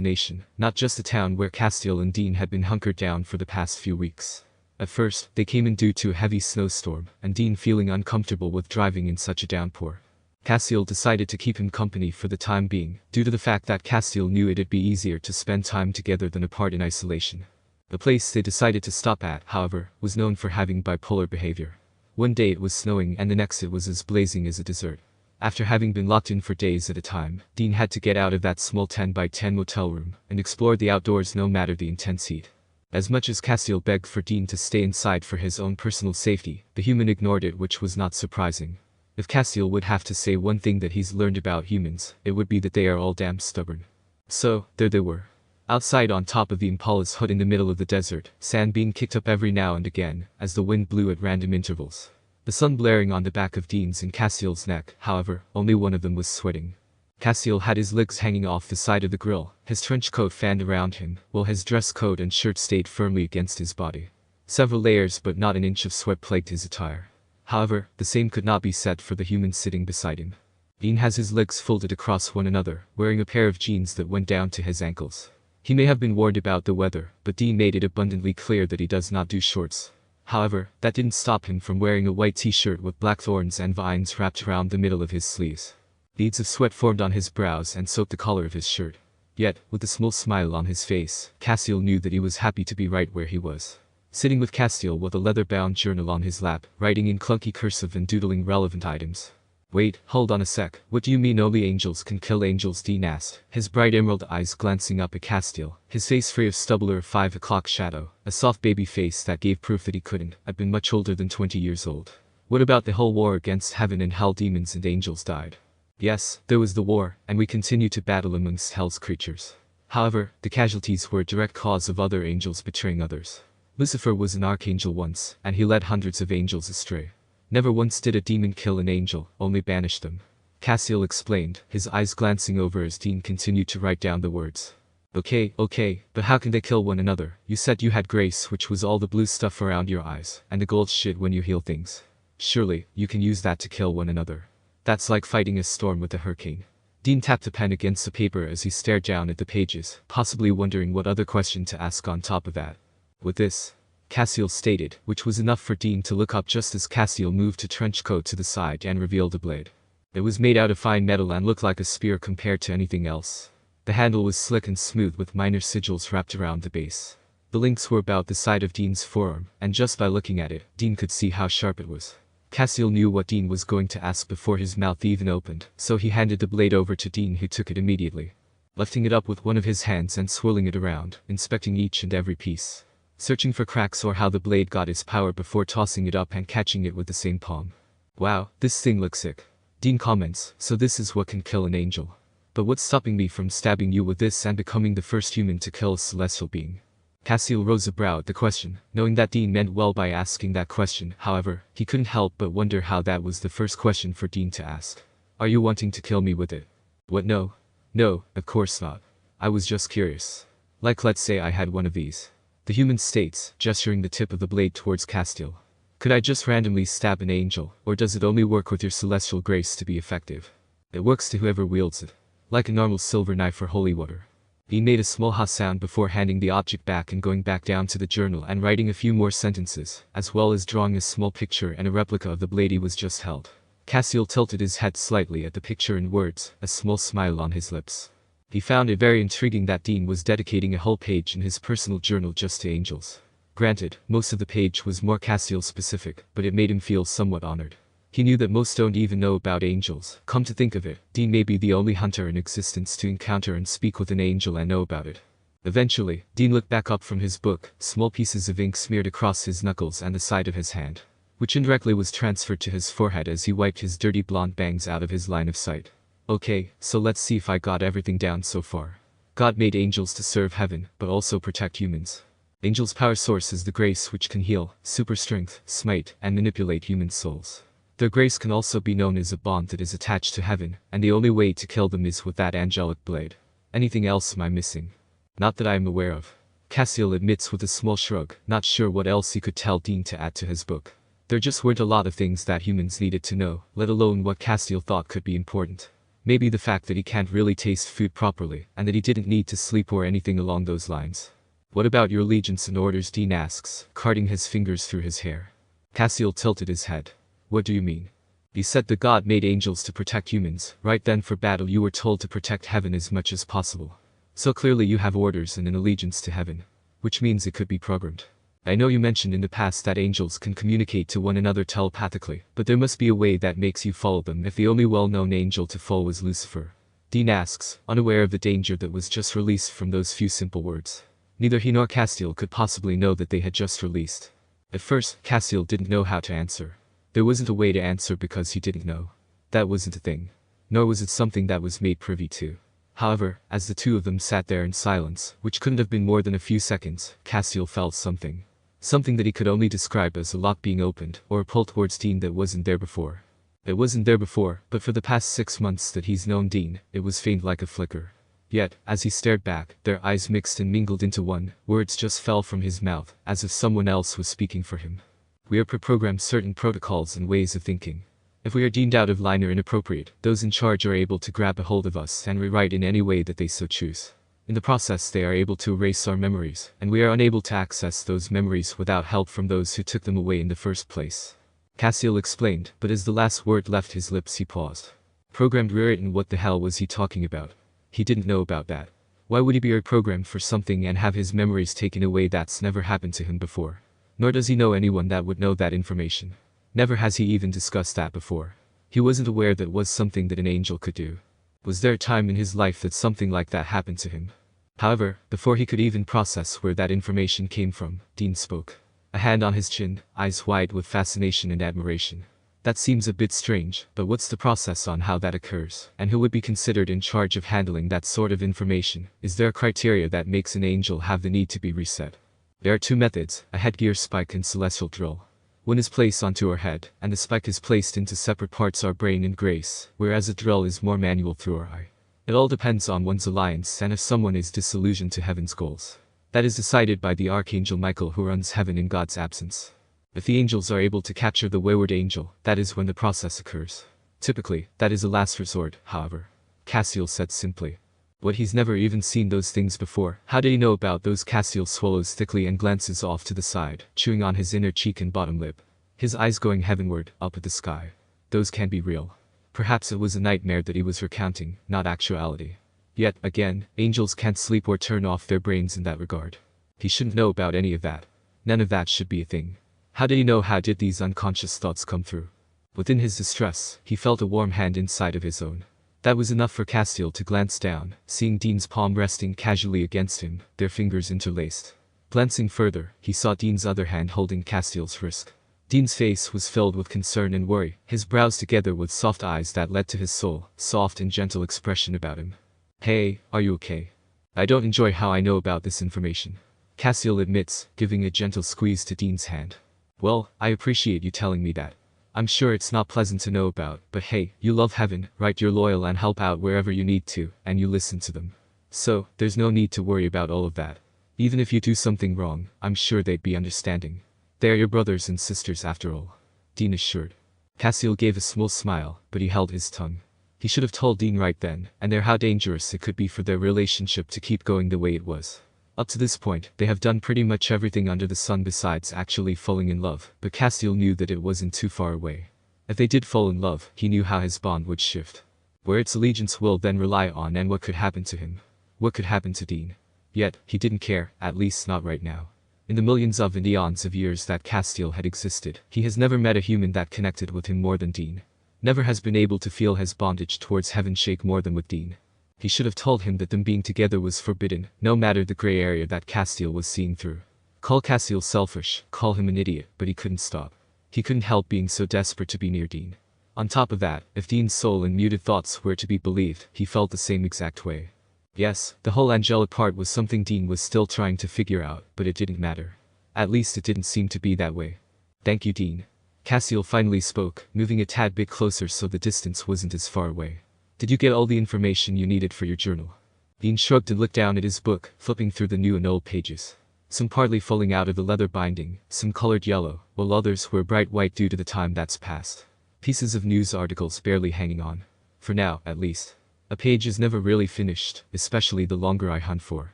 nation, not just the town where Castiel and Dean had been hunkered down for the past few weeks. At first, they came in due to a heavy snowstorm, and Dean feeling uncomfortable with driving in such a downpour. Castiel decided to keep him company for the time being, due to the fact that Castiel knew it'd be easier to spend time together than apart in isolation. The place they decided to stop at, however, was known for having bipolar behavior. One day it was snowing and the next it was as blazing as a desert. After having been locked in for days at a time, Dean had to get out of that small 10-by-10 motel room, and explore the outdoors no matter the intense heat. As much as Castiel begged for Dean to stay inside for his own personal safety, the human ignored it, which was not surprising. If Castiel would have to say one thing that he's learned about humans, it would be that they are all damn stubborn. So, there they were. Outside on top of the Impala's hut in the middle of the desert, sand being kicked up every now and again, as the wind blew at random intervals. The sun blaring on the back of Dean's and Castiel's neck, however, only one of them was sweating. Castiel had his legs hanging off the side of the grill, his trench coat fanned around him, while his dress coat and shirt stayed firmly against his body. Several layers but not an inch of sweat plagued his attire. However, the same could not be said for the human sitting beside him. Dean has his legs folded across one another, wearing a pair of jeans that went down to his ankles. He may have been warned about the weather, but Dean made it abundantly clear that he does not do shorts. However, that didn't stop him from wearing a white t-shirt with black thorns and vines wrapped around the middle of his sleeves. Beads of sweat formed on his brows and soaked the collar of his shirt. Yet, with a small smile on his face, Castiel knew that he was happy to be right where he was. Sitting with Castiel with a leather-bound journal on his lap, writing in clunky cursive and doodling relevant items. Wait, hold on a sec, what do you mean only angels can kill angels? Dean asked, his bright emerald eyes glancing up at Castiel, his face free of stubble or 5 o'clock shadow, a soft baby face that gave proof that he couldn't have been much older than 20 years old. What about the whole war against heaven and hell? Demons and angels died. Yes, there was the war, and we continue to battle amongst hell's creatures. However, the casualties were a direct cause of other angels betraying others. Lucifer was an archangel once, and he led hundreds of angels astray. Never once did a demon kill an angel, only banish them. Castiel explained, his eyes glancing over as Dean continued to write down the words. Okay, but how can they kill one another? You said you had grace, which was all the blue stuff around your eyes, and the gold shit when you heal things. Surely, you can use that to kill one another. That's like fighting a storm with a hurricane. Dean tapped the pen against the paper as he stared down at the pages, possibly wondering what other question to ask on top of that. With this, Castiel stated, which was enough for Dean to look up just as Castiel moved a trench coat to the side and revealed a blade. It was made out of fine metal and looked like a spear compared to anything else. The handle was slick and smooth with minor sigils wrapped around the base. The links were about the side of Dean's forearm, and just by looking at it, Dean could see how sharp it was. Castiel knew what Dean was going to ask before his mouth even opened, so he handed the blade over to Dean, who took it immediately. Lifting it up with one of his hands and swirling it around, inspecting each and every piece. Searching for cracks or how the blade got its power before tossing it up and catching it with the same palm. Wow, this thing looks sick. Dean comments, so this is what can kill an angel. But what's stopping me from stabbing you with this and becoming the first human to kill a celestial being? Castiel rose a brow at the question, knowing that Dean meant well by asking that question. However, he couldn't help but wonder how that was the first question for Dean to ask. Are you wanting to kill me with it? What, no? No, of course not. I was just curious. Like, let's say I had one of these. The human states, gesturing the tip of the blade towards Castiel. Could I just randomly stab an angel, or does it only work with your celestial grace to be effective? It works to whoever wields it. Like a normal silver knife or holy water. He made a small ha sound before handing the object back and going back down to the journal and writing a few more sentences, as well as drawing a small picture and a replica of the blade he was just held. Castiel tilted his head slightly at the picture and words, a small smile on his lips. He found it very intriguing that Dean was dedicating a whole page in his personal journal just to angels. Granted, most of the page was more Castiel specific, but it made him feel somewhat honored. He knew that most don't even know about angels. Come to think of it, Dean may be the only hunter in existence to encounter and speak with an angel and know about it. Eventually, Dean looked back up from his book, small pieces of ink smeared across his knuckles and the side of his hand, which indirectly was transferred to his forehead as he wiped his dirty blonde bangs out of his line of sight. Okay, so let's see if I got everything down so far. God made angels to serve heaven, but also protect humans. Angels' power source is the grace which can heal, super strength, smite, and manipulate human souls. Their grace can also be known as a bond that is attached to heaven, and the only way to kill them is with that angelic blade. Anything else am I missing? Not that I am aware of. Castiel admits with a small shrug, not sure what else he could tell Dean to add to his book. There just weren't a lot of things that humans needed to know, let alone what Castiel thought could be important. Maybe the fact that he can't really taste food properly, and that he didn't need to sleep or anything along those lines. What about your allegiance and orders? Dean asks, carting his fingers through his hair. Castiel tilted his head. What do you mean? You said that God made angels to protect humans, right? Then for battle you were told to protect heaven as much as possible. So clearly you have orders and an allegiance to heaven. Which means it could be programmed. I know you mentioned in the past that angels can communicate to one another telepathically, but there must be a way that makes you follow them if the only well-known angel to follow is Lucifer. Dean asks, unaware of the danger that was just released from those few simple words. Neither he nor Castiel could possibly know that they had just released. At first, Castiel didn't know how to answer. There wasn't a way to answer because he didn't know. That wasn't a thing. Nor was it something that was made privy to. However, as the two of them sat there in silence, which couldn't have been more than a few seconds, Castiel felt something. Something that he could only describe as a lock being opened, or a pull towards Dean that wasn't there before. It wasn't there before, but for the past 6 months that he's known Dean, it was faint like a flicker. Yet, as he stared back, their eyes mixed and mingled into one, words just fell from his mouth, as if someone else was speaking for him. We are pre-programmed certain protocols and ways of thinking. If we are deemed out of line or inappropriate, those in charge are able to grab a hold of us and rewrite in any way that they so choose. In the process they are able to erase our memories, and we are unable to access those memories without help from those who took them away in the first place. Castiel explained, but as the last word left his lips he paused. Programmed rewritten? What the hell was he talking about? He didn't know about that. Why would he be reprogrammed for something and have his memories taken away? That's never happened to him before. Nor does he know anyone that would know that information. Never has he even discussed that before. He wasn't aware that was something that an angel could do. Was there a time in his life that something like that happened to him? However, before he could even process where that information came from, Dean spoke. A hand on his chin, eyes wide with fascination and admiration. That seems a bit strange, but what's the process on how that occurs? And who would be considered in charge of handling that sort of information? Is there a criteria that makes an angel have the need to be reset? There are 2 methods, a headgear spike and celestial drill. One is placed onto our head, and the spike is placed into separate parts our brain and grace, whereas a drill is more manual through our eye. It all depends on one's alliance and if someone is disillusioned to heaven's goals. That is decided by the Archangel Michael who runs heaven in God's absence. If the angels are able to capture the wayward angel, that is when the process occurs. Typically, that is a last resort, however. Castiel said simply. What, he's never even seen those things before? How did he know about those? Castiel swallows thickly and glances off to the side, chewing on his inner cheek and bottom lip. His eyes going heavenward, up at the sky. Those can't be real. Perhaps it was a nightmare that he was recounting, not actuality. Yet, again, angels can't sleep or turn off their brains in that regard. He shouldn't know about any of that. None of that should be a thing. How did he know? How did these unconscious thoughts come through? Within his distress, he felt a warm hand inside of his own. That was enough for Castiel to glance down, seeing Dean's palm resting casually against him, their fingers interlaced. Glancing further, he saw Dean's other hand holding Castiel's wrist. Dean's face was filled with concern and worry, his brows together with soft eyes that led to his soul, soft and gentle expression about him. Hey, are you okay? I don't enjoy how I know about this information. Castiel admits, giving a gentle squeeze to Dean's hand. Well, I appreciate you telling me that. I'm sure it's not pleasant to know about, but hey, you love heaven, right? You're loyal and help out wherever you need to, and you listen to them. So, there's no need to worry about all of that. Even if you do something wrong, I'm sure they'd be understanding. They're your brothers and sisters after all. Dean assured. Castiel gave a small smile, but he held his tongue. He should have told Dean right then and there how dangerous it could be for their relationship to keep going the way it was. Up to this point, they have done pretty much everything under the sun besides actually falling in love, but Castiel knew that it wasn't too far away. If they did fall in love, he knew how his bond would shift. Where its allegiance will then rely on and what could happen to him. What could happen to Dean? Yet, he didn't care, at least not right now. In the millions of and eons of years that Castiel had existed, he has never met a human that connected with him more than Dean. Never has been able to feel his bondage towards heaven shake more than with Dean. He should have told him that them being together was forbidden, no matter the gray area that Castiel was seeing through. Call Castiel selfish, call him an idiot, but he couldn't stop. He couldn't help being so desperate to be near Dean. On top of that, if Dean's soul and muted thoughts were to be believed, he felt the same exact way. Yes, the whole angelic part was something Dean was still trying to figure out, but it didn't matter. At least it didn't seem to be that way. Thank you, Dean. Castiel finally spoke, moving a tad bit closer so the distance wasn't as far away. Did you get all the information you needed for your journal? Dean shrugged and looked down at his book, flipping through the new and old pages. Some partly falling out of the leather binding, some colored yellow, while others were bright white due to the time that's passed. Pieces of news articles barely hanging on. For now, at least. A page is never really finished, especially the longer I hunt for.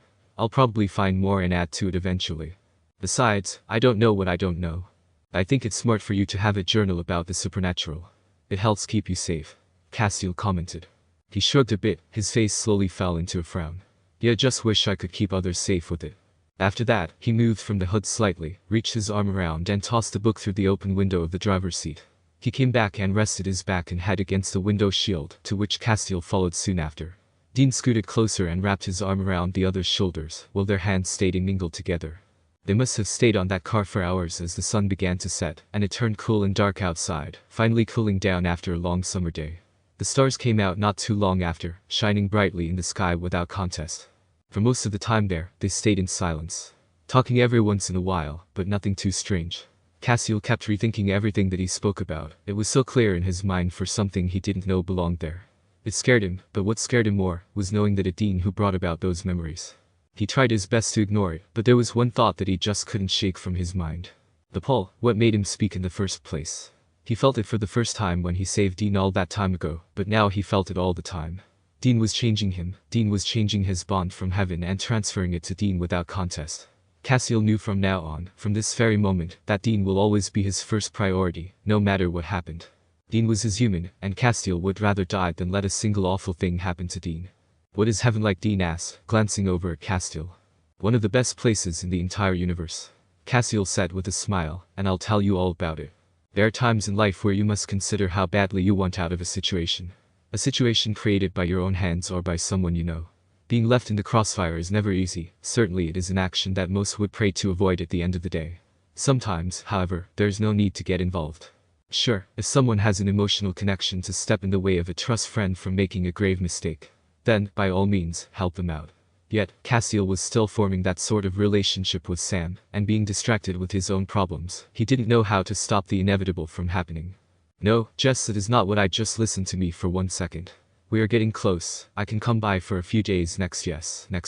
I'll probably find more and add to it eventually. Besides, I don't know what I don't know. I think it's smart for you to have a journal about the supernatural. It helps keep you safe. Castiel commented. He shrugged a bit, his face slowly fell into a frown. Yeah, just wish I could keep others safe with it. After that, he moved from the hood slightly, reached his arm around and tossed the book through the open window of the driver's seat. He came back and rested his back and head against the window shield, to which Castiel followed soon after. Dean scooted closer and wrapped his arm around the other's shoulders, while their hands stayed mingled together. They must have stayed on that car for hours as the sun began to set, and it turned cool and dark outside, finally cooling down after a long summer day. The stars came out not too long after, shining brightly in the sky without contest. For most of the time there, they stayed in silence. Talking every once in a while, but nothing too strange. Castiel kept rethinking everything that he spoke about. It was so clear in his mind for something he didn't know belonged there. It scared him, but what scared him more was knowing that it Dean who brought about those memories. He tried his best to ignore it, but there was one thought that he just couldn't shake from his mind. The pull, what made him speak in the first place. He felt it for the first time when he saved Dean all that time ago, but now he felt it all the time. Dean was changing him, Dean was changing his bond from heaven and transferring it to Dean without contest. Castiel knew from now on, from this very moment, that Dean will always be his first priority, no matter what happened. Dean was his human, and Castiel would rather die than let a single awful thing happen to Dean. What is heaven like? Dean asked, glancing over at Castiel. One of the best places in the entire universe. Castiel said with a smile, and I'll tell you all about it. There are times in life where you must consider how badly you want out of a situation. A situation created by your own hands or by someone you know. Being left in the crossfire is never easy, certainly it is an action that most would pray to avoid at the end of the day. Sometimes, however, there is no need to get involved. Sure, if someone has an emotional connection to step in the way of a trust friend from making a grave mistake, then, by all means, help them out. Yet, Castiel was still forming that sort of relationship with Sam, and being distracted with his own problems, he didn't know how to stop the inevitable from happening. No, Jess, it is not what I just listened to me for 1 second. We are getting close. I can come by for a few days next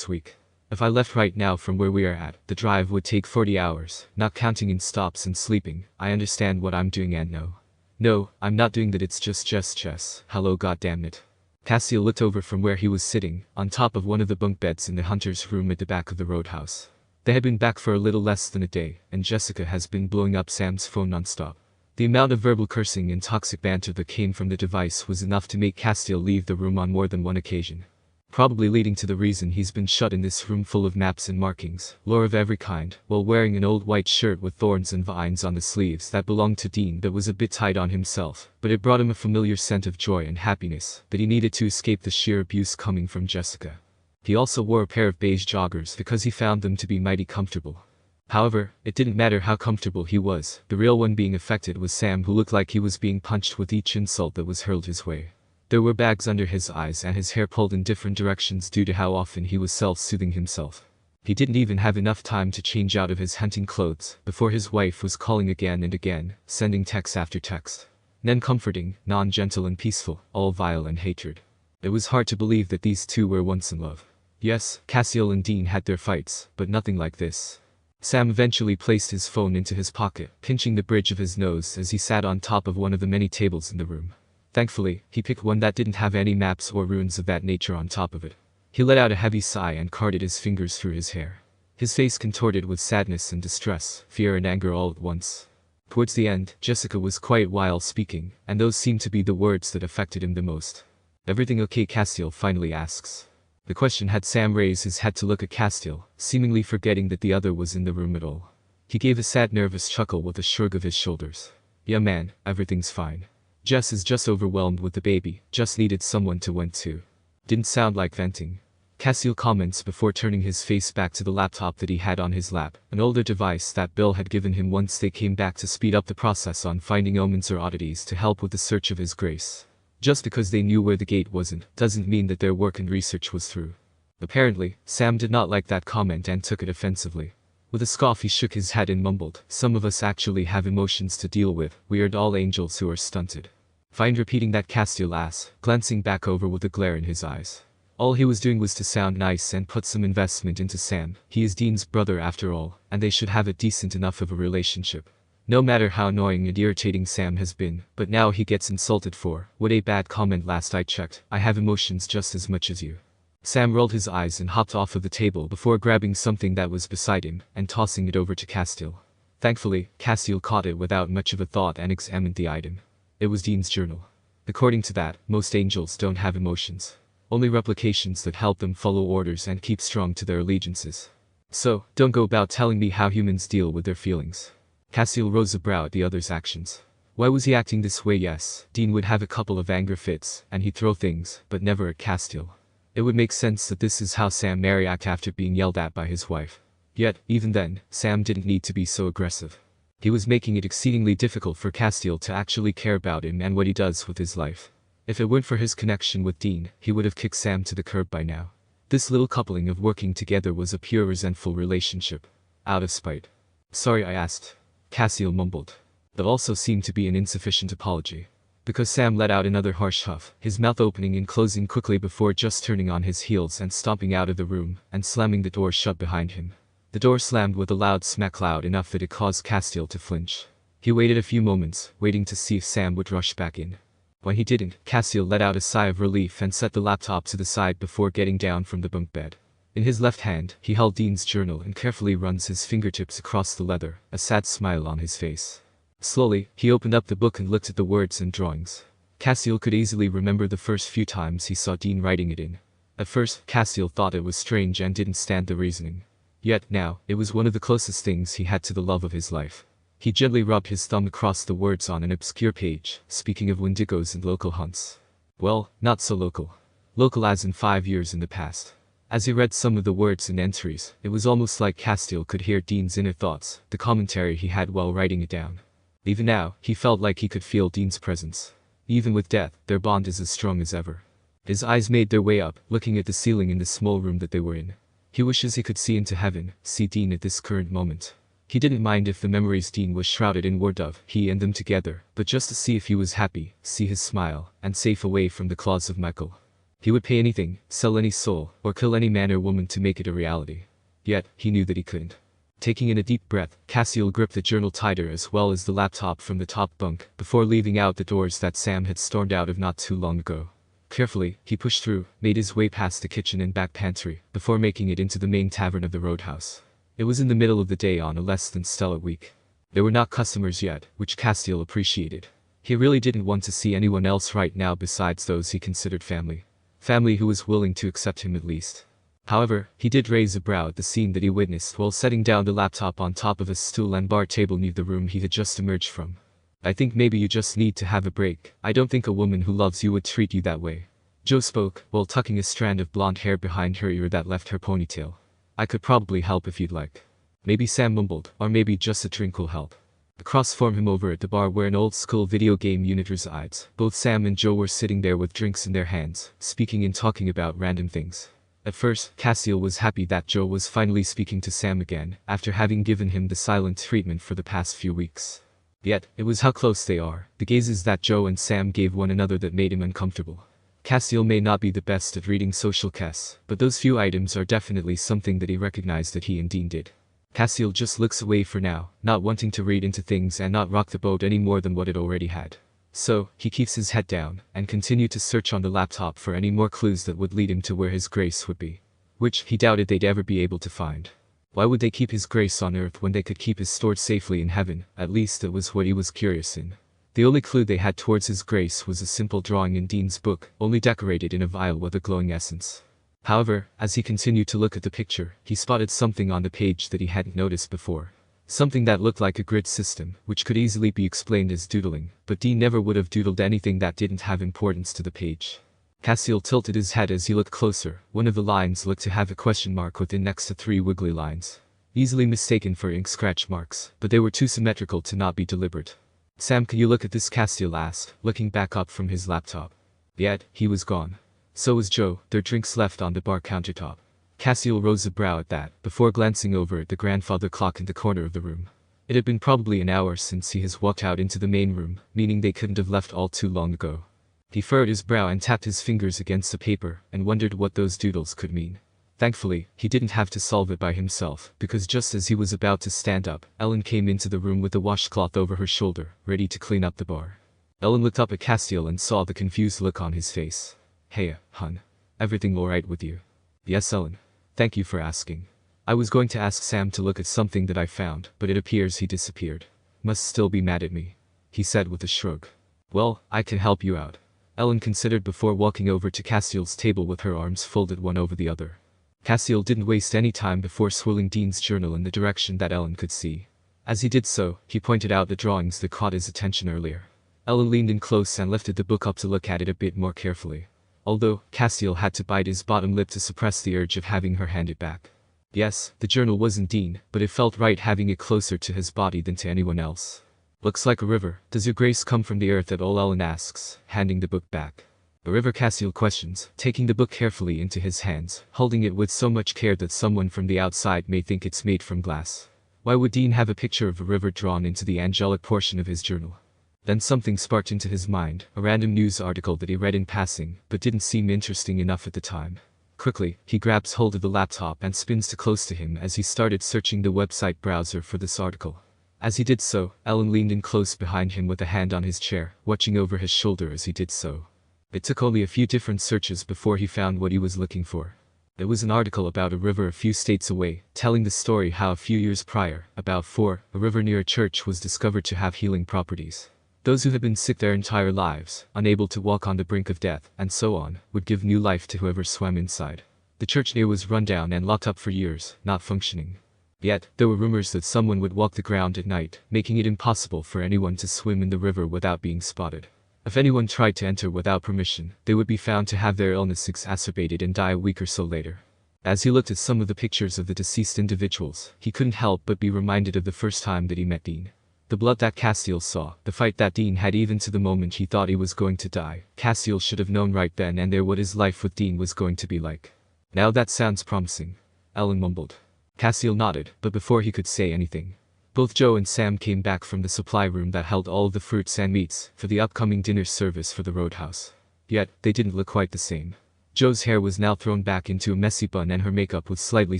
week. If I left right now from where we are at, the drive would take 40 hours, not counting in stops and sleeping. I understand what I'm doing and no. No, I'm not doing that, it's just chess. Hello, goddammit. Castiel looked over from where he was sitting, on top of one of the bunk beds in the hunter's room at the back of the roadhouse. They had been back for a little less than a day, and Jessica has been blowing up Sam's phone non-stop. The amount of verbal cursing and toxic banter that came from the device was enough to make Castiel leave the room on more than one occasion. Probably leading to the reason he's been shut in this room full of maps and markings, lore of every kind, while wearing an old white shirt with thorns and vines on the sleeves that belonged to Dean that was a bit tight on himself, but it brought him a familiar scent of joy and happiness that he needed to escape the sheer abuse coming from Jessica. He also wore a pair of beige joggers because he found them to be mighty comfortable. However, it didn't matter how comfortable he was, the real one being affected was Sam, who looked like he was being punched with each insult that was hurled his way. There were bags under his eyes and his hair pulled in different directions due to how often he was self-soothing himself. He didn't even have enough time to change out of his hunting clothes before his wife was calling again and again, sending text after text. Non-comforting, non-gentle and peaceful, all vile and hatred. It was hard to believe that these two were once in love. Yes, Castiel and Dean had their fights, but nothing like this. Sam eventually placed his phone into his pocket, pinching the bridge of his nose as he sat on top of one of the many tables in the room. Thankfully, he picked one that didn't have any maps or ruins of that nature on top of it. He let out a heavy sigh and carded his fingers through his hair. His face contorted with sadness and distress, fear and anger all at once. Towards the end, Jessica was quiet while speaking, and those seemed to be the words that affected him the most. "Everything okay?" Castiel finally asks. The question had Sam raise his head to look at Castiel, seemingly forgetting that the other was in the room at all. He gave a sad nervous chuckle with a shrug of his shoulders. "Yeah man, everything's fine. Jess is just overwhelmed with the baby, just needed someone to vent to." Didn't sound like venting. Castiel comments before turning his face back to the laptop that he had on his lap, an older device that Bill had given him once they came back to speed up the process on finding omens or oddities to help with the search of his grace. Just because they knew where the gate wasn't, doesn't mean that their work and research was through. Apparently, Sam did not like that comment and took it offensively. With a scoff he shook his head and mumbled, "Some of us actually have emotions to deal with, we aren't all angels who are stunted." Find repeating that, Castiel asked, glancing back over with a glare in his eyes. All he was doing was to sound nice and put some investment into Sam. He is Dean's brother after all, and they should have a decent enough of a relationship. No matter how annoying and irritating Sam has been, but now he gets insulted for, "What a bad comment, last I checked, I have emotions just as much as you." Sam rolled his eyes and hopped off of the table before grabbing something that was beside him and tossing it over to Castiel. Thankfully, Castiel caught it without much of a thought and examined the item. It was Dean's journal. According to that, most angels don't have emotions. Only replications that help them follow orders and keep strong to their allegiances. So, don't go about telling me how humans deal with their feelings. Castiel rose a brow at the other's actions. Why was he acting this way? Yes, Dean would have a couple of anger fits, and he'd throw things, but never at Castiel. It would make sense that this is how Sam may react after being yelled at by his wife. Yet, even then, Sam didn't need to be so aggressive. He was making it exceedingly difficult for Castiel to actually care about him and what he does with his life. If it weren't for his connection with Dean, he would have kicked Sam to the curb by now. This little coupling of working together was a pure resentful relationship. Out of spite. "Sorry I asked," Castiel mumbled. That also seemed to be an insufficient apology. Because Sam let out another harsh huff, his mouth opening and closing quickly before just turning on his heels and stomping out of the room, and slamming the door shut behind him. The door slammed with a loud smack, loud enough that it caused Castiel to flinch. He waited a few moments, waiting to see if Sam would rush back in. When he didn't, Castiel let out a sigh of relief and set the laptop to the side before getting down from the bunk bed. In his left hand, he held Dean's journal and carefully runs his fingertips across the leather, a sad smile on his face. Slowly, he opened up the book and looked at the words and drawings. Castiel could easily remember the first few times he saw Dean writing it in. At first, Castiel thought it was strange and didn't stand the reasoning. Yet, now, it was one of the closest things he had to the love of his life. He gently rubbed his thumb across the words on an obscure page, speaking of Wendigos and local hunts. Well, not so local. Local as in 5 years in the past. As he read some of the words and entries, it was almost like Castiel could hear Dean's inner thoughts, the commentary he had while writing it down. Even now, he felt like he could feel Dean's presence. Even with death, their bond is as strong as ever. His eyes made their way up, looking at the ceiling in the small room that they were in. He wishes he could see into heaven, see Dean at this current moment. He didn't mind if the memories Dean was shrouded in were of he and them together, but just to see if he was happy, see his smile, and safe away from the claws of Michael. He would pay anything, sell any soul, or kill any man or woman to make it a reality. Yet, he knew that he couldn't. Taking in a deep breath, Castiel gripped the journal tighter as well as the laptop from the top bunk before leaving out the doors that Sam had stormed out of not too long ago. Carefully, he pushed through, made his way past the kitchen and back pantry, before making it into the main tavern of the roadhouse. It was in the middle of the day on a less than stellar week. There were not customers yet, which Castiel appreciated. He really didn't want to see anyone else right now besides those he considered family. Family who was willing to accept him at least. However, he did raise a brow at the scene that he witnessed while setting down the laptop on top of a stool and bar table near the room he had just emerged from. I think maybe you just need to have a break. I don't think a woman who loves you would treat you that way. Joe spoke, while tucking a strand of blonde hair behind her ear that left her ponytail. I could probably help if you'd like. Maybe Sam mumbled, or maybe just a drink will help. Across from him over at the bar where an old-school video game unit resides, both Sam and Joe were sitting there with drinks in their hands, speaking and talking about random things. At first, Castiel was happy that Joe was finally speaking to Sam again, after having given him the silent treatment for the past few weeks. Yet, it was how close they are, the gazes that Joe and Sam gave one another that made him uncomfortable. Castiel may not be the best at reading social cues, but those few items are definitely something that he recognized that he and Dean did. Castiel just looks away for now, not wanting to read into things and not rock the boat any more than what it already had. So, he keeps his head down, and continued to search on the laptop for any more clues that would lead him to where his Grace would be. Which, he doubted they'd ever be able to find. Why would they keep his Grace on Earth when they could keep his stored safely in heaven? At least that was what he was curious in. The only clue they had towards his Grace was a simple drawing in Dean's book, only decorated in a vial with a glowing essence. However, as he continued to look at the picture, he spotted something on the page that he hadn't noticed before. Something that looked like a grid system, which could easily be explained as doodling, but Dean never would have doodled anything that didn't have importance to the page. Castiel tilted his head as he looked closer. One of the lines looked to have a question mark within next to 3 wiggly lines. Easily mistaken for ink scratch marks, but they were too symmetrical to not be deliberate. Sam, can you look at this? Castiel asked, looking back up from his laptop. Yet, he was gone. So was Joe, their drinks left on the bar countertop. Castiel rose a brow at that, before glancing over at the grandfather clock in the corner of the room. It had been probably an hour since he has walked out into the main room, meaning they couldn't have left all too long ago. He furrowed his brow and tapped his fingers against the paper, and wondered what those doodles could mean. Thankfully, he didn't have to solve it by himself, because just as he was about to stand up, Ellen came into the room with a washcloth over her shoulder, ready to clean up the bar. Ellen looked up at Castiel and saw the confused look on his face. Hey, hun. Everything alright with you? Yes, Ellen. Thank you for asking. I was going to ask Sam to look at something that I found, but it appears he disappeared. Must still be mad at me, he said with a shrug. Well, I can help you out. Ellen considered before walking over to Castiel's table with her arms folded one over the other. Castiel didn't waste any time before swirling Dean's journal in the direction that Ellen could see. As he did so, he pointed out the drawings that caught his attention earlier. Ellen leaned in close and lifted the book up to look at it a bit more carefully. Although, Castiel had to bite his bottom lip to suppress the urge of having her hand it back. Yes, the journal wasn't Dean, but it felt right having it closer to his body than to anyone else. Looks like a river. Does your Grace come from the earth at all? Ellen asks, handing the book back. A river? Castiel questions, taking the book carefully into his hands, holding it with so much care that someone from the outside may think it's made from glass. Why would Dean have a picture of a river drawn into the angelic portion of his journal? Then something sparked into his mind, a random news article that he read in passing, but didn't seem interesting enough at the time. Quickly, he grabs hold of the laptop and spins to close to him as he started searching the website browser for this article. As he did so, Ellen leaned in close behind him with a hand on his chair, watching over his shoulder as he did so. It took only a few different searches before he found what he was looking for. It was an article about a river a few states away, telling the story how a few years prior, a river near a church was discovered to have healing properties. Those who had been sick their entire lives, unable to walk on the brink of death, and so on, would give new life to whoever swam inside. The church near was run down and locked up for years, not functioning. Yet, there were rumors that someone would walk the ground at night, making it impossible for anyone to swim in the river without being spotted. If anyone tried to enter without permission, they would be found to have their illness exacerbated and die a week or so later. As he looked at some of the pictures of the deceased individuals, he couldn't help but be reminded of the first time that he met Dean. The blood that Castiel saw, the fight that Dean had even to the moment he thought he was going to die. Castiel should have known right then and there what his life with Dean was going to be like. Now that sounds promising, Ellen mumbled. Castiel nodded, but before he could say anything, both Joe and Sam came back from the supply room that held all of the fruits and meats for the upcoming dinner service for the roadhouse. Yet, they didn't look quite the same. Joe's hair was now thrown back into a messy bun and her makeup was slightly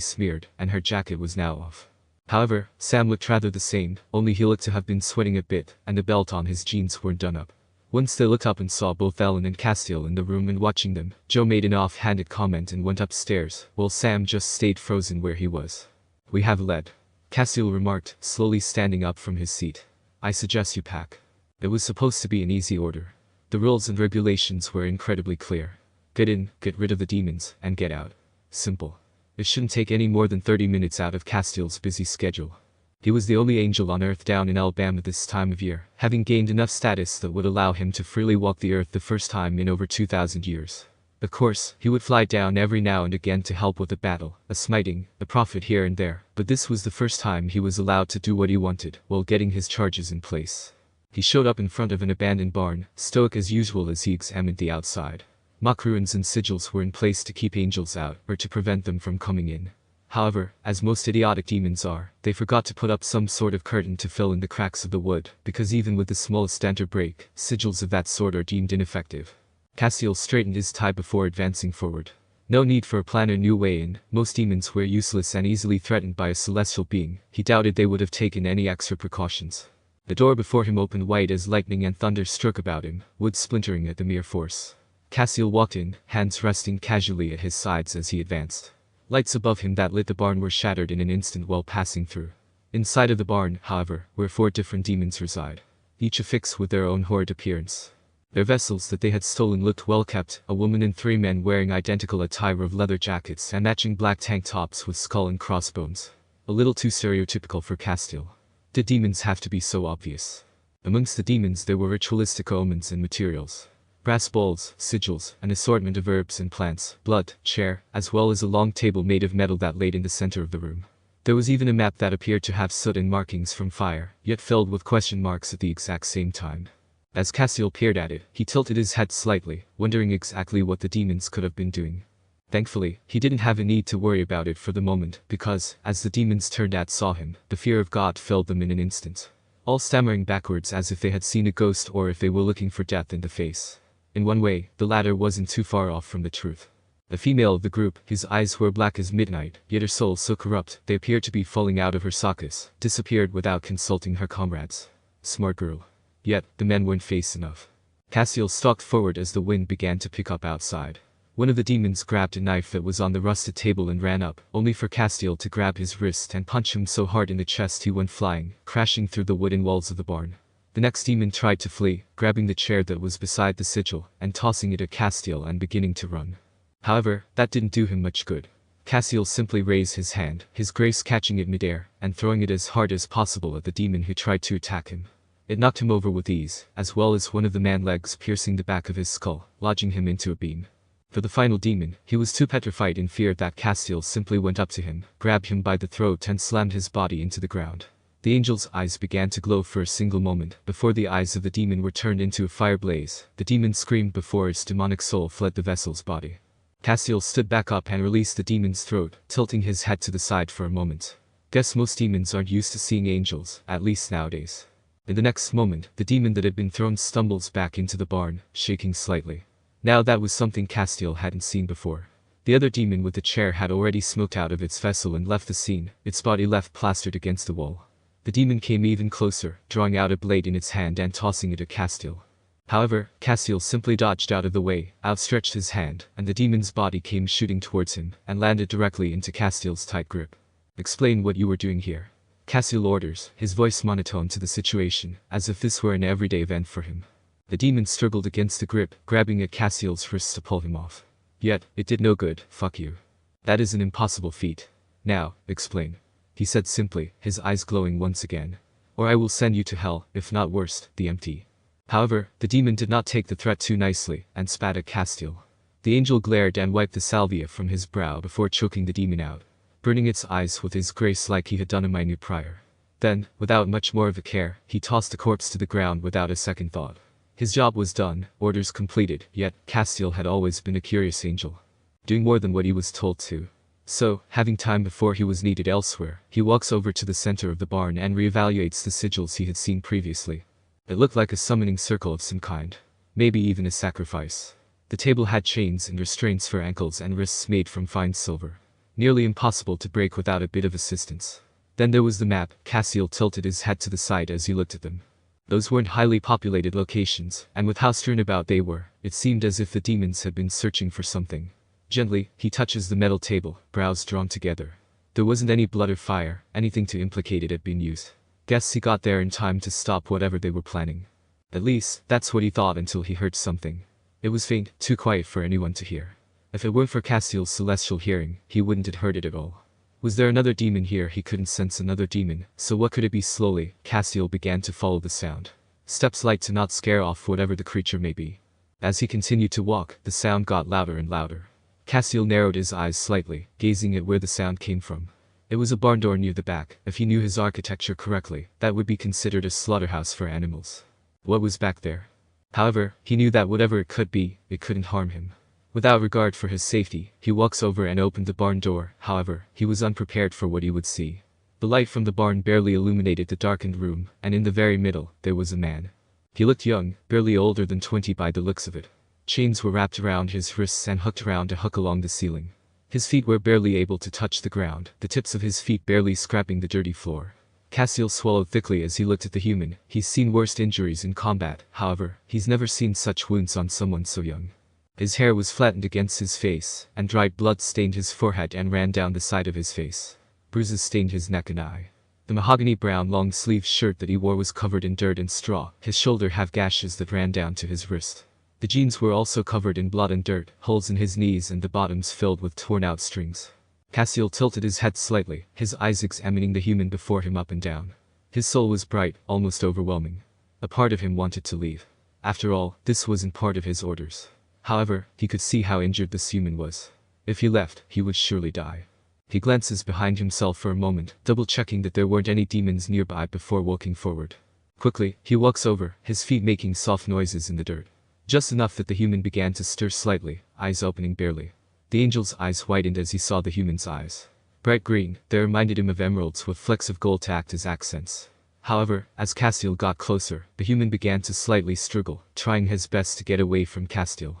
smeared, and her jacket was now off. However, Sam looked rather the same, only he looked to have been sweating a bit, and the belt on his jeans weren't done up. Once they looked up and saw both Ellen and Castiel in the room and watching them, Joe made an off-handed comment and went upstairs, while Sam just stayed frozen where he was. "We have lead," Castiel remarked, slowly standing up from his seat. "I suggest you pack." It was supposed to be an easy order. The rules and regulations were incredibly clear. Get in, get rid of the demons, and get out. Simple. It shouldn't take any more than 30 minutes out of Castiel's busy schedule. He was the only angel on Earth down in Alabama this time of year, having gained enough status that would allow him to freely walk the Earth the first time in over 2,000 years. Of course, he would fly down every now and again to help with a battle, a smiting, a prophet here and there, but this was the first time he was allowed to do what he wanted, while getting his charges in place. He showed up in front of an abandoned barn, stoic as usual as he examined the outside. Mock ruins and sigils were in place to keep angels out, or to prevent them from coming in. However, as most idiotic demons are, they forgot to put up some sort of curtain to fill in the cracks of the wood, because even with the smallest dent or break, sigils of that sort are deemed ineffective. Castiel straightened his tie before advancing forward. No need for a plan or new way in, most demons were useless and easily threatened by a celestial being. He doubted they would have taken any extra precautions. The door before him opened wide as lightning and thunder struck about him, wood splintering at the mere force. Castiel walked in, hands resting casually at his sides as he advanced. Lights above him that lit the barn were shattered in an instant while passing through. Inside of the barn, however, where 4 different demons reside, each affixed with their own horrid appearance. Their vessels that they had stolen looked well kept, a woman and 3 men wearing identical attire of leather jackets and matching black tank tops with skull and crossbones. A little too stereotypical for Castiel. Did demons have to be so obvious? Amongst the demons there were ritualistic omens and materials. Brass bowls, sigils, an assortment of herbs and plants, blood, chair, as well as a long table made of metal that laid in the center of the room. There was even a map that appeared to have soot and markings from fire, yet filled with question marks at the exact same time. As Castiel peered at it, he tilted his head slightly, wondering exactly what the demons could have been doing. Thankfully, he didn't have a need to worry about it for the moment, because, as the demons turned and saw him, the fear of God filled them in an instant. All stammering backwards as if they had seen a ghost or if they were looking for death in the face. In one way, the latter wasn't too far off from the truth. The female of the group, whose eyes were black as midnight, yet her soul so corrupt, they appeared to be falling out of her sockets, disappeared without consulting her comrades. Smart girl. Yet, the men weren't face enough. Castiel stalked forward as the wind began to pick up outside. One of the demons grabbed a knife that was on the rusted table and ran up, only for Castiel to grab his wrist and punch him so hard in the chest he went flying, crashing through the wooden walls of the barn. The next demon tried to flee, grabbing the chair that was beside the sigil, and tossing it at Castiel and beginning to run. However, that didn't do him much good. Castiel simply raised his hand, his grace catching it midair, and throwing it as hard as possible at the demon who tried to attack him. It knocked him over with ease, as well as one of the man's legs piercing the back of his skull, lodging him into a beam. For the final demon, he was too petrified in fear that Castiel simply went up to him, grabbed him by the throat and slammed his body into the ground. The angel's eyes began to glow for a single moment, before the eyes of the demon were turned into a fire blaze. The demon screamed before its demonic soul fled the vessel's body. Castiel stood back up and released the demon's throat, tilting his head to the side for a moment. Guess most demons aren't used to seeing angels, at least nowadays. In the next moment, the demon that had been thrown stumbles back into the barn, shaking slightly. Now that was something Castiel hadn't seen before. The other demon with the chair had already smoked out of its vessel and left the scene, its body left plastered against the wall. The demon came even closer, drawing out a blade in its hand and tossing it at Castiel. However, Castiel simply dodged out of the way, outstretched his hand, and the demon's body came shooting towards him, and landed directly into Castiel's tight grip. "Explain what you were doing here," Castiel orders, his voice monotone to the situation, as if this were an everyday event for him. The demon struggled against the grip, grabbing at Castiel's wrists to pull him off. Yet, it did no good. "Fuck you. That is an impossible feat. Now, explain," he said simply, his eyes glowing once again. "Or I will send you to hell, if not worse, the empty." However, the demon did not take the threat too nicely, and spat at Castiel. The angel glared and wiped the salvia from his brow before choking the demon out, burning its eyes with his grace like he had done a minute prior. Then, without much more of a care, he tossed the corpse to the ground without a second thought. His job was done, orders completed, yet, Castiel had always been a curious angel, doing more than what he was told to. So, having time before he was needed elsewhere, he walks over to the center of the barn and reevaluates the sigils he had seen previously. It looked like a summoning circle of some kind. Maybe even a sacrifice. The table had chains and restraints for ankles and wrists made from fine silver. Nearly impossible to break without a bit of assistance. Then there was the map. Castiel tilted his head to the side as he looked at them. Those weren't highly populated locations, and with how strewn about they were, it seemed as if the demons had been searching for something. Gently, he touches the metal table, brows drawn together. There wasn't any blood or fire, anything to implicate it had been used. Guess he got there in time to stop whatever they were planning. At least, that's what he thought until he heard something. It was faint, too quiet for anyone to hear. If it weren't for Castiel's celestial hearing, he wouldn't have heard it at all. Was there another demon here? He couldn't sense another demon, so what could it be? Slowly, Castiel began to follow the sound. Steps light to not scare off whatever the creature may be. As he continued to walk, the sound got louder and louder. Castiel narrowed his eyes slightly, gazing at where the sound came from. It was a barn door near the back. If he knew his architecture correctly, that would be considered a slaughterhouse for animals. What was back there? However, he knew that whatever it could be, it couldn't harm him. Without regard for his safety, he walks over and opened the barn door. However, he was unprepared for what he would see. The light from the barn barely illuminated the darkened room, and in the very middle, there was a man. He looked young, barely older than 20 by the looks of it. Chains were wrapped around his wrists and hooked around a hook along the ceiling. His feet were barely able to touch the ground, the tips of his feet barely scraping the dirty floor. Castiel swallowed thickly as he looked at the human. He's seen worse injuries in combat, however, he's never seen such wounds on someone so young. His hair was flattened against his face, and dried blood stained his forehead and ran down the side of his face. Bruises stained his neck and eye. The mahogany brown long-sleeved shirt that he wore was covered in dirt and straw. His shoulder had gashes that ran down to his wrist. The jeans were also covered in blood and dirt, holes in his knees and the bottoms filled with torn-out strings. Castiel tilted his head slightly, his eyes examining the human before him up and down. His soul was bright, almost overwhelming. A part of him wanted to leave. After all, this wasn't part of his orders. However, he could see how injured this human was. If he left, he would surely die. He glances behind himself for a moment, double-checking that there weren't any demons nearby before walking forward. Quickly, he walks over, his feet making soft noises in the dirt. Just enough that the human began to stir slightly, eyes opening barely. The angel's eyes widened as he saw the human's eyes. Bright green, they reminded him of emeralds with flecks of gold to act as accents. However, as Castiel got closer, the human began to slightly struggle, trying his best to get away from Castiel.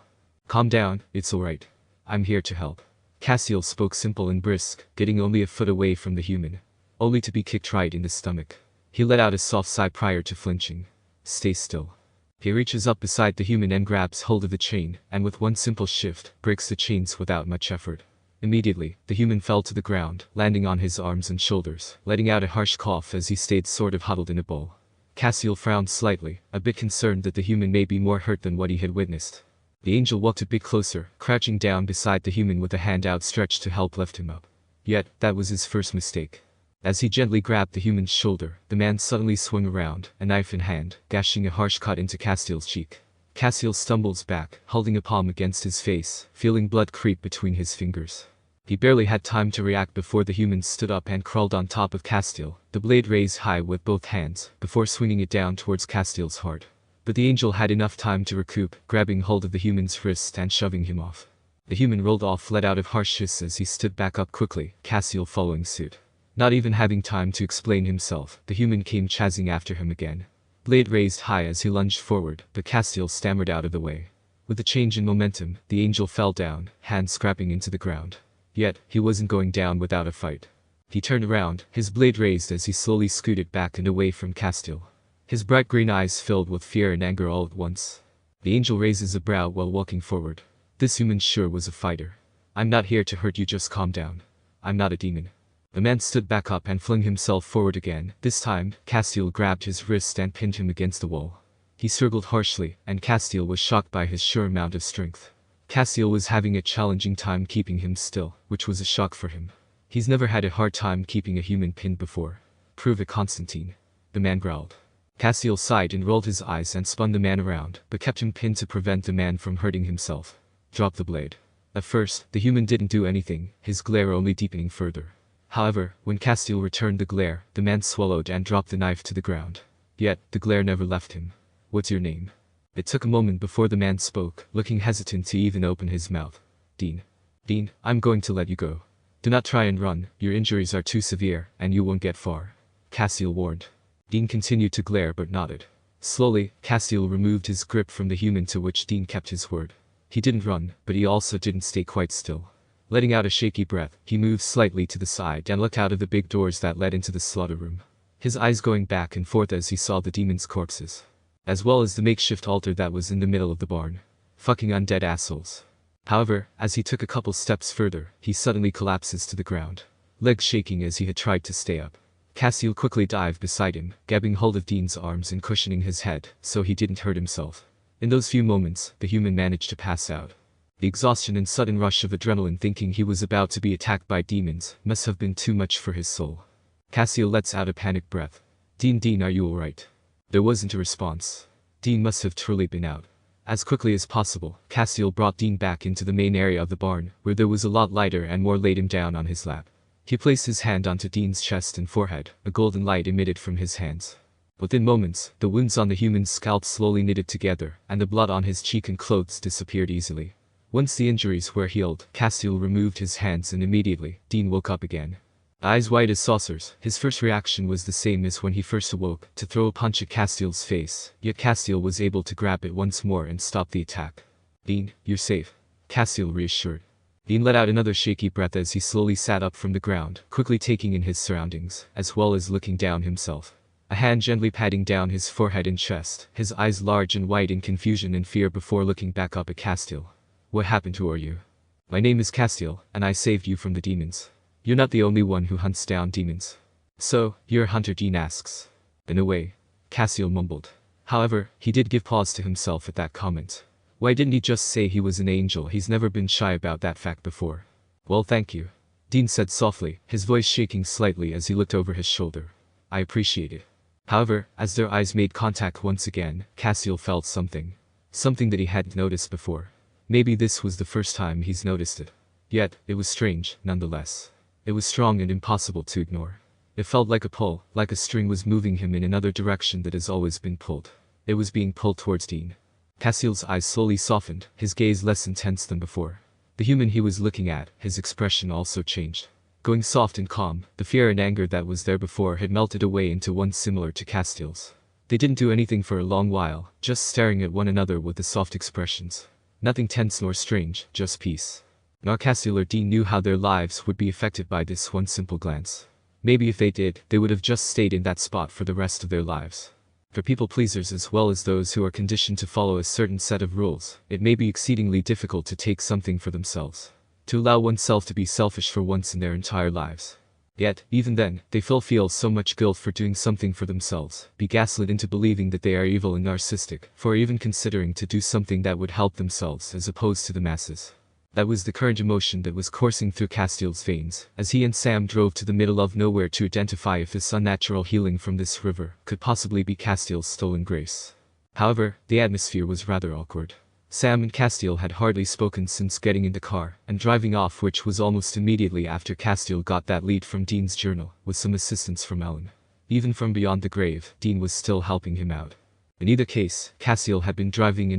Calm down, it's alright. I'm here to help. Castiel spoke simple and brisk, getting only a foot away from the human. Only to be kicked right in the stomach. He let out a soft sigh prior to flinching. Stay still. He reaches up beside the human and grabs hold of the chain, and with one simple shift, breaks the chains without much effort. Immediately, the human fell to the ground, landing on his arms and shoulders, letting out a harsh cough as he stayed sort of huddled in a ball. Castiel frowned slightly, a bit concerned that the human may be more hurt than what he had witnessed. The angel walked a bit closer, crouching down beside the human with a hand outstretched to help lift him up. Yet, that was his first mistake. As he gently grabbed the human's shoulder, the man suddenly swung around, a knife in hand, gashing a harsh cut into Castiel's cheek. Castiel stumbles back, holding a palm against his face, feeling blood creep between his fingers. He barely had time to react before the human stood up and crawled on top of Castiel, the blade raised high with both hands, before swinging it down towards Castiel's heart. But the angel had enough time to recoup, grabbing hold of the human's wrist and shoving him off. The human rolled off, let out a harsh hiss as he stood back up quickly, Castiel following suit. Not even having time to explain himself, the human came chasing after him again. Blade raised high as he lunged forward, but Castiel stammered out of the way. With the change in momentum, the angel fell down, hands scrapping into the ground. Yet, he wasn't going down without a fight. He turned around, his blade raised as he slowly scooted back and away from Castiel. His bright green eyes filled with fear and anger all at once. The angel raises a brow while walking forward. This human sure was a fighter. I'm not here to hurt you, just calm down. I'm not a demon. The man stood back up and flung himself forward again. This time, Castiel grabbed his wrist and pinned him against the wall. He struggled harshly, and Castiel was shocked by his sheer amount of strength. Castiel was having a challenging time keeping him still, which was a shock for him. He's never had a hard time keeping a human pinned before. Prove it, Constantine. The man growled. Castiel sighed and rolled his eyes and spun the man around, but kept him pinned to prevent the man from hurting himself. Drop the blade. At first, the human didn't do anything, his glare only deepening further. However, when Castiel returned the glare, the man swallowed and dropped the knife to the ground. Yet, the glare never left him. What's your name? It took a moment before the man spoke, looking hesitant to even open his mouth. Dean. Dean, I'm going to let you go. Do not try and run, your injuries are too severe, and you won't get far. Castiel warned. Dean continued to glare but nodded. Slowly, Castiel removed his grip from the human, to which Dean kept his word. He didn't run, but he also didn't stay quite still. Letting out a shaky breath, he moved slightly to the side and looked out of the big doors that led into the slaughter room. His eyes going back and forth as he saw the demons' corpses, as well as the makeshift altar that was in the middle of the barn. Fucking undead assholes. However, as he took a couple steps further, he suddenly collapses to the ground, legs shaking as he had tried to stay up. Castiel quickly dived beside him, grabbing hold of Dean's arms and cushioning his head, so he didn't hurt himself. In those few moments, the human managed to pass out. The exhaustion and sudden rush of adrenaline thinking he was about to be attacked by demons must have been too much for his soul. Castiel lets out a panicked breath. Dean, are you alright? There wasn't a response. Dean must have truly been out. As quickly as possible, Castiel brought Dean back into the main area of the barn, where there was a lot lighter and more laid him down on his lap. He placed his hand onto Dean's chest and forehead, a golden light emitted from his hands. Within moments, the wounds on the human's scalp slowly knitted together, and the blood on his cheek and clothes disappeared easily. Once the injuries were healed, Castiel removed his hands and immediately, Dean woke up again. Eyes wide as saucers, his first reaction was the same as when he first awoke, to throw a punch at Castiel's face, yet Castiel was able to grab it once more and stop the attack. Dean, you're safe. Castiel reassured. Dean let out another shaky breath as he slowly sat up from the ground, quickly taking in his surroundings, as well as looking down himself. A hand gently patting down his forehead and chest, his eyes large and wide in confusion and fear before looking back up at Castiel. What happened? Who are you? My name is Castiel, and I saved you from the demons. You're not the only one who hunts down demons. So, you're a hunter? Dean asks. In a way, Castiel mumbled. However, he did give pause to himself at that comment. Why didn't he just say he was an angel? He's never been shy about that fact before. Well, thank you, Dean said softly, his voice shaking slightly as he looked over his shoulder. I appreciate it. However, as their eyes made contact once again, Castiel felt something. Something that he hadn't noticed before. Maybe this was the first time he's noticed it. Yet, it was strange, nonetheless. It was strong and impossible to ignore. It felt like a pull, like a string was moving him in another direction that has always been pulled. It was being pulled towards Dean. Castiel's eyes slowly softened, his gaze less intense than before. The human he was looking at, his expression also changed. Going soft and calm, the fear and anger that was there before had melted away into one similar to Castiel's. They didn't do anything for a long while, just staring at one another with the soft expressions. Nothing tense nor strange, just peace. Nor Castiel or Dean knew how their lives would be affected by this one simple glance. Maybe if they did, they would have just stayed in that spot for the rest of their lives. For people pleasers as well as those who are conditioned to follow a certain set of rules, it may be exceedingly difficult to take something for themselves. To allow oneself to be selfish for once in their entire lives. Yet, even then, they feel so much guilt for doing something for themselves, be gaslit into believing that they are evil and narcissistic, for even considering to do something that would help themselves as opposed to the masses. That was the current emotion that was coursing through Castiel's veins, as he and Sam drove to the middle of nowhere to identify if this unnatural healing from this river could possibly be Castiel's stolen grace. However, the atmosphere was rather awkward. Sam and Castiel had hardly spoken since getting in the car and driving off, which was almost immediately after Castiel got that lead from Dean's journal, with some assistance from Ellen. Even from beyond the grave, Dean was still helping him out. In either case, Castiel had been driving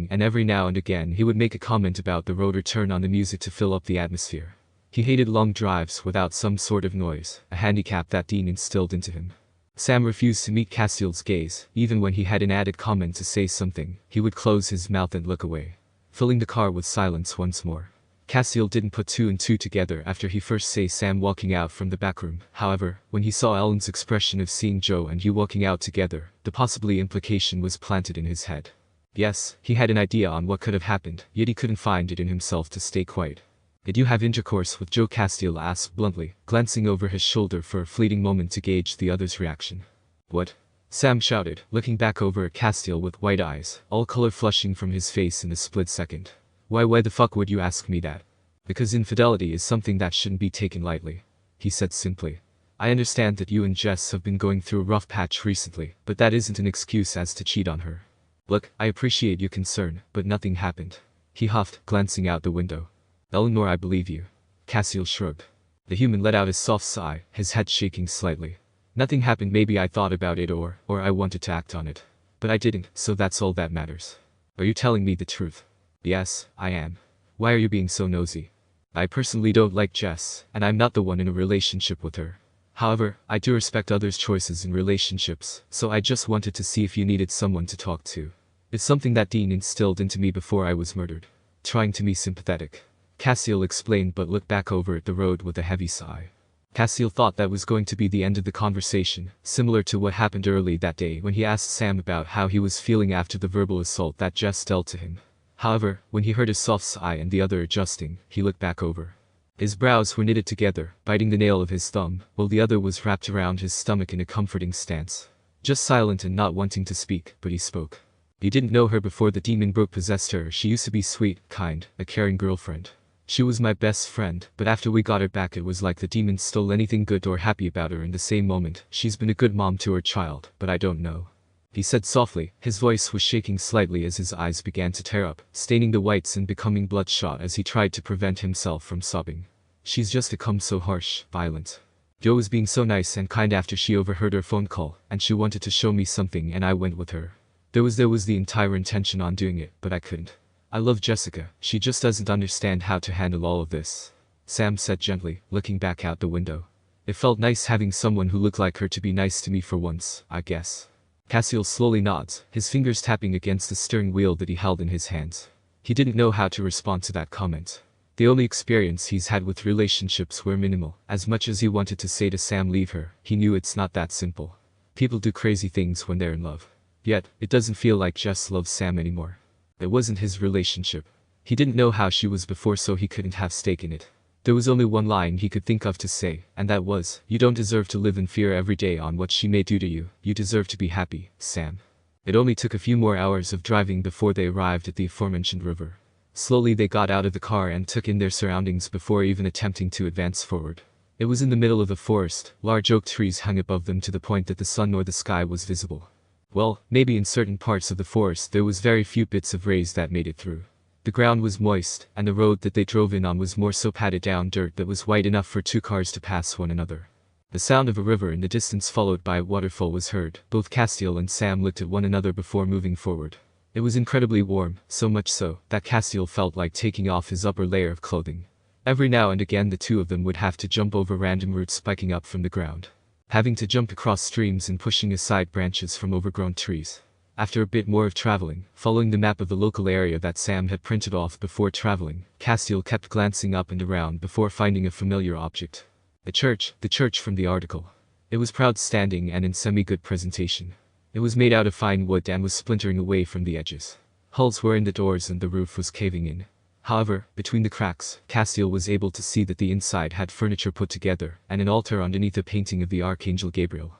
and every now and again he would make a comment about the road or turn on the music to fill up the atmosphere. He hated long drives without some sort of noise, a handicap that Dean instilled into him. Sam refused to meet Castiel's gaze. Even when he had an added comment to say something, he would close his mouth and look away, filling the car with silence once more. Castiel didn't put two and two together after he first saw Sam walking out from the back room. However, when he saw Ellen's expression of seeing Joe and Hugh walking out together, the possibly implication was planted in his head. Yes, he had an idea on what could have happened, yet he couldn't find it in himself to stay quiet. Did you have intercourse with Joe? Castiel asked bluntly, glancing over his shoulder for a fleeting moment to gauge the other's reaction. What? Sam shouted, looking back over at Castiel with wide eyes, all color flushing from his face in a split second. Why the fuck would you ask me that? Because infidelity is something that shouldn't be taken lightly, he said simply. I understand that you and Jess have been going through a rough patch recently, but that isn't an excuse as to cheat on her. Look, I appreciate your concern, but nothing happened, he huffed, glancing out the window. Eleanor, I believe you. Castiel shrugged. The human let out a soft sigh, his head shaking slightly. Nothing happened. Maybe I thought about it or I wanted to act on it. But I didn't, so that's all that matters. Are you telling me the truth? Yes, I am. Why are you being so nosy? I personally don't like Jess, and I'm not the one in a relationship with her. However, I do respect others' choices in relationships, so I just wanted to see if you needed someone to talk to. It's something that Dean instilled into me before I was murdered. trying to be sympathetic. Castiel explained but looked back over at the road with a heavy sigh. Castiel thought that was going to be the end of the conversation, similar to what happened early that day when he asked Sam about how he was feeling after the verbal assault that Jess dealt to him. However, when he heard his soft sigh and the other adjusting, he looked back over. His brows were knitted together, biting the nail of his thumb, while the other was wrapped around his stomach in a comforting stance. Just silent and not wanting to speak, but he spoke. He didn't know her before the demon broke possessed her. She used to be sweet, kind, a caring girlfriend. She was my best friend, but after we got her back it was like the demon stole anything good or happy about her in the same moment. She's been a good mom to her child, but I don't know. He said softly, his voice was shaking slightly as his eyes began to tear up, staining the whites and becoming bloodshot as he tried to prevent himself from sobbing. She's just become so harsh, violent. Jo was being so nice and kind after she overheard our phone call, and she wanted to show me something and I went with her. There was the entire intention on doing it, but I couldn't. I love Jessica, she just doesn't understand how to handle all of this. Sam said gently, looking back out the window. It felt nice having someone who looked like her to be nice to me for once, I guess. Castiel slowly nods, his fingers tapping against the steering wheel that he held in his hands. He didn't know how to respond to that comment. The only experience he's had with relationships were minimal. As much as he wanted to say to Sam leave her, he knew it's not that simple. People do crazy things when they're in love. Yet, it doesn't feel like Jess loves Sam anymore. It wasn't his relationship. He didn't know how she was before, so he couldn't have stake in it. There was only one line he could think of to say, and that was, "You don't deserve to live in fear every day on what she may do to you. You deserve to be happy, Sam." It only took a few more hours of driving before they arrived at the aforementioned river. Slowly they got out of the car and took in their surroundings before even attempting to advance forward. It was in the middle of a forest, large oak trees hung above them to the point that the sun or the sky was visible. Well, maybe in certain parts of the forest there was very few bits of rays that made it through. The ground was moist, and the road that they drove in on was more so padded down dirt that was wide enough for two cars to pass one another. The sound of a river in the distance followed by a waterfall was heard. Both Castiel and Sam looked at one another before moving forward. It was incredibly warm, so much so that Castiel felt like taking off his upper layer of clothing. Every now and again the two of them would have to jump over random roots spiking up from the ground, having to jump across streams and pushing aside branches from overgrown trees. After a bit more of traveling, following the map of the local area that Sam had printed off before traveling, Castiel kept glancing up and around before finding a familiar object. The church from the article. It was proud standing and in semi-good presentation. It was made out of fine wood and was splintering away from the edges. Holes were in the doors and the roof was caving in. However, between the cracks, Castiel was able to see that the inside had furniture put together and an altar underneath a painting of the Archangel Gabriel.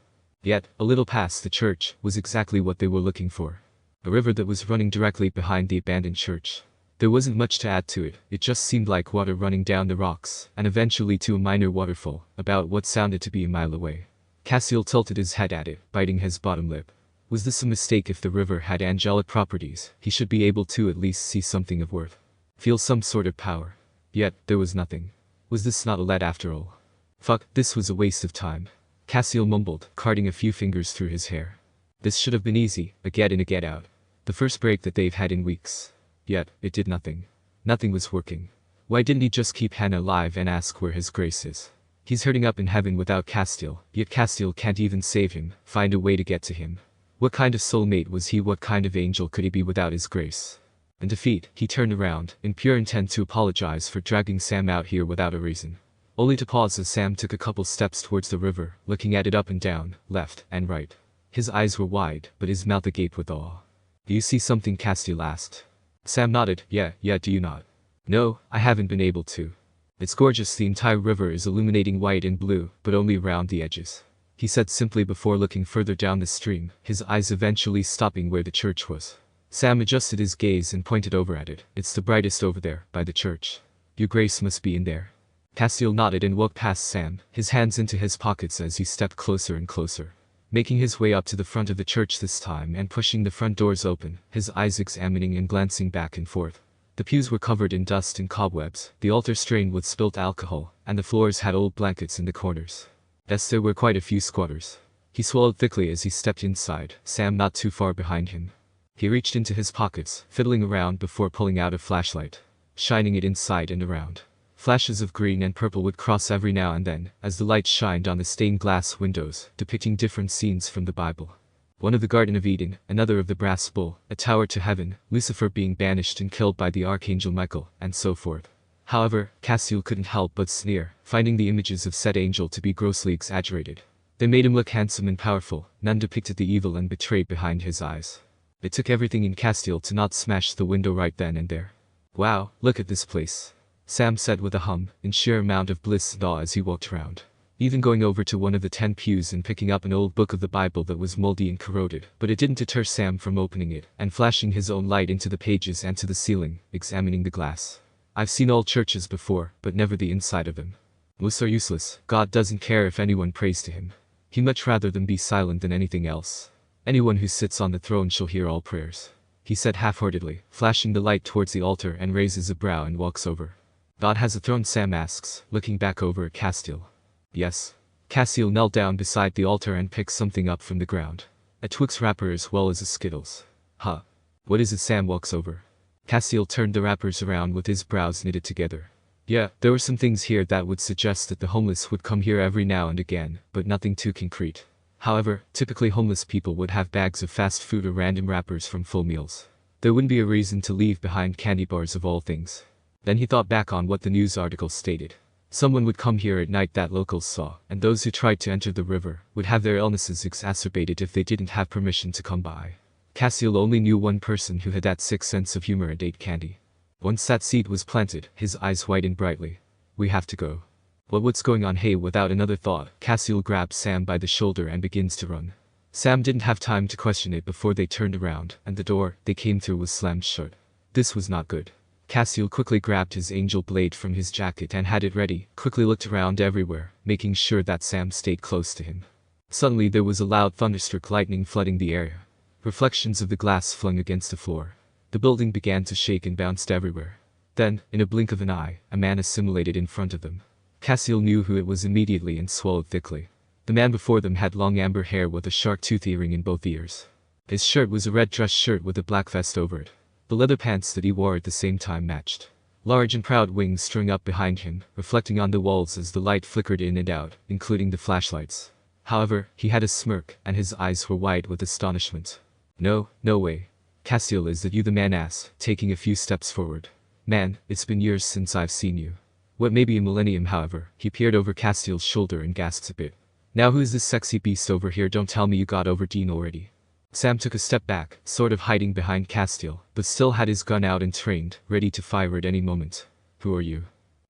Yet, a little past the church was exactly what they were looking for. A river that was running directly behind the abandoned church. There wasn't much to add to it, it just seemed like water running down the rocks, and eventually to a minor waterfall, about what sounded to be a mile away. Castiel tilted his head at it, biting his bottom lip. Was this a mistake? If the river had angelic properties, he should be able to at least see something of worth. Feel some sort of power. Yet, there was nothing. Was this not a lead after all? Fuck, this was a waste of time. Castiel mumbled, carting a few fingers through his hair. This should have been easy, a get in a get out. The first break that they've had in weeks. Yet, it did nothing. Nothing was working. Why didn't he just keep Hannah alive and ask where his grace is? He's hurting up in heaven without Castiel, yet Castiel can't even save him, find a way to get to him. What kind of soulmate was he? What kind of angel could he be without his grace? In defeat, he turned around, in pure intent to apologize for dragging Sam out here without a reason. Only to pause as Sam took a couple steps towards the river, looking at it up and down, left and right. His eyes were wide, but his mouth agape with awe. Do you see something? Castiel asked. Sam nodded. Yeah, do you not? No, I haven't been able to. It's gorgeous. The entire river is illuminating white and blue, but only around the edges. He said simply before looking further down the stream, his eyes eventually stopping where the church was. Sam adjusted his gaze and pointed over at it. It's the brightest over there, by the church. Your grace must be in there. Castiel nodded and walked past Sam, his hands into his pockets as he stepped closer and closer. Making his way up to the front of the church this time and pushing the front doors open, his eyes examining and glancing back and forth. The pews were covered in dust and cobwebs, the altar stained with spilt alcohol, and the floors had old blankets in the corners. Yes, there were quite a few squatters. He swallowed thickly as he stepped inside, Sam not too far behind him. He reached into his pockets, fiddling around before pulling out a flashlight, shining it inside and around. Flashes of green and purple would cross every now and then, as the light shined on the stained glass windows, depicting different scenes from the Bible. One of the Garden of Eden, another of the brass bull, a tower to heaven, Lucifer being banished and killed by the Archangel Michael, and so forth. However, Castiel couldn't help but sneer, finding the images of said angel to be grossly exaggerated. They made him look handsome and powerful, none depicted the evil and betrayed behind his eyes. It took everything in Castiel to not smash the window right then and there. "Wow, look at this place," Sam said with a hum, in sheer amount of bliss and awe as he walked around. Even going over to one of the 10 pews and picking up an old book of the Bible that was moldy and corroded, but it didn't deter Sam from opening it, and flashing his own light into the pages and to the ceiling, examining the glass. "I've seen old churches before, but never the inside of them. Most are useless. God doesn't care if anyone prays to him. He'd much rather them be silent than anything else. Anyone who sits on the throne shall hear all prayers," he said half-heartedly, flashing the light towards the altar and raises a brow and walks over. "God has a throne?" Sam asks, looking back over at Castiel. "Yes." Castiel knelt down beside the altar and picked something up from the ground. A Twix wrapper as well as a Skittles. "Huh. What is it?" Sam walks over. Castiel turned the wrappers around with his brows knitted together. "Yeah, there were some things here that would suggest that the homeless would come here every now and again, but nothing too concrete. However, typically homeless people would have bags of fast food or random wrappers from full meals. There wouldn't be a reason to leave behind candy bars of all things." Then he thought back on what the news article stated. Someone would come here at night that locals saw, and those who tried to enter the river would have their illnesses exacerbated if they didn't have permission to come by. Castiel only knew one person who had that sick sense of humor and ate candy. Once that seed was planted, his eyes widened brightly. "We have to go." "Well, what's going on?" Hey, without another thought, Castiel grabs Sam by the shoulder and begins to run. Sam didn't have time to question it before they turned around, and the door they came through was slammed shut. This was not good. Castiel quickly grabbed his angel blade from his jacket and had it ready, quickly looked around everywhere, making sure that Sam stayed close to him. Suddenly there was a loud thunderstruck, lightning flooding the area. Reflections of the glass flung against the floor. The building began to shake and bounced everywhere. Then, in a blink of an eye, a man assimilated in front of them. Castiel knew who it was immediately and swallowed thickly. The man before them had long amber hair with a shark tooth earring in both ears. His shirt was a red dress shirt with a black vest over it. The leather pants that he wore at the same time matched. Large and proud wings strung up behind him, reflecting on the walls as the light flickered in and out, including the flashlights. However, he had a smirk, and his eyes were wide with astonishment. No way. "Castiel, is that you?" the man asked, taking a few steps forward. "Man, it's been years since I've seen you." "What, maybe a millennium?" However, he peered over Castiel's shoulder and gasped a bit. "Now who's this sexy beast over here? Don't tell me you got over Dean already." Sam took a step back, sort of hiding behind Castiel, but still had his gun out and trained, ready to fire at any moment. "Who are you?"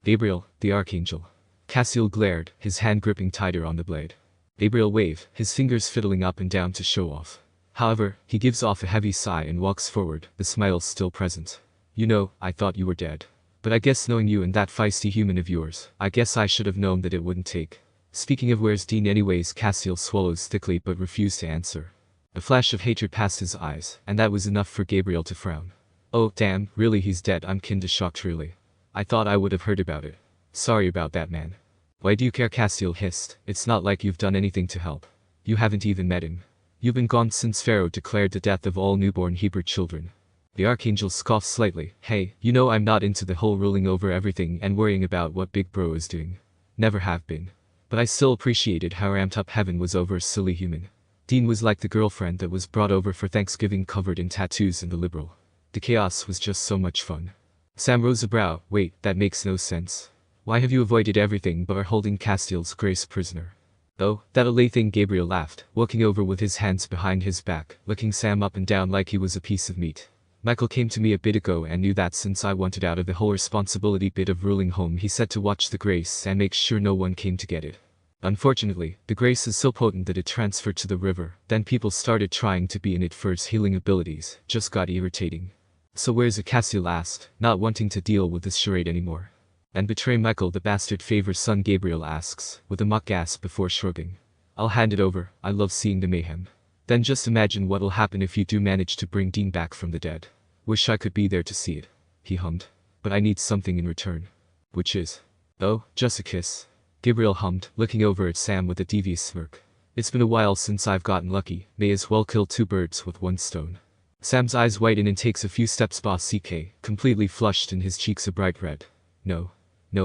"Gabriel, the Archangel." Castiel glared, his hand gripping tighter on the blade. Gabriel waved, his fingers fiddling up and down to show off. However, he gives off a heavy sigh and walks forward, the smile still present. "You know, I thought you were dead. But I guess knowing you and that feisty human of yours, I guess I should have known that it wouldn't take." "Speaking of, where's Dean anyways?" Castiel swallows thickly but refused to answer. A flash of hatred passed his eyes, and that was enough for Gabriel to frown. "Oh, damn, really he's dead?" I'm kinda shocked really. I thought I would have heard about it. "Sorry about that, man." "Why do you care?" Castiel hissed. "It's not like you've done anything to help. You haven't even met him. You've been gone since Pharaoh declared the death of all newborn Hebrew children." The Archangel scoffed slightly. "Hey, you know I'm not into the whole ruling over everything and worrying about what Big Bro is doing. Never have been. But I still appreciated how ramped up Heaven was over a silly human. Dean was like the girlfriend that was brought over for Thanksgiving covered in tattoos and the liberal. The chaos was just so much fun." Sam rose a brow. "Wait, that makes no sense. Why have you avoided everything but are holding Castiel's grace prisoner?" "Oh, that LA thing," Gabriel laughed, walking over with his hands behind his back, looking Sam up and down like he was a piece of meat. "Michael came to me a bit ago and knew that since I wanted out of the whole responsibility bit of ruling home, he said to watch the grace and make sure no one came to get it. Unfortunately, the grace is so potent that it transferred to the river, then people started trying to be in it for its healing abilities, just got irritating." "So where's it?" Castiel asked, not wanting to deal with this charade anymore. "And betray Michael the bastard favor son?" Gabriel asks, with a mock gasp before shrugging. "I'll hand it over, I love seeing the mayhem. Then just imagine what'll happen if you do manage to bring Dean back from the dead. Wish I could be there to see it," he hummed. "But I need something in return." "Which is?" "Oh, just a kiss," Gabriel hummed, looking over at Sam with a devious smirk. "It's been a while since I've gotten lucky, may as well kill two birds with one stone." Sam's eyes widen and takes a few steps past CK, completely flushed and his cheeks a bright red. No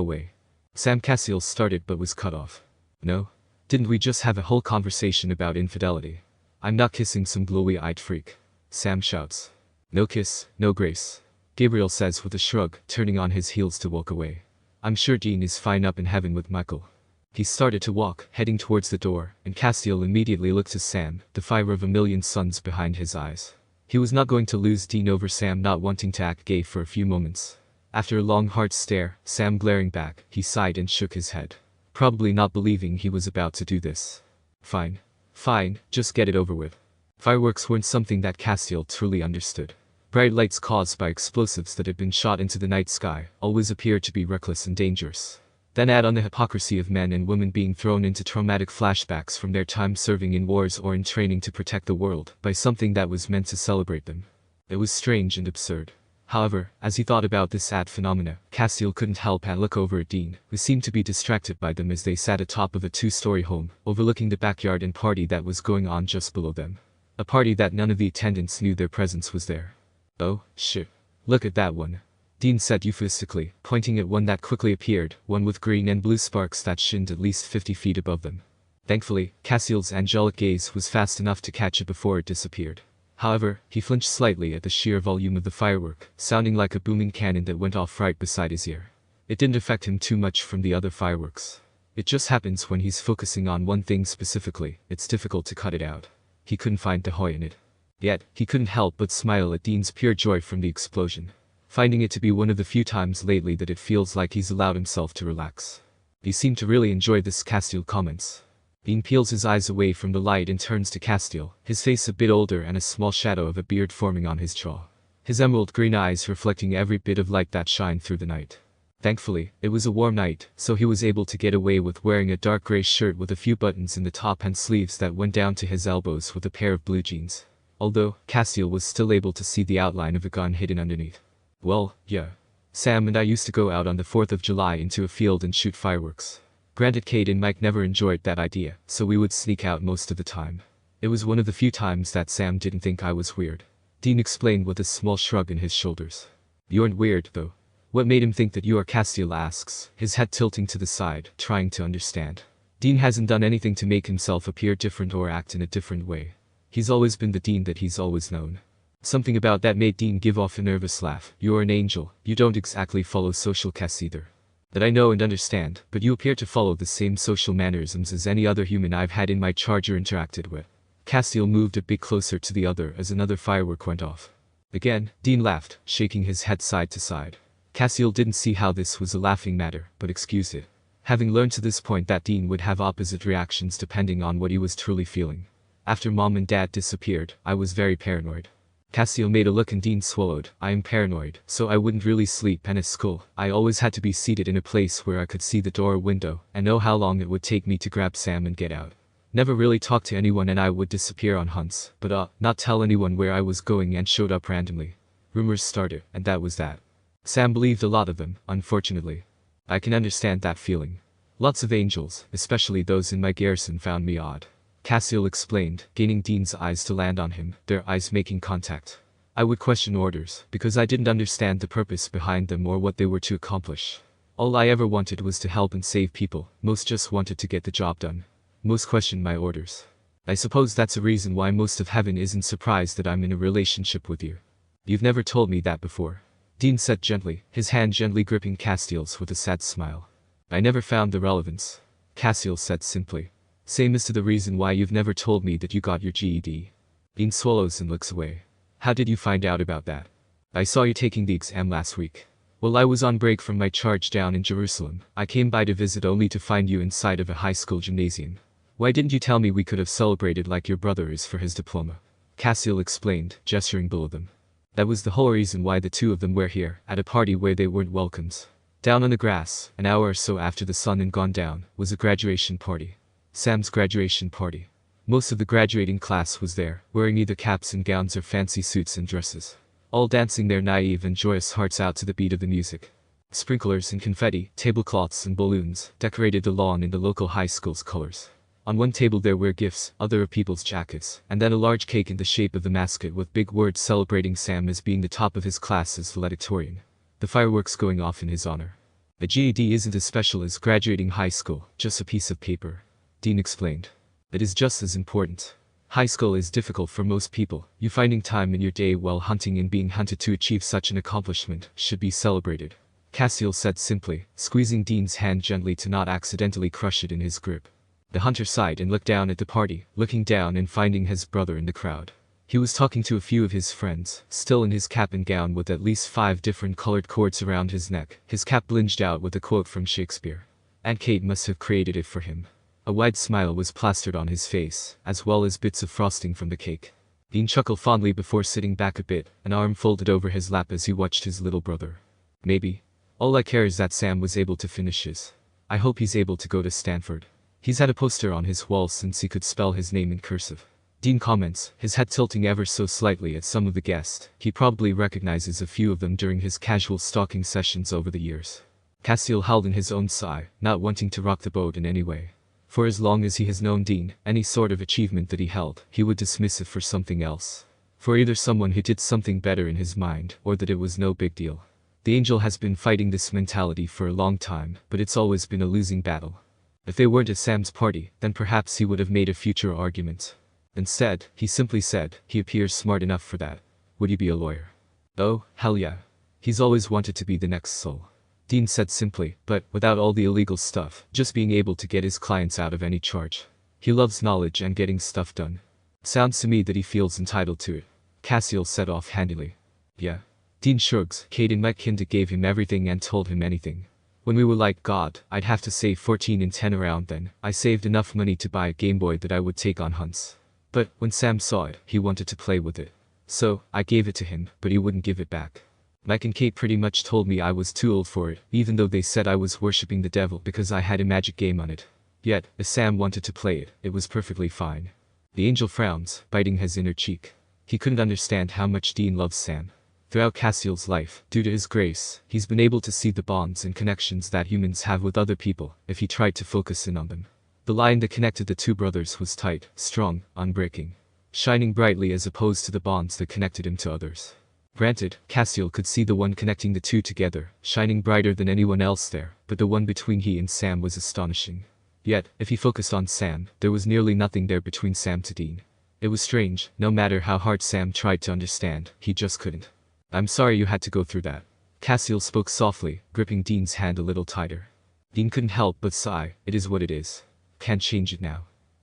way." Sam Castiel started but was cut off. "No? Didn't we just have a whole conversation about infidelity? I'm not kissing some glowy-eyed freak. Sam shouts. No kiss, no grace. Gabriel says with a shrug, turning on his heels to walk away. I'm sure Dean is fine up in heaven with Michael. He started to walk, heading towards the door, and Castiel immediately looked to Sam, the fire of a million suns behind his eyes. He was not going to lose Dean over Sam not wanting to act gay for a few moments. After a long hard stare, Sam glaring back, he sighed and shook his head. Probably not believing he was about to do this. Fine. Fine, just get it over with. Fireworks weren't something that Castiel truly understood. Bright lights caused by explosives that had been shot into the night sky always appeared to be reckless and dangerous. Then add on the hypocrisy of men and women being thrown into traumatic flashbacks from their time serving in wars or in training to protect the world by something that was meant to celebrate them. It was strange and absurd. However, as he thought about this sad phenomena, Castiel couldn't help but look over at Dean, who seemed to be distracted by them as they sat atop of a two-story home, overlooking the backyard and party that was going on just below them. A party that none of the attendants knew their presence was there. Oh, shit. Look at that one. Dean said euphemistically, pointing at one that quickly appeared, one with green and blue sparks that shinned at least 50 feet above them. Thankfully, Castiel's angelic gaze was fast enough to catch it before it disappeared. However, he flinched slightly at the sheer volume of the firework, sounding like a booming cannon that went off right beside his ear. It didn't affect him too much from the other fireworks. It just happens when he's focusing on one thing specifically, it's difficult to cut it out. He couldn't find the joy in it. Yet, he couldn't help but smile at Dean's pure joy from the explosion, finding it to be one of the few times lately that it feels like he's allowed himself to relax. He seemed to really enjoy this, Castiel comments. Dean peels his eyes away from the light and turns to Castiel, his face a bit older and a small shadow of a beard forming on his jaw. His emerald green eyes reflecting every bit of light that shined through the night. Thankfully, it was a warm night, so he was able to get away with wearing a dark gray shirt with a few buttons in the top and sleeves that went down to his elbows with a pair of blue jeans. Although, Castiel was still able to see the outline of a gun hidden underneath. Well, yeah. Sam and I used to go out on the 4th of July into a field and shoot fireworks. Granted, Kate and Mike never enjoyed that idea, so we would sneak out most of the time. It was one of the few times that Sam didn't think I was weird. Dean explained with a small shrug in his shoulders. You aren't weird, though. What made him think that you are? Castiel asks, his head tilting to the side, trying to understand. Dean hasn't done anything to make himself appear different or act in a different way. He's always been the Dean that he's always known. Something about that made Dean give off a nervous laugh. You're an angel, you don't exactly follow social casts either. That I know and understand, but you appear to follow the same social mannerisms as any other human I've had in my charge or interacted with. Castiel moved a bit closer to the other as another firework went off. Again, Dean laughed, shaking his head side to side. Castiel didn't see how this was a laughing matter, but excused it, having learned to this point that Dean would have opposite reactions depending on what he was truly feeling. After Mom and Dad disappeared, I was very paranoid. Castiel made a look and Dean swallowed. I am paranoid, so I wouldn't really sleep, and at school, I always had to be seated in a place where I could see the door or window, and know how long it would take me to grab Sam and get out. Never really talked to anyone and I would disappear on hunts, but not tell anyone where I was going and showed up randomly. Rumors started, and that was that. Sam believed a lot of them, unfortunately. I can understand that feeling. Lots of angels, especially those in my garrison, found me odd. Castiel explained, gaining Dean's eyes to land on him, their eyes making contact. I would question orders, because I didn't understand the purpose behind them or what they were to accomplish. All I ever wanted was to help and save people, most just wanted to get the job done. Most questioned my orders. I suppose that's a reason why most of heaven isn't surprised that I'm in a relationship with you. You've never told me that before. Dean said gently, his hand gently gripping Castiel's with a sad smile. I never found the relevance. Castiel said simply. Same as to the reason why you've never told me that you got your GED. Dean swallows and looks away. How did you find out about that? I saw you taking the exam last week. While I was on break from my charge down in Jerusalem, I came by to visit only to find you inside of a high school gymnasium. Why didn't you tell me we could have celebrated like your brother is for his diploma? Castiel explained, gesturing below them. That was the whole reason why the two of them were here, at a party where they weren't welcomed. Down on the grass, an hour or so after the sun had gone down, was a graduation party. Sam's graduation party. Most of the graduating class was there, wearing either caps and gowns or fancy suits and dresses. All dancing their naive and joyous hearts out to the beat of the music. Sprinklers and confetti, tablecloths and balloons, decorated the lawn in the local high school's colors. On one table there were gifts, other are people's jackets, and then a large cake in the shape of a mascot with big words celebrating Sam as being the top of his class as valedictorian. The fireworks going off in his honor. A GED isn't as special as graduating high school, just a piece of paper. Dean explained. It is just as important. High school is difficult for most people. You finding time in your day while hunting and being hunted to achieve such an accomplishment should be celebrated. Castiel said simply, squeezing Dean's hand gently to not accidentally crush it in his grip. The hunter sighed and looked down at the party, looking down and finding his brother in the crowd. He was talking to a few of his friends, still in his cap and gown with at least 5 different colored cords around his neck, his cap blinged out with a quote from Shakespeare. Aunt Kate must have created it for him. A wide smile was plastered on his face, as well as bits of frosting from the cake. Dean chuckled fondly before sitting back a bit, an arm folded over his lap as he watched his little brother. Maybe. All I care is that Sam was able to finish his. I hope he's able to go to Stanford. He's had a poster on his wall since he could spell his name in cursive. Dean comments, his head tilting ever so slightly at some of the guests. He probably recognizes a few of them during his casual stalking sessions over the years. Castiel howled in his own sigh, not wanting to rock the boat in any way. For as long as he has known Dean, any sort of achievement that he held, he would dismiss it for something else. For either someone who did something better in his mind, or that it was no big deal. The Angel has been fighting this mentality for a long time, but it's always been a losing battle. If they weren't at Sam's party, then perhaps he would have made a future argument. Instead, he simply said, he appears smart enough for that. Would he be a lawyer? Oh, hell yeah. He's always wanted to be the next Soul. Dean said simply, but without all the illegal stuff, just being able to get his clients out of any charge. He loves knowledge and getting stuff done. Sounds to me that he feels entitled to it. Castiel said offhandedly. Yeah. Dean shrugs. Kate and Mike kinda gave him everything and told him anything. When we were like God, I'd have to save 14 and 10 around then. I saved enough money to buy a Game Boy that I would take on hunts. But when Sam saw it, he wanted to play with it. So, I gave it to him, but he wouldn't give it back. Mike and Kate pretty much told me I was too old for it, even though they said I was worshipping the devil because I had a magic game on it. Yet, if Sam wanted to play it, it was perfectly fine. The Angel frowns, biting his inner cheek. He couldn't understand how much Dean loves Sam. Throughout Castiel's life, due to his grace, he's been able to see the bonds and connections that humans have with other people, if he tried to focus in on them. The line that connected the two brothers was tight, strong, unbreaking. Shining brightly as opposed to the bonds that connected him to others. Granted, Castiel could see the one connecting the two together, shining brighter than anyone else there, but the one between he and Sam was astonishing. Yet, if he focused on Sam, there was nearly nothing there between Sam to Dean. It was strange, no matter how hard Sam tried to understand, he just couldn't. I'm sorry you had to go through that. Castiel spoke softly, gripping Dean's hand a little tighter. Dean couldn't help but sigh, it is what it is. Can't change it now.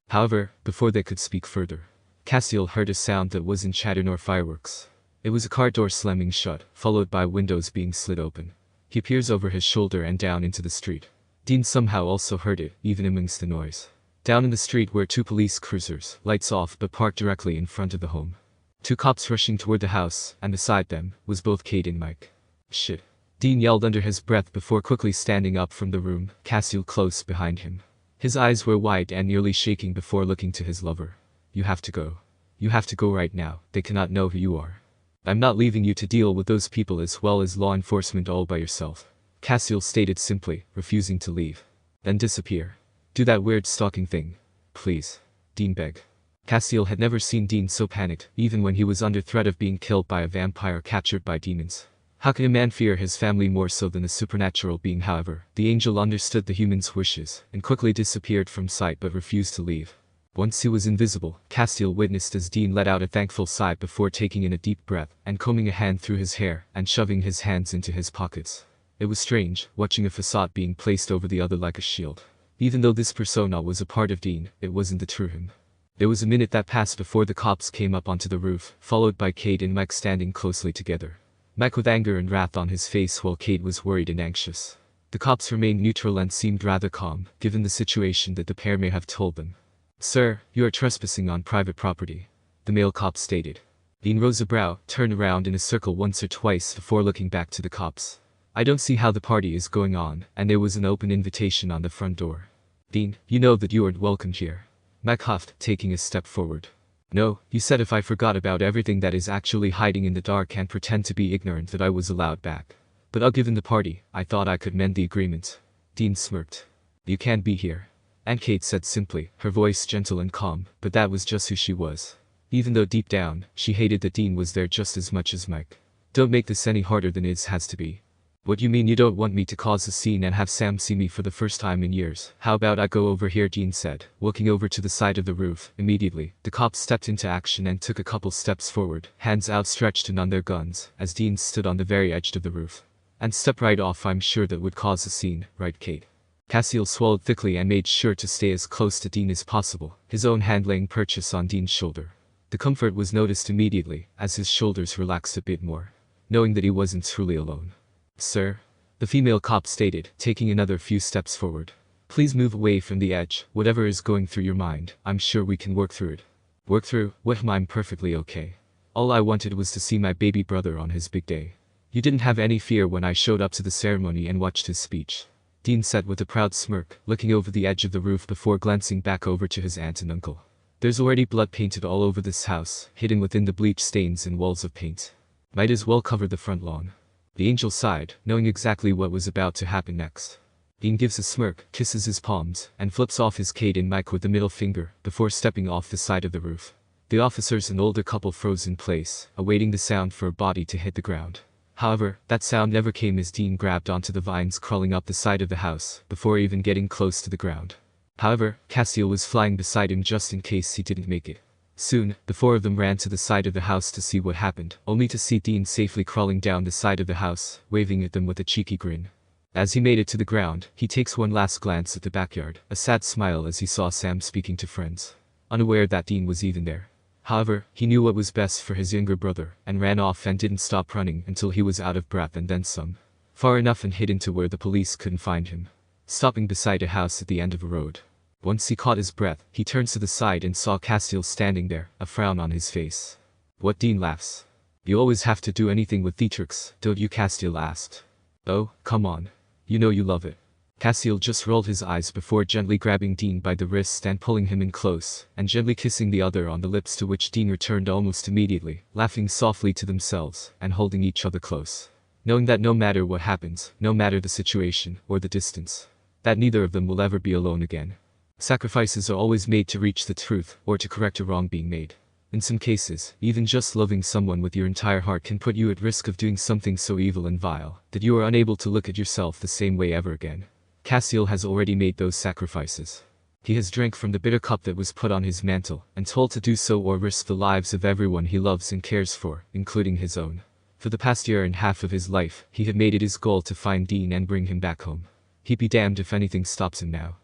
However, before they could speak further, Castiel heard a sound that wasn't chatter nor fireworks. It was a car door slamming shut, followed by windows being slid open. He peers over his shoulder and down into the street. Dean somehow also heard it, even amongst the noise. Down in the street were 2 police cruisers, lights off but parked directly in front of the home. 2 cops rushing toward the house, and beside them was both Kate and Mike. Shit. Dean yelled under his breath before quickly standing up from the room, Castiel close behind him. His eyes were wide and nearly shaking before looking to his lover. You have to go. You have to go right now, they cannot know who you are. I'm not leaving you to deal with those people as well as law enforcement all by yourself. Castiel stated simply, refusing to leave. Then disappear. Do that weird stalking thing. Please. Dean begged. Castiel had never seen Dean so panicked, even when he was under threat of being killed by a vampire captured by demons. How can a man fear his family more so than a supernatural being? However, the Angel understood the human's wishes, and quickly disappeared from sight but refused to leave. Once he was invisible, Castiel witnessed as Dean let out a thankful sigh before taking in a deep breath, and combing a hand through his hair, and shoving his hands into his pockets. It was strange, watching a facade being placed over the other like a shield. Even though this persona was a part of Dean, it wasn't the true him. There was a minute that passed before the cops came up onto the roof, followed by Kate and Mike standing closely together. Mike with anger and wrath on his face while Kate was worried and anxious. The cops remained neutral and seemed rather calm, given the situation that the pair may have told them. Sir, you are trespassing on private property, the male cop stated. Dean rose a brow, turned around in a circle once or twice before looking back to the cops. I don't see how the party is going on, and there was an open invitation on the front door. Dean, you know that you aren't welcome here. Mike huffed, taking a step forward. No, you said if I forgot about everything that is actually hiding in the dark and pretend to be ignorant that I was allowed back. But given the party, I thought I could mend the agreement. Dean smirked. You can't be here. Aunt Kate said simply, her voice gentle and calm, but that was just who she was. Even though deep down, she hated that Dean was there just as much as Mike. Don't make this any harder than it has to be. What you mean you don't want me to cause a scene and have Sam see me for the first time in years? How about I go over here, Dean said, walking over to the side of the roof. Immediately, the cops stepped into action and took a couple steps forward, hands outstretched and on their guns, as Dean stood on the very edge of the roof. And step right off, I'm sure that would cause a scene, right Kate? Castiel swallowed thickly and made sure to stay as close to Dean as possible, his own hand laying purchase on Dean's shoulder. The comfort was noticed immediately, as his shoulders relaxed a bit more, knowing that he wasn't truly alone. Sir? The female cop stated, taking another few steps forward. Please move away from the edge. Whatever is going through your mind, I'm sure we can work through it. Work through? What? I'm perfectly okay. All I wanted was to see my baby brother on his big day. You didn't have any fear when I showed up to the ceremony and watched his speech, Dean said with a proud smirk, looking over the edge of the roof before glancing back over to his aunt and uncle. There's already blood painted all over this house, hidden within the bleach stains and walls of paint. Might as well cover the front lawn. The angel sighed, knowing exactly what was about to happen next. Dean gives a smirk, kisses his palms, and flips off his cane and mic with the middle finger, before stepping off the side of the roof. The officers and older couple froze in place, awaiting the sound for a body to hit the ground. However, that sound never came as Dean grabbed onto the vines crawling up the side of the house, before even getting close to the ground. However, Castiel was flying beside him just in case he didn't make it. Soon, the four of them ran to the side of the house to see what happened, only to see Dean safely crawling down the side of the house, waving at them with a cheeky grin. As he made it to the ground, he takes one last glance at the backyard, a sad smile as he saw Sam speaking to friends, unaware that Dean was even there. However, he knew what was best for his younger brother, and ran off and didn't stop running until he was out of breath and then some. Far enough and hidden to where the police couldn't find him, stopping beside a house at the end of a road. Once he caught his breath, he turned to the side and saw Castiel standing there, a frown on his face. What? Dean laughs. You always have to do anything with theatrics, don't you? Castiel asked. Oh, come on. You know you love it. Castiel just rolled his eyes before gently grabbing Dean by the wrist and pulling him in close, and gently kissing the other on the lips, to which Dean returned almost immediately, laughing softly to themselves, and holding each other close. Knowing that no matter what happens, no matter the situation, or the distance, that neither of them will ever be alone again. Sacrifices are always made to reach the truth, or to correct a wrong being made. In some cases, even just loving someone with your entire heart can put you at risk of doing something so evil and vile, that you are unable to look at yourself the same way ever again. Castiel has already made those sacrifices. He has drank from the bitter cup that was put on his mantle, and told to do so or risk the lives of everyone he loves and cares for, including his own. For the past year and a half of his life, he had made it his goal to find Dean and bring him back home. He'd be damned if anything stops him now.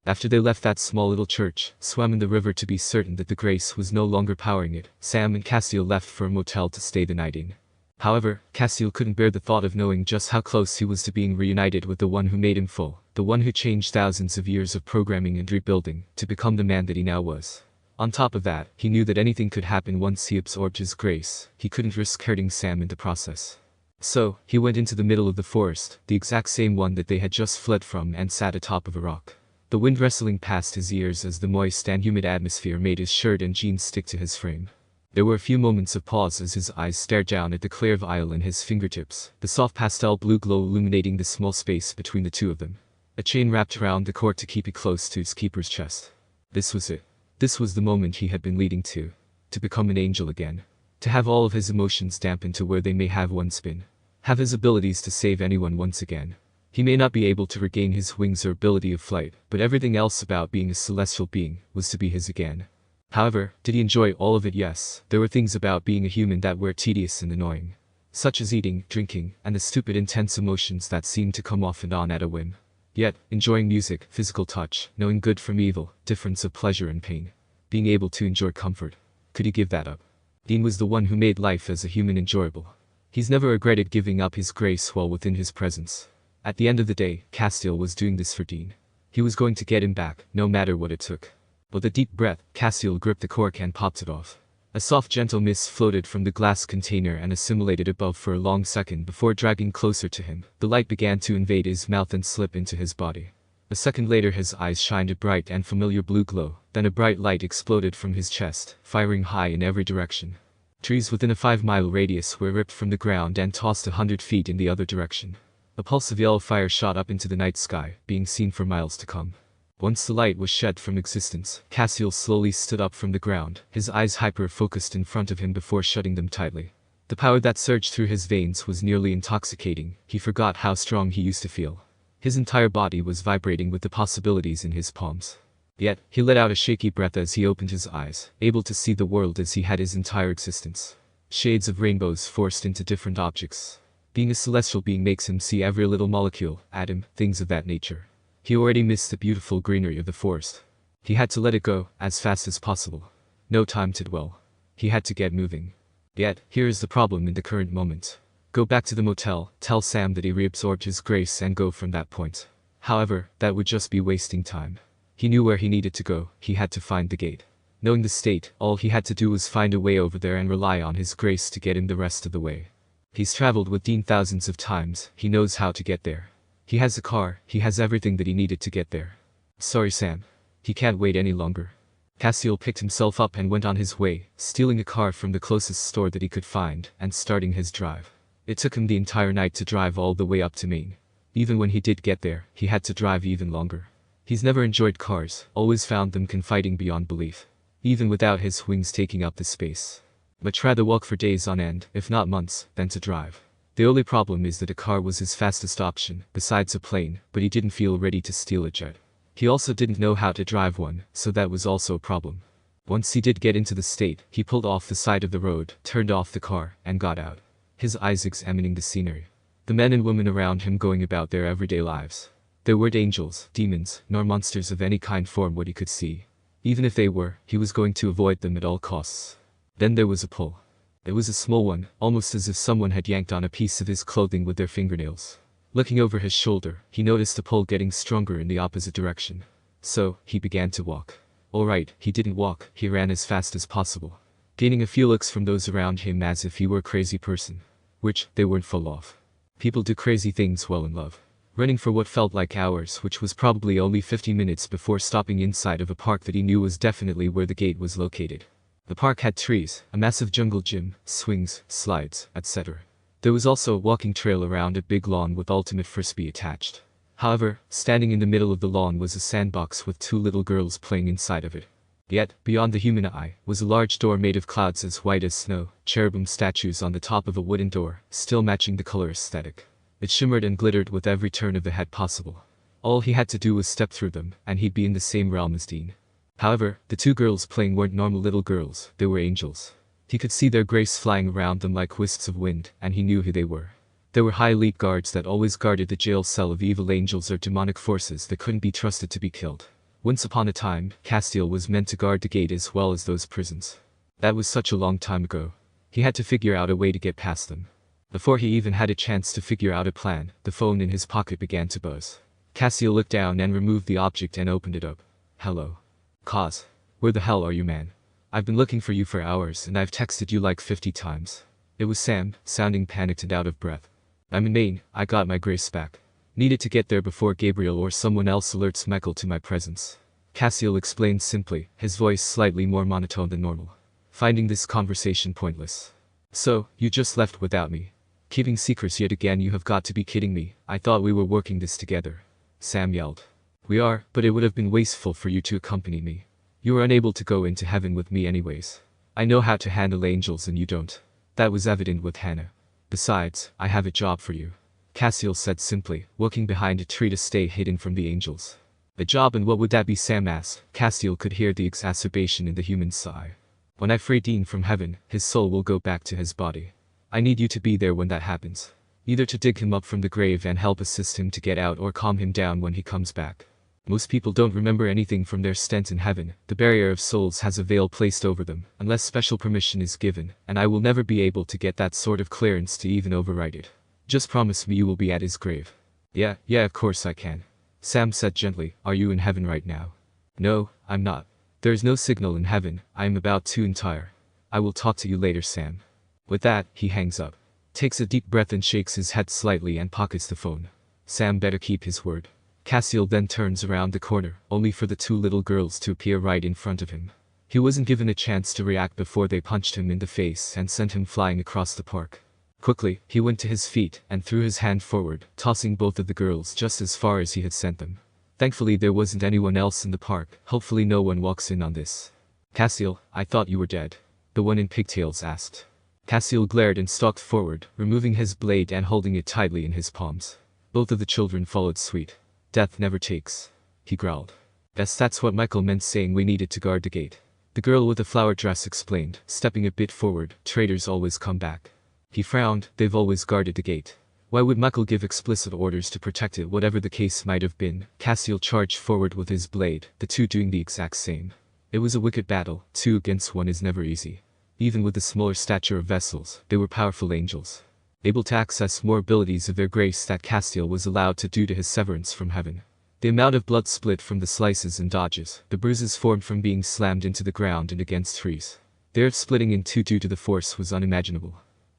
After they left that small little church, swam in the river to be certain that the grace was no longer powering it, Sam and Castiel left for a motel to stay the night in. However, Castiel couldn't bear the thought of knowing just how close he was to being reunited with the one who made him full, the one who changed thousands of years of programming and rebuilding, to become the man that he now was. On top of that, he knew that anything could happen once he absorbed his grace. He couldn't risk hurting Sam in the process. So, he went into the middle of the forest, the exact same one that they had just fled from, and sat atop of a rock. The wind wrestling past his ears as the moist and humid atmosphere made his shirt and jeans stick to his frame. There were a few moments of pause as his eyes stared down at the clear vial in his fingertips, the soft pastel blue glow illuminating the small space between the two of them. A chain wrapped around the cord to keep it close to his keeper's chest. This was it. This was the moment he had been leading to. To become an angel again. To have all of his emotions dampened to where they may have once been. Have his abilities to save anyone once again. He may not be able to regain his wings or ability of flight, but everything else about being a celestial being was to be his again. However, did he enjoy all of it? Yes, there were things about being a human that were tedious and annoying. Such as eating, drinking, and the stupid intense emotions that seemed to come off and on at a whim. Yet, enjoying music, physical touch, knowing good from evil, difference of pleasure and pain. Being able to enjoy comfort. Could he give that up? Dean was the one who made life as a human enjoyable. He's never regretted giving up his grace while within his presence. At the end of the day, Castiel was doing this for Dean. He was going to get him back, no matter what it took. With a deep breath, Castiel gripped the cork and popped it off. A soft gentle mist floated from the glass container and assimilated above for a long second before dragging closer to him. The light began to invade his mouth and slip into his body. A second later his eyes shined a bright and familiar blue glow, then a bright light exploded from his chest, firing high in every direction. Trees within a 5-mile radius were ripped from the ground and tossed 100 feet in the other direction. A pulse of yellow fire shot up into the night sky, being seen for miles to come. Once the light was shed from existence, Castiel slowly stood up from the ground, his eyes hyper-focused in front of him before shutting them tightly. The power that surged through his veins was nearly intoxicating. He forgot how strong he used to feel. His entire body was vibrating with the possibilities in his palms. Yet, he let out a shaky breath as he opened his eyes, able to see the world as he had his entire existence. Shades of rainbows forced into different objects. Being a celestial being makes him see every little molecule, atom, things of that nature. He already missed the beautiful greenery of the forest. He had to let it go, as fast as possible. No time to dwell. He had to get moving. Yet, here is the problem in the current moment. Go back to the motel, tell Sam that he reabsorbed his grace and go from that point. However, that would just be wasting time. He knew where he needed to go, he had to find the gate. Knowing the state, all he had to do was find a way over there and rely on his grace to get him the rest of the way. He's traveled with Dean thousands of times, he knows how to get there. He has a car, he has everything that he needed to get there. Sorry Sam. He can't wait any longer. Castiel picked himself up and went on his way, stealing a car from the closest store that he could find, and starting his drive. It took him the entire night to drive all the way up to Maine. Even when he did get there, he had to drive even longer. He's never enjoyed cars, always found them confiding beyond belief. Even without his wings taking up the space. Much rather walk for days on end, if not months, than to drive. The only problem is that a car was his fastest option, besides a plane, but he didn't feel ready to steal a jet. He also didn't know how to drive one, so that was also a problem. Once he did get into the state, he pulled off the side of the road, turned off the car, and got out. His eyes examining the scenery. The men and women around him going about their everyday lives. They weren't angels, demons, nor monsters of any kind from what he could see. Even if they were, he was going to avoid them at all costs. Then there was a pull. It was a small one, almost as if someone had yanked on a piece of his clothing with their fingernails. Looking over his shoulder, he noticed the pull getting stronger in the opposite direction. So, he began to walk. Alright, he didn't walk, he ran as fast as possible. Gaining a few looks from those around him as if he were a crazy person. Which, they weren't full of. People do crazy things while in love. Running for what felt like hours, which was probably only 50 minutes before stopping inside of a park that he knew was definitely where the gate was located. The park had trees, a massive jungle gym, swings, slides, etc. There was also a walking trail around a big lawn with ultimate frisbee attached. However, standing in the middle of the lawn was a sandbox with two little girls playing inside of it. Yet, beyond the human eye, was a large door made of clouds as white as snow, cherubim statues on the top of a wooden door, still matching the color aesthetic. It shimmered and glittered with every turn of the head possible. All he had to do was step through them, and he'd be in the same realm as Dean. However, the two girls playing weren't normal little girls, they were angels. He could see their grace flying around them like wisps of wind, and he knew who they were. They were high elite guards that always guarded the jail cell of evil angels or demonic forces that couldn't be trusted to be killed. Once upon a time, Castiel was meant to guard the gate as well as those prisons. That was such a long time ago. He had to figure out a way to get past them. Before he even had a chance to figure out a plan, the phone in his pocket began to buzz. Castiel looked down and removed the object and opened it up. Hello. Cause. Where the hell are you, man? I've been looking for you for hours and I've texted you like 50 times. It was Sam, sounding panicked and out of breath. I'm in Maine, I got my grace back. Needed to get there before Gabriel or someone else alerts Michael to my presence. Castiel explained simply, his voice slightly more monotone than normal. Finding this conversation pointless. So, you just left without me. Keeping secrets yet again, you have got to be kidding me. I thought we were working this together. Sam yelled. We are, but it would have been wasteful for you to accompany me. You were unable to go into heaven with me anyways. I know how to handle angels and you don't. That was evident with Hannah. Besides, I have a job for you. Castiel said simply, walking behind a tree to stay hidden from the angels. A job, and what would that be? Sam asked. Castiel could hear the exacerbation in the human sigh. When I free Dean from heaven, his soul will go back to his body. I need you to be there when that happens. Either to dig him up from the grave and help assist him to get out or calm him down when he comes back. Most people don't remember anything from their stint in heaven. The barrier of souls has a veil placed over them, unless special permission is given, and I will never be able to get that sort of clearance to even override it. Just promise me you will be at his grave. Yeah, of course I can. Sam said gently. Are you in heaven right now? No, I'm not. There is no signal in heaven. I am about to entire. I will talk to you later, Sam. With that, he hangs up. Takes a deep breath and shakes his head slightly and pockets the phone. Sam better keep his word. Castiel then turns around the corner, only for the two little girls to appear right in front of him. He wasn't given a chance to react before they punched him in the face and sent him flying across the park. Quickly, he went to his feet and threw his hand forward, tossing both of the girls just as far as he had sent them. Thankfully there wasn't anyone else in the park. Hopefully no one walks in on this. Castiel, I thought you were dead. The one in pigtails asked. Castiel glared and stalked forward, removing his blade and holding it tightly in his palms. Both of the children followed suit. "Death never takes," he growled. "Guess that's what Michael meant saying we needed to guard the gate." The girl with the flower dress explained, stepping a bit forward. "Traitors always come back." He frowned. "They've always guarded the gate. Why would Michael give explicit orders to protect it?" Whatever the case might have been, Castiel charged forward with his blade, the two doing the exact same. It was a wicked battle. 2 against 1 is never easy. Even with the smaller stature of vessels, they were powerful angels, able to access more abilities of their grace that Castiel was allowed to due to his severance from heaven. The amount of blood split from the slices and dodges, the bruises formed from being slammed into the ground and against trees. The earth splitting in two due to the force was unimaginable.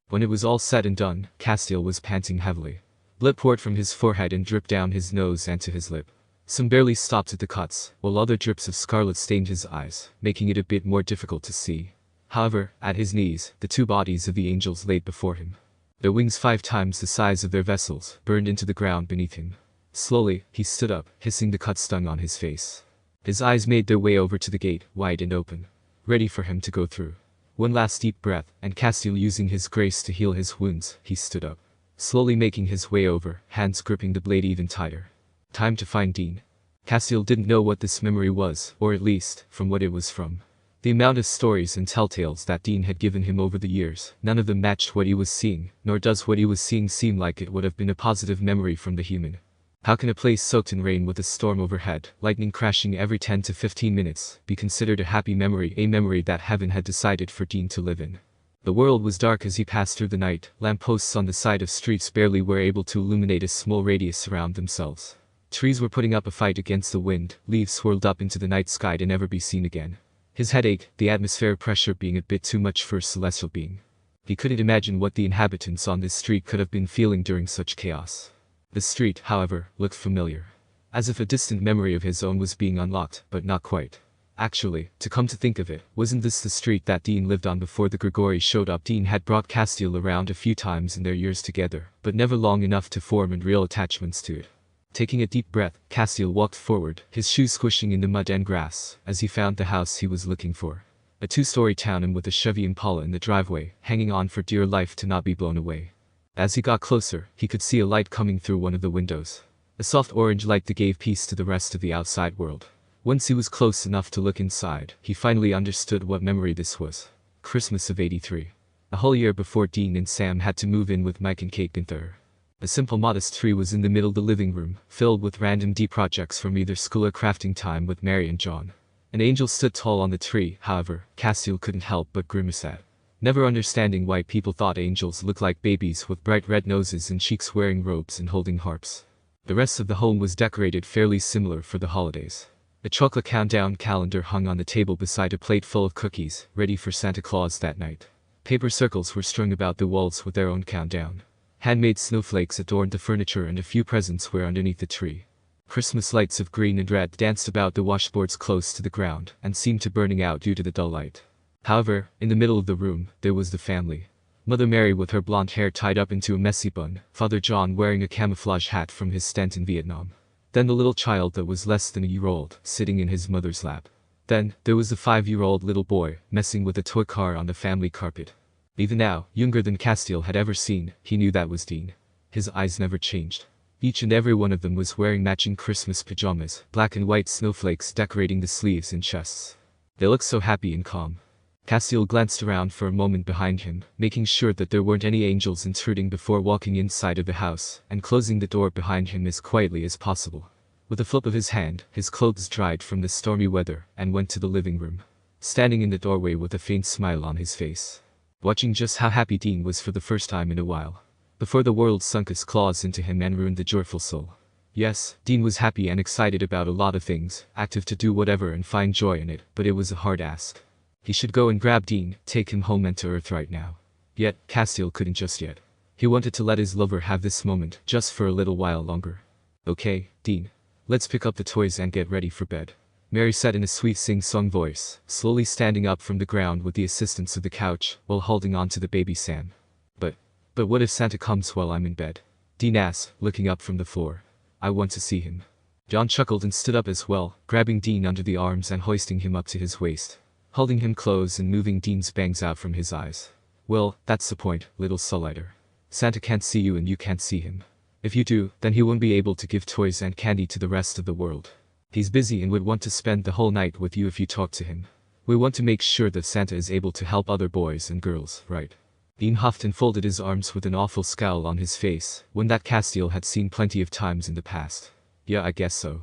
When it was all said and done, Castiel was panting heavily. Blood poured from his forehead and dripped down his nose and to his lip. Some barely stopped at the cuts, while other drips of scarlet stained his eyes, making it a bit more difficult to see. However, at his knees, the 2 bodies of the angels laid before him. Their wings 5 times the size of their vessels, burned into the ground beneath him. Slowly, he stood up, hissing the cut stung on his face. His eyes made their way over to the gate, wide and open, ready for him to go through. One last deep breath, and Castiel using his grace to heal his wounds, he stood up, slowly making his way over, hands gripping the blade even tighter. Time to find Dean. Castiel didn't know what this memory was, or at least, from what it was from. The amount of stories and telltales that Dean had given him over the years, none of them matched what he was seeing, nor does what he was seeing seem like it would have been a positive memory from the human. How can a place soaked in rain with a storm overhead, lightning crashing every 10 to 15 minutes, be considered a happy memory, a memory that heaven had decided for Dean to live in? The world was dark as he passed through the night. Lampposts on the side of streets barely were able to illuminate a small radius around themselves. Trees were putting up a fight against the wind, leaves swirled up into the night sky to never be seen again. His head ached, the atmospheric pressure being a bit too much for a celestial being. He couldn't imagine what the inhabitants on this street could have been feeling during such chaos. The street, however, looked familiar. As if a distant memory of his own was being unlocked, but not quite. Actually, to come to think of it, wasn't this the street that Dean lived on before the Grigori showed up? Dean had brought Castiel around a few times in their years together, but never long enough to form real attachments to it. Taking a deep breath, Castiel walked forward, his shoes squishing in the mud and grass, as he found the house he was looking for. A 2-story townhome with a Chevy Impala in the driveway, hanging on for dear life to not be blown away. As he got closer, he could see a light coming through one of the windows. A soft orange light that gave peace to the rest of the outside world. Once he was close enough to look inside, he finally understood what memory this was. Christmas of '83. A whole year before Dean and Sam had to move in with Mike and Kate Gunther. A simple modest tree was in the middle of the living room, filled with random D projects from either school or crafting time with Mary and John. An angel stood tall on the tree, however, Castiel couldn't help but grimace at. Never understanding why people thought angels looked like babies with bright red noses and cheeks wearing robes and holding harps. The rest of the home was decorated fairly similar for the holidays. A chocolate countdown calendar hung on the table beside a plate full of cookies, ready for Santa Claus that night. Paper circles were strung about the walls with their own countdown. Handmade snowflakes adorned the furniture and a few presents were underneath the tree. Christmas lights of green and red danced about the washboards close to the ground and seemed to burning out due to the dull light. However, in the middle of the room, there was the family. Mother Mary with her blonde hair tied up into a messy bun, Father John wearing a camouflage hat from his stint in Vietnam. Then the little child that was less than a year old, sitting in his mother's lap. Then, there was the 5-year-old little boy, messing with a toy car on the family carpet. Even now, younger than Castiel had ever seen, he knew that was Dean. His eyes never changed. Each and every one of them was wearing matching Christmas pajamas, black and white snowflakes decorating the sleeves and chests. They looked so happy and calm. Castiel glanced around for a moment behind him, making sure that there weren't any angels intruding before walking inside of the house, and closing the door behind him as quietly as possible. With a flip of his hand, his clothes dried from the stormy weather, and went to the living room. Standing in the doorway with a faint smile on his face. Watching just how happy Dean was for the first time in a while. Before the world sunk its claws into him and ruined the joyful soul. Yes, Dean was happy and excited about a lot of things, active to do whatever and find joy in it, but it was a hard ask. He should go and grab Dean, take him home and to Earth right now. Yet, Castiel couldn't just yet. He wanted to let his lover have this moment, just for a little while longer. Okay, Dean. Let's pick up the toys and get ready for bed. Mary said in a sweet sing-song voice, slowly standing up from the ground with the assistance of the couch, while holding on to the baby Sam. But what if Santa comes while I'm in bed? Dean asked, looking up from the floor. I want to see him. John chuckled and stood up as well, grabbing Dean under the arms and hoisting him up to his waist. Holding him close and moving Dean's bangs out from his eyes. Well, that's the point, little Sullider. Santa can't see you and you can't see him. If you do, then he won't be able to give toys and candy to the rest of the world. He's busy and would want to spend the whole night with you if you talk to him. We want to make sure that Santa is able to help other boys and girls, right? Dean huffed and folded his arms with an awful scowl on his face, one that Castiel had seen plenty of times in the past. Yeah, I guess so.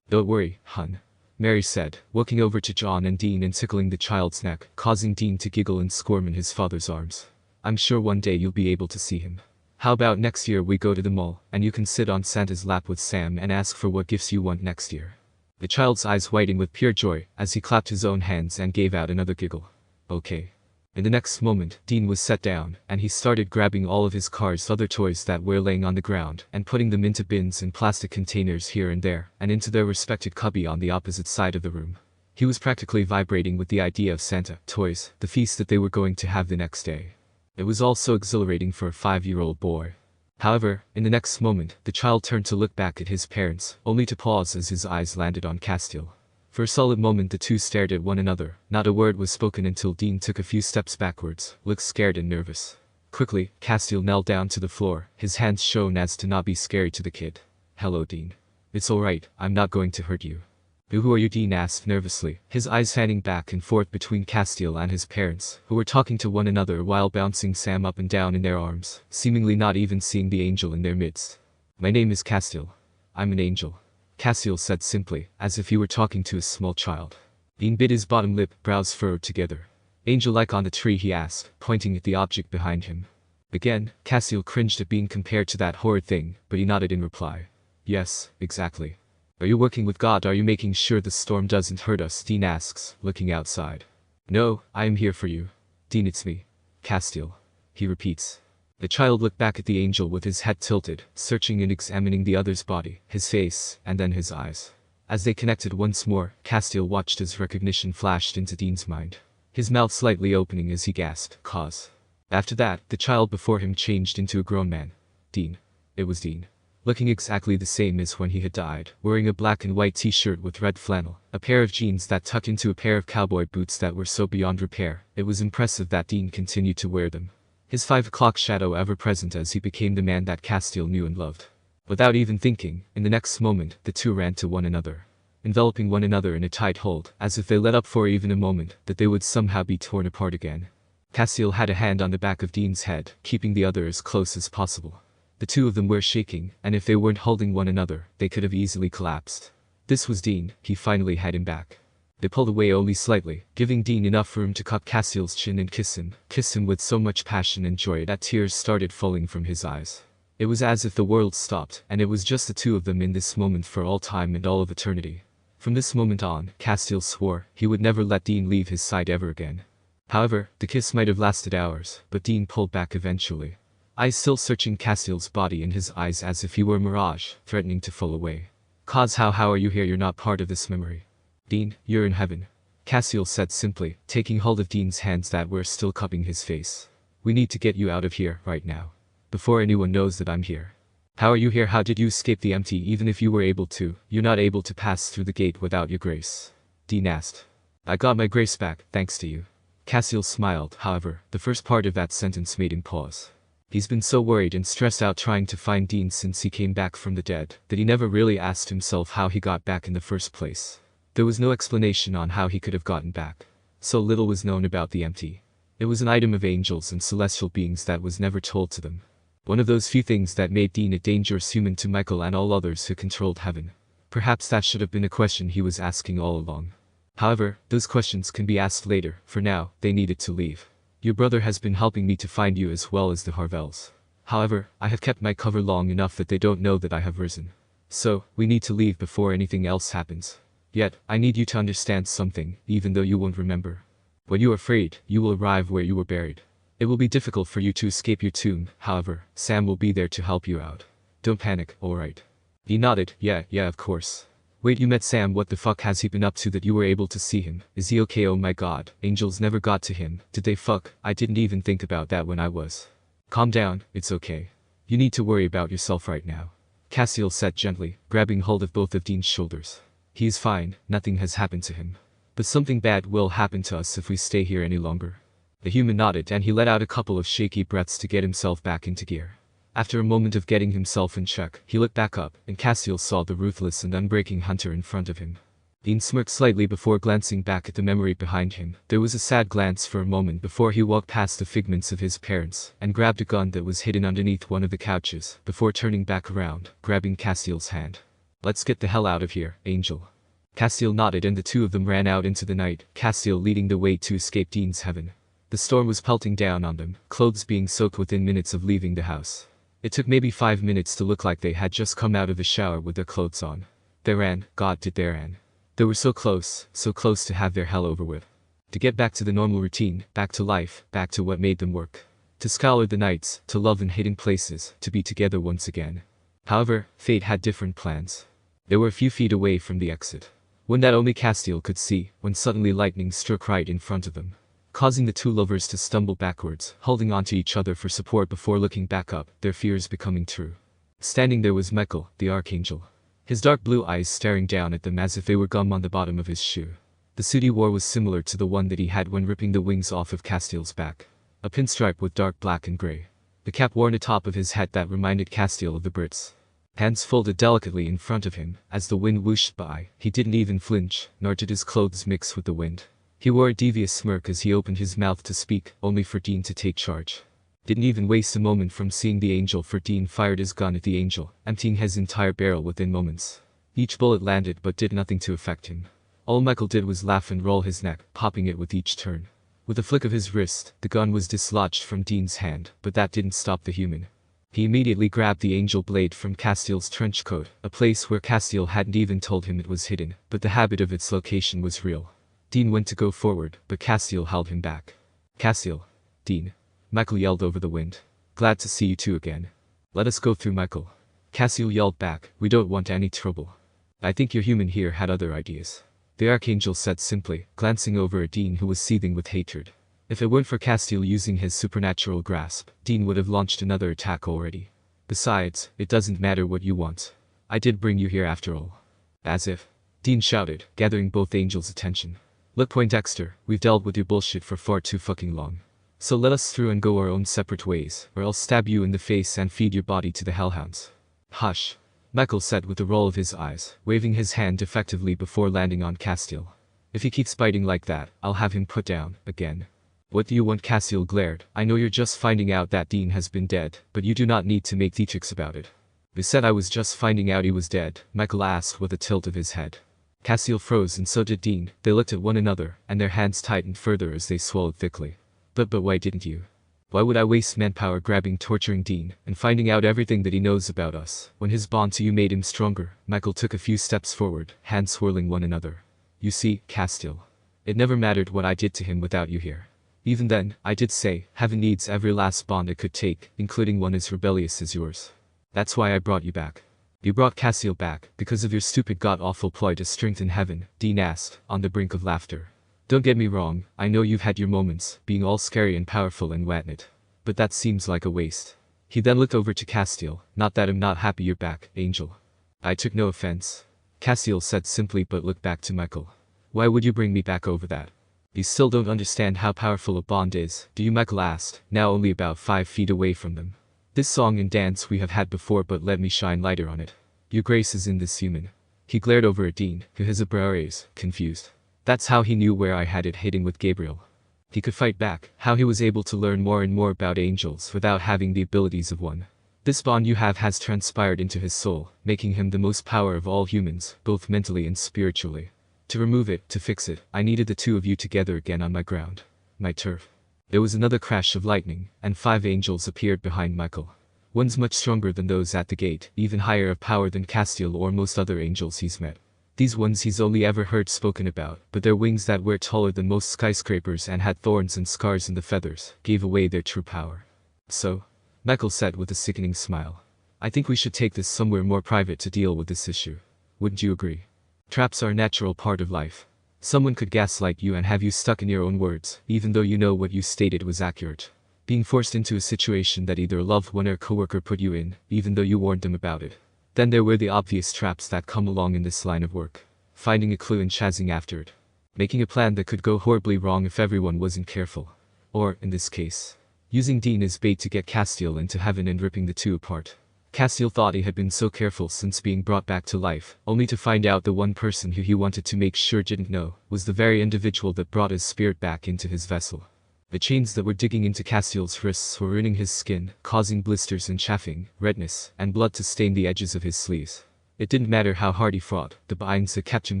Don't worry, hun, Mary said, walking over to John and Dean and tickling the child's neck, causing Dean to giggle and squirm in his father's arms. I'm sure one day you'll be able to see him. How about next year we go to the mall, and you can sit on Santa's lap with Sam and ask for what gifts you want next year. The child's eyes widened with pure joy as he clapped his own hands and gave out another giggle. Okay. In the next moment, Dean was set down, and he started grabbing all of his car's other toys that were laying on the ground and putting them into bins and plastic containers here and there, and into their respective cubby on the opposite side of the room. He was practically vibrating with the idea of Santa, toys, the feast that they were going to have the next day. It was all so exhilarating for a 5-year-old boy. However, in the next moment, the child turned to look back at his parents, only to pause as his eyes landed on Castiel. For a solid moment the two stared at one another. Not a word was spoken until Dean took a few steps backwards, looked scared and nervous. Quickly, Castiel knelt down to the floor, his hands shown as to not be scary to the kid. Hello, Dean. It's alright, I'm not going to hurt you. Who are you? Dean asked nervously, his eyes fanning back and forth between Castiel and his parents, who were talking to one another while bouncing Sam up and down in their arms, seemingly not even seeing the angel in their midst. My name is Castiel. I'm an angel, Castiel said simply, as if he were talking to a small child. Dean bit his bottom lip, brows furrowed together. Angel-like on the tree, he asked, pointing at the object behind him. Again, Castiel cringed at being compared to that horrid thing, but he nodded in reply. Yes, exactly. Are you working with God? Are you making sure the storm doesn't hurt us? Dean asks, looking outside. No, I am here for you. Dean, it's me, Castiel, he repeats. The child looked back at the angel with his head tilted, searching and examining the other's body, his face, and then his eyes. As they connected once more, Castiel watched as recognition flashed into Dean's mind. His mouth slightly opening as he gasped, cause. After that, the child before him changed into a grown man. Dean. It was Dean. Looking exactly the same as when he had died, wearing a black and white t-shirt with red flannel, a pair of jeans that tucked into a pair of cowboy boots that were so beyond repair, it was impressive that Dean continued to wear them. His 5 o'clock shadow ever present as he became the man that Castiel knew and loved. Without even thinking, in the next moment, the two ran to one another, enveloping one another in a tight hold, as if they let up for even a moment that they would somehow be torn apart again. Castiel had a hand on the back of Dean's head, keeping the other as close as possible. The two of them were shaking, and if they weren't holding one another, they could have easily collapsed. This was Dean. He finally had him back. They pulled away only slightly, giving Dean enough room to cup Castiel's chin and kiss him with so much passion and joy that tears started falling from his eyes. It was as if the world stopped, and it was just the two of them in this moment for all time and all of eternity. From this moment on, Castiel swore he would never let Dean leave his side ever again. However, the kiss might have lasted hours, but Dean pulled back eventually. Eyes still searching Castiel's body and his eyes as if he were a mirage, threatening to fall away. Cause how are you here? You're not part of this memory. Dean, you're in heaven, Castiel said simply, taking hold of Dean's hands that were still cupping his face. We need to get you out of here, right now. Before anyone knows that I'm here. How are you here? How did you escape the empty? Even if you were able to, you're not able to pass through the gate without your grace, Dean asked. I got my grace back, thanks to you. Castiel smiled. However, the first part of that sentence made him pause. He's been so worried and stressed out trying to find Dean since he came back from the dead, that he never really asked himself how he got back in the first place. There was no explanation on how he could have gotten back. So little was known about the empty. It was an item of angels and celestial beings that was never told to them. One of those few things that made Dean a dangerous human to Michael and all others who controlled heaven. Perhaps that should have been a question he was asking all along. However, those questions can be asked later. For now, they needed to leave. Your brother has been helping me to find you as well as the Harvells. However, I have kept my cover long enough that they don't know that I have risen. So, we need to leave before anything else happens. Yet, I need you to understand something, even though you won't remember. When you are freed, you will arrive where you were buried. It will be difficult for you to escape your tomb, however, Sam will be there to help you out. Don't panic, alright? He nodded. Yeah, of course. Wait, you met Sam? What the fuck has he been up to that you were able to see him? Is he okay? Oh my god, angels never got to him. Did they fuck? I didn't even think about that when I was. Calm down, it's okay. You need to worry about yourself right now, Castiel said gently, grabbing hold of both of Dean's shoulders. He is fine, nothing has happened to him. But something bad will happen to us if we stay here any longer. The human nodded and he let out a couple of shaky breaths to get himself back into gear. After a moment of getting himself in check, he looked back up, and Castiel saw the ruthless and unbreaking hunter in front of him. Dean smirked slightly before glancing back at the memory behind him. There was a sad glance for a moment before he walked past the figments of his parents, and grabbed a gun that was hidden underneath one of the couches, before turning back around, grabbing Castiel's hand. "Let's get the hell out of here, Angel." Castiel nodded and the two of them ran out into the night, Castiel leading the way to escape Dean's heaven. The storm was pelting down on them, clothes being soaked within minutes of leaving the house. It took maybe 5 minutes to look like they had just come out of the shower with their clothes on. They ran, God did they ran. They were so close to have their hell over with. To get back to the normal routine, back to life, back to what made them work. To scour the nights, to love in hidden places, to be together once again. However, fate had different plans. They were a few feet away from the exit. One that only Castiel could see, when suddenly lightning struck right in front of them, causing the two lovers to stumble backwards, holding onto each other for support before looking back up, their fears becoming true. Standing there was Michael, the Archangel. His dark blue eyes staring down at them as if they were gum on the bottom of his shoe. The suit he wore was similar to the one that he had when ripping the wings off of Castiel's back. A pinstripe with dark black and grey. The cap worn atop of his hat that reminded Castiel of the Brits. Hands folded delicately in front of him, as the wind whooshed by. He didn't even flinch, nor did his clothes mix with the wind. He wore a devious smirk as he opened his mouth to speak, only for Dean to take charge. Didn't even waste a moment from seeing the Angel, for Dean fired his gun at the Angel, emptying his entire barrel within moments. Each bullet landed but did nothing to affect him. All Michael did was laugh and roll his neck, popping it with each turn. With a flick of his wrist, the gun was dislodged from Dean's hand, but that didn't stop the human. He immediately grabbed the Angel blade from Castiel's trench coat, a place where Castiel hadn't even told him it was hidden, but the habit of its location was real. Dean went to go forward, but Castiel held him back. "Castiel." "Dean." Michael yelled over the wind. "Glad to see you two again." "Let us go through, Michael." Castiel yelled back, "We don't want any trouble." "I think your human here had other ideas," the Archangel said simply, glancing over at Dean, who was seething with hatred. If it weren't for Castiel using his supernatural grasp, Dean would have launched another attack already. "Besides, it doesn't matter what you want. I did bring you here after all." "As if," Dean shouted, gathering both Angels' attention. "Look, Poindexter, we've dealt with your bullshit for far too fucking long. So let us through and go our own separate ways, or I'll stab you in the face and feed your body to the hellhounds." "Hush," Michael said with a roll of his eyes, waving his hand effectively before landing on Castiel. "If he keeps biting like that, I'll have him put down, again." "What do you want?" Castiel glared. "I know you're just finding out that Dean has been dead, but you do not need to make theatrics about it." "Who said I was just finding out he was dead?" Michael asked with a tilt of his head. Castiel froze and so did Dean. They looked at one another, and their hands tightened further as they swallowed thickly. But why didn't you? Why would I waste manpower grabbing, torturing Dean, and finding out everything that he knows about us, when his bond to you made him stronger?" Michael took a few steps forward, hands swirling one another. "You see, Castiel, it never mattered what I did to him without you here. Even then, I did say, heaven needs every last bond it could take, including one as rebellious as yours. That's why I brought you back." "You brought Castiel back, because of your stupid god-awful ploy to strengthen heaven?" Dean asked, on the brink of laughter. "Don't get me wrong, I know you've had your moments, being all scary and powerful and whatnot. But that seems like a waste." He then looked over to Castiel. "Not that I'm not happy you're back, Angel. I took no offense," Castiel said simply, but looked back to Michael. "Why would you bring me back over that? You still don't understand how powerful a bond is, do you?" Michael asked, now only about 5 feet away from them. "This song and dance we have had before, but let me shine lighter on it. Your grace is in this human." He glared over at Dean, who his eyebrows raised, confused. That's how he knew where I had it hidden with Gabriel. He could fight back, how he was able to learn more and more about angels without having the abilities of one. This bond you have has transpired into his soul, making him the most power of all humans, both mentally and spiritually. To remove it, to fix it, I needed the two of you together again on my ground. My turf. There was another crash of lightning, and 5 angels appeared behind Michael. One's much stronger than those at the gate, even higher of power than Castiel or most other angels he's met. These ones he's only ever heard spoken about, but their wings that were taller than most skyscrapers and had thorns and scars in the feathers, gave away their true power. "So," Michael said with a sickening smile, "I think we should take this somewhere more private to deal with this issue. Wouldn't you agree? Traps are a natural part of life. Someone could gaslight you and have you stuck in your own words, even though you know what you stated was accurate. Being forced into a situation that either a loved one or a coworker put you in, even though you warned them about it. Then there were the obvious traps that come along in this line of work. Finding a clue and chasing after it. Making a plan that could go horribly wrong if everyone wasn't careful. Or, in this case, using Dean as bait to get Castiel into heaven and ripping the two apart. Castiel thought he had been so careful since being brought back to life, only to find out the one person who he wanted to make sure didn't know was the very individual that brought his spirit back into his vessel. The chains that were digging into Castiel's wrists were ruining his skin, causing blisters and chafing, redness, and blood to stain the edges of his sleeves. It didn't matter how hard he fought, the binds that kept him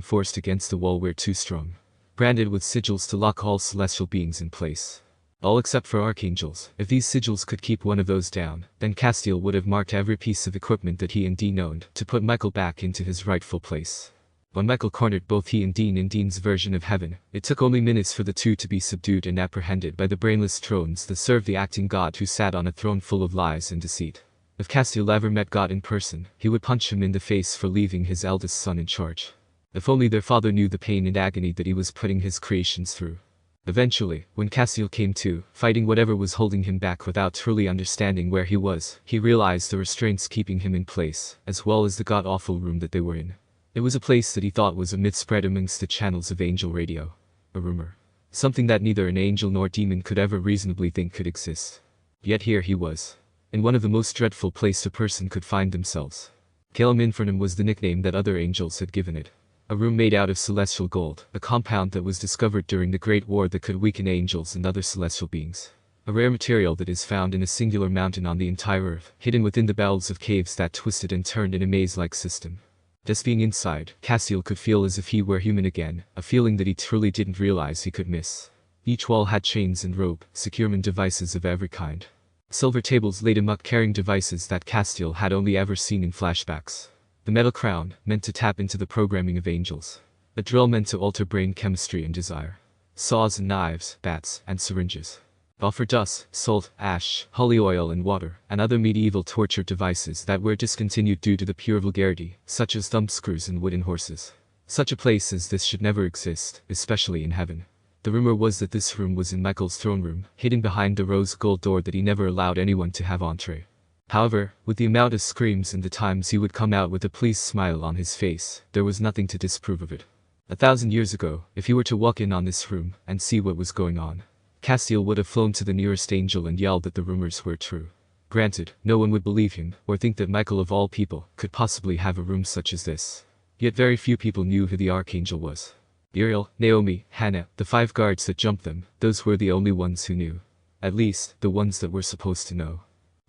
forced against the wall were too strong. Branded with sigils to lock all celestial beings in place. All except for archangels. If these sigils could keep one of those down, then Castiel would have marked every piece of equipment that he and Dean owned to put Michael back into his rightful place. When Michael cornered both he and Dean in Dean's version of heaven, it took only minutes for the two to be subdued and apprehended by the brainless drones that served the acting god who sat on a throne full of lies and deceit. If Castiel ever met God in person, he would punch him in the face for leaving his eldest son in charge. If only their father knew the pain and agony that he was putting his creations through. Eventually, when Castiel came to, fighting whatever was holding him back without truly understanding where he was, he realized the restraints keeping him in place, as well as the god-awful room that they were in. It was a place that he thought was a myth spread amongst the channels of angel radio. A rumor. Something that neither an angel nor demon could ever reasonably think could exist. Yet here he was. In one of the most dreadful places a person could find themselves. Caelum Infernum was the nickname that other angels had given it. A room made out of celestial gold, a compound that was discovered during the Great War that could weaken angels and other celestial beings. A rare material that is found in a singular mountain on the entire earth, hidden within the bowels of caves that twisted and turned in a maze-like system. Just being inside, Castiel could feel as if he were human again, a feeling that he truly didn't realize he could miss. Each wall had chains and rope, securement devices of every kind. Silver tables laid amok carrying devices that Castiel had only ever seen in flashbacks. The metal crown, meant to tap into the programming of angels. A drill meant to alter brain chemistry and desire. Saws and knives, bats, and syringes. Offer dust, salt, ash, holy oil and water, and other medieval torture devices that were discontinued due to the pure vulgarity, such as thumbscrews and wooden horses. Such a place as this should never exist, especially in heaven. The rumor was that this room was in Michael's throne room, hidden behind the rose gold door that he never allowed anyone to have entree. However, with the amount of screams and the times he would come out with a pleased smile on his face, there was nothing to disprove of it. 1,000 years ago, if he were to walk in on this room and see what was going on, Castiel would have flown to the nearest angel and yelled that the rumors were true. Granted, no one would believe him, or think that Michael of all people could possibly have a room such as this. Yet very few people knew who the archangel was. Uriel, Naomi, Hannah, the 5 guards that jumped them, those were the only ones who knew. At least, the ones that were supposed to know.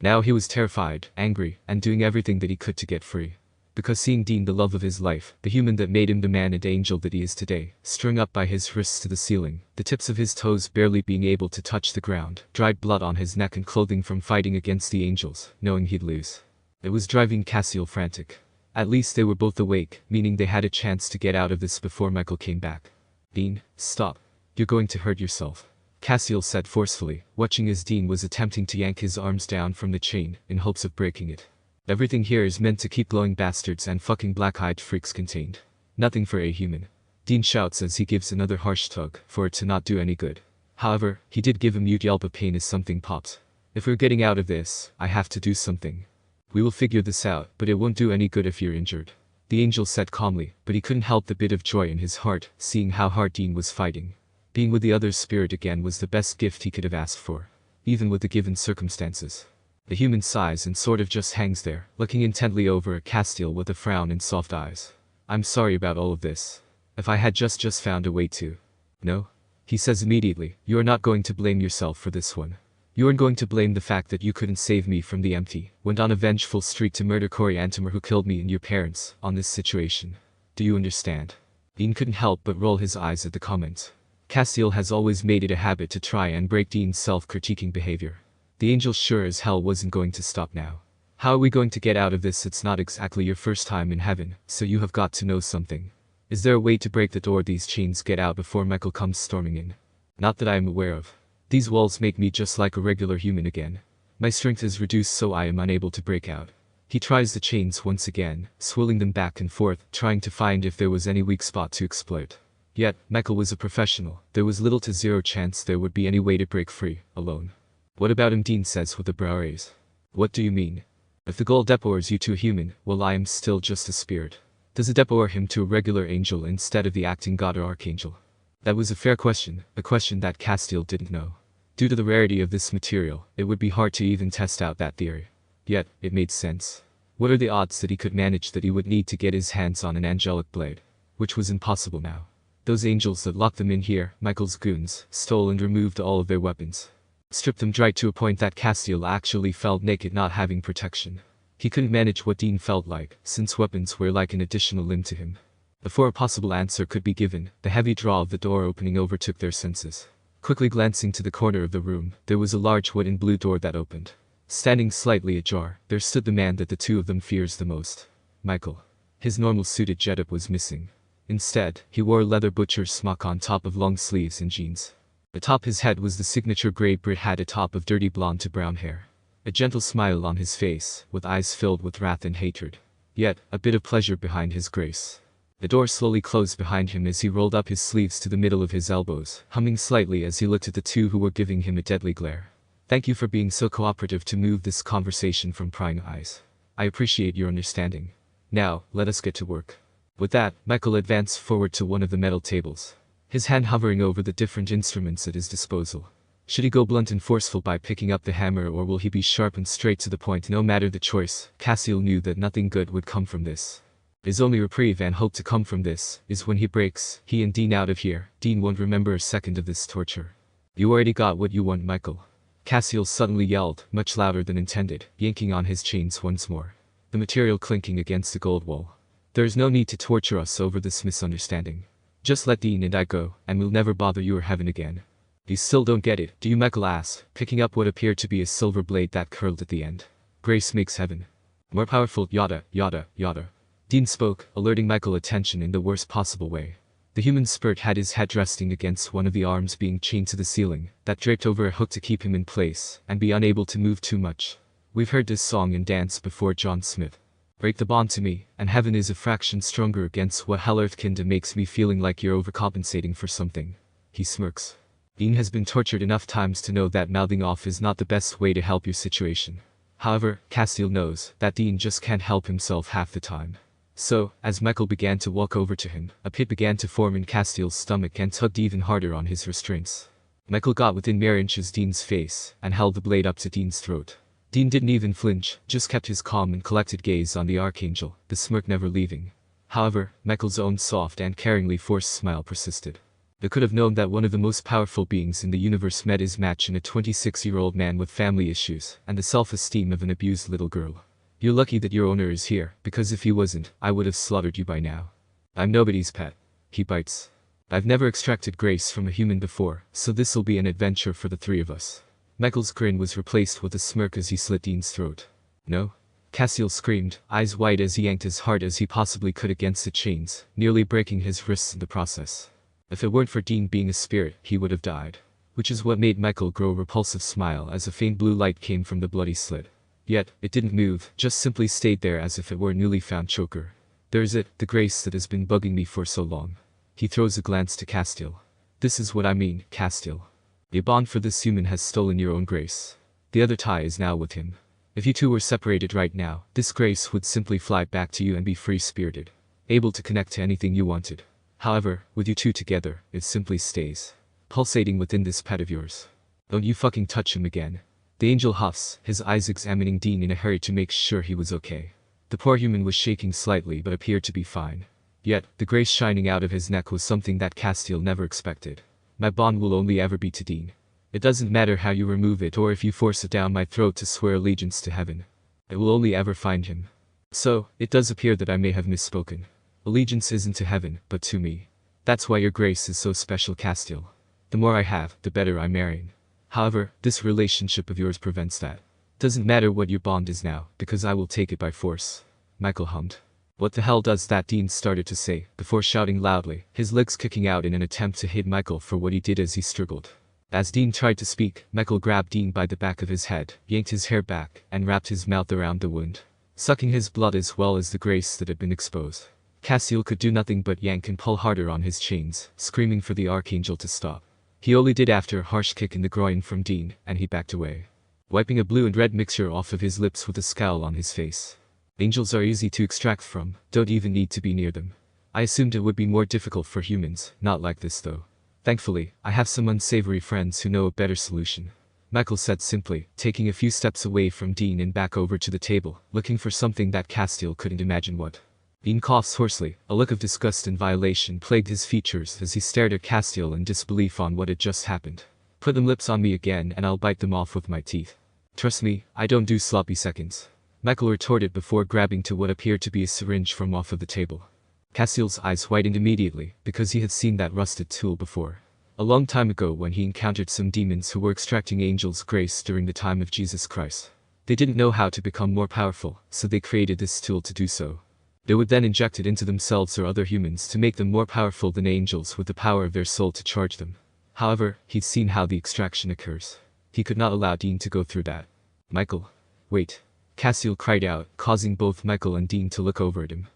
Now he was terrified, angry, and doing everything that he could to get free. Because seeing Dean, the love of his life, the human that made him the man and angel that he is today, strung up by his wrists to the ceiling, the tips of his toes barely being able to touch the ground, dried blood on his neck and clothing from fighting against the angels, knowing he'd lose. It was driving Castiel frantic. At least they were both awake, meaning they had a chance to get out of this before Michael came back. Dean, stop. You're going to hurt yourself. Castiel said forcefully, watching as Dean was attempting to yank his arms down from the chain, in hopes of breaking it. Everything here is meant to keep glowing bastards and fucking black-eyed freaks contained. Nothing for a human. Dean shouts as he gives another harsh tug, for it to not do any good. However, he did give a mute yelp of pain as something popped. If we're getting out of this, I have to do something. We will figure this out, but it won't do any good if you're injured. The angel said calmly, but he couldn't help the bit of joy in his heart, seeing how hard Dean was fighting. Being with the other's spirit again was the best gift he could have asked for, even with the given circumstances. The human sighs and sort of just hangs there, looking intently over at Castiel with a frown and soft eyes. I'm sorry about all of this. If I had just found a way to. No? He says immediately, you are not going to blame yourself for this one. You aren't going to blame the fact that you couldn't save me from the empty, went on a vengeful streak to murder Corey Antimer who killed me and your parents, on this situation. Do you understand? Dean couldn't help but roll his eyes at the comment. Castiel has always made it a habit to try and break Dean's self-critiquing behavior. The angel sure as hell wasn't going to stop now. How are we going to get out of this? It's not exactly your first time in heaven, so you have got to know something. Is there a way to break the door these chains get out before Michael comes storming in? Not that I am aware of. These walls make me just like a regular human again. My strength is reduced so I am unable to break out. He tries the chains once again, swirling them back and forth, trying to find if there was any weak spot to exploit. Yet, Michael was a professional. There was little to zero chance there would be any way to break free, alone. What about him? Dean says with a brow raise. What do you mean? If the gold depours you to a human, well I am still just a spirit. Does it depour him to a regular angel instead of the acting god or archangel? That was a fair question, a question that Castiel didn't know. Due to the rarity of this material, it would be hard to even test out that theory. Yet, it made sense. What are the odds that he could manage that he would need to get his hands on an angelic blade? Which was impossible now. Those angels that locked them in here, Michael's goons, stole and removed all of their weapons. Stripped them dry to a point that Castiel actually felt naked not having protection. He couldn't manage what Dean felt like, since weapons were like an additional limb to him. Before a possible answer could be given, the heavy draw of the door opening overtook their senses. Quickly glancing to the corner of the room, there was a large wood and blue door that opened. Standing slightly ajar, there stood the man that the two of them fears the most. Michael. His normal suited getup was missing. Instead, he wore a leather butcher's smock on top of long sleeves and jeans. Atop his head was the signature grey Brit hat atop of dirty blonde to brown hair. A gentle smile on his face, with eyes filled with wrath and hatred. Yet, a bit of pleasure behind his grace. The door slowly closed behind him as he rolled up his sleeves to the middle of his elbows, humming slightly as he looked at the two who were giving him a deadly glare. Thank you for being so cooperative to move this conversation from prying eyes. I appreciate your understanding. Now, let us get to work. With that, Michael advanced forward to one of the metal tables, his hand hovering over the different instruments at his disposal. Should he go blunt and forceful by picking up the hammer, or will he be sharp and straight to the point? No matter the choice, Castiel knew that nothing good would come from this. His only reprieve and hope to come from this is when he breaks he and Dean out of here. Dean won't remember a second of this torture. You already got what you want, Michael. Castiel suddenly yelled, much louder than intended, yanking on his chains once more, the material clinking against the gold wall. There is no need to torture us over this misunderstanding. Just let Dean and I go, and we'll never bother you or Heaven again. You still don't get it, do you? Michael asked, picking up what appeared to be a silver blade that curled at the end. Grace makes heaven more powerful, yada, yada, yada. Dean spoke, alerting Michael's attention in the worst possible way. The human spirit had his head resting against one of the arms being chained to the ceiling, that draped over a hook to keep him in place, and be unable to move too much. We've heard this song and dance before, John Smith. Break the bond to me, and heaven is a fraction stronger against what hell earth kinda makes me feeling like you're overcompensating for something. He smirks. Dean has been tortured enough times to know that mouthing off is not the best way to help your situation. However, Castiel knows that Dean just can't help himself half the time. So, as Michael began to walk over to him, a pit began to form in Castiel's stomach and tugged even harder on his restraints. Michael got within mere inches Dean's face and held the blade up to Dean's throat. Dean didn't even flinch, just kept his calm and collected gaze on the Archangel, the smirk never leaving. However, Michael's own soft and caringly forced smile persisted. They could have known that one of the most powerful beings in the universe met his match in a 26-year-old man with family issues and the self-esteem of an abused little girl. You're lucky that your owner is here, because if he wasn't, I would have slaughtered you by now. I'm nobody's pet. He bites. I've never extracted grace from a human before, so this'll be an adventure for the three of us. Michael's grin was replaced with a smirk as he slit Dean's throat. No? Castiel screamed, eyes wide as he yanked as hard as he possibly could against the chains, nearly breaking his wrists in the process. If it weren't for Dean being a spirit, he would have died. Which is what made Michael grow a repulsive smile as a faint blue light came from the bloody slit. Yet, it didn't move, just simply stayed there as if it were a newly found choker. There's it, the grace that has been bugging me for so long. He throws a glance to Castiel. This is what I mean, Castiel. The bond for this human has stolen your own grace. The other tie is now with him. If you two were separated right now, this grace would simply fly back to you and be free-spirited, able to connect to anything you wanted. However, with you two together, it simply stays, pulsating within this pet of yours. Don't you fucking touch him again. The angel huffs, his eyes examining Dean in a hurry to make sure he was okay. The poor human was shaking slightly but appeared to be fine. Yet, the grace shining out of his neck was something that Castiel never expected. My bond will only ever be to Dean. It doesn't matter how you remove it or if you force it down my throat to swear allegiance to heaven. It will only ever find him. So, it does appear that I may have misspoken. Allegiance isn't to heaven, but to me. That's why your grace is so special, Castiel. The more I have, the better I'm marrying. However, this relationship of yours prevents that. Doesn't matter what your bond is now, because I will take it by force. Michael hummed. What the hell does that? Dean started to say, before shouting loudly, his legs kicking out in an attempt to hit Michael for what he did as he struggled. As Dean tried to speak, Michael grabbed Dean by the back of his head, yanked his hair back, and wrapped his mouth around the wound, sucking his blood as well as the grace that had been exposed. Castiel could do nothing but yank and pull harder on his chains, screaming for the Archangel to stop. He only did after a harsh kick in the groin from Dean, and he backed away, wiping a blue and red mixture off of his lips with a scowl on his face. Angels are easy to extract from, don't even need to be near them. I assumed it would be more difficult for humans, not like this though. Thankfully, I have some unsavory friends who know a better solution. Michael said simply, taking a few steps away from Dean and back over to the table, looking for something that Castiel couldn't imagine what. Dean coughs hoarsely, a look of disgust and violation plagued his features as he stared at Castiel in disbelief on what had just happened. Put them lips on me again and I'll bite them off with my teeth. Trust me, I don't do sloppy seconds. Michael retorted before grabbing to what appeared to be a syringe from off of the table. Castiel's eyes widened immediately, because he had seen that rusted tool before. A long time ago when he encountered some demons who were extracting angels' grace during the time of Jesus Christ. They didn't know how to become more powerful, so they created this tool to do so. They would then inject it into themselves or other humans to make them more powerful than angels with the power of their soul to charge them. However, he'd seen how the extraction occurs. He could not allow Dean to go through that. Michael. Wait. Castiel cried out, causing both Michael and Dean to look over at him.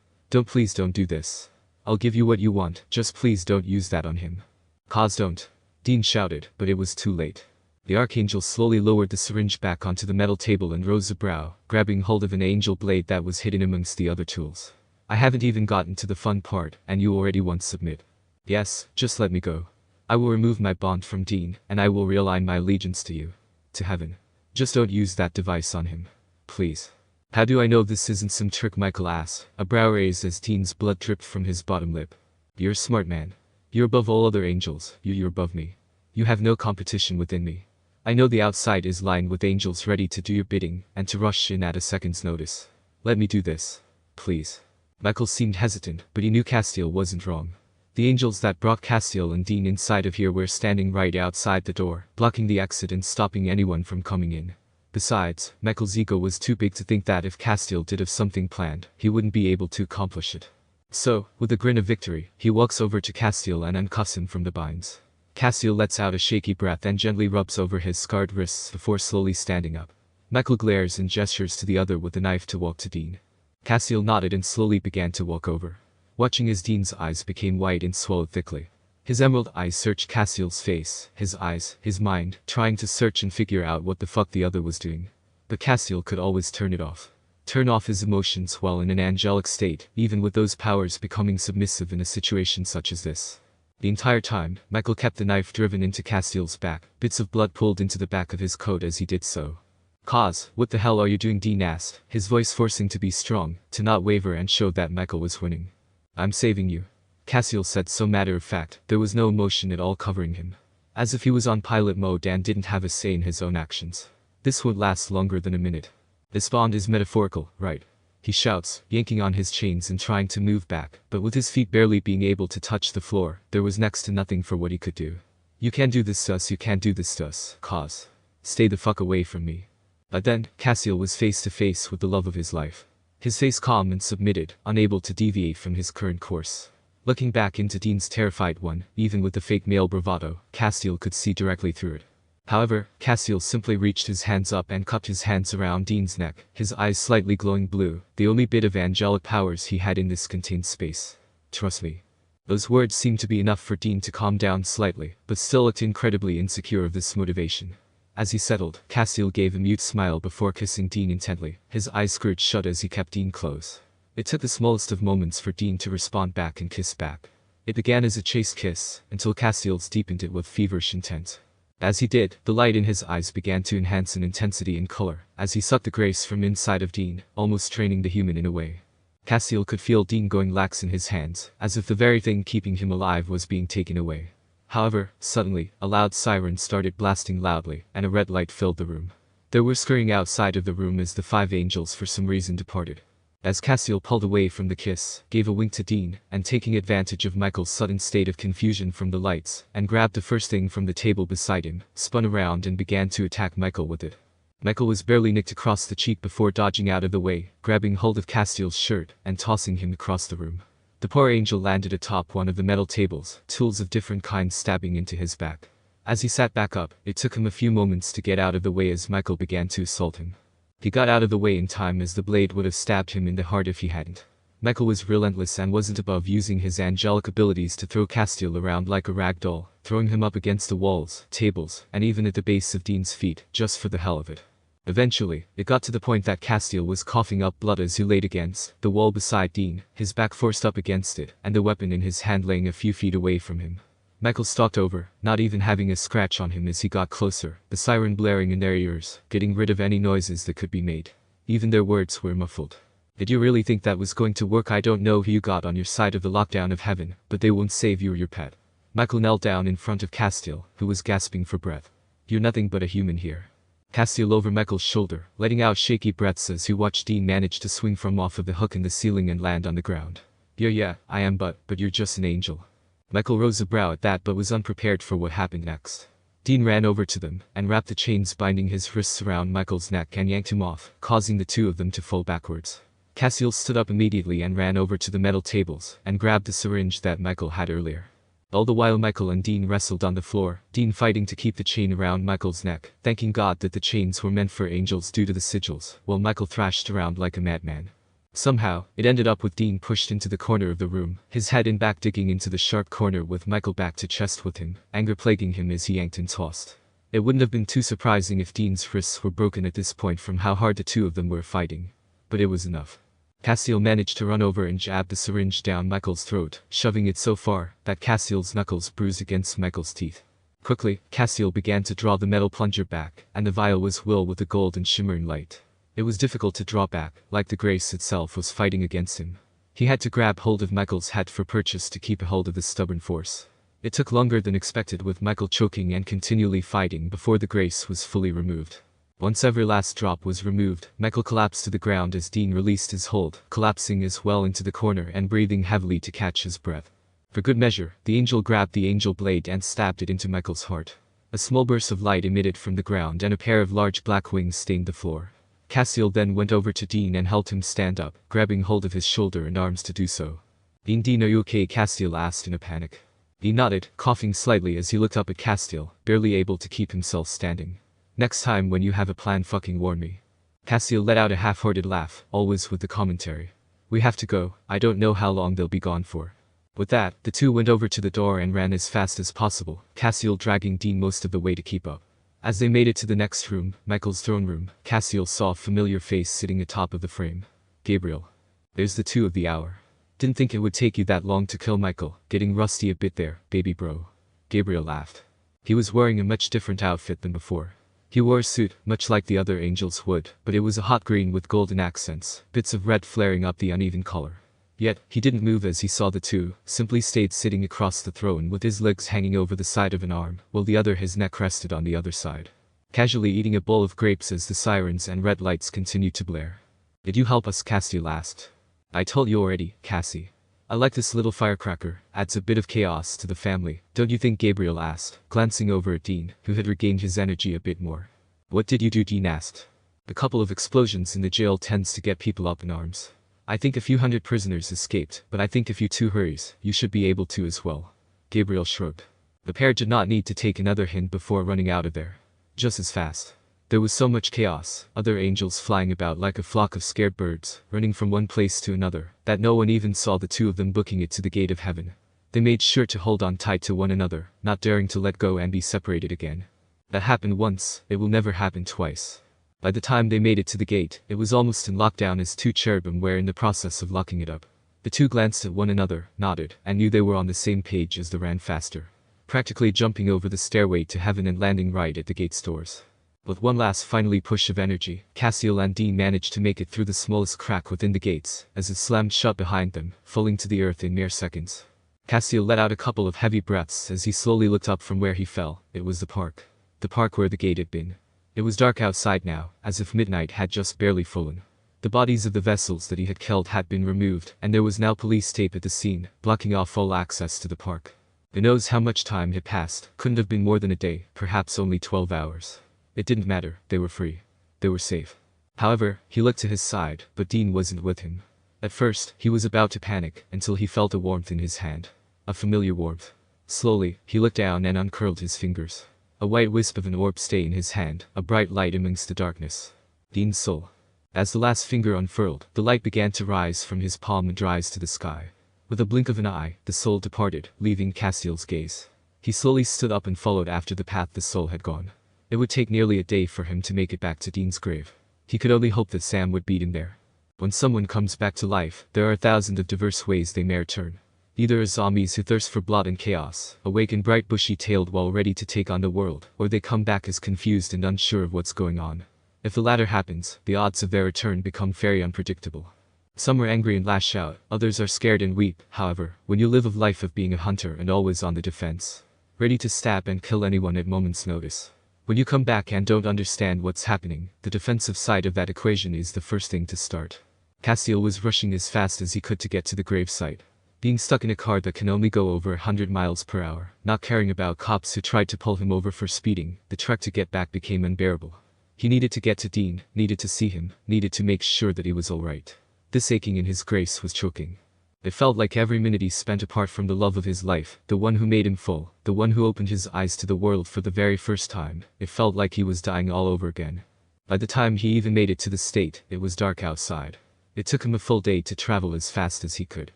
Please don't do this. I'll give you what you want, just please don't use that on him. Cause don't. Dean shouted, but it was too late. The Archangel slowly lowered the syringe back onto the metal table and rose a brow, grabbing hold of an angel blade that was hidden amongst the other tools. I haven't even gotten to the fun part, and you already want to submit. Yes, just let me go. I will remove my bond from Dean, and I will realign my allegiance to you. To heaven. Just don't use that device on him. Please. How do I know this isn't some trick? Michael asked, a brow raised as Dean's blood dripped from his bottom lip. You're a smart man. You're above all other angels, you're above me. You have no competition within me. I know the outside is lined with angels ready to do your bidding, and to rush in at a second's notice. Let me do this. Please. Michael seemed hesitant, but he knew Castiel wasn't wrong. The angels that brought Castiel and Dean inside of here were standing right outside the door, blocking the exit and stopping anyone from coming in. Besides, Michael's ego was too big to think that if Castiel did have something planned, he wouldn't be able to accomplish it. So, with a grin of victory, he walks over to Castiel and uncuffs him from the binds. Castiel lets out a shaky breath and gently rubs over his scarred wrists before slowly standing up. Michael glares and gestures to the other with the knife to walk to Dean. Castiel nodded and slowly began to walk over. Watching as Dean's eyes became white and swelled thickly. His emerald eyes searched Castiel's face, his eyes, his mind, trying to search and figure out what the fuck the other was doing. But Castiel could always turn it off. Turn off his emotions while in an angelic state, even with those powers becoming submissive in a situation such as this. The entire time, Michael kept the knife driven into Castiel's back, bits of blood pulled into the back of his coat as he did so. Cause, what the hell are you doing? Dean asked, his voice forcing to be strong, to not waver and show that Michael was winning. I'm saving you. Castiel said so matter of fact, there was no emotion at all covering him. As if he was on pilot mode and didn't have a say in his own actions. This won't last longer than a minute. This bond is metaphorical, right? He shouts, yanking on his chains and trying to move back, but with his feet barely being able to touch the floor, there was next to nothing for what he could do. You can't do this to us, you can't do this to us, Cause. Stay the fuck away from me. But then, Castiel was face to face with the love of his life. His face calm and submitted, unable to deviate from his current course. Looking back into Dean's terrified one, even with the fake male bravado, Castiel could see directly through it. However, Castiel simply reached his hands up and cupped his hands around Dean's neck, his eyes slightly glowing blue, the only bit of angelic powers he had in this contained space. Trust me. Those words seemed to be enough for Dean to calm down slightly, but still looked incredibly insecure of this motivation. As he settled, Castiel gave a mute smile before kissing Dean intently, his eyes screwed shut as he kept Dean close. It took the smallest of moments for Dean to respond back and kiss back. It began as a chaste kiss, until Castiel's deepened it with feverish intent. As he did, the light in his eyes began to enhance in intensity and color, as he sucked the grace from inside of Dean, almost training the human in a way. Castiel could feel Dean going lax in his hands, as if the very thing keeping him alive was being taken away. However, suddenly, a loud siren started blasting loudly, and a red light filled the room. They were scurrying outside of the room as the 5 angels for some reason departed. As Castiel pulled away from the kiss, gave a wink to Dean, and taking advantage of Michael's sudden state of confusion from the lights, and grabbed the first thing from the table beside him, spun around and began to attack Michael with it. Michael was barely nicked across the cheek before dodging out of the way, grabbing hold of Castiel's shirt, and tossing him across the room. The poor angel landed atop one of the metal tables, tools of different kinds stabbing into his back. As he sat back up, it took him a few moments to get out of the way as Michael began to assault him. He got out of the way in time as the blade would have stabbed him in the heart if he hadn't. Michael was relentless and wasn't above using his angelic abilities to throw Castiel around like a rag doll, throwing him up against the walls, tables, and even at the base of Dean's feet, just for the hell of it. Eventually, it got to the point that Castiel was coughing up blood as he laid against the wall beside Dean, his back forced up against it, and the weapon in his hand laying a few feet away from him. Michael stalked over, not even having a scratch on him as he got closer, the siren blaring in their ears, getting rid of any noises that could be made. Even their words were muffled. Did you really think that was going to work? I don't know who you got on your side of the lockdown of heaven, but they won't save you or your pet. Michael knelt down in front of Castiel, who was gasping for breath. You're nothing but a human here. Castiel over Michael's shoulder, letting out shaky breaths as he watched Dean manage to swing from off of the hook in the ceiling and land on the ground. Yeah, I am but you're just an angel. Michael rose a brow at that but was unprepared for what happened next. Dean ran over to them, and wrapped the chains binding his wrists around Michael's neck and yanked him off, causing the two of them to fall backwards. Castiel stood up immediately and ran over to the metal tables, and grabbed the syringe that Michael had earlier. All the while Michael and Dean wrestled on the floor, Dean fighting to keep the chain around Michael's neck, thanking God that the chains were meant for angels due to the sigils, while Michael thrashed around like a madman. Somehow, it ended up with Dean pushed into the corner of the room, his head and back digging into the sharp corner with Michael back to chest with him, anger plaguing him as he yanked and tossed. It wouldn't have been too surprising if Dean's wrists were broken at this point from how hard the two of them were fighting. But it was enough. Castiel managed to run over and jab the syringe down Michael's throat, shoving it so far that Castiel's knuckles bruised against Michael's teeth. Quickly, Castiel began to draw the metal plunger back, and the vial was filled with a gold and shimmering light. It was difficult to draw back, like the grace itself was fighting against him. He had to grab hold of Michael's head for purchase to keep a hold of the stubborn force. It took longer than expected with Michael choking and continually fighting before the grace was fully removed. Once every last drop was removed, Michael collapsed to the ground as Dean released his hold, collapsing as well into the corner and breathing heavily to catch his breath. For good measure, the angel grabbed the angel blade and stabbed it into Michael's heart. A small burst of light emitted from the ground and a pair of large black wings stained the floor. Castiel then went over to Dean and helped him stand up, grabbing hold of his shoulder and arms to do so. Dean, are you okay? Castiel asked in a panic. Dean nodded, coughing slightly as he looked up at Castiel, barely able to keep himself standing. Next time when you have a plan, fucking warn me. Castiel let out a half-hearted laugh, always with the commentary. We have to go, I don't know how long they'll be gone for. With that, the two went over to the door and ran as fast as possible, Castiel dragging Dean most of the way to keep up. As they made it to the next room, Michael's throne room, Castiel saw a familiar face sitting atop of the frame. Gabriel. There's the 2 of the hour. Didn't think it would take you that long to kill Michael, getting rusty a bit there, baby bro. Gabriel laughed. He was wearing a much different outfit than before. He wore a suit, much like the other angels would, but it was a hot green with golden accents, bits of red flaring up the uneven color. Yet, he didn't move as he saw the two, simply stayed sitting across the throne with his legs hanging over the side of an arm, while the other his neck rested on the other side. Casually eating a bowl of grapes as the sirens and red lights continued to blare. Did you help us? Castiel asked. I told you already, Cassie. I like this little firecracker, adds a bit of chaos to the family, don't you think? Gabriel asked, glancing over at Dean, who had regained his energy a bit more. What did you do? Dean asked. A couple of explosions in the jail tends to get people up in arms. I think a few hundred prisoners escaped, but I think if you two hurries, you should be able to as well. Gabriel shrugged. The pair did not need to take another hint before running out of there. Just as fast. There was so much chaos, other angels flying about like a flock of scared birds, running from one place to another, that no one even saw the two of them booking it to the gate of heaven. They made sure to hold on tight to one another, not daring to let go and be separated again. That happened once, it will never happen twice. By the time they made it to the gate, it was almost in lockdown as 2 cherubim were in the process of locking it up. The two glanced at one another, nodded, and knew they were on the same page as they ran faster. Practically jumping over the stairway to heaven and landing right at the gate's doors. With one last finally push of energy, Castiel and Dean managed to make it through the smallest crack within the gates, as it slammed shut behind them, falling to the earth in mere seconds. Castiel let out a couple of heavy breaths as he slowly looked up from where he fell. It was the park. The park where the gate had been. It was dark outside now, as if midnight had just barely fallen. The bodies of the vessels that he had killed had been removed, and there was now police tape at the scene, blocking off all access to the park. Who knows how much time had passed? Couldn't have been more than a day, perhaps only 12 hours. It didn't matter, they were free. They were safe. However, he looked to his side, but Dean wasn't with him. At first, he was about to panic, until he felt a warmth in his hand. A familiar warmth. Slowly, he looked down and uncurled his fingers. A white wisp of an orb stayed in his hand, a bright light amongst the darkness. Dean's soul. As the last finger unfurled, the light began to rise from his palm and rise to the sky. With a blink of an eye, the soul departed, leaving Castiel's gaze. He slowly stood up and followed after the path the soul had gone. It would take nearly a day for him to make it back to Dean's grave. He could only hope that Sam would beat him there. When someone comes back to life, there are 1,000 of diverse ways they may return. Either are zombies who thirst for blood and chaos, awake and bright bushy-tailed while ready to take on the world, or they come back as confused and unsure of what's going on. If the latter happens, the odds of their return become very unpredictable. Some are angry and lash out, others are scared and weep. However, when you live a life of being a hunter and always on the defense, ready to stab and kill anyone at moment's notice, when you come back and don't understand what's happening, the defensive side of that equation is the first thing to start. Castiel was rushing as fast as he could to get to the gravesite. Being stuck in a car that can only go over 100 miles per hour, not caring about cops who tried to pull him over for speeding, the trek to get back became unbearable. He needed to get to Dean, needed to see him, needed to make sure that he was alright. This aching in his grace was choking. It felt like every minute he spent apart from the love of his life, the one who made him full, the one who opened his eyes to the world for the very first time, it felt like he was dying all over again. By the time he even made it to the state, it was dark outside. It took him a full day to travel as fast as he could.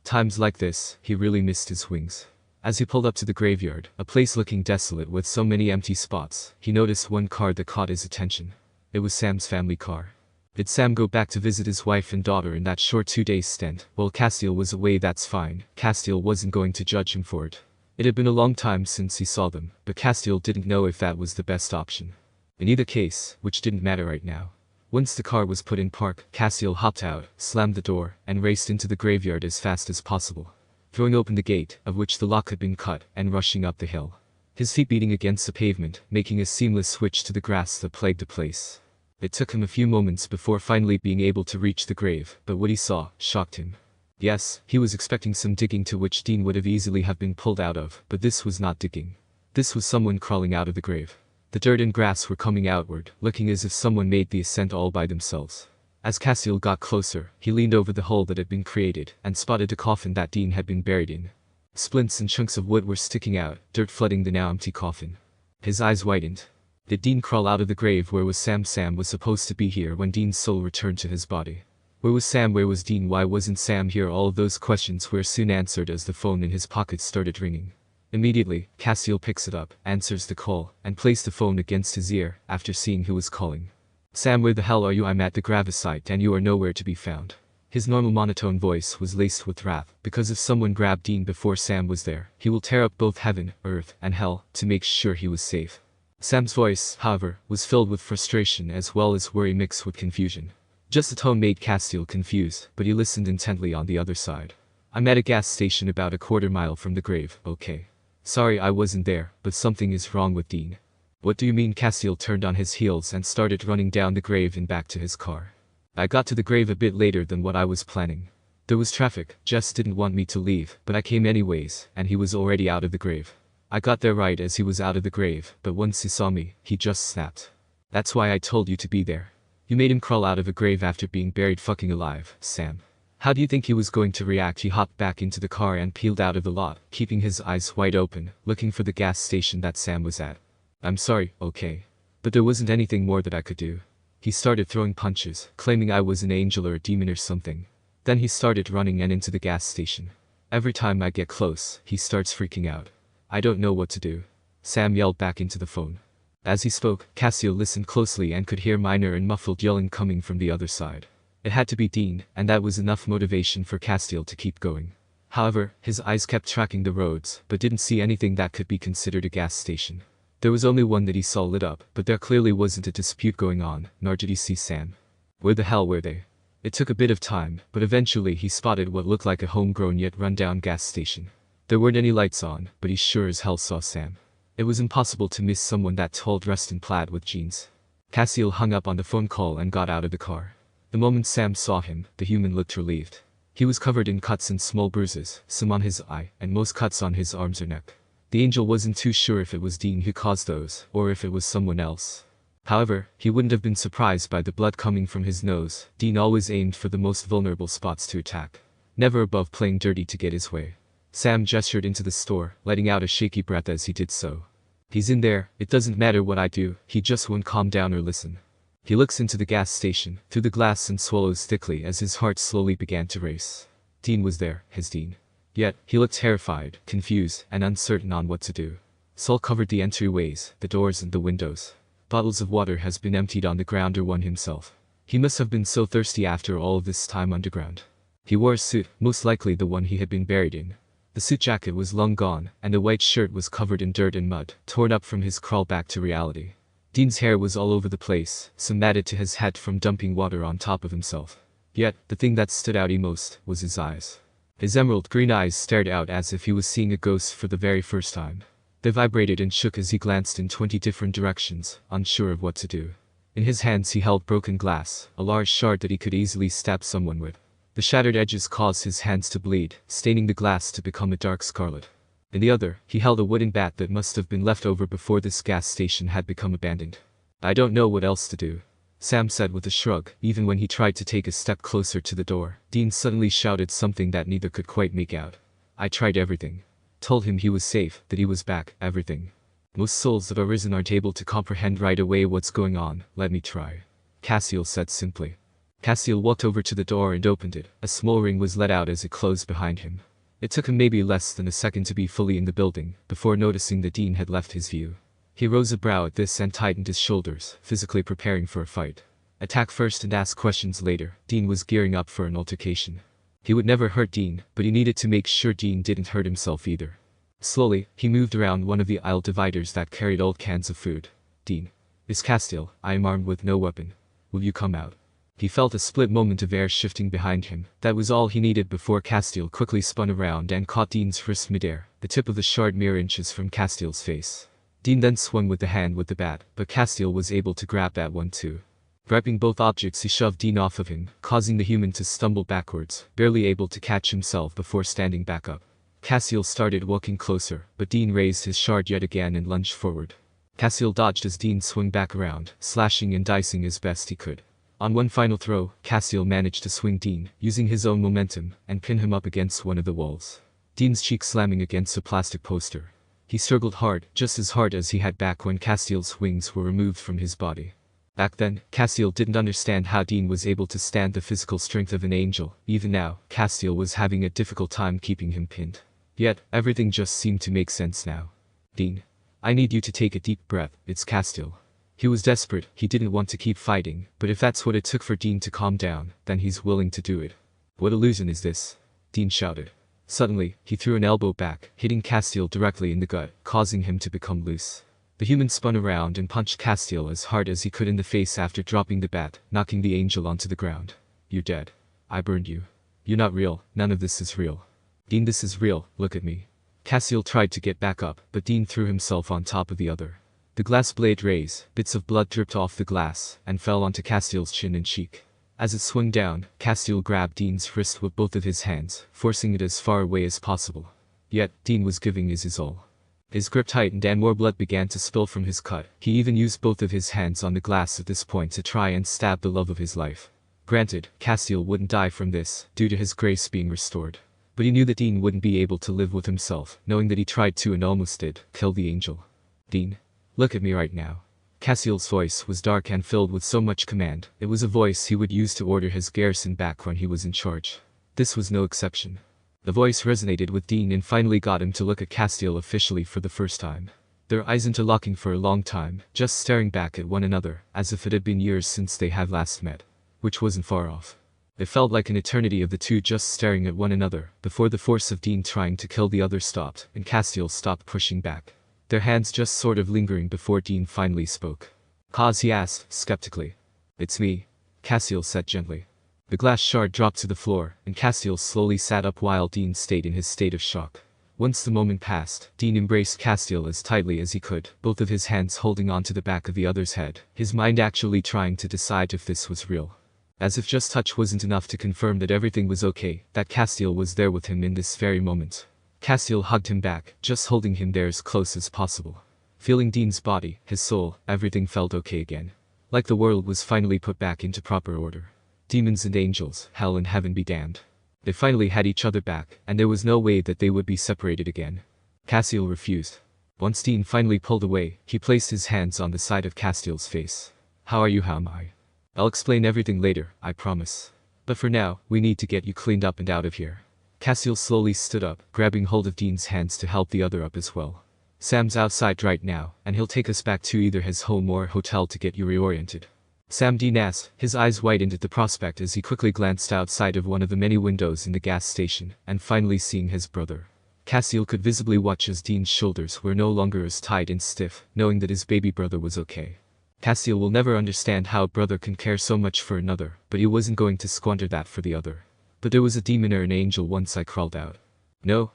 Times like this, he really missed his wings. As he pulled up to the graveyard, a place looking desolate with so many empty spots, he noticed one car that caught his attention. It was Sam's family car. Did Sam go back to visit his wife and daughter in that short 2-day stint? Well, Castiel was away, that's fine. Castiel wasn't going to judge him for it. It had been a long time since he saw them, but Castiel didn't know if that was the best option. In either case, which didn't matter right now. Once the car was put in park, Castiel hopped out, slammed the door, and raced into the graveyard as fast as possible. Throwing open the gate, of which the lock had been cut, and rushing up the hill. His feet beating against the pavement, making a seamless switch to the grass that plagued the place. It took him a few moments before finally being able to reach the grave, but what he saw shocked him. Yes, he was expecting some digging to which Dean would have easily have been pulled out of, but this was not digging. This was someone crawling out of the grave. The dirt and grass were coming outward, looking as if someone made the ascent all by themselves. As Castiel got closer, he leaned over the hole that had been created, and spotted a coffin that Dean had been buried in. Splints and chunks of wood were sticking out, dirt flooding the now empty coffin. His eyes widened. Did Dean crawl out of the grave? Where was Sam? Sam was supposed to be here when Dean's soul returned to his body. Where was Sam? Where was Dean? Why wasn't Sam here? All of those questions were soon answered as the phone in his pocket started ringing. Immediately, Castiel picks it up, answers the call, and placed the phone against his ear, after seeing who was calling. Sam, where the hell are you? I'm at the gravesite and you are nowhere to be found. His normal monotone voice was laced with wrath, because if someone grabbed Dean before Sam was there, he will tear up both heaven, earth, and hell, to make sure he was safe. Sam's voice, however, was filled with frustration as well as worry mixed with confusion. Just the tone made Castiel confused, but he listened intently on the other side. I'm at a gas station about a quarter mile from the grave, okay. Sorry I wasn't there, but something is wrong with Dean. What do you mean? Castiel turned on his heels and started running down the grave and back to his car. I got to the grave a bit later than what I was planning. There was traffic, Jess didn't want me to leave, but I came anyways, and he was already out of the grave. I got there right as he was out of the grave, but once he saw me, he just snapped. That's why I told you to be there. You made him crawl out of a grave after being buried fucking alive, Sam. How do you think he was going to react? He hopped back into the car and peeled out of the lot, keeping his eyes wide open, looking for the gas station that Sam was at. I'm sorry, okay. But there wasn't anything more that I could do. He started throwing punches, claiming I was an angel or a demon or something. Then he started running and into the gas station. Every time I get close, he starts freaking out. I don't know what to do. Sam yelled back into the phone. As he spoke, Castiel listened closely and could hear minor and muffled yelling coming from the other side. It had to be Dean, and that was enough motivation for Castiel to keep going. However, his eyes kept tracking the roads, but didn't see anything that could be considered a gas station. There was only one that he saw lit up, but there clearly wasn't a dispute going on, nor did he see Sam. Where the hell were they? It took a bit of time, but eventually he spotted what looked like a homegrown yet run-down gas station. There weren't any lights on, but he sure as hell saw Sam. It was impossible to miss someone that tall, dressed in plaid with jeans. Castiel hung up on the phone call and got out of the car. The moment Sam saw him, the human looked relieved. He was covered in cuts and small bruises, some on his eye, and most cuts on his arms or neck. The angel wasn't too sure if it was Dean who caused those, or if it was someone else. However, he wouldn't have been surprised by the blood coming from his nose. Dean always aimed for the most vulnerable spots to attack. Never above playing dirty to get his way. Sam gestured into the store, letting out a shaky breath as he did so. He's in there, it doesn't matter what I do, he just won't calm down or listen. He looks into the gas station, through the glass and swallows thickly as his heart slowly began to race. Dean was there, his Dean. Yet, he looked terrified, confused, and uncertain on what to do. Salt covered the entryways, the doors and the windows. Bottles of water has been emptied on the ground or one himself. He must have been so thirsty after all of this time underground. He wore a suit, most likely the one he had been buried in. The suit jacket was long gone, and the white shirt was covered in dirt and mud, torn up from his crawl back to reality. Dean's hair was all over the place, some matted to his head from dumping water on top of himself. Yet, the thing that stood out most was his eyes. His emerald green eyes stared out as if he was seeing a ghost for the very first time. They vibrated and shook as he glanced in 20 different directions, unsure of what to do. In his hands he held broken glass, a large shard that he could easily stab someone with. The shattered edges caused his hands to bleed, staining the glass to become a dark scarlet. In the other, he held a wooden bat that must have been left over before this gas station had become abandoned. "I don't know what else to do," Sam said with a shrug. Even when he tried to take a step closer to the door, Dean suddenly shouted something that neither could quite make out. "I tried everything. Told him he was safe, that he was back, everything. Most souls that are risen aren't able to comprehend right away what's going on. Let me try," Castiel said simply. Castiel walked over to the door and opened it. A small ring was let out as it closed behind him. It took him maybe less than a second to be fully in the building, before noticing that Dean had left his view. He rose a brow at this and tightened his shoulders, physically preparing for a fight. Attack first and ask questions later. Dean was gearing up for an altercation. He would never hurt Dean, but he needed to make sure Dean didn't hurt himself either. Slowly, he moved around one of the aisle dividers that carried old cans of food. "Dean. It's Castiel. I am armed with no weapon. Will you come out?" He felt a split moment of air shifting behind him. That was all he needed before Castiel quickly spun around and caught Dean's wrist midair, the tip of the shard mere inches from Castiel's face. Dean then swung with the hand with the bat, but Castiel was able to grab that one too. Grabbing both objects, he shoved Dean off of him, causing the human to stumble backwards, barely able to catch himself before standing back up. Castiel started walking closer, but Dean raised his shard yet again and lunged forward. Castiel dodged as Dean swung back around, slashing and dicing as best he could. On one final throw, Castiel managed to swing Dean, using his own momentum, and pin him up against one of the walls. Dean's cheek slamming against a plastic poster. He struggled hard, just as hard as he had back when Castiel's wings were removed from his body. Back then, Castiel didn't understand how Dean was able to stand the physical strength of an angel. Even now, Castiel was having a difficult time keeping him pinned. Yet, everything just seemed to make sense now. "Dean. I need you to take a deep breath. It's Castiel." He was desperate. He didn't want to keep fighting, but if that's what it took for Dean to calm down, then he's willing to do it. "What illusion is this?" Dean shouted. Suddenly, he threw an elbow back, hitting Castiel directly in the gut, causing him to become loose. The human spun around and punched Castiel as hard as he could in the face after dropping the bat, knocking the angel onto the ground. "You're dead. I burned you. You're not real. None of this is real." "Dean, this is real. Look at me." Castiel tried to get back up, but Dean threw himself on top of the other. The glass blade raised, bits of blood dripped off the glass, and fell onto Castiel's chin and cheek. As it swung down, Castiel grabbed Dean's wrist with both of his hands, forcing it as far away as possible. Yet, Dean was giving his all. His grip tightened and more blood began to spill from his cut. He even used both of his hands on the glass at this point to try and stab the love of his life. Granted, Castiel wouldn't die from this, due to his grace being restored. But he knew that Dean wouldn't be able to live with himself, knowing that he tried to and almost did, kill the angel. "Dean. Look at me right now." Castiel's voice was dark and filled with so much command. It was a voice he would use to order his garrison back when he was in charge. This was no exception. The voice resonated with Dean and finally got him to look at Castiel officially for the first time. Their eyes interlocking for a long time, just staring back at one another, as if it had been years since they had last met. Which wasn't far off. It felt like an eternity of the two just staring at one another, before the force of Dean trying to kill the other stopped, and Castiel stopped pushing back. Their hands just sort of lingering before Dean finally spoke. "Cause?" he asked, skeptically. "It's me," Castiel said gently. The glass shard dropped to the floor, and Castiel slowly sat up while Dean stayed in his state of shock. Once the moment passed, Dean embraced Castiel as tightly as he could, both of his hands holding onto the back of the other's head, his mind actually trying to decide if this was real. As if just touch wasn't enough to confirm that everything was okay, that Castiel was there with him in this very moment. Castiel hugged him back, just holding him there as close as possible. Feeling Dean's body, his soul, everything felt okay again. Like the world was finally put back into proper order. Demons and angels, hell and heaven be damned. They finally had each other back, and there was no way that they would be separated again. Castiel refused. Once Dean finally pulled away, he placed his hands on the side of Castiel's face. "How are you? How am I? I'll explain everything later, I promise. But for now, we need to get you cleaned up and out of here." Castiel slowly stood up, grabbing hold of Dean's hands to help the other up as well. "Sam's outside right now, and he'll take us back to either his home or hotel to get you reoriented." Sam, Dean asked, his eyes widened at the prospect as he quickly glanced outside of one of the many windows in the gas station, and finally seeing his brother. Castiel could visibly watch as Dean's shoulders were no longer as tight and stiff, knowing that his baby brother was okay. Castiel will never understand how a brother can care so much for another, but he wasn't going to squander that for the other. But there was a demon or an angel once I crawled out. No,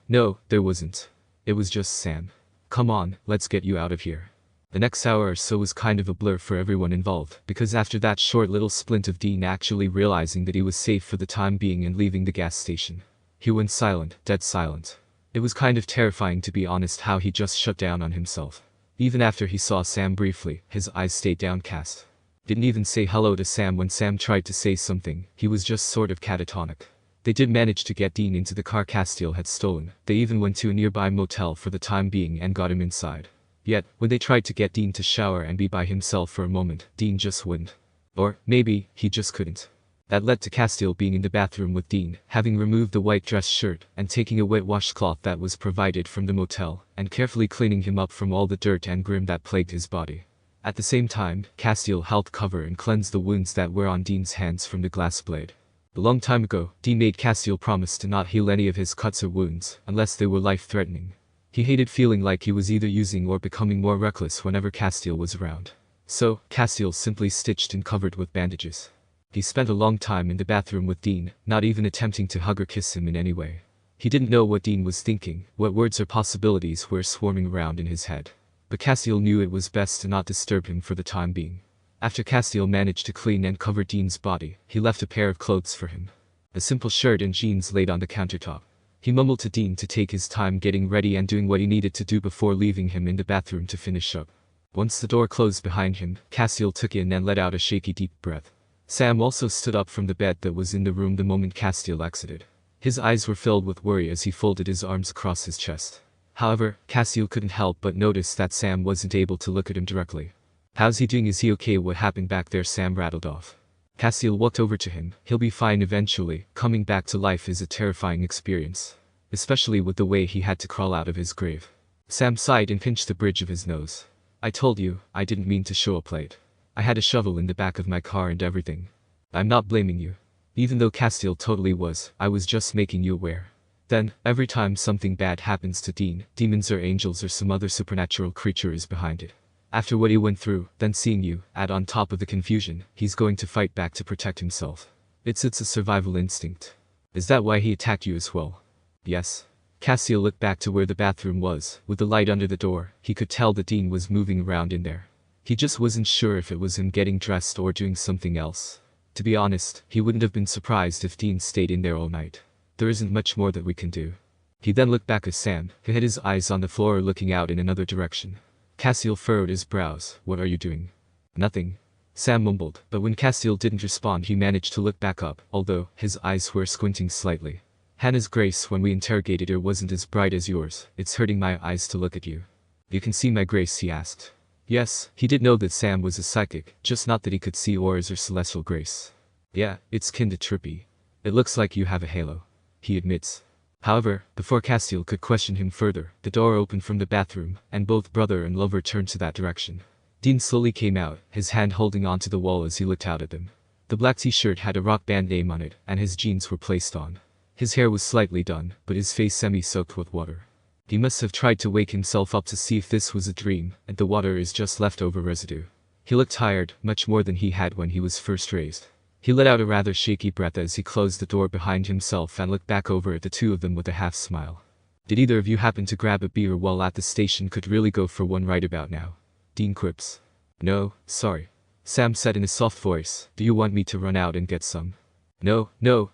there wasn't. It was just Sam. Come on, let's get you out of here. The next hour or so was kind of a blur for everyone involved, because after that short little splint of Dean actually realizing that he was safe for the time being and leaving the gas station, he went silent, dead silent. It was kind of terrifying, to be honest, how he just shut down on himself. Even after he saw Sam briefly, his eyes stayed downcast. Didn't even say hello to Sam when Sam tried to say something, he was just sort of catatonic. They did manage to get Dean into the car Castiel had stolen. They even went to a nearby motel for the time being and got him inside. Yet, when they tried to get Dean to shower and be by himself for a moment, Dean just wouldn't. Or, maybe, he just couldn't. That led to Castiel being in the bathroom with Dean, having removed the white dress shirt and taking a wet washcloth that was provided from the motel, and carefully cleaning him up from all the dirt and grime that plagued his body. At the same time, Castiel helped cover and cleanse the wounds that were on Dean's hands from the glass blade. A long time ago, Dean made Castiel promise to not heal any of his cuts or wounds, unless they were life-threatening. He hated feeling like he was either using or becoming more reckless whenever Castiel was around. So, Castiel simply stitched and covered with bandages. He spent a long time in the bathroom with Dean, not even attempting to hug or kiss him in any way. He didn't know what Dean was thinking, what words or possibilities were swarming around in his head. But Castiel knew it was best to not disturb him for the time being. After Castiel managed to clean and cover Dean's body, he left a pair of clothes for him. A simple shirt and jeans laid on the countertop. He mumbled to Dean to take his time getting ready and doing what he needed to do before leaving him in the bathroom to finish up. Once the door closed behind him, Castiel took in and let out a shaky deep breath. Sam also stood up from the bed that was in the room the moment Castiel exited. His eyes were filled with worry as he folded his arms across his chest. However, Castiel couldn't help but notice that Sam wasn't able to look at him directly. "How's he doing? Is he okay? What happened back there?" Sam rattled off. Castiel walked over to him. "He'll be fine eventually. Coming back to life is a terrifying experience. Especially with the way he had to crawl out of his grave." Sam sighed and pinched the bridge of his nose. "I told you, I didn't mean to show up late. I had a shovel in the back of my car and everything. I'm not blaming you. Even though Castiel totally was, I was just making you aware." Then, every time something bad happens to Dean, demons or angels or some other supernatural creature is behind it. After what he went through, then seeing you, add on top of the confusion, he's going to fight back to protect himself. It's a survival instinct. Is that why he attacked you as well? Yes. Castiel looked back to where the bathroom was. With the light under the door, he could tell that Dean was moving around in there. He just wasn't sure if it was him getting dressed or doing something else. To be honest, he wouldn't have been surprised if Dean stayed in there all night. There isn't much more that we can do. He then looked back at Sam, who had his eyes on the floor looking out in another direction. Castiel furrowed his brows. "What are you doing?" "Nothing," Sam mumbled, but when Castiel didn't respond he managed to look back up, although his eyes were squinting slightly. "Hannah's grace when we interrogated her wasn't as bright as yours. It's hurting my eyes to look at you." "You can see my grace?" he asked. Yes, he did know that Sam was a psychic, just not that he could see auras or celestial grace. "Yeah, it's kinda trippy. It looks like you have a halo," he admits. However, before Castiel could question him further, the door opened from the bathroom, and both brother and lover turned to that direction. Dean slowly came out, his hand holding onto the wall as he looked out at them. The black t-shirt had a Rock Band name on it, and his jeans were placed on. His hair was slightly done, but his face semi-soaked with water. He must have tried to wake himself up to see if this was a dream, and the water is just leftover residue. He looked tired, much more than he had when he was first raised. He let out a rather shaky breath as he closed the door behind himself and looked back over at the two of them with a half-smile. "Did either of you happen to grab a beer while at the station? Could really go for one right about now," Dean quips. "No, sorry," Sam said in a soft voice. "Do you want me to run out and get some?" No,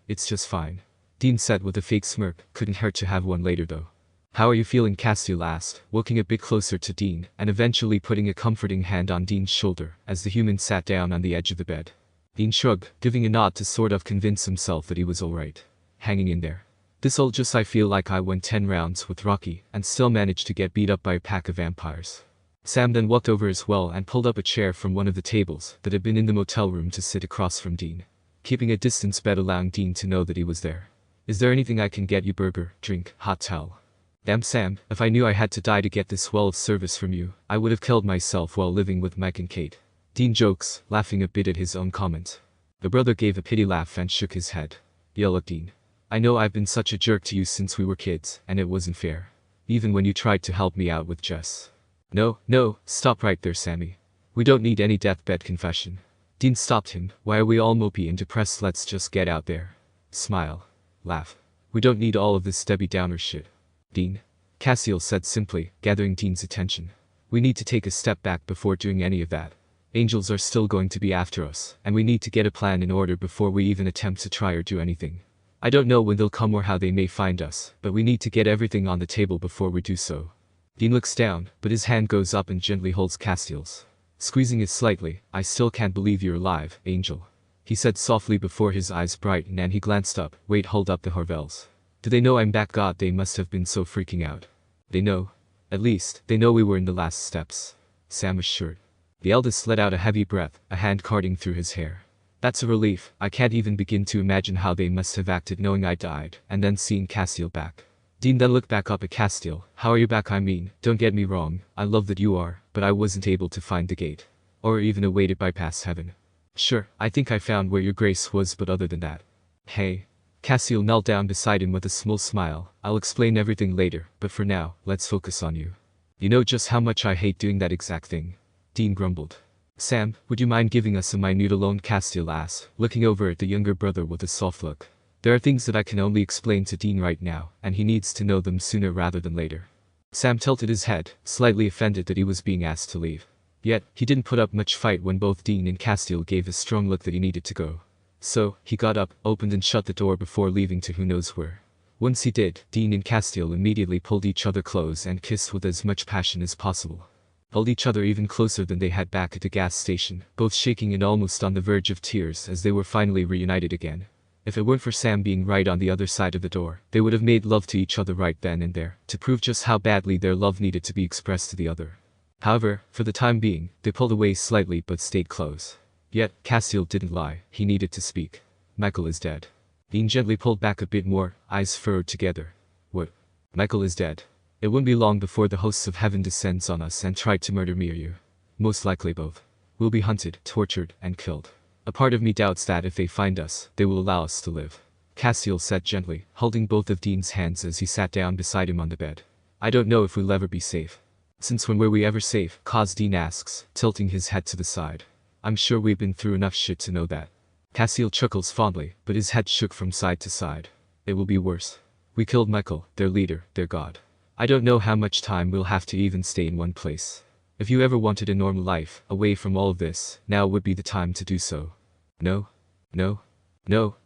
it's just fine," Dean said with a fake smirk. "Couldn't hurt to have one later though." "How are you feeling?" Castiel asked, walking a bit closer to Dean, and eventually putting a comforting hand on Dean's shoulder, as the human sat down on the edge of the bed. Dean shrugged, giving a nod to sort of convince himself that he was alright. "Hanging in there. This all just I feel like I went 10 rounds with Rocky, and still managed to get beat up by a pack of vampires." Sam then walked over as well and pulled up a chair from one of the tables that had been in the motel room to sit across from Dean, keeping a distance but allowing Dean to know that he was there. "Is there anything I can get you? Burger, drink, hot towel?" "Damn Sam, if I knew I had to die to get this well of service from you, I would have killed myself while living with Mike and Kate," Dean jokes, laughing a bit at his own comment. The brother gave a pity laugh and shook his head. "Yeah, look Dean. I know I've been such a jerk to you since we were kids, and it wasn't fair. Even when you tried to help me out with Jess. No, stop right there, Sammy. We don't need any deathbed confession. Dean stopped him. Why are we all mopey and depressed? Let's just get out there. Smile. Laugh. We don't need all of this Debbie Downer shit. Dean. Castiel said simply, gathering Dean's attention. We need to take a step back before doing any of that. Angels are still going to be after us, and we need to get a plan in order before we even attempt to try or do anything. I don't know when they'll come or how they may find us, but we need to get everything on the table before we do so. Dean looks down, but his hand goes up and gently holds Castiel's. Squeezing it slightly. I still can't believe you're alive, Angel. He said softly before his eyes brightened and he glanced up. Wait, hold up the Harvells. Do they know I'm back? God, they must have been so freaking out. They know. At least, they know we were in the last steps. Sam assured. The eldest let out a heavy breath, a hand carding through his hair. That's a relief. I can't even begin to imagine how they must have acted knowing I died, and then seeing Castiel back. Dean then looked back up at Castiel. How are you back? I mean, don't get me wrong, I love that you are, but I wasn't able to find the gate. Or even a way to bypass heaven. Sure, I think I found where your grace was, but other than that. Hey. Castiel knelt down beside him with a small smile. I'll explain everything later, but for now, let's focus on you. You know just how much I hate doing that exact thing. Dean grumbled. Sam, would you mind giving us a minute alone? Castiel asked, looking over at the younger brother with a soft look. There are things that I can only explain to Dean right now, and he needs to know them sooner rather than later. Sam tilted his head, slightly offended that he was being asked to leave. Yet, he didn't put up much fight when both Dean and Castiel gave a strong look that he needed to go. So, he got up, opened and shut the door before leaving to who knows where. Once he did, Dean and Castiel immediately pulled each other close and kissed with as much passion as possible. Held each other even closer than they had back at the gas station, both shaking and almost on the verge of tears as they were finally reunited again. If it weren't for Sam being right on the other side of the door, they would have made love to each other right then and there, to prove just how badly their love needed to be expressed to the other. However, for the time being, they pulled away slightly but stayed close. Yet, Castiel didn't lie, he needed to speak. Michael is dead. Dean gently pulled back a bit more, eyes furrowed together. What? Michael is dead. It won't be long before the hosts of heaven descends on us and try to murder me or you. Most likely both. We'll be hunted, tortured, and killed. A part of me doubts that if they find us, they will allow us to live. Castiel said gently, holding both of Dean's hands as he sat down beside him on the bed. I don't know if we'll ever be safe. Since when were we ever safe? Dean asks, tilting his head to the side. I'm sure we've been through enough shit to know that. Castiel chuckles fondly, but his head shook from side to side. It will be worse. We killed Michael, their leader, their god. I don't know how much time we'll have to even stay in one place. If you ever wanted a normal life, away from all of this, now would be the time to do so. No,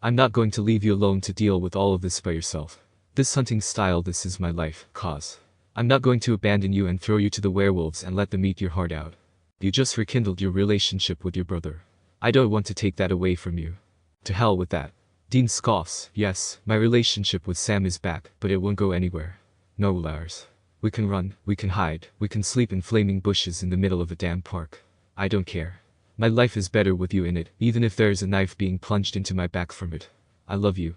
I'm not going to leave you alone to deal with all of this by yourself. This hunting style, this is my life, I'm not going to abandon you and throw you to the werewolves and let them eat your heart out. You just rekindled your relationship with your brother. I don't want to take that away from you. To hell with that. Dean scoffs. Yes, my relationship with Sam is back, but it won't go anywhere. No, Lars. We can run, we can hide, we can sleep in flaming bushes in the middle of a damn park. I don't care. My life is better with you in it, even if there's a knife being plunged into my back from it. I love you,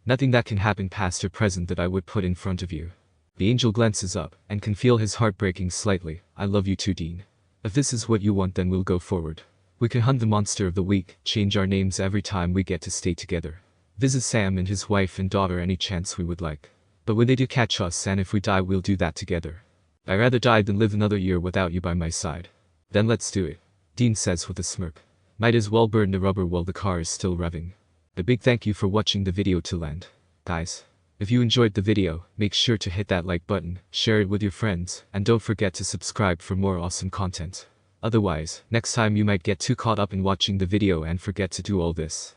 nothing that can happen past or present that I would put in front of you. The angel glances up, and can feel his heart breaking slightly. I love you too, Dean. If this is what you want, then we'll go forward. We can hunt the monster of the week, change our names every time we get to stay together. Visit Sam and his wife and daughter any chance we would like. But when they do catch us, and if we die, we'll do that together. I'd rather die than live another year without you by my side. Then let's do it, Dean says with a smirk. Might as well burn the rubber while the car is still revving. A big thank you for watching the video till end. Guys, if you enjoyed the video, make sure to hit that like button, share it with your friends, and don't forget to subscribe for more awesome content. Otherwise, next time you might get too caught up in watching the video and forget to do all this.